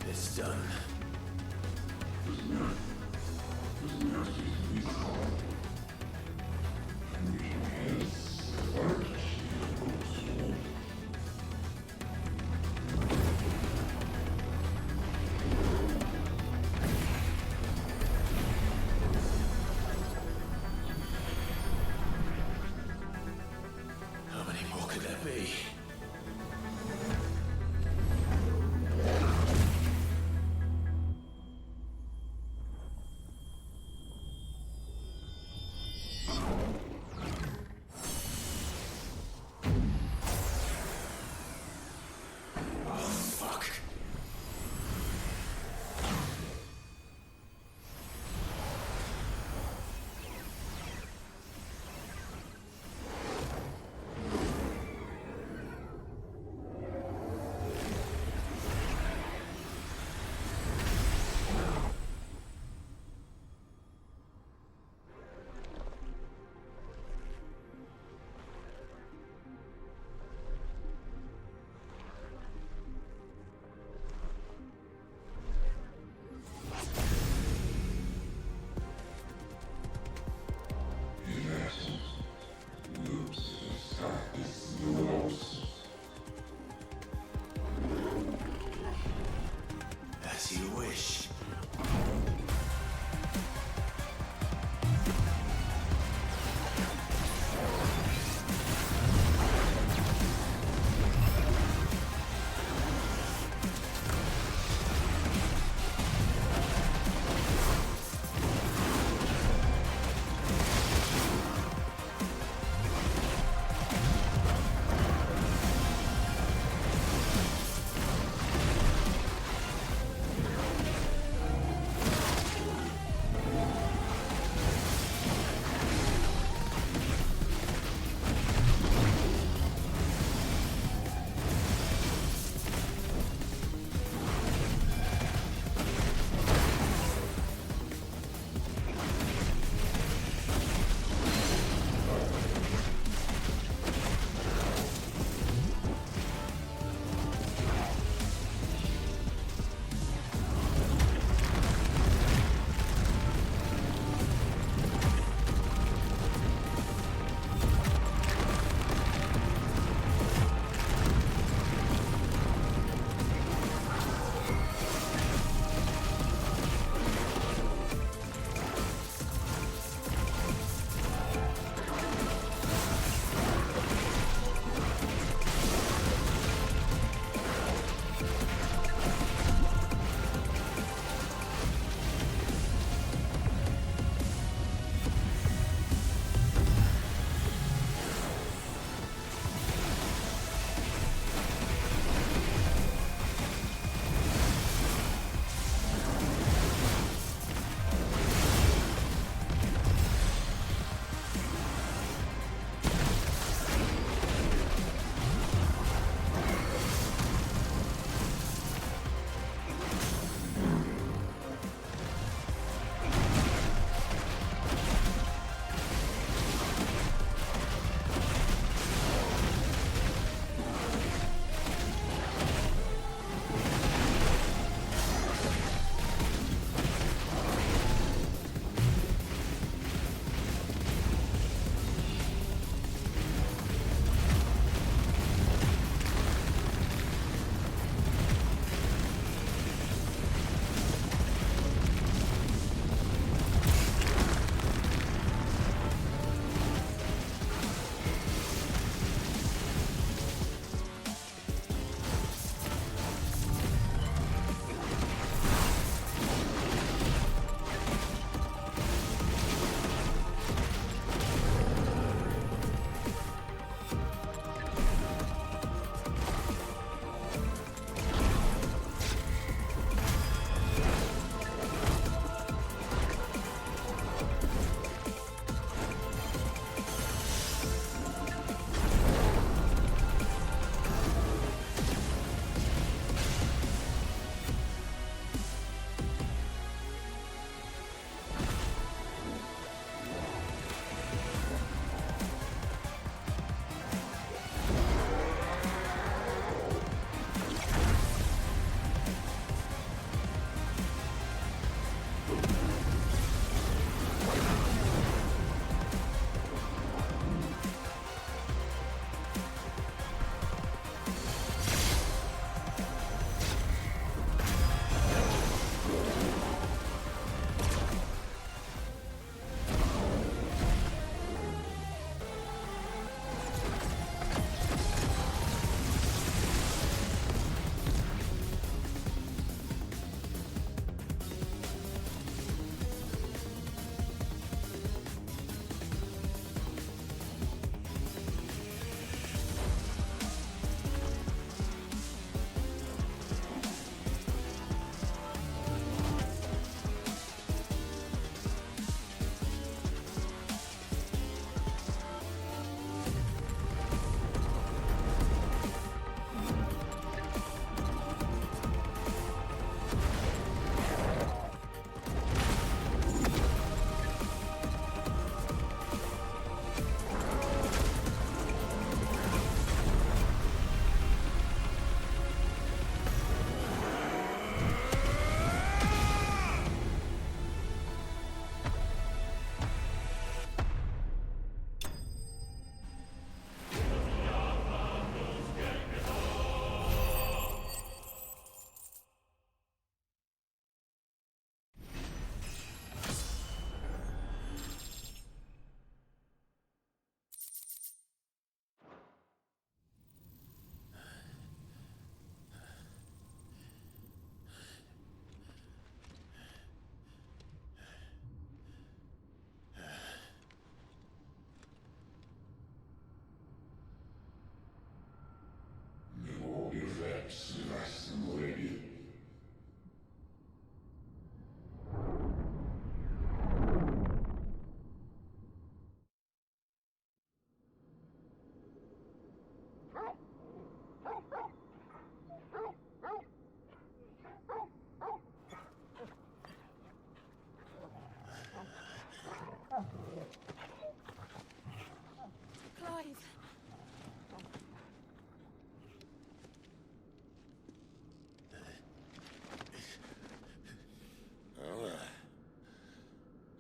[SPEAKER 2] It's done. How many more could there be?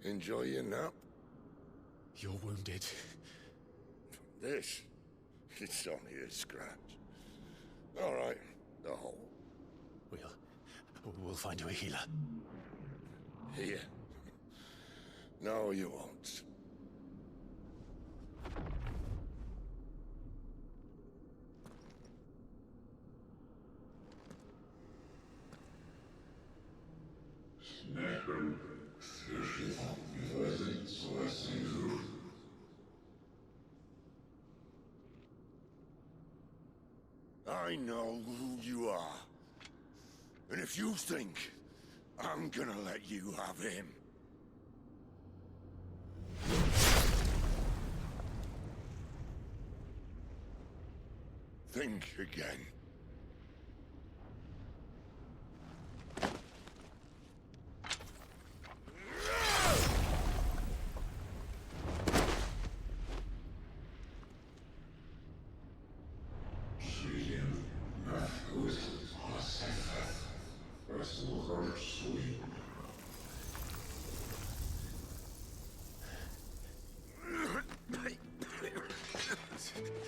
[SPEAKER 8] Enjoy your nap?
[SPEAKER 2] You're wounded.
[SPEAKER 8] This? It's only a scratch. All right, the hole.
[SPEAKER 2] We'll find you a healer.
[SPEAKER 8] Here. No, you won't. I know who you are. And if you think I'm gonna let you have him... think again.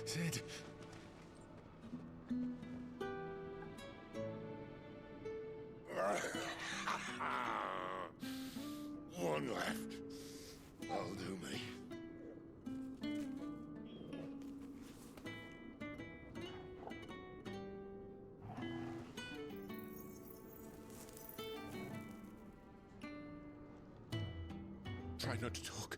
[SPEAKER 2] Sid.
[SPEAKER 8] One left. That'll do me.
[SPEAKER 2] Try not to talk.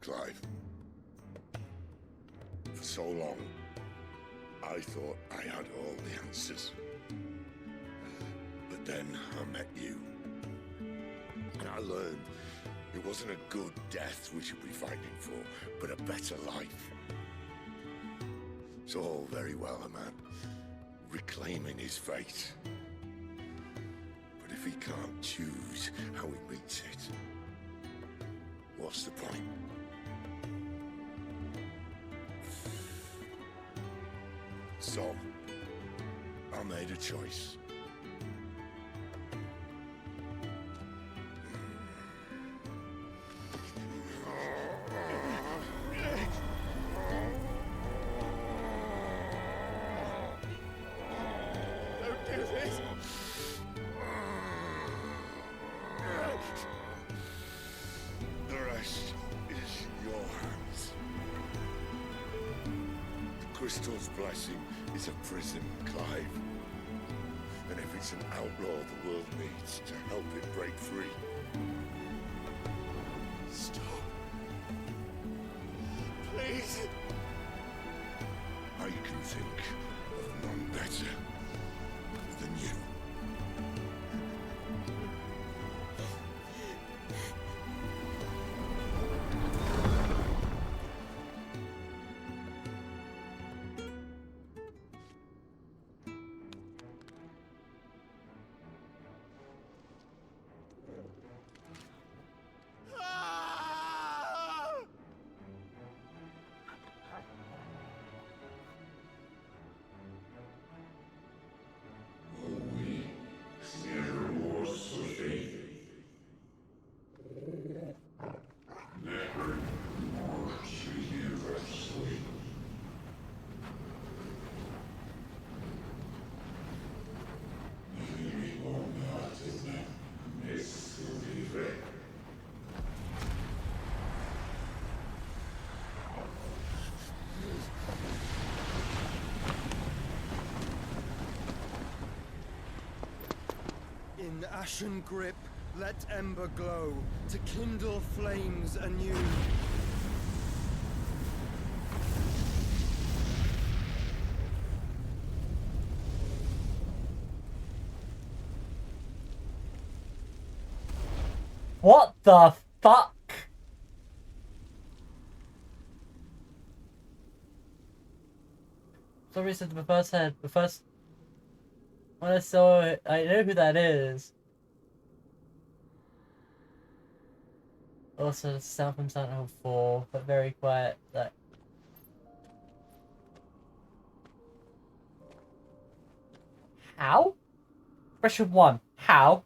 [SPEAKER 8] Clive. For so long, I thought I had all the answers. But then I met you. And I learned it wasn't a good death we should be fighting for, but a better life. It's all very well, a man reclaiming his fate. But if he can't choose how he meets it, what's the point? So, I made a choice.
[SPEAKER 2] Don't do this!
[SPEAKER 8] The rest is in your hands. The crystal's blessing is a prison, Clive. And if it's an outlaw the world needs to help it break free.
[SPEAKER 2] Stop. Please.
[SPEAKER 8] I can think of none better than you.
[SPEAKER 6] In ashen grip, let ember glow, to kindle flames anew.
[SPEAKER 1] What the fuck? For some reason, the first when I saw it, I know who that is. Also, South from Silent Hill 4, but very quiet. Like, how? Question 1, how?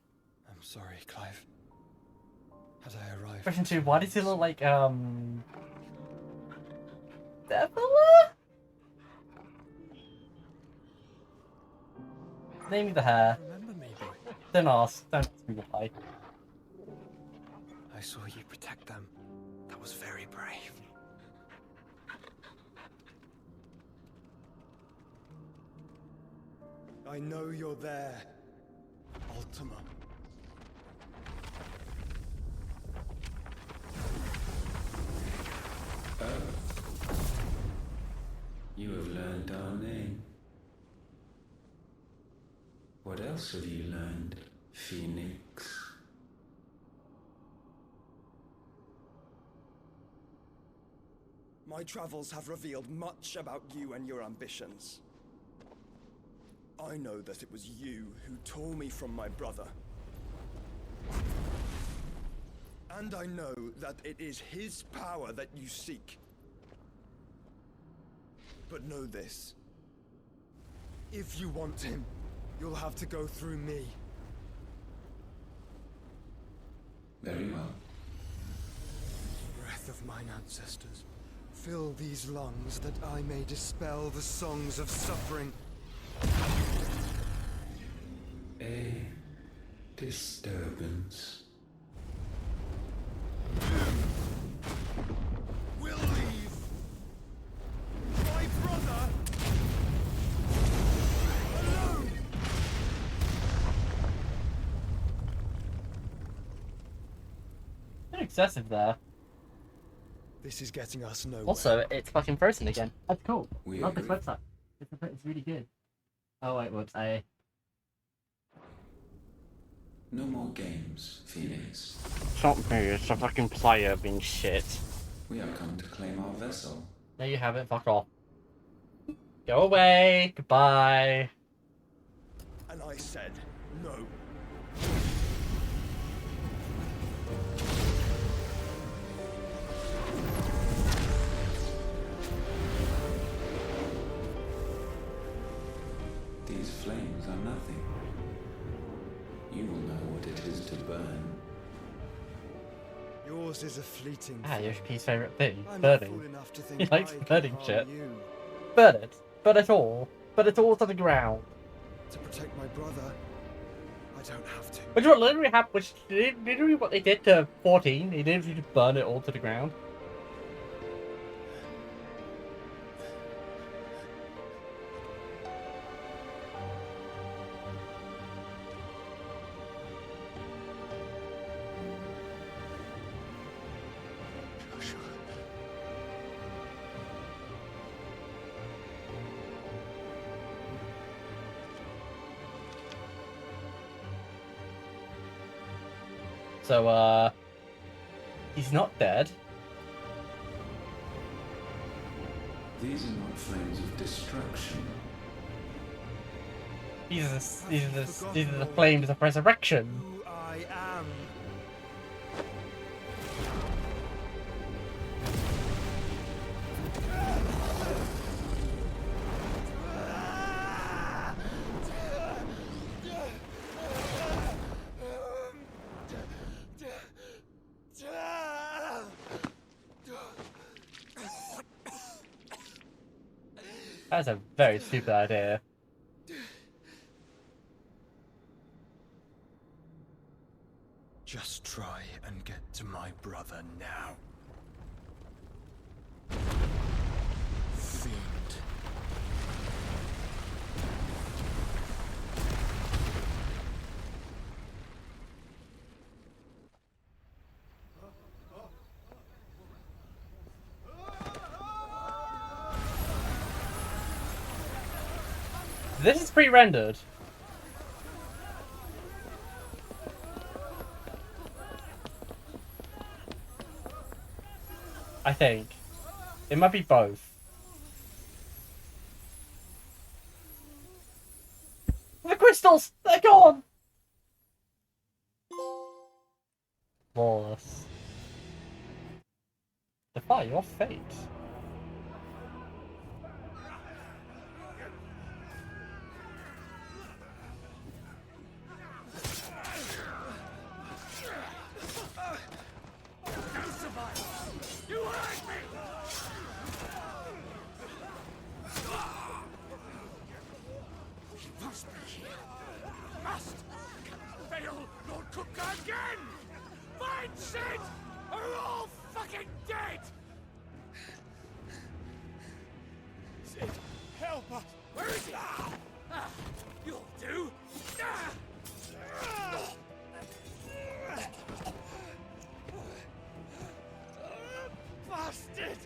[SPEAKER 6] I'm sorry, Clive. As I arrived.
[SPEAKER 1] Question 2, why does he look like, Devila? Name me the hair.
[SPEAKER 6] Remember me, boy?
[SPEAKER 1] Don't ask. Don't ask me why.
[SPEAKER 6] I saw you protect them. That was very brave. I know you're there, Ultima.
[SPEAKER 10] You have learned our name. What else have you learned, Phoenix?
[SPEAKER 6] My travels have revealed much about you and your ambitions. I know that it was you who tore me from my brother. And I know that it is his power that you seek. But know this. If you want him, you'll have to go through me.
[SPEAKER 10] Very well.
[SPEAKER 6] Breath of mine ancestors, fill these lungs that I may dispel the songs of suffering.
[SPEAKER 10] A disturbance.
[SPEAKER 6] We'll leave. My brother alone.
[SPEAKER 1] Bit excessive there.
[SPEAKER 6] This is getting us nowhere.
[SPEAKER 1] Also, it's fucking frozen again. That's cool.
[SPEAKER 10] We
[SPEAKER 1] Love this
[SPEAKER 10] agree.
[SPEAKER 1] website. It's really good. Oh wait, whoops.
[SPEAKER 10] No more games, Phoenix.
[SPEAKER 1] It's not me, it's a fucking player being shit.
[SPEAKER 10] We have come to claim our vessel.
[SPEAKER 1] There you have it, fuck off. Go away, goodbye.
[SPEAKER 6] And I said no.
[SPEAKER 10] These flames are nothing. You will know what it is to burn.
[SPEAKER 6] Yours is a fleeting.
[SPEAKER 1] Yoshi's favourite thing,
[SPEAKER 6] I'm not
[SPEAKER 1] burning.
[SPEAKER 6] fool enough to
[SPEAKER 1] He
[SPEAKER 6] think
[SPEAKER 1] likes
[SPEAKER 6] I can
[SPEAKER 1] burning
[SPEAKER 6] harm
[SPEAKER 1] shit.
[SPEAKER 6] you.
[SPEAKER 1] Burn it. Burn it all. Burn it all to the ground.
[SPEAKER 6] To protect my brother, I don't have to.
[SPEAKER 1] Which what literally happened, which literally what they did to 14, they literally just burn it all to the ground. So, he's not dead.
[SPEAKER 10] These are not flames of destruction.
[SPEAKER 1] These are the flames of resurrection.
[SPEAKER 6] Who I am.
[SPEAKER 1] That's a very stupid idea.
[SPEAKER 6] Just try and get to my brother now. Fiend.
[SPEAKER 1] This is pre-rendered. I think. It might be both. The crystals! They're gone! Flawless. By your fate.
[SPEAKER 17] You hurt me! He must be here. Must! Fail Lord Kupka again! Find Sid! Or we're all fucking dead! Sid, help us! Where is he? You'll do! Bastard!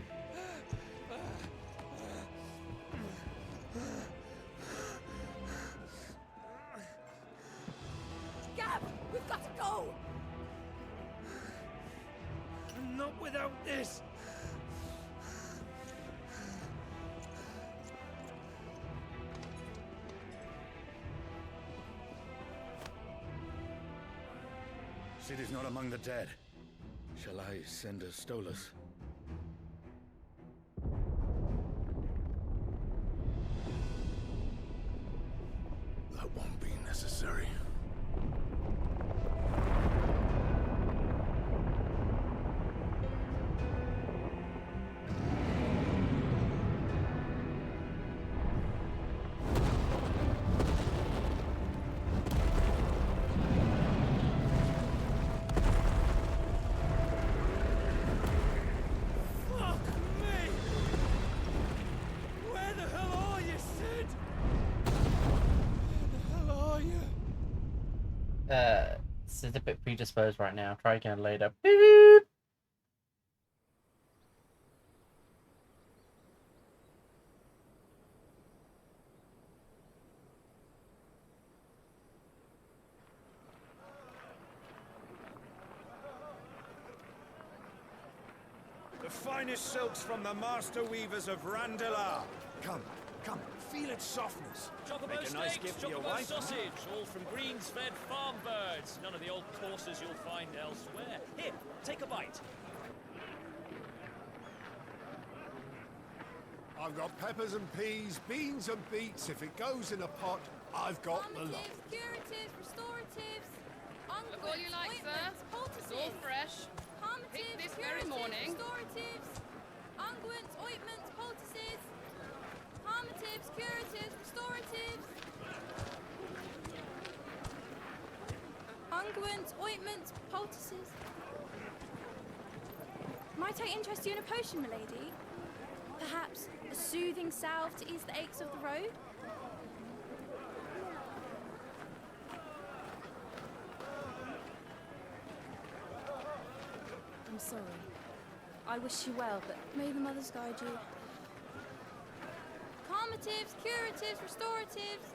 [SPEAKER 24] Gab, we've got to go!
[SPEAKER 17] Not without this!
[SPEAKER 14] Sid is not among the dead. Shall I send a Stolas?
[SPEAKER 2] That won't be necessary.
[SPEAKER 17] Fuck me! Where the hell are you, Sid? Where the hell are you?
[SPEAKER 1] This is a bit predisposed right now. Try again later. Beep.
[SPEAKER 14] The finest silks from the master weavers of Randalar. Come, feel its softness.
[SPEAKER 3] Chocobo
[SPEAKER 14] Make a nice
[SPEAKER 3] steaks,
[SPEAKER 14] gift for your
[SPEAKER 3] chocobo
[SPEAKER 14] wife.
[SPEAKER 3] sausage, all from greens-fed farm birds. None of the old courses you'll find elsewhere. Here, take a bite.
[SPEAKER 18] I've got peppers and peas, beans and beets. If it goes in a pot, I've got the lot.
[SPEAKER 9] Curatives, restoratives,
[SPEAKER 21] Look all you like, sir. It's all fresh. Picked this very morning.
[SPEAKER 9] restoratives, unguents, ointments, poultices, harmatives, curatives, restoratives, unguents, ointments, poultices. Might I interest you in a potion, milady? Perhaps a soothing salve to ease the aches of the road? I'm sorry. I wish you well, but may the mothers guide you. Calmatives, curatives, restoratives,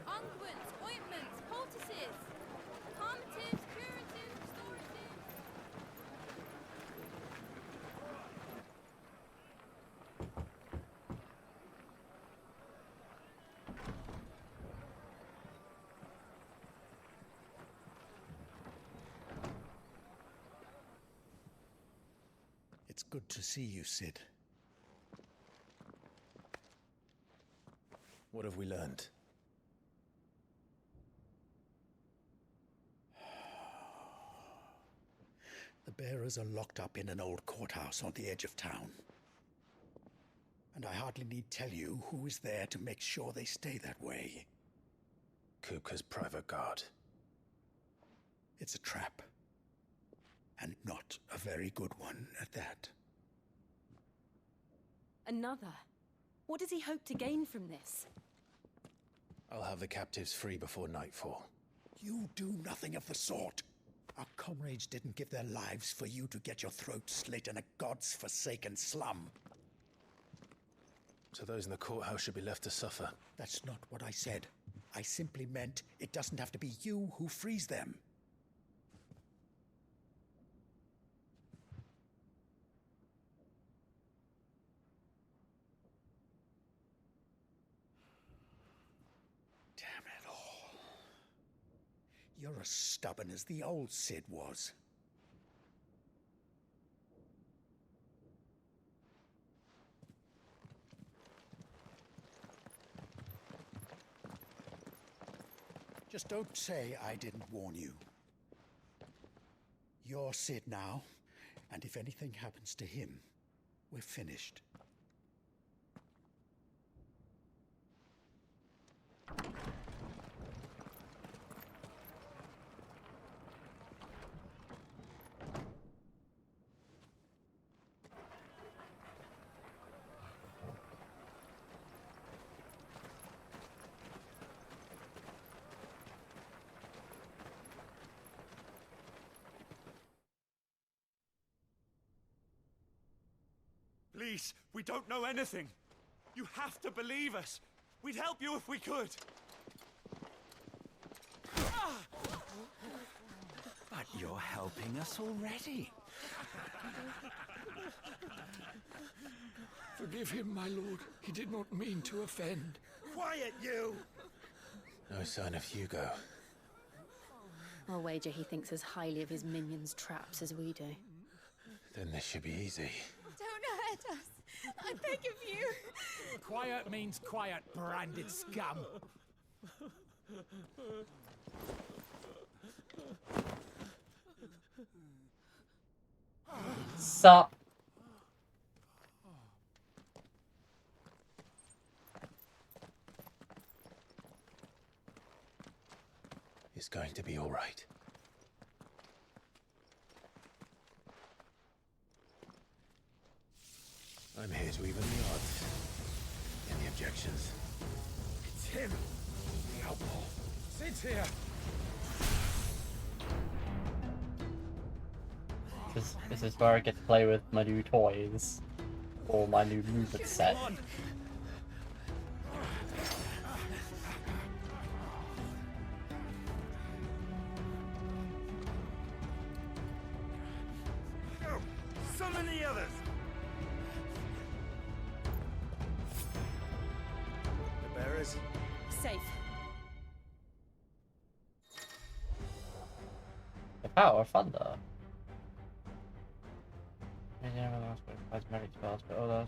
[SPEAKER 9] unguents, ointments, poultices. Calmatives, curatives, restoratives.
[SPEAKER 2] It's good to see you, Sid. What have we learned? The bearers are locked up in an old courthouse on the edge of town. And I hardly need tell you who is there to make sure they stay that way. Kupka's private guard. It's a trap. And not a very good one at that.
[SPEAKER 19] Another? What does he hope to gain from this?
[SPEAKER 2] I'll have the captives free before nightfall. You do nothing of the sort. Our comrades didn't give their lives for you to get your throat slit in a god's forsaken slum. So those in the courthouse should be left to suffer. That's not what I said. I simply meant it doesn't have to be you who frees them. You're as stubborn as the old Sid was.
[SPEAKER 14] Just don't say I didn't warn you. You're Sid now, and if anything happens to him, we're finished.
[SPEAKER 4] Please, we don't know anything. You have to believe us. We'd help you if we could.
[SPEAKER 20] But you're helping us already.
[SPEAKER 22] Forgive him, my lord. He did not mean to offend.
[SPEAKER 14] Quiet, you!
[SPEAKER 2] No sign of Hugo.
[SPEAKER 19] I'll wager he thinks as highly of his minions' traps as we do.
[SPEAKER 2] Then this should be easy.
[SPEAKER 9] Don't hurt us. I beg of you.
[SPEAKER 7] Quiet means quiet, branded scum.
[SPEAKER 1] Sup?
[SPEAKER 2] It's going to be all right. I'm here to even the odds. Any objections?
[SPEAKER 14] It's him! The outlaw! Sid's here!
[SPEAKER 1] This is where I get to play with my new toys. Or my new movement set.
[SPEAKER 14] Summon the others! The bearers?
[SPEAKER 12] Safe.
[SPEAKER 1] The power of thunder. Magic spells, but those.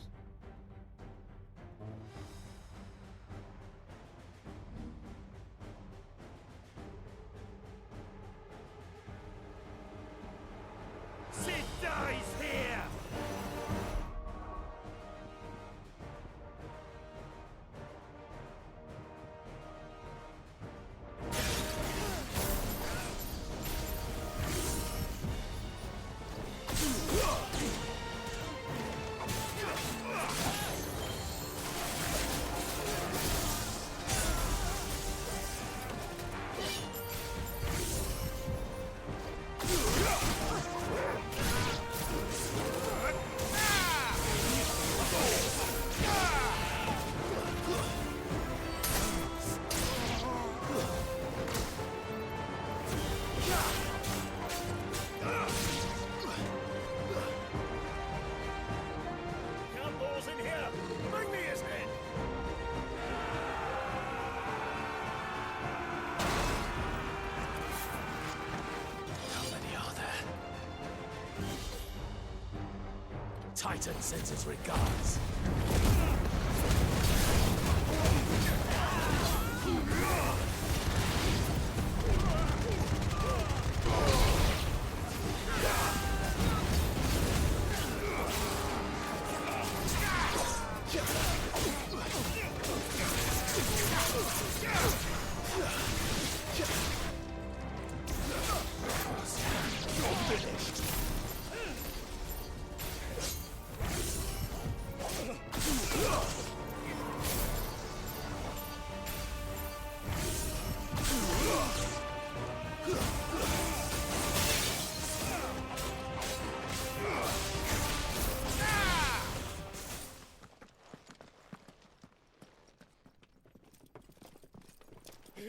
[SPEAKER 14] Sid dies here! Gamble's in here! Bring me his head!
[SPEAKER 2] How many are there?
[SPEAKER 16] Titan sends his regards.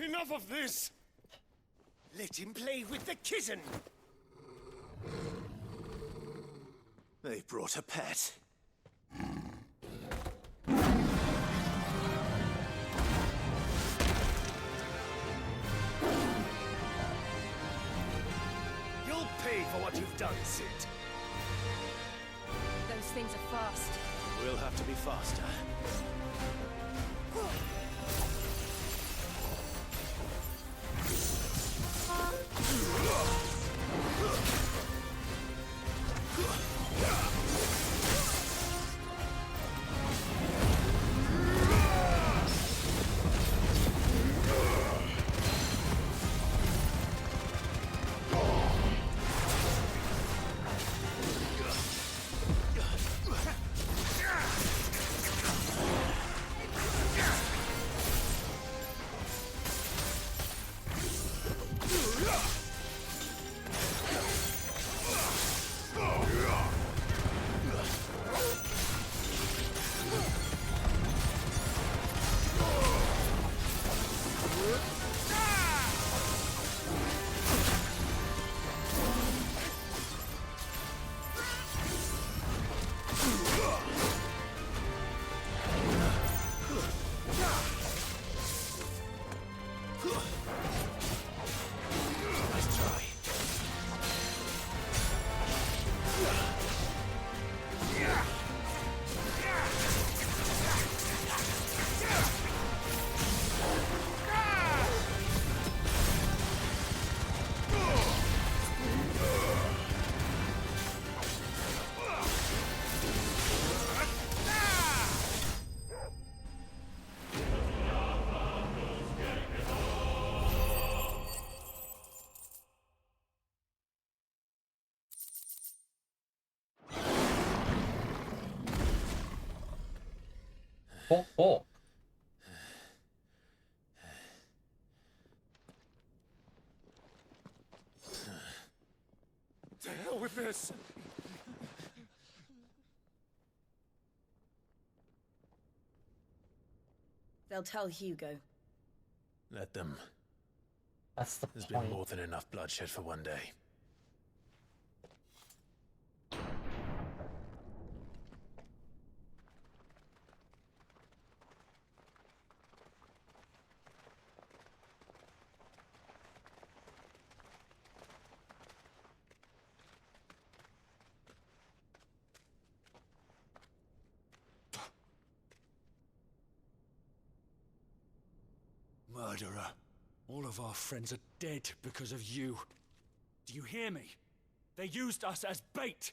[SPEAKER 14] Enough of this! Let him play with the kitten!
[SPEAKER 16] They brought a pet.
[SPEAKER 14] You'll pay for what you've done, Sid.
[SPEAKER 12] Those things are fast.
[SPEAKER 16] We'll have to be faster.
[SPEAKER 1] Oh.
[SPEAKER 4] To hell with this!
[SPEAKER 12] They'll tell Hugo.
[SPEAKER 2] Let them.
[SPEAKER 1] That's the
[SPEAKER 2] There's
[SPEAKER 1] point.
[SPEAKER 2] been more than enough bloodshed for one day.
[SPEAKER 4] Murderer. All of our friends are dead because of you. Do you hear me? They used us as bait.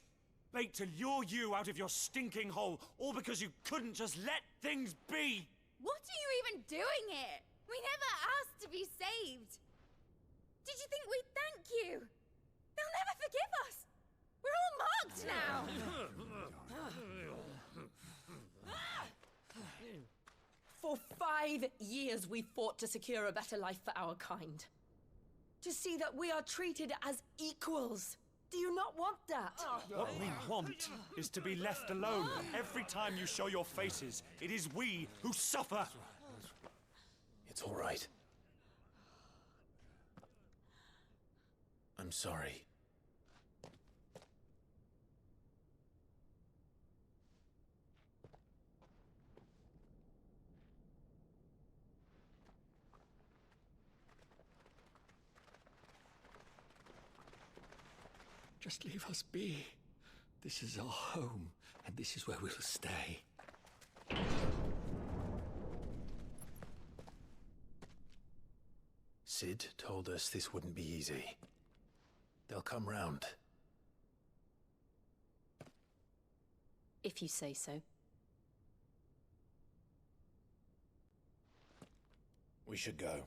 [SPEAKER 4] Bait to lure you out of your stinking hole, all because you couldn't just let things be.
[SPEAKER 9] What are you even doing here? We never asked to be saved. Did you think we'd thank you? They'll never forgive us. We're all marked now.
[SPEAKER 12] For 5 years we fought to secure a better life for our kind. To see that we are treated as equals. Do you not want that?
[SPEAKER 4] What we want is to be left alone. Every time you show your faces, it is we who suffer.
[SPEAKER 2] It's all right. I'm sorry.
[SPEAKER 22] Just leave us be. This is our home, and this is where we'll stay.
[SPEAKER 2] Sid told us this wouldn't be easy. They'll come round.
[SPEAKER 11] If you say so.
[SPEAKER 2] We should go.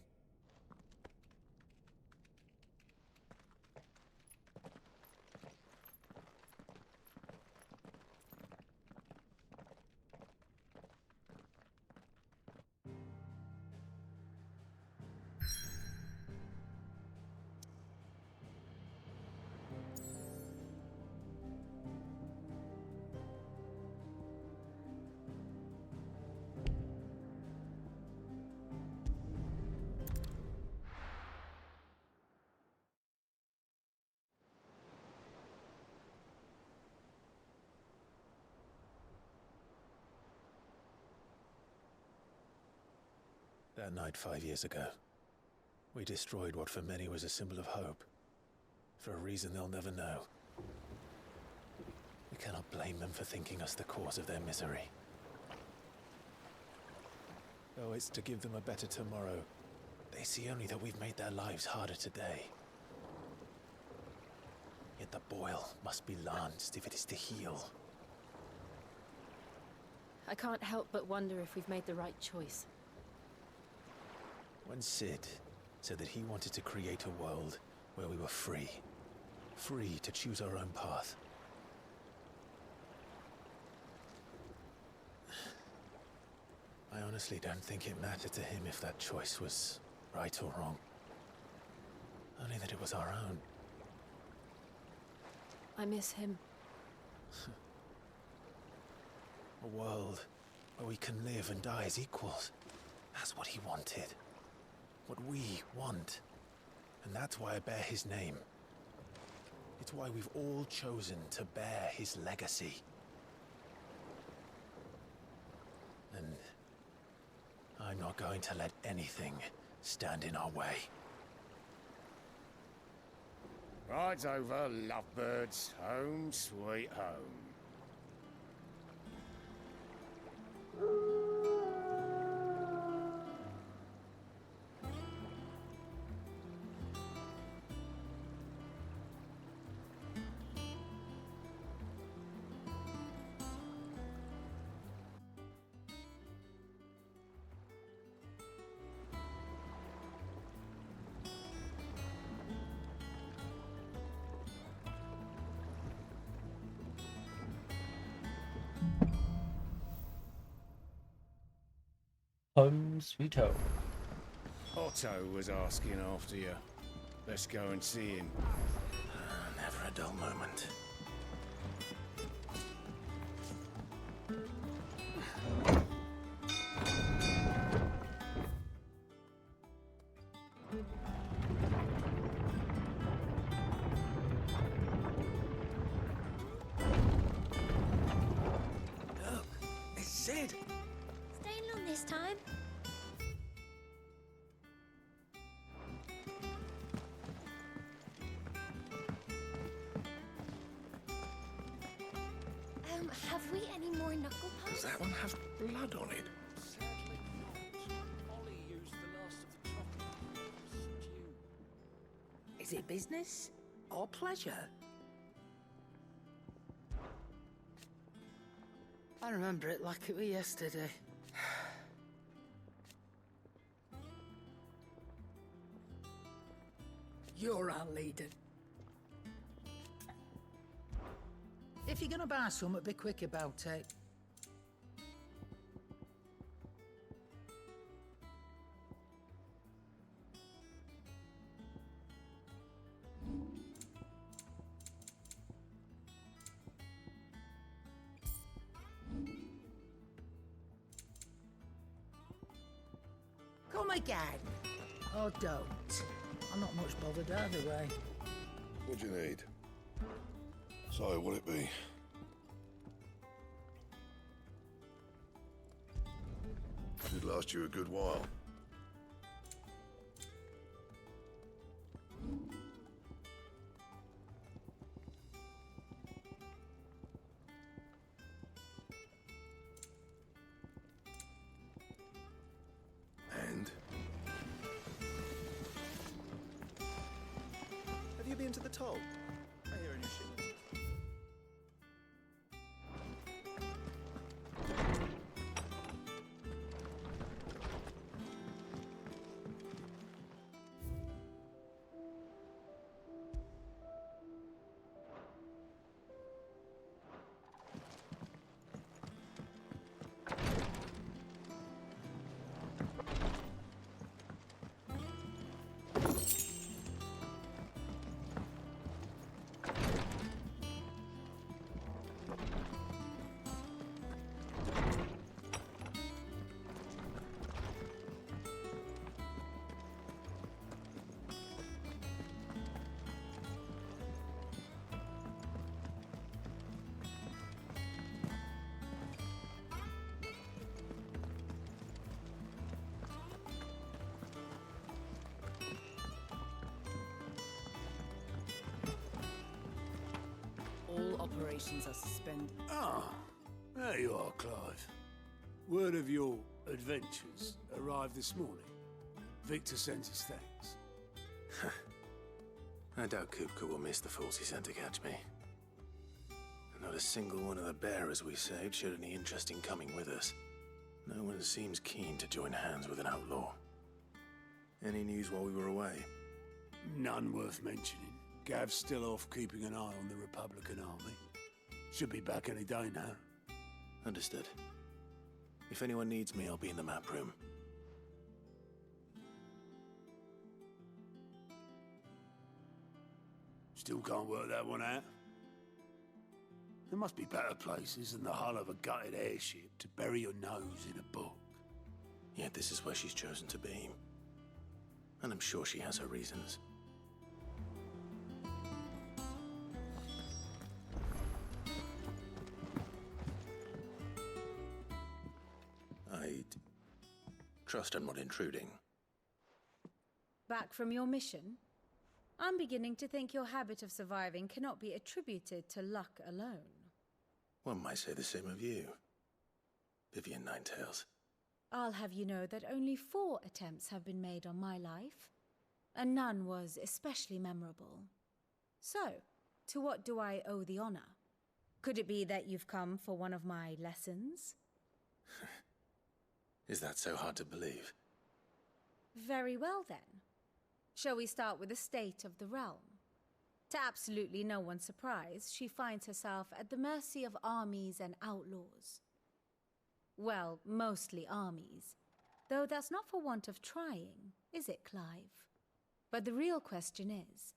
[SPEAKER 2] That night 5 years ago, we destroyed what for many was a symbol of hope. For a reason they'll never know. We cannot blame them for thinking us the cause of their misery. Though it's to give them a better tomorrow, they see only that we've made their lives harder today. The boil must be lanced if it is to heal.
[SPEAKER 19] I can't help but wonder if we've made the right choice.
[SPEAKER 2] When Sid said that he wanted to create a world where we were free. Free to choose our own path. I honestly don't think it mattered to him if that choice was right or wrong. Only that it was our own.
[SPEAKER 19] I miss him.
[SPEAKER 2] A world where we can live and die as equals. That's what he wanted. What we want. And that's why I bear his name. It's why we've all chosen to bear his legacy. And I'm not going to let anything stand in our way.
[SPEAKER 17] Rides over, lovebirds. Home, sweet home.
[SPEAKER 1] Home sweet home.
[SPEAKER 17] Otto was asking after you. Let's go and see him.
[SPEAKER 2] Never a dull moment.
[SPEAKER 24] Look, it's Sid.
[SPEAKER 9] Staying long this time? Have we any more knuckle pucks?
[SPEAKER 8] Does that one have blood on it?
[SPEAKER 4] Sadly not. Ollie used the last of the chocolate stew.
[SPEAKER 7] Is it business or pleasure? I remember it like it was yesterday. You're our leader. If you're gonna buy something, be quick about it. Come again. Or don't. I'm not much bothered either way.
[SPEAKER 8] What do you need? So, what'll it be? Should last you a good while. And?
[SPEAKER 6] Have you been to the toll? I hear a new shipment.
[SPEAKER 24] All operations are suspended.
[SPEAKER 5] Ah, there you are, Clive. Word of your adventures arrived this morning. Victor sends his thanks.
[SPEAKER 2] I doubt Kupka will miss the fools he sent to catch me. Not a single one of the bearers we saved showed any interest in coming with us. No one seems keen to join hands with an outlaw. Any news while we were away?
[SPEAKER 5] None worth mentioning. Gav's still off keeping an eye on the Republican army. Should be back any day now.
[SPEAKER 2] Understood. If anyone needs me, I'll be in the map room.
[SPEAKER 5] Still can't work that one out? There must be better places than the hull of a gutted airship to bury your nose in a book.
[SPEAKER 2] Yet this is where she's chosen to be. And I'm sure she has her reasons. I trust I'm not intruding.
[SPEAKER 10] Back from your mission? I'm beginning to think your habit of surviving cannot be attributed to luck alone.
[SPEAKER 2] One might say the same of you, Vivian Ninetails.
[SPEAKER 10] I'll have you know that only 4 attempts have been made on my life, and none was especially memorable. So, to what do I owe the honor? Could it be that you've come for one of my lessons?
[SPEAKER 2] Is that so hard to believe?
[SPEAKER 10] Very well then. Shall we start with the state of the realm? To absolutely no one's surprise, she finds herself at the mercy of armies and outlaws. Well, mostly armies. Though that's not for want of trying, is it, Clive? But the real question is,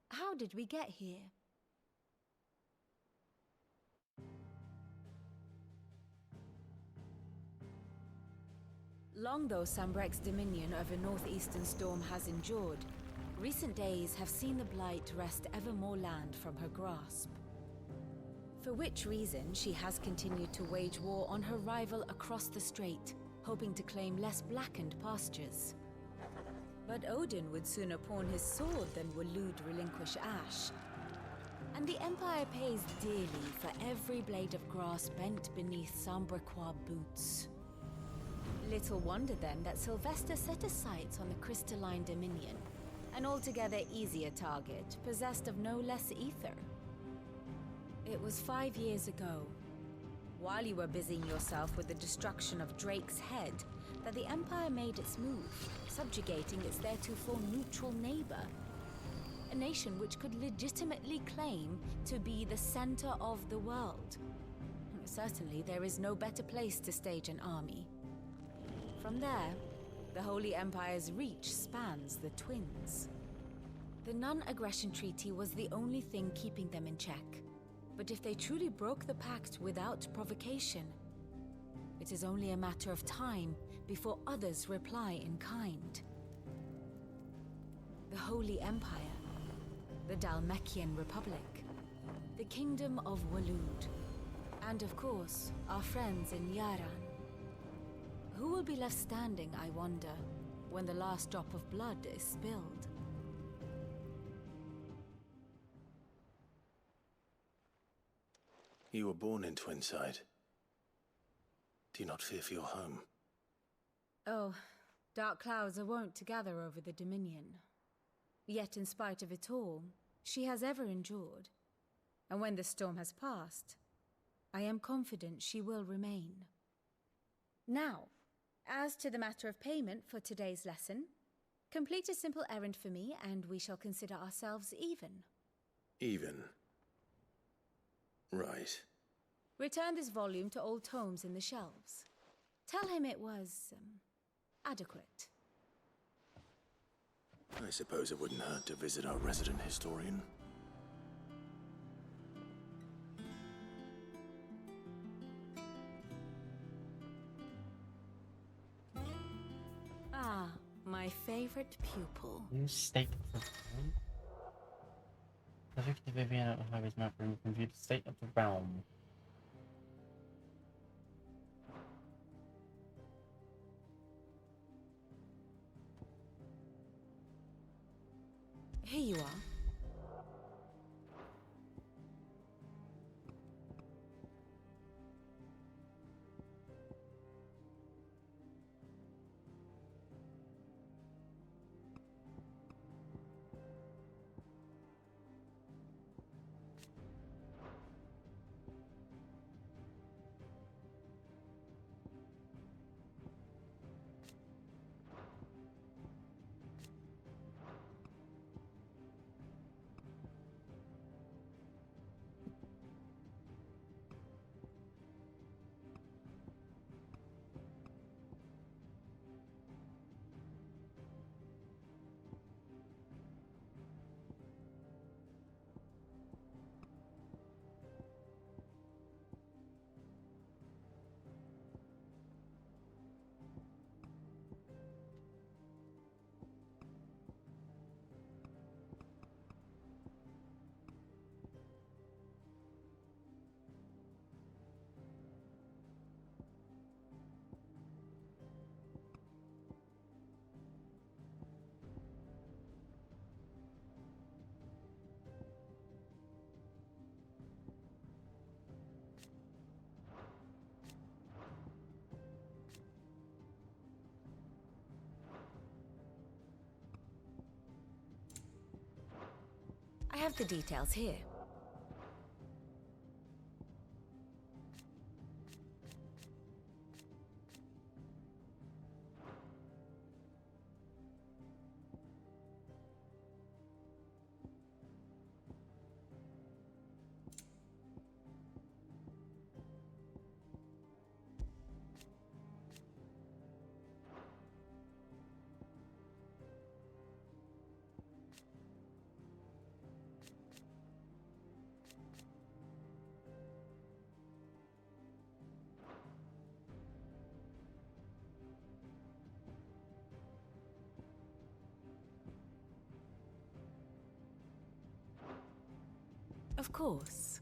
[SPEAKER 10] how did we get here? Long though Sambrek's dominion over northeastern storm has endured, recent days have seen the Blight wrest ever more land from her grasp. For which reason she has continued to wage war on her rival across the strait, hoping to claim less blackened pastures. But Odin would sooner pawn his sword than Waloed relinquish Ash. And the Empire pays dearly for every blade of grass bent beneath Sambrequois boots. Little wonder then that Sylvester set his sights on the crystalline dominion, an altogether easier target, possessed of no less ether. It was 5 years ago, while you were busying yourself with the destruction of Drake's head, that the Empire made its move, subjugating its theretofore neutral neighbor. A nation which could legitimately claim to be the center of the world. Certainly there is no better place to stage an army. From there, the Holy Empire's reach spans the Twins. The non-aggression treaty was the only thing keeping them in check. But if they truly broke the pact without provocation, it is only a matter of time before others reply in kind. The Holy Empire, the Dhalmekian Republic, the Kingdom of Waloed, and of course, our friends in Yaran. Who will be left standing, I wonder, when the last drop of blood is spilled?
[SPEAKER 2] You were born in Twinside. Do you not fear for your home?
[SPEAKER 10] Oh, dark clouds are wont to gather over the Dominion. Yet in spite of it all, she has ever endured. And when the storm has passed, I am confident she will remain. Now, as to the matter of payment for today's lesson, complete a simple errand for me and we shall consider ourselves even.
[SPEAKER 2] Even? Right.
[SPEAKER 10] Return this volume to old tomes in the shelves. Tell him it was, adequate.
[SPEAKER 2] I suppose it wouldn't hurt to visit our resident historian.
[SPEAKER 10] Ah, my favorite pupil.
[SPEAKER 1] New state of the realm. Perfect Vivian at the highways map room can view the state of the realm.
[SPEAKER 10] Here you are. have the details here. Of course.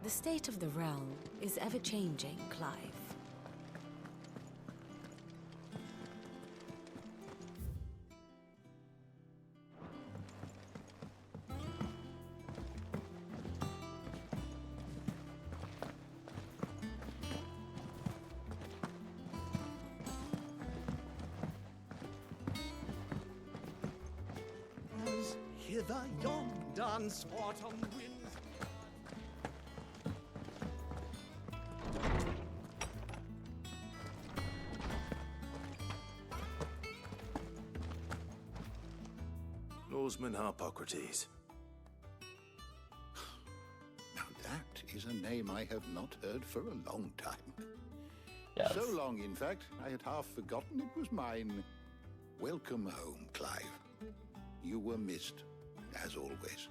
[SPEAKER 10] The state of the realm is ever-changing, Clive.
[SPEAKER 3] As hither yon autumn winds.
[SPEAKER 2] Lawsman Harpocrates.
[SPEAKER 8] Now that is a name I have not heard for a long time.
[SPEAKER 1] Yes.
[SPEAKER 8] So long, in fact, I had half forgotten it was mine. Welcome home, Clive. You were missed, as always.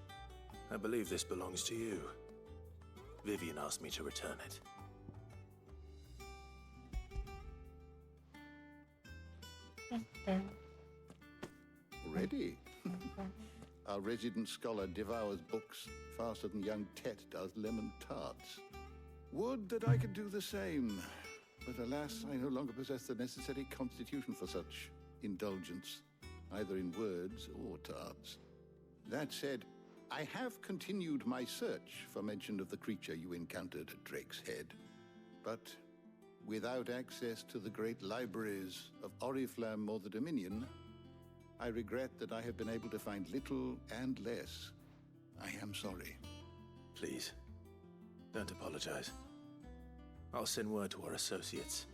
[SPEAKER 2] I believe this belongs to you. Vivian asked me to return it.
[SPEAKER 8] Ready? Our resident scholar devours books faster than young Tet does lemon tarts. Would that I could do the same. But alas, I no longer possess the necessary constitution for such indulgence, either in words or tarts. That said, I have continued my search for mention of the creature you encountered at Drake's Head. But without access to the great libraries of Oriflamme or the Dominion, I regret that I have been able to find little and less. I am sorry.
[SPEAKER 2] Please, don't apologize. I'll send word to our associates.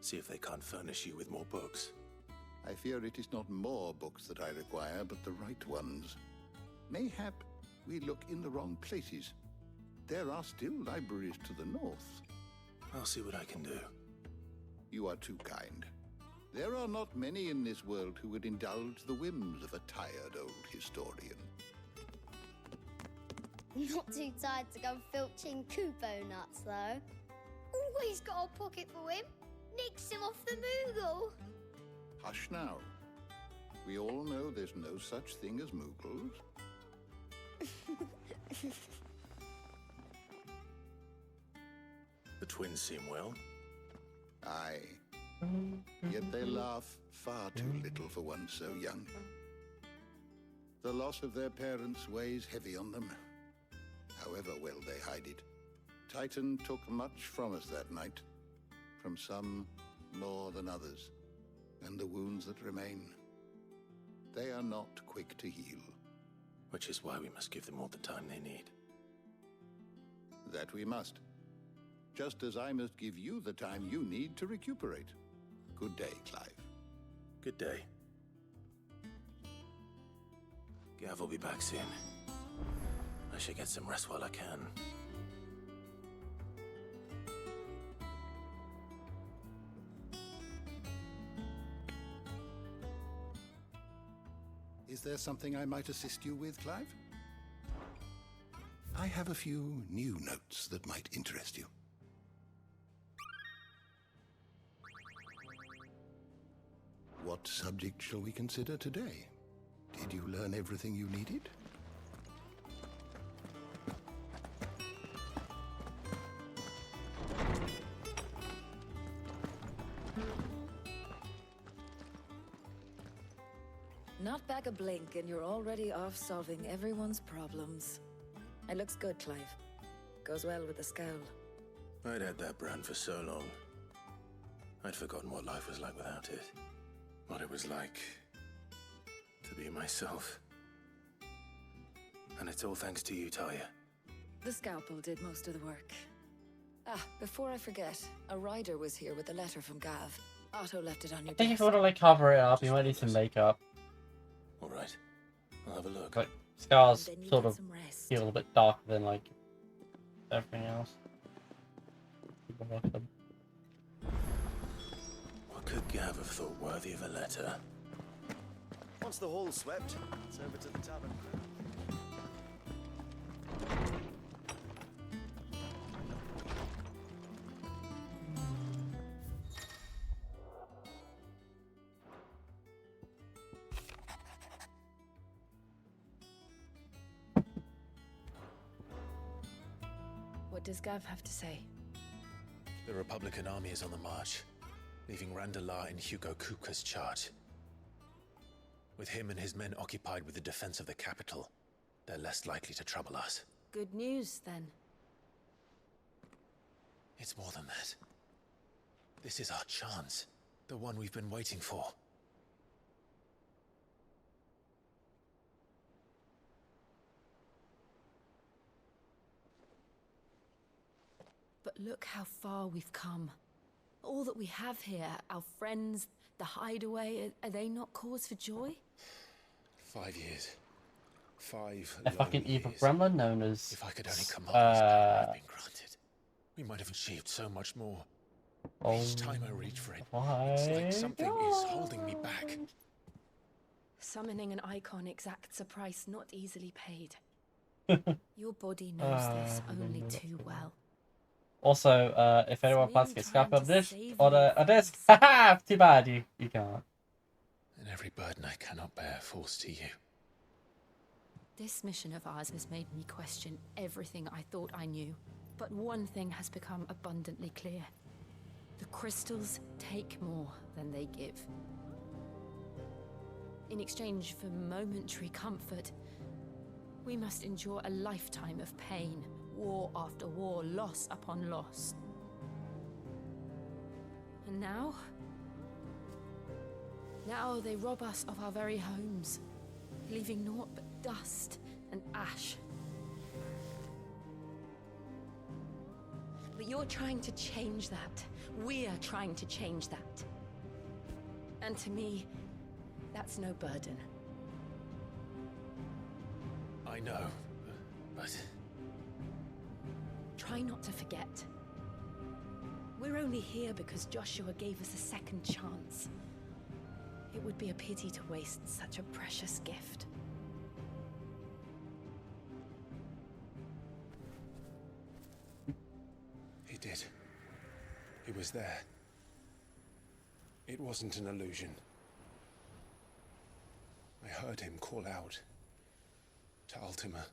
[SPEAKER 2] See if they can't furnish you with more books.
[SPEAKER 8] I fear it is not more books that I require, but the right ones. Mayhap we look in the wrong places. There are still libraries to the north.
[SPEAKER 2] I'll see what I can do.
[SPEAKER 8] You are too kind. There are not many in this world who would indulge the whims of a tired old historian.
[SPEAKER 13] Not too tired to go filching Kupo nuts, though. Always got a pocket for him. Nicks him off the Moogle.
[SPEAKER 8] Hush now. We all know there's no such thing as Moogles.
[SPEAKER 2] The twins seem well.
[SPEAKER 8] Aye. Yet they laugh far too little for one so young. The loss of their parents weighs heavy on them. However well they hide it, Titan took much from us that night. From some more than others. And the wounds that remain, they are not quick to heal.
[SPEAKER 2] Which is why we must give them all the time they need.
[SPEAKER 8] That we must. Just as I must give you the time you need to recuperate. Good day, Clive.
[SPEAKER 2] Good day. Gav will be back soon. I should get some rest while I can.
[SPEAKER 8] Is there something I might assist you with, Clive? I have a few new notes that might interest you. What subject shall we consider today? Did you learn everything you needed?
[SPEAKER 11] Not back a blink and you're already off solving everyone's problems. It looks good, Clive. Goes well with the scowl.
[SPEAKER 2] I'd had that brand for so long. I'd forgotten what life was like without it. What it was like to be myself. And it's all thanks to you, Talia.
[SPEAKER 11] The scalpel did most of the work. Ah, before I forget, a rider was here with a letter from Gav. Otto left it on your
[SPEAKER 1] I think
[SPEAKER 11] desk.
[SPEAKER 1] if you want to like cover it up, you might need some makeup.
[SPEAKER 2] Alright, I'll have a look.
[SPEAKER 1] Like, scars
[SPEAKER 11] Then you
[SPEAKER 1] sort
[SPEAKER 11] get
[SPEAKER 1] of
[SPEAKER 11] some rest.
[SPEAKER 1] feel a bit darker than like everything else. People like them.
[SPEAKER 2] What could Gav have thought worthy of a letter?
[SPEAKER 6] Once the hall's swept, it's over to the tavern.
[SPEAKER 19] What does Gav have to say?
[SPEAKER 2] The Republican army is on the march, leaving Randalar in Hugo Kupka's charge. With him and his men occupied with the defense of the capital, they're less likely to trouble us.
[SPEAKER 19] Good news, then.
[SPEAKER 2] It's more than that. This is our chance, the one we've been waiting for.
[SPEAKER 19] But look how far we've come. All that we have here, our friends, the hideaway, are they not cause for joy?
[SPEAKER 2] 5 years. 5
[SPEAKER 1] A fucking
[SPEAKER 2] lonely
[SPEAKER 1] evil
[SPEAKER 2] years.
[SPEAKER 1] gremlin known as
[SPEAKER 2] If I could only come up with what I've been granted, we might have achieved so much more. Each time I reach for it, it's like something is holding me back.
[SPEAKER 19] Summoning an icon exacts a price not easily paid. Your body knows this only too well.
[SPEAKER 1] Also, if anyone plans to get scalped on this on a disc, haha, too bad you can't.
[SPEAKER 2] And every burden I cannot bear falls to you.
[SPEAKER 19] This mission of ours has made me question everything I thought I knew. But one thing has become abundantly clear. The crystals take more than they give. In exchange for momentary comfort, we must endure a lifetime of pain, war after war, loss upon loss. And now? Now they rob us of our very homes, leaving naught but dust and ash. But you're trying to change that. We're trying to change that. And to me, that's no burden.
[SPEAKER 2] I know, but...
[SPEAKER 19] Try not to forget. We're only here because Joshua gave us a second chance. It would be a pity to waste such a precious gift.
[SPEAKER 2] He did. He was there. It wasn't an illusion. I heard him call out to Ultima.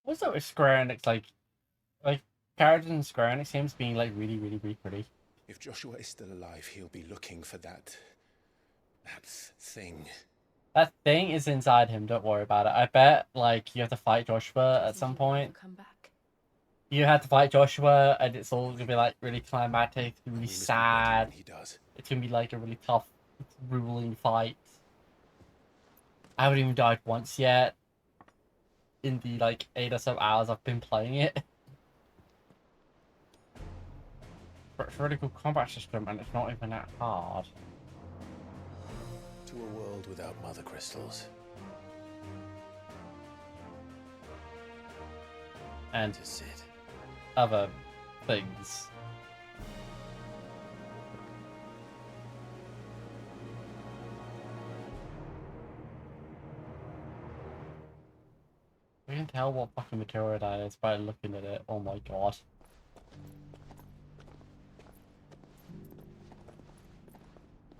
[SPEAKER 1] What's up with Square Enix? Like characters in Square Enix seems being like really pretty.
[SPEAKER 2] If Joshua is still alive, he'll be looking for that thing.
[SPEAKER 1] That thing is inside him, don't worry about it. I bet, like, you have to fight Joshua at some point.
[SPEAKER 19] Come back.
[SPEAKER 1] You have to fight Joshua, and it's all gonna be, like, really climactic, really sad.
[SPEAKER 2] He does.
[SPEAKER 1] It's gonna be, like, a really tough, grueling fight. I haven't even died once yet. In the, like, 8 or so hours I've been playing it. But it's a really good combat system, and it's not even that hard.
[SPEAKER 2] To a world without mother crystals.
[SPEAKER 1] And
[SPEAKER 2] to sit.
[SPEAKER 1] Other things. We can tell what fucking material that is by looking at it. Oh my god.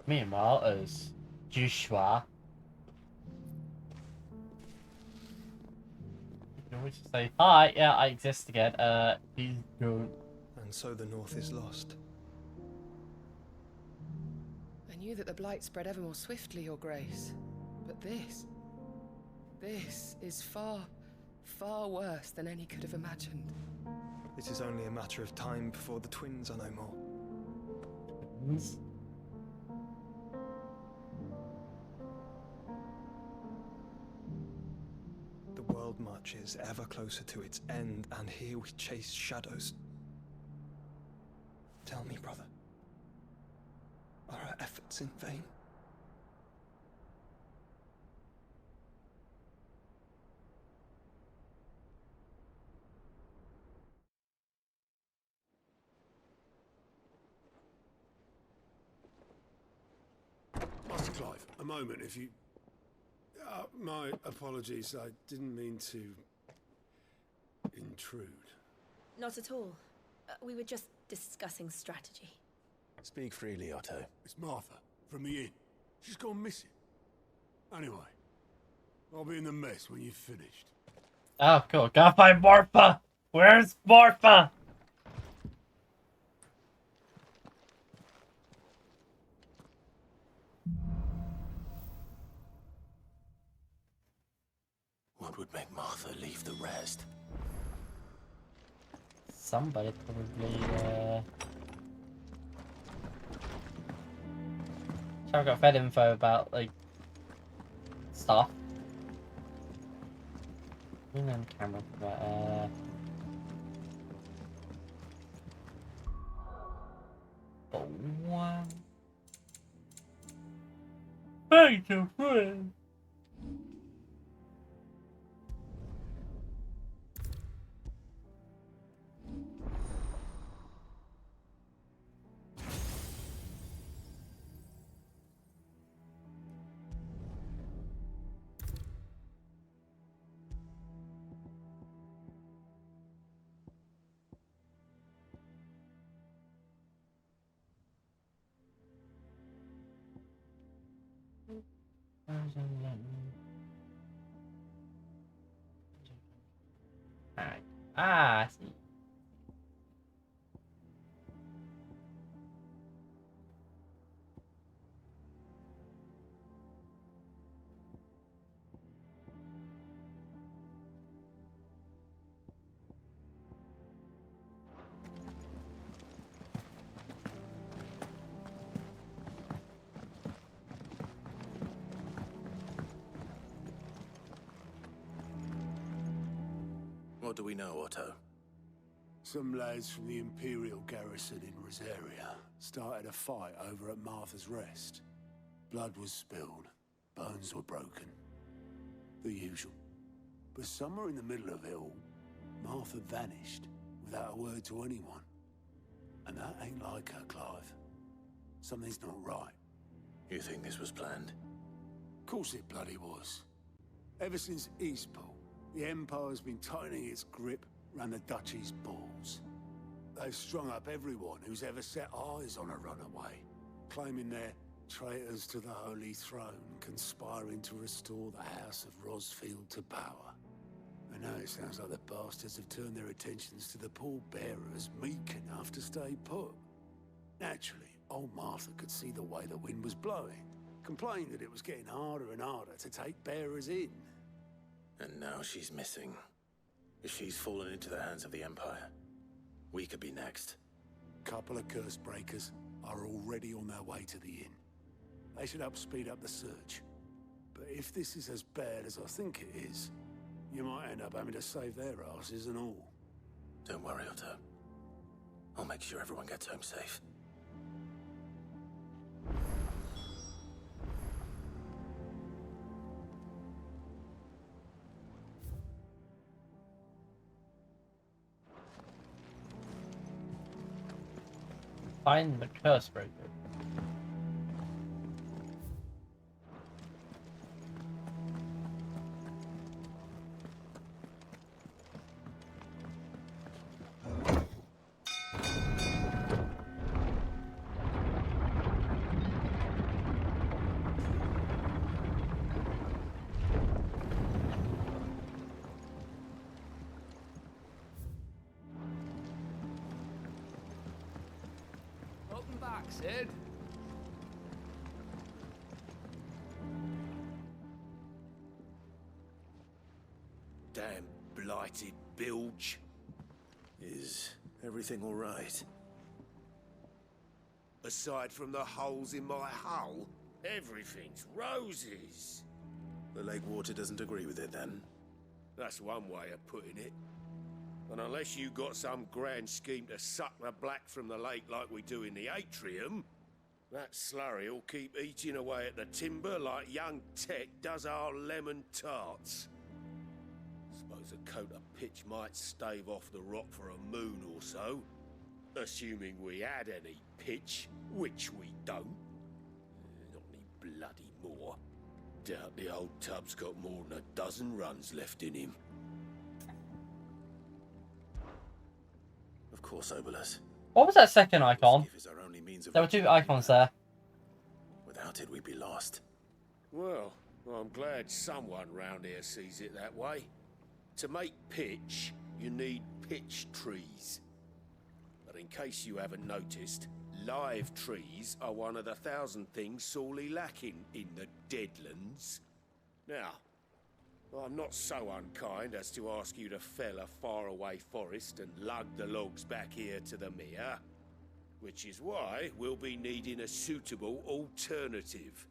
[SPEAKER 1] Meanwhile, as Joshua, you can always just say, "Hi, yeah, I exist again. Please don't."
[SPEAKER 6] And so the North is lost.
[SPEAKER 15] I knew that the blight spread ever more swiftly, Your Grace. But this is far, far worse than any could have imagined.
[SPEAKER 6] It is only a matter of time before the twins are no more.
[SPEAKER 1] Twins?
[SPEAKER 6] The world marches ever closer to its end, and here we chase shadows. Tell me, brother, are our efforts in vain?
[SPEAKER 5] Master Clive, a moment, if you... my apologies, I didn't mean to... intrude.
[SPEAKER 12] Not at all. We were just discussing strategy.
[SPEAKER 2] Speak freely, Otto.
[SPEAKER 5] It's Martha, from the inn. She's gone missing. Anyway, I'll be in the mess when you've finished.
[SPEAKER 1] Oh, cool. Gotta find Martha! Where's Martha?
[SPEAKER 2] What would make Martha leave the rest?
[SPEAKER 1] Somebody probably, So I've got fed info about, like, stuff. And then camera, oh, wow. Thank you, friend. Alright. Ah, I see.
[SPEAKER 2] What do we know, Otto?
[SPEAKER 5] Some lads from the Imperial garrison in Rosaria started a fight over at Martha's Rest. Blood was spilled, bones were broken. The usual. But somewhere in the middle of it all, Martha vanished without a word to anyone. And that ain't like her, Clive. Something's not right.
[SPEAKER 2] You think this was planned?
[SPEAKER 5] Of course it bloody was. Ever since Eastport, the Empire's been tightening its grip around the Duchy's balls. They've strung up everyone who's ever set eyes on a runaway, claiming they're traitors to the Holy Throne, conspiring to restore the House of Rosfield to power. And now it sounds like the bastards have turned their attentions to the pallbearers meek enough to stay put. Naturally, old Martha could see the way the wind was blowing. Complained that it was getting harder and harder to take bearers in.
[SPEAKER 2] And now she's missing. If she's fallen into the hands of the Empire, we could be next.
[SPEAKER 5] Couple of curse breakers are already on their way to the inn. They should help speed up the search. But if this is as bad as I think it is, you might end up having to save their asses and all.
[SPEAKER 2] Don't worry, Otto. I'll make sure everyone gets home safe.
[SPEAKER 1] Find the curse breaker.
[SPEAKER 22] Welcome back, Sid.
[SPEAKER 16] Damn blighted bilge.
[SPEAKER 2] Is everything all right?
[SPEAKER 16] Aside from the holes in my hull, everything's roses.
[SPEAKER 2] The lake water doesn't agree with it, then?
[SPEAKER 16] That's one way of putting it. And unless you got some grand scheme to suck the black from the lake like we do in the atrium, that slurry'll keep eating away at the timber like young Tech does our lemon tarts. Suppose a coat of pitch might stave off the rock for a moon or so, assuming we had any pitch, which we don't. Not any bloody more. Doubt the old tub's got more than a dozen runs left in him.
[SPEAKER 2] Of course, Obolus.
[SPEAKER 1] What was that second icon?
[SPEAKER 2] Is our only means of
[SPEAKER 1] There were two icons there.
[SPEAKER 2] Without it, we'd be lost.
[SPEAKER 16] Well, I'm glad someone round here sees it that way. To make pitch, you need pitch trees. But in case you haven't noticed, live trees are one of the 1,000 things sorely lacking in the Deadlands. Now, I'm not so unkind as to ask you to fell a faraway forest and lug the logs back here to the mere, which is why we'll be needing a suitable alternative.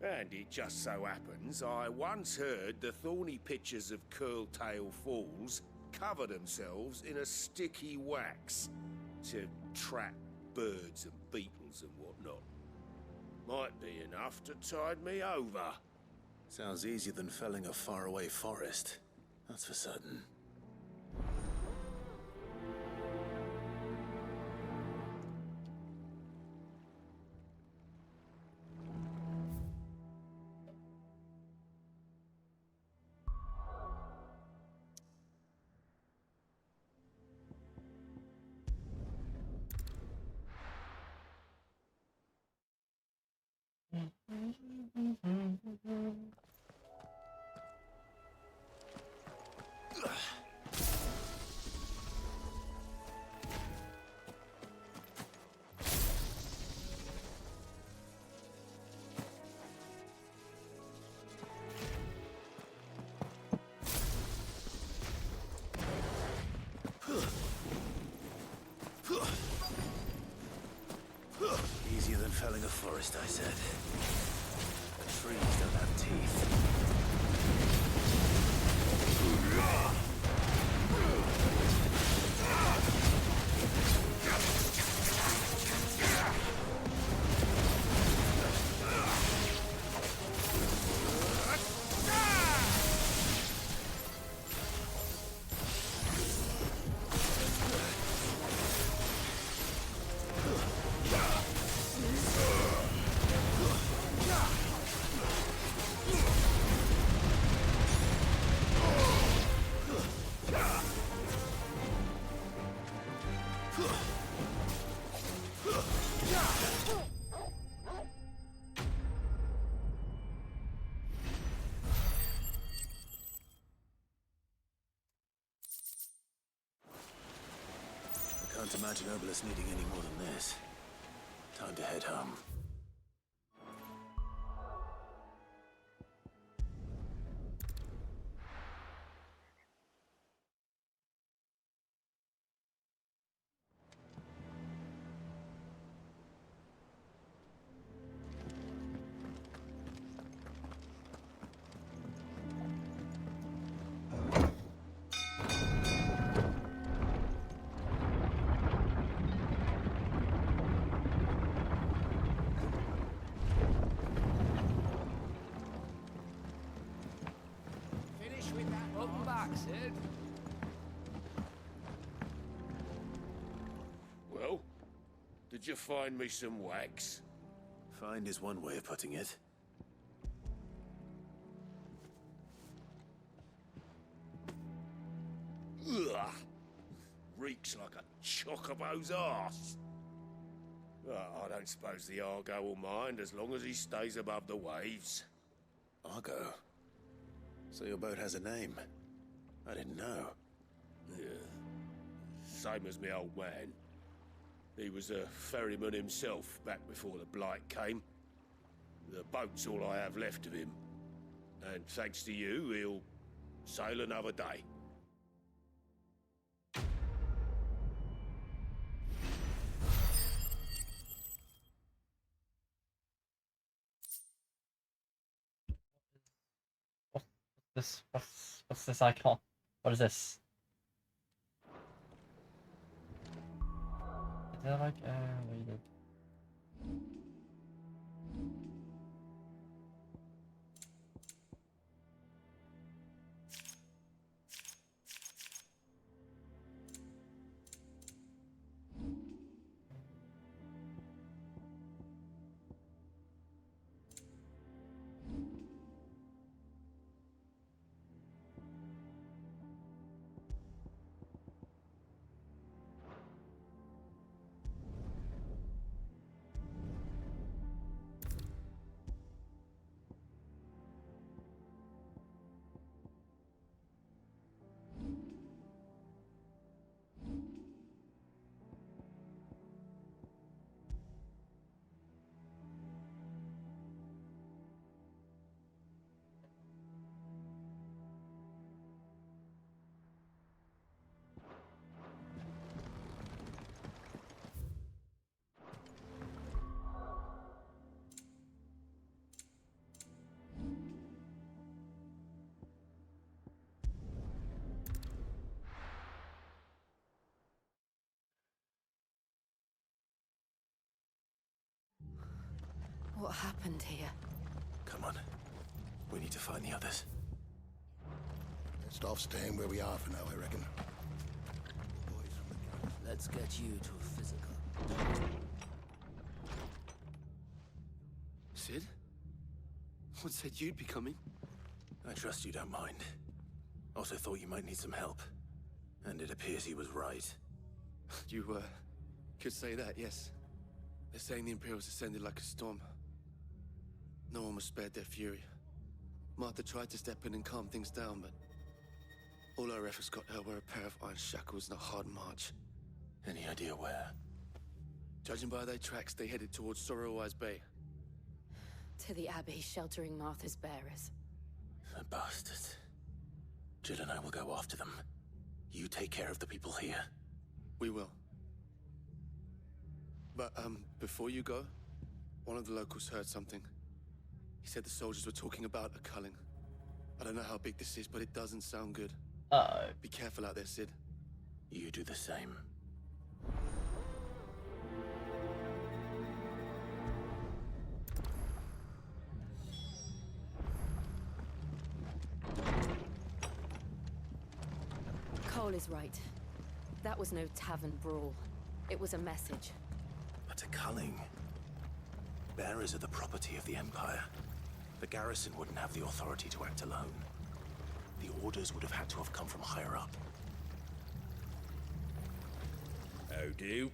[SPEAKER 16] And it just so happens I once heard the thorny pitchers of Curltail Falls cover themselves in a sticky wax to trap birds and beetles and whatnot. Might be enough to tide me over.
[SPEAKER 2] Sounds easier than felling a faraway forest. That's for certain. Easier than felling a forest, I said. The trees don't have teeth. Can't imagine Obolus needing any more than this. Time to head home.
[SPEAKER 22] Sid.
[SPEAKER 2] Well, did you find me some wax?
[SPEAKER 16] Find is one way of putting it.
[SPEAKER 2] Ugh. Reeks like a chocobo's arse. I don't suppose the Argo will mind as long as he stays above the waves.
[SPEAKER 16] Argo? So your boat has a name? I didn't know.
[SPEAKER 2] Yeah. Same as me old man. He was a ferryman himself back before the Blight came. The boat's all I have left of him. And thanks to you, he'll sail another day.
[SPEAKER 1] What's this icon? What is this? Is that like wait,
[SPEAKER 10] What happened here?
[SPEAKER 16] Come on. We need to find the others.
[SPEAKER 8] Best off staying where we are for now, I reckon.
[SPEAKER 18] Let's get you to a physical.
[SPEAKER 16] Sid? What said you'd be coming? I trust you don't mind. Also thought you might need some help. And it appears he was right.
[SPEAKER 20] You, could say that, yes. They're saying the Imperials ascended like a storm. No one was spared their fury. Martha tried to step in and calm things down, but all our efforts got her were a pair of iron shackles and a hard march.
[SPEAKER 16] Any idea where?
[SPEAKER 20] Judging by their tracks, they headed towards Sorrowwise Bay.
[SPEAKER 10] To the Abbey, sheltering Martha's bearers.
[SPEAKER 16] The bastards. Jill and I will go after them. You take care of the people here.
[SPEAKER 20] We will. But, before you go, one of the locals heard something. He said the soldiers were talking about a culling. I don't know how big this is, but it doesn't sound good. Be careful out there, Sid.
[SPEAKER 16] You do the same.
[SPEAKER 10] Cole is right. That was no tavern brawl. It was a message.
[SPEAKER 16] But a culling. Bearers are the property of the Empire. The garrison wouldn't have the authority to act alone. The orders would have had to have come from higher up.
[SPEAKER 2] How do?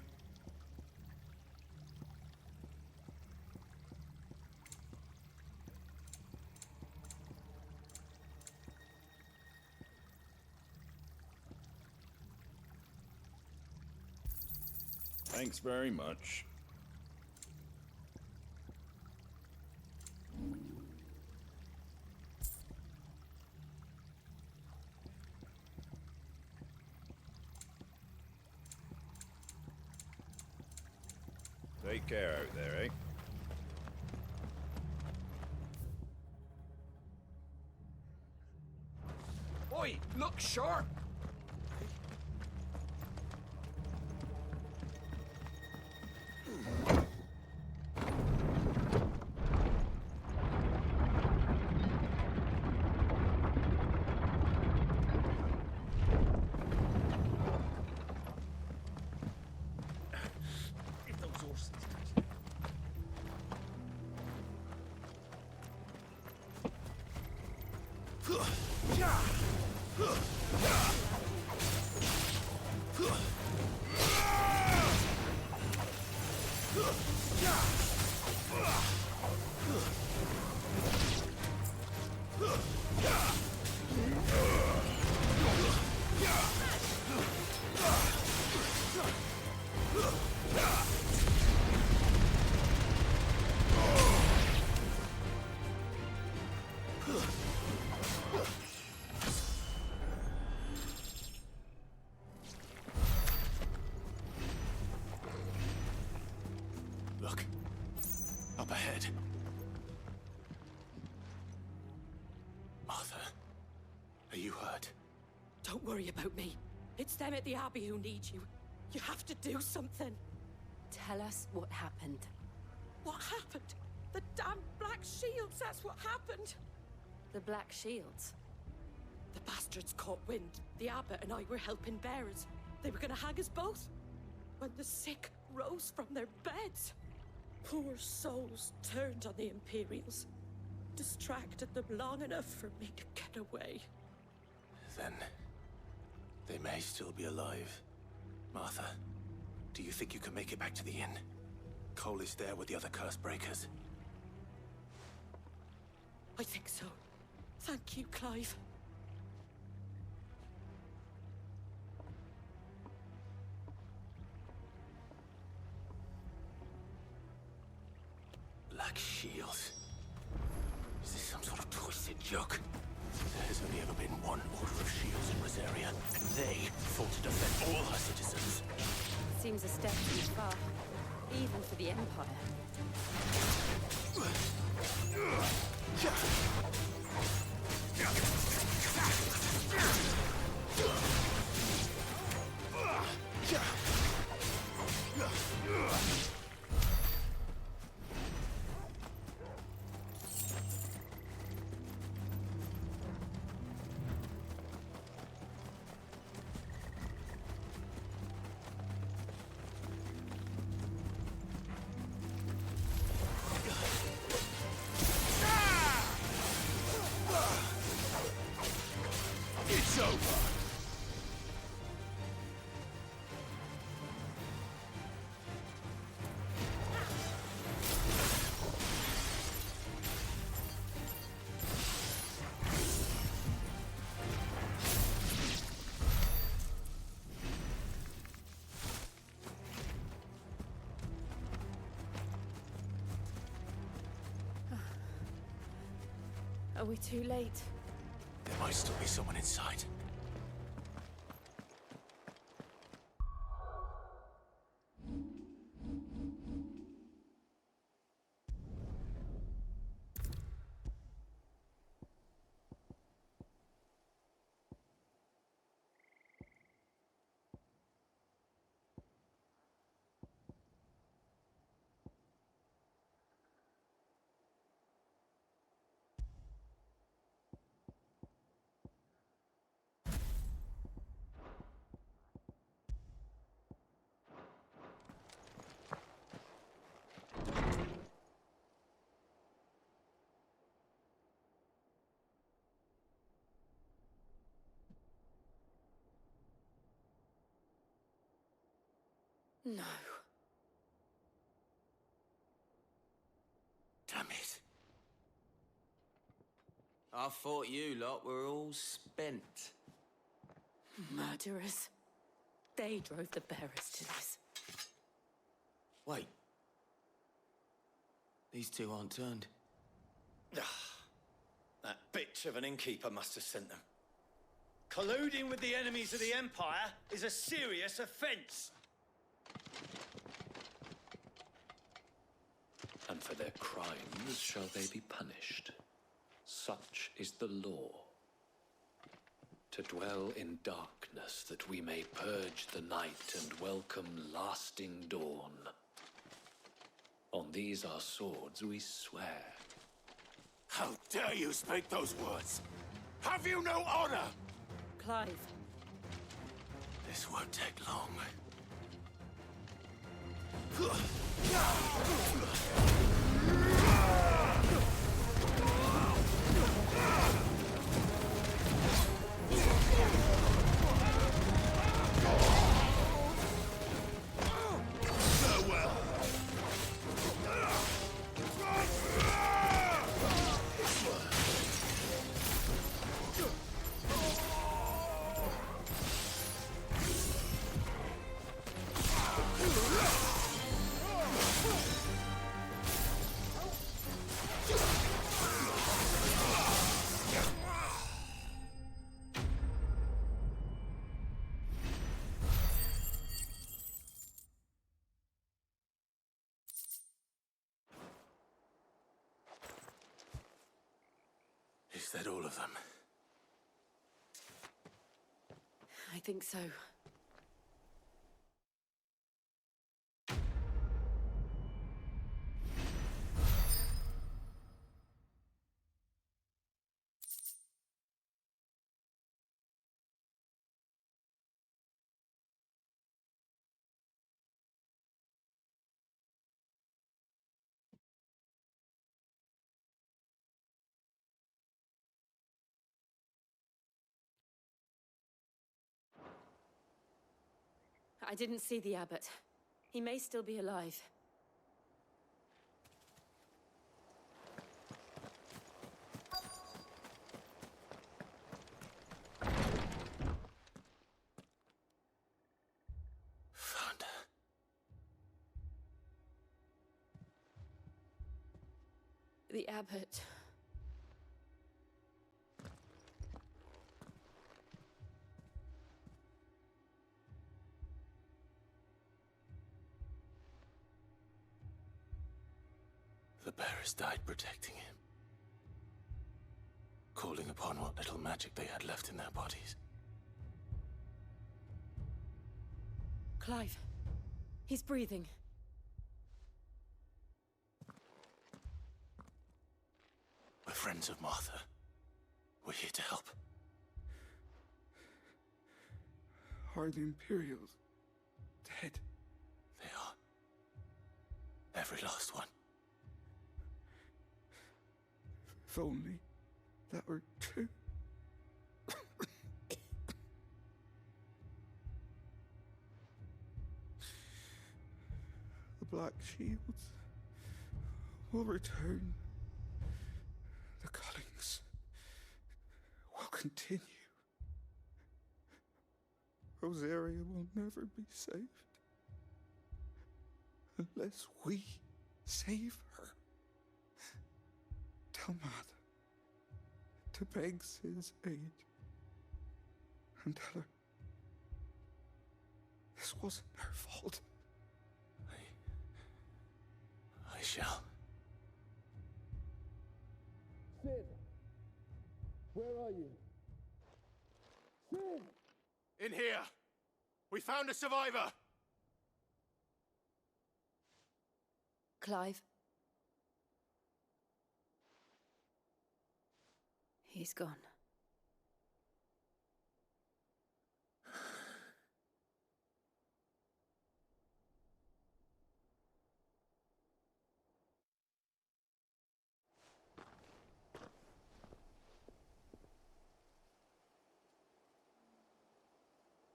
[SPEAKER 2] Thanks very much. Take care out there, eh?
[SPEAKER 22] Oi, look sharp!
[SPEAKER 2] Look. Up ahead. Martha, are you hurt?
[SPEAKER 24] Don't worry about me. It's them at the Abbey who need you. You have to do something.
[SPEAKER 10] Tell us what happened.
[SPEAKER 24] What happened? The damn Black Shields, that's what happened.
[SPEAKER 10] The Black Shields?
[SPEAKER 24] The bastards caught wind. The abbot and I were helping bearers. They were gonna hang us both. When the sick rose from their beds. Poor souls turned on the Imperials. Distracted them long enough for me to get away.
[SPEAKER 2] Then they may still be alive. Martha, do you think you can make it back to the inn? Cole is there with the other curse breakers.
[SPEAKER 24] I think so. Thank you, Clive.
[SPEAKER 2] Black Shields. Is this some sort of twisted joke? There has only ever been one Order of Shields in Rosaria, and they fought to defend all her citizens.
[SPEAKER 10] Seems a step too far, even for the Empire.
[SPEAKER 2] It's over!
[SPEAKER 10] Are we too late?
[SPEAKER 2] There might still be someone inside.
[SPEAKER 24] No.
[SPEAKER 2] Damn it.
[SPEAKER 18] I thought you lot were all spent.
[SPEAKER 24] Murderers. They drove the bearers to this.
[SPEAKER 18] Wait. These two aren't turned.
[SPEAKER 14] That bitch of an innkeeper must have sent them. Colluding with the enemies of the Empire is a serious offense.
[SPEAKER 22] And for their crimes shall they be punished. Such is the law. To dwell in darkness that we may purge the night and welcome lasting dawn. On these our swords we swear.
[SPEAKER 2] How dare you speak those words? Have you no honor?
[SPEAKER 24] Clive.
[SPEAKER 2] This won't take long. Is that all of them?
[SPEAKER 24] I think so. I didn't see the abbot. He may still be alive.
[SPEAKER 2] Found her.
[SPEAKER 24] The abbot.
[SPEAKER 2] The bearers died protecting him. Calling upon what little magic they had left in their bodies.
[SPEAKER 24] Clive. He's breathing.
[SPEAKER 2] We're friends of Martha. We're here to help.
[SPEAKER 5] Are the Imperials dead?
[SPEAKER 2] They are. Every last one.
[SPEAKER 5] If only that were true. The Black Shields will return. The cullings will continue. Rosaria will never be saved unless we save her. Tell Matt to beg Sid's aid and tell her this wasn't her fault.
[SPEAKER 2] I shall.
[SPEAKER 5] Sid! Where are you? Sid!
[SPEAKER 16] In here! We found a survivor!
[SPEAKER 24] Clive. He's gone.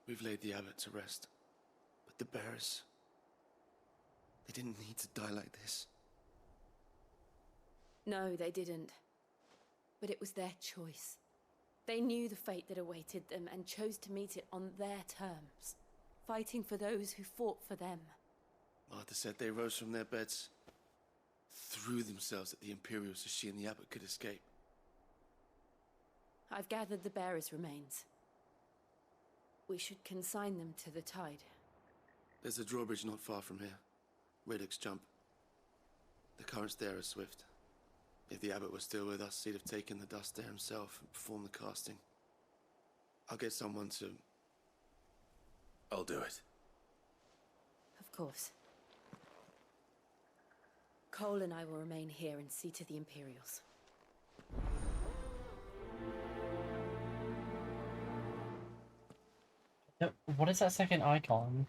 [SPEAKER 20] We've laid the abbot to rest. But the bearers... they didn't need to die like this.
[SPEAKER 24] No, they didn't. But it was their choice. They knew the fate that awaited them and chose to meet it on their terms, fighting for those who fought for them.
[SPEAKER 20] Martha said they rose from their beds, threw themselves at the Imperials so she and the abbot could escape.
[SPEAKER 24] I've gathered the bearers' remains. We should consign them to the tide.
[SPEAKER 20] There's a drawbridge not far from here. Radix Jump. The currents there are swift. If the abbot was still with us, he'd have taken the dust there himself and performed the casting. I'll get someone to...
[SPEAKER 2] I'll do it.
[SPEAKER 24] Of course. Cole and I will remain here and see to the Imperials.
[SPEAKER 1] What is that second icon?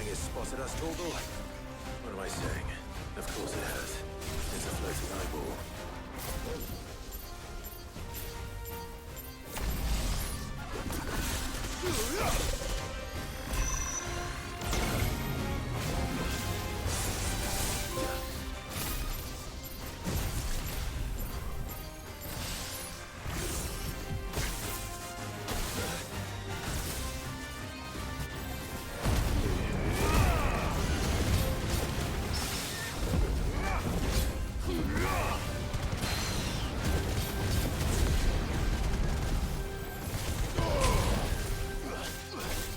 [SPEAKER 2] has spotted us, Torgal? What am I saying? Of course it has. It's a floating eyeball.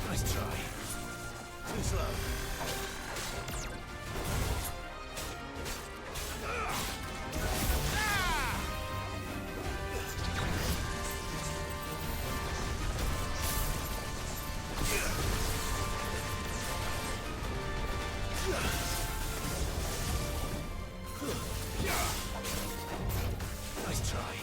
[SPEAKER 2] Nice try. Too slow. Nice try.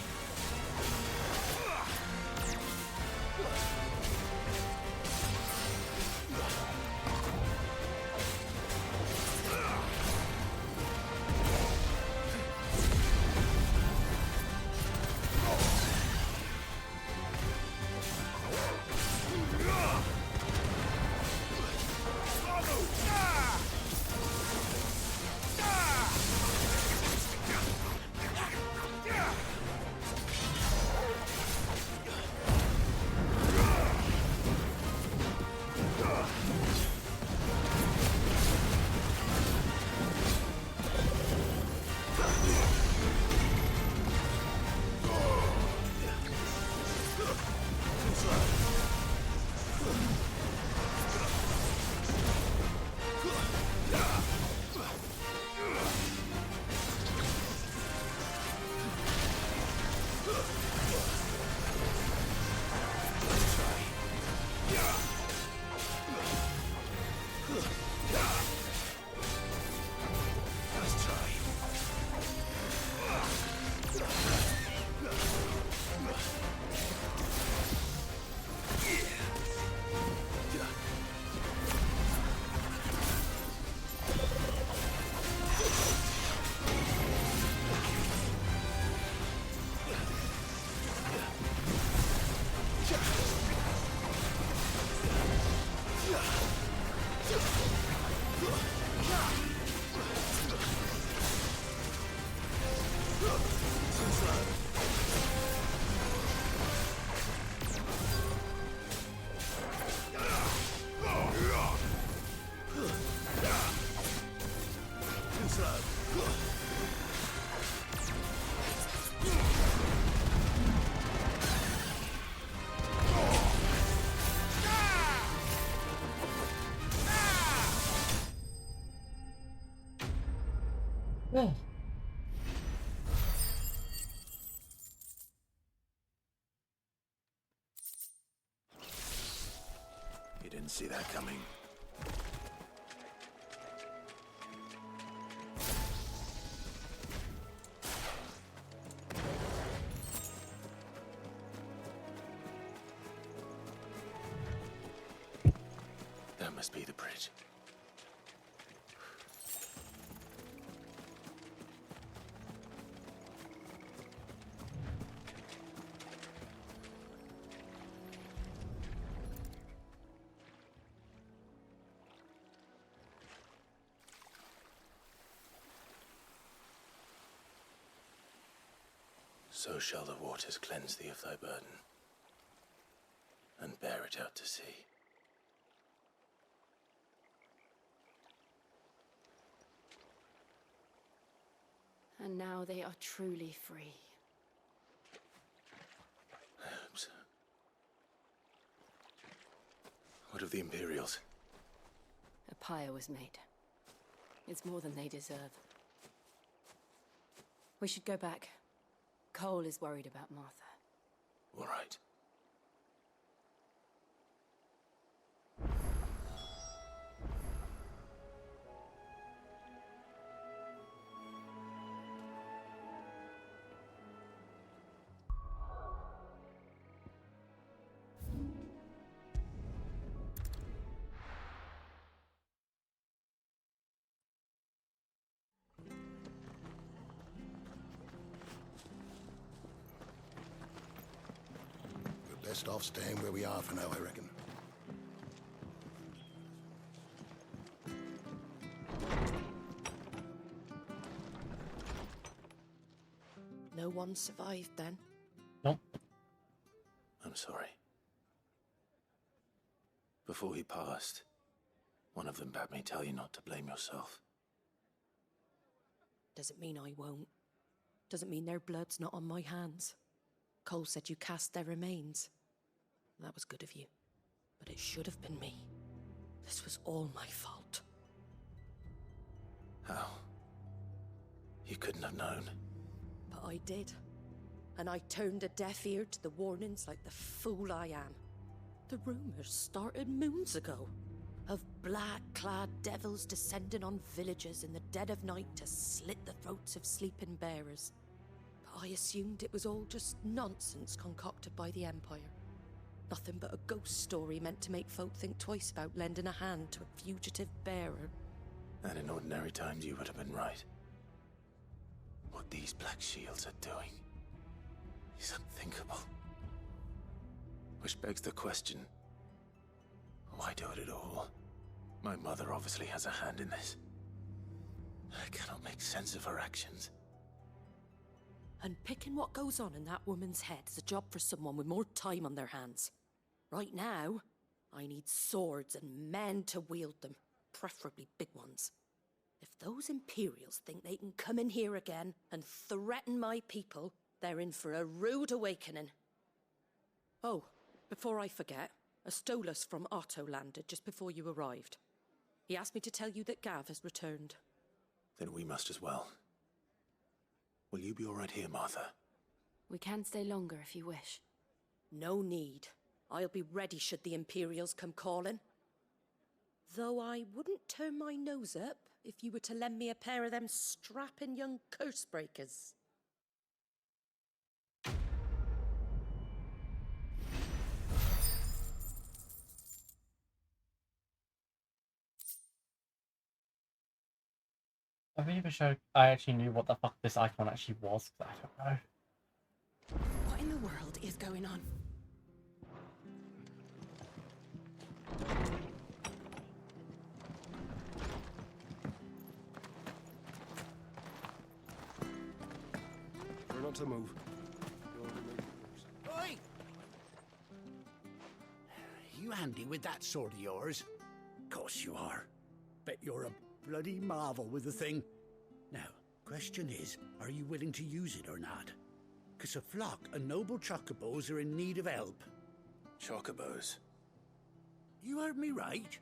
[SPEAKER 1] Oh.
[SPEAKER 2] You didn't see that coming. That must be the bridge. So shall the waters cleanse thee of thy burden, and bear it out to sea.
[SPEAKER 19] And now they are truly free.
[SPEAKER 2] I hope so. What of the Imperials?
[SPEAKER 19] A pyre was made. It's more than they deserve. We should go back. Cole is worried about Martha.
[SPEAKER 2] All right.
[SPEAKER 8] best off staying where we are for now, I reckon.
[SPEAKER 24] No one survived then?
[SPEAKER 1] Nope.
[SPEAKER 2] I'm sorry. Before he passed, one of them bade me tell you not to blame yourself.
[SPEAKER 24] Doesn't mean I won't. Doesn't mean their blood's not on my hands. Cole said you cast their remains. That was good of you. But it should have been me. This was all my fault.
[SPEAKER 2] How? You couldn't have known.
[SPEAKER 24] But I did. And I turned a deaf ear to the warnings like the fool I am. The rumors started moons ago. Of black-clad devils descending on villages in the dead of night to slit the throats of sleeping bearers. But I assumed it was all just nonsense concocted by the Empire. Nothing but a ghost story meant to make folk think twice about lending a hand to a fugitive bearer.
[SPEAKER 2] And in ordinary times you would have been right. What these Black Shields are doing is unthinkable. Which begs the question, why do it at all? My mother obviously has a hand in this. I cannot make sense of her actions.
[SPEAKER 24] And picking what goes on in that woman's head is a job for someone with more time on their hands. Right now, I need swords and men to wield them, preferably big ones. If those Imperials think they can come in here again and threaten my people, they're in for a rude awakening. Oh, before I forget, a Stolas from Otto landed just before you arrived. He asked me to tell you that Gav has returned.
[SPEAKER 2] Then we must as well. Will you be all right here, Martha?
[SPEAKER 19] We can stay longer if you wish.
[SPEAKER 24] No need. I'll be ready should the Imperials come calling. Though I wouldn't turn my nose up if you were to lend me a pair of them strapping young curse breakers.
[SPEAKER 1] I really wish I actually knew what the fuck this icon actually was, because I don't know.
[SPEAKER 12] What in the world is going on?
[SPEAKER 9] Try not to move.
[SPEAKER 17] Oi! You handy with that sword of yours? Course you are. Bet you're a bloody marvel with the thing. Now, question is, are you willing to use it or not? 'Cause a flock of noble chocobos are in need of help.
[SPEAKER 2] Chocobos?
[SPEAKER 17] You heard me right.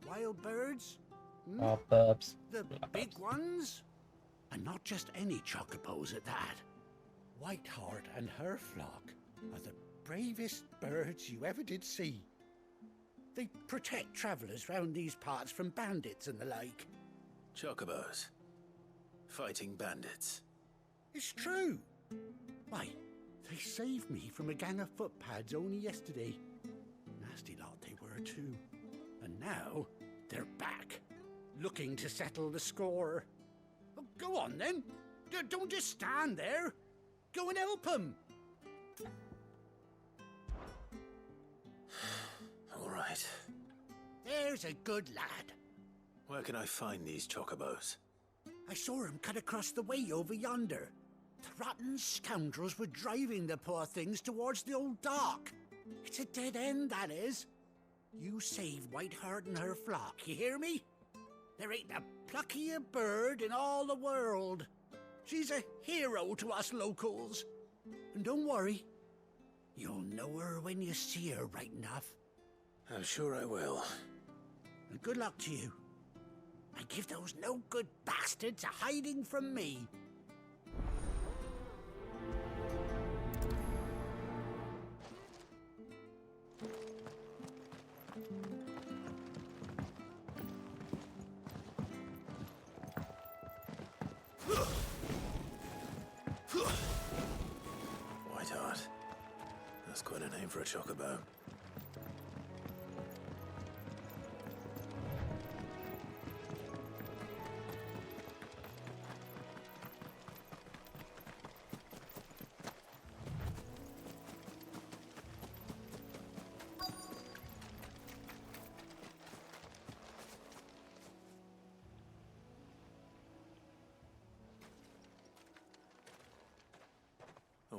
[SPEAKER 17] Wild birds? Hmm?
[SPEAKER 1] Oh, burbs.
[SPEAKER 17] The big ones? And not just any chocobos at that. Whiteheart and her flock are the bravest birds you ever did see. They protect travellers round these parts from bandits and the like.
[SPEAKER 2] Chocobos. Fighting bandits.
[SPEAKER 17] It's true. Why, they saved me from a gang of footpads only yesterday. Nasty lot they were too. And now, they're back, looking to settle the score. Well, go on then. Don't just stand there. Go and help them.
[SPEAKER 2] All right.
[SPEAKER 17] There's a good lad.
[SPEAKER 2] Where can I find these chocobos?
[SPEAKER 17] I saw him cut across the way over yonder. The rotten scoundrels were driving the poor things towards the old dock. It's a dead end, that is. You save Whiteheart and her flock, you hear me? There ain't a pluckier bird in all the world. She's a hero to us locals. And don't worry, you'll know her when you see her right enough.
[SPEAKER 2] I'm sure I will.
[SPEAKER 17] And good luck to you. And give those no-good bastards a hiding from me.
[SPEAKER 2] Whiteheart. That's quite a name for a chocobo.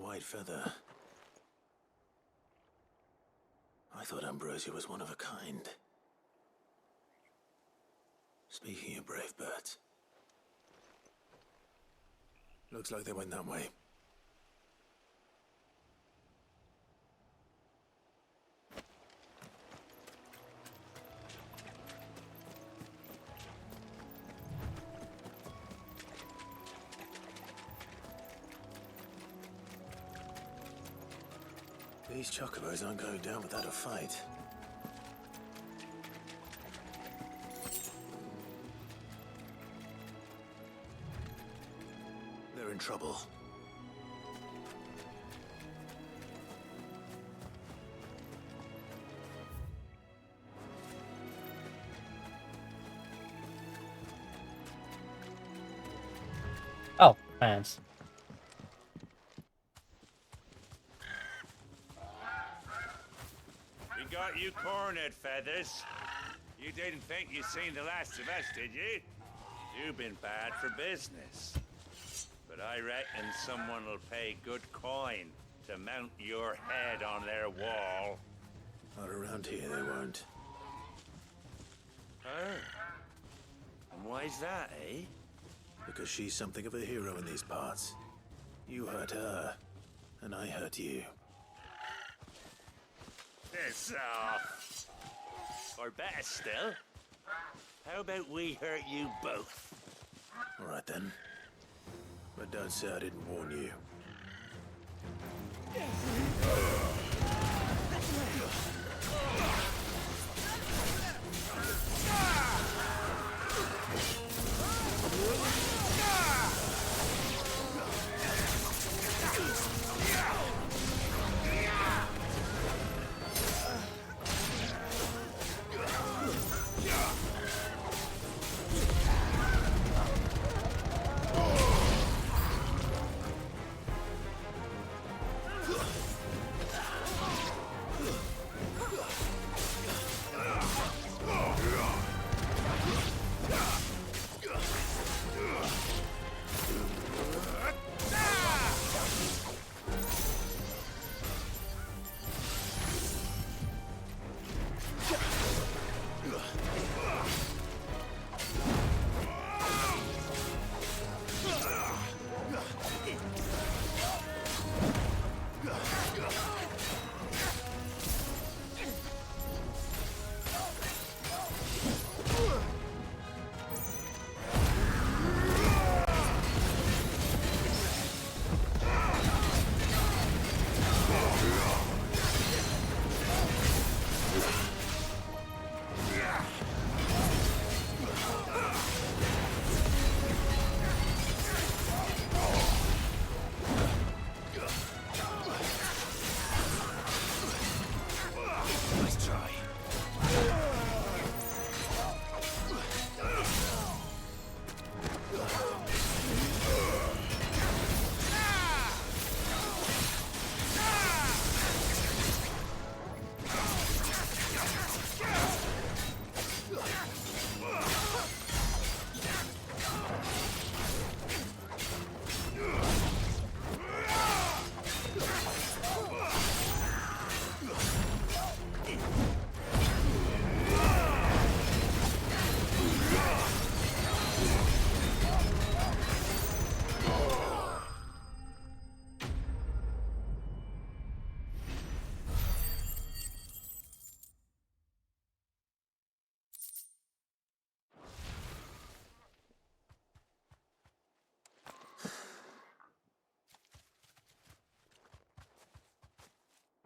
[SPEAKER 2] white feather. I thought Ambrosia was one of a kind. Speaking of brave birds, looks like they went that way. These chocobos aren't going down without a fight. They're in trouble.
[SPEAKER 1] Oh, fans.
[SPEAKER 4] We got you cornered, Feathers. You didn't think you'd seen the last of us, did you? You've been bad for business. But I reckon someone will pay good coin to mount your head on their wall.
[SPEAKER 2] Not around here, they won't.
[SPEAKER 4] Oh. And why's that, eh?
[SPEAKER 2] Because she's something of a hero in these parts. You hurt her, and I hurt you.
[SPEAKER 4] Piss off. Or better still, how about we hurt you both?
[SPEAKER 2] All right then. But don't say I didn't warn you.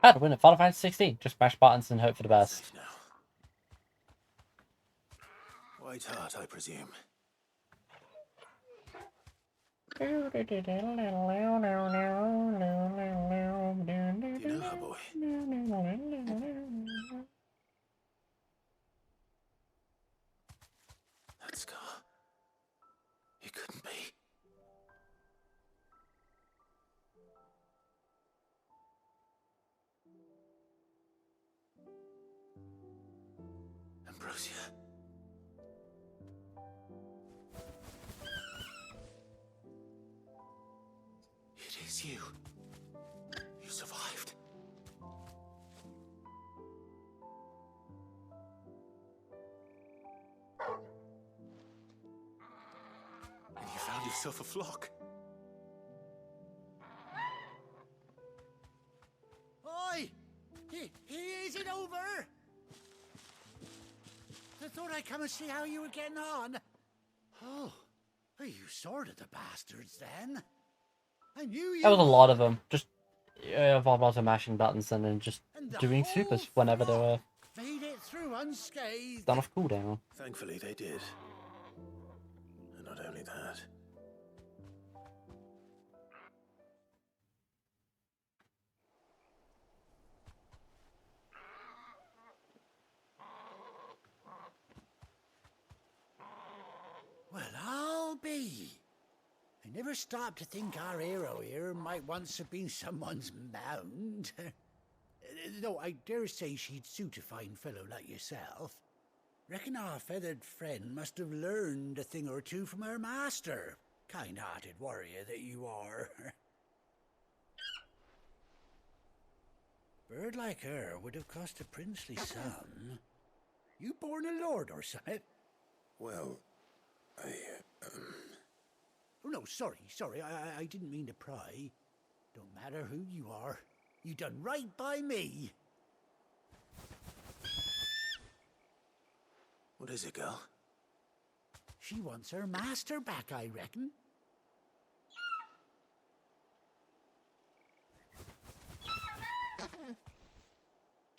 [SPEAKER 1] How to win a Final Fantasy 16. Just mash buttons and hope for the best.
[SPEAKER 2] White heart, I presume.
[SPEAKER 1] Do
[SPEAKER 2] you know her, boy? That scar. It couldn't be. Ambrosia. It is you. found yourself a flock.
[SPEAKER 17] Oi! Is it over? I thought I'd come and see how you were getting on. Oh, you sorted the bastards then. I knew you.
[SPEAKER 1] There was a lot of them. Just involved lots of mashing buttons and then just doing supers whenever they were
[SPEAKER 17] Made it through unscathed.
[SPEAKER 1] done off cooldown.
[SPEAKER 2] Thankfully, they did. And not only that.
[SPEAKER 17] Well, I'll be. I never stopped to think our hero here might once have been someone's mount. Though I dare say she'd suit a fine fellow like yourself. Reckon our feathered friend must have learned a thing or two from her master. Kind-hearted warrior that you are. Bird like her would have cost a princely sum. You born a lord or something?
[SPEAKER 2] Well,
[SPEAKER 17] Oh, no, sorry. I didn't mean to pry. Don't matter who you are. You done right by me.
[SPEAKER 2] What is it, girl?
[SPEAKER 17] She wants her master back, I reckon.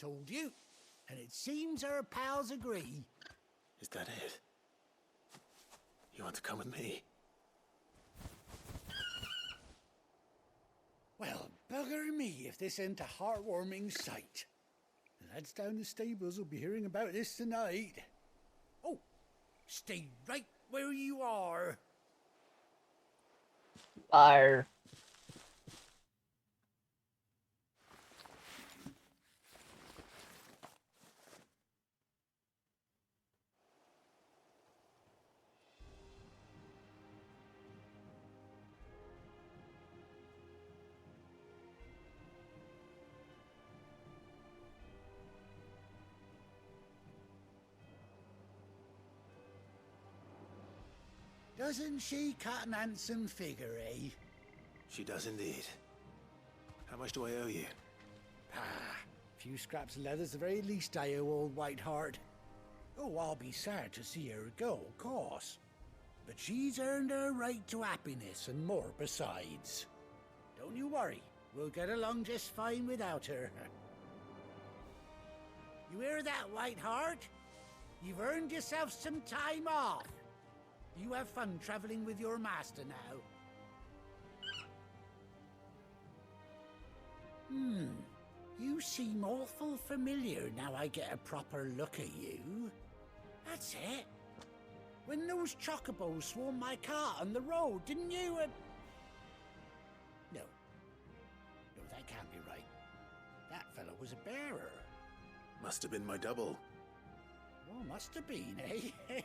[SPEAKER 17] Told you. And it seems her pals agree.
[SPEAKER 2] Is that it? You want to come with me?
[SPEAKER 17] Well, bugger me if this ain't a heartwarming sight. The lads down the stables will be hearing about this tonight. Oh, stay right where you are.
[SPEAKER 1] Fire.
[SPEAKER 17] Doesn't she cut an handsome figure, eh?
[SPEAKER 2] She does indeed. How much do I owe you?
[SPEAKER 17] A few scraps of leather's the very least I owe old Whiteheart. Oh, I'll be sad to see her go, of course. But she's earned her right to happiness and more besides. Don't you worry, we'll get along just fine without her. You hear that, Whiteheart? You've earned yourself some time off. You have fun traveling with your master now. You seem awful familiar now I get a proper look at you. That's it. When those chocobos swarmed my cart on the road, didn't you? No, that can't be right. That fellow was a bearer.
[SPEAKER 2] Must have been my double.
[SPEAKER 17] Oh, must have been, eh?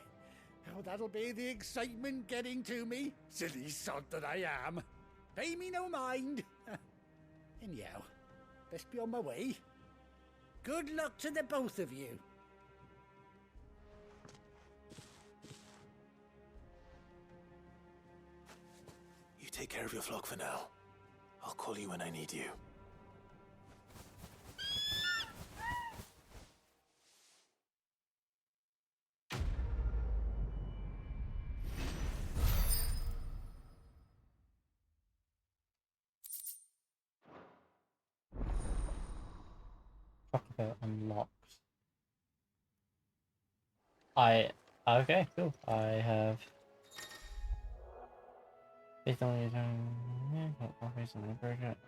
[SPEAKER 17] Oh, that'll be the excitement getting to me. Silly sod that I am. Pay me no mind. Anyhow, best be on my way. Good luck to the both of you.
[SPEAKER 2] You take care of your flock for now. I'll call you when I need you.
[SPEAKER 1] Chocobo unlocked. Okay, cool. I have. Based on your based on the project.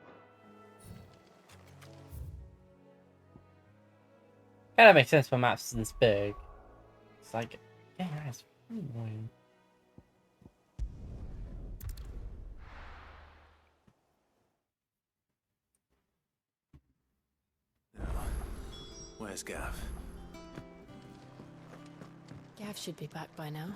[SPEAKER 1] Kinda makes sense for maps this big. It's like, yeah, it's really annoying.
[SPEAKER 2] Where's Gav?
[SPEAKER 19] Gav should be back by now.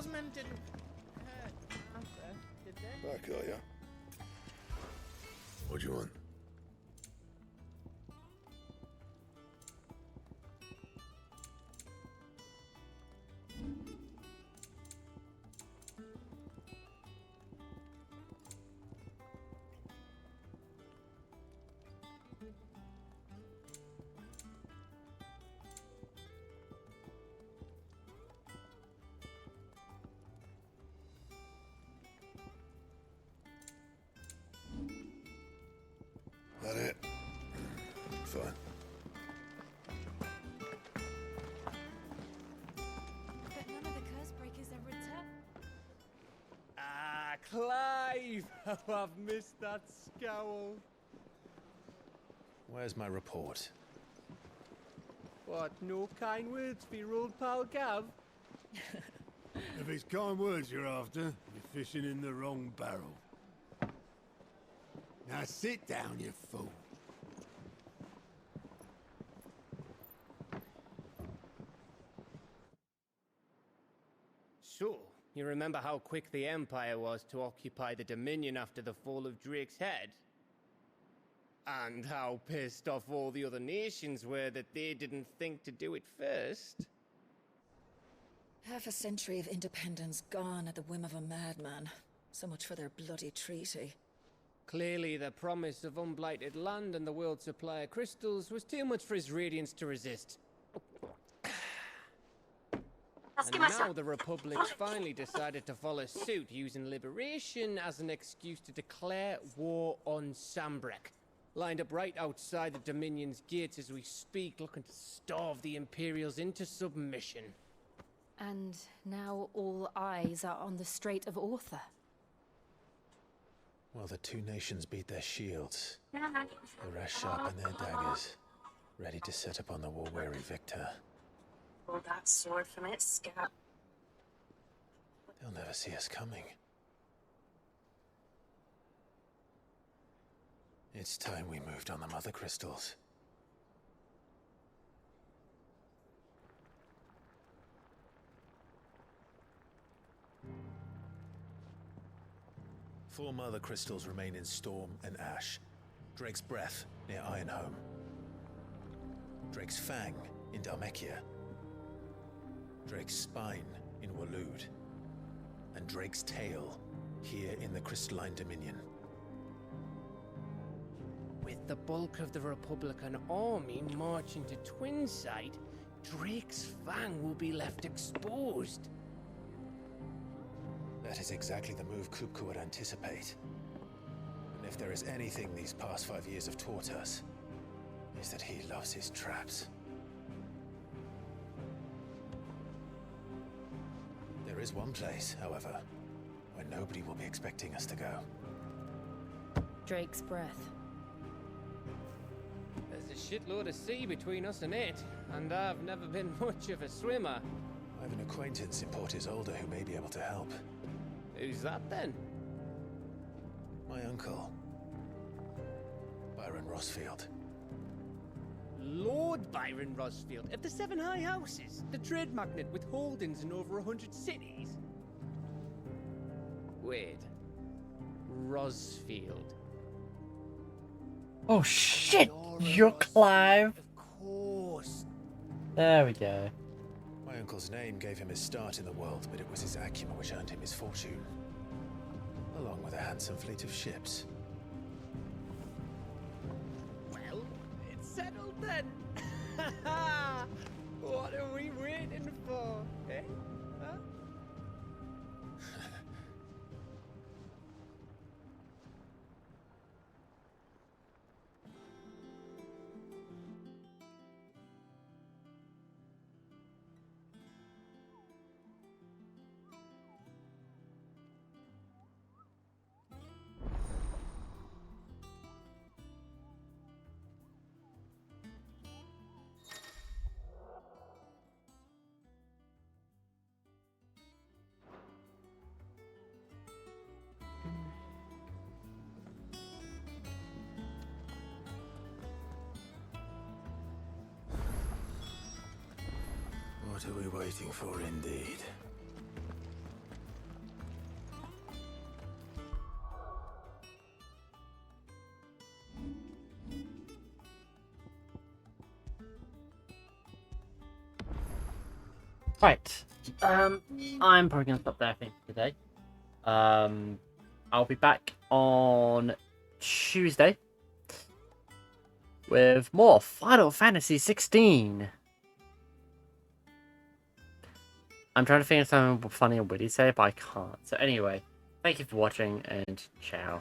[SPEAKER 3] Oarsmen didn't hurt Arthur, did they?
[SPEAKER 8] Back, are ya? What do you want? That it? Fine.
[SPEAKER 10] But none of the curse breakers have returned.
[SPEAKER 3] Ah, Clive! How I've missed that scowl.
[SPEAKER 2] Where's my report?
[SPEAKER 3] What, no kind words for your old pal Gav?
[SPEAKER 5] If it's kind words you're after, you're fishing in the wrong barrel. Now sit down, you fool.
[SPEAKER 3] So, you remember how quick the Empire was to occupy the Dominion after the fall of Drake's head? And how pissed off all the other nations were that they didn't think to do it first?
[SPEAKER 7] Half a century of independence gone at the whim of a madman. So much for their bloody treaty.
[SPEAKER 3] Clearly, the promise of unblighted land and the world's supply of crystals was too much for his radiance to resist. And now the Republic's finally decided to follow suit, using liberation as an excuse to declare war on Sambrek. Lined up right outside the Dominion's gates as we speak, looking to starve the Imperials into submission.
[SPEAKER 19] And now all eyes are on the Strait of Author.
[SPEAKER 2] Well, the two nations beat their shields. The rest sharpen their daggers, ready to set upon the war-weary victor.
[SPEAKER 21] Pull that sword from its scabbard.
[SPEAKER 2] They'll never see us coming. It's time we moved on the mother crystals. Four mother crystals remain in Storm and Ash. Drake's Breath near Ironhome. Drake's Fang in Dhalmekia. Drake's Spine in Waloed. And Drake's Tail here in the Crystalline Dominion.
[SPEAKER 3] With the bulk of the Republican army marching to Twinside, Drake's Fang will be left exposed.
[SPEAKER 2] That is exactly the move Kupka would anticipate. And if there is anything these past 5 years have taught us, is that he loves his traps. There is one place, however, where nobody will be expecting us to go.
[SPEAKER 19] Drake's Breath.
[SPEAKER 3] There's a shitload of sea between us and it, and I've never been much of a swimmer.
[SPEAKER 2] I have an acquaintance in Port Isolde who may be able to help.
[SPEAKER 3] Who's that then?
[SPEAKER 2] My uncle, Byron Rosfield.
[SPEAKER 3] Lord Byron Rosfield of the Seven High Houses, the trade magnate with holdings in over 100 cities. Wait, Rosfield.
[SPEAKER 1] Oh shit! You're Clive.
[SPEAKER 3] Of course.
[SPEAKER 1] There we go.
[SPEAKER 2] My uncle's name gave him his start in the world, but it was his acumen which earned him his fortune, along with a handsome fleet of ships.
[SPEAKER 3] Well, it's settled then. What are we waiting for, eh? Huh?
[SPEAKER 2] What are we waiting for, indeed?
[SPEAKER 1] Right. I'm probably going to stop there, I think, today. I'll be back on Tuesday with more Final Fantasy 16. I'm trying to think of something funny and witty to say, but I can't. So anyway, thank you for watching, and ciao.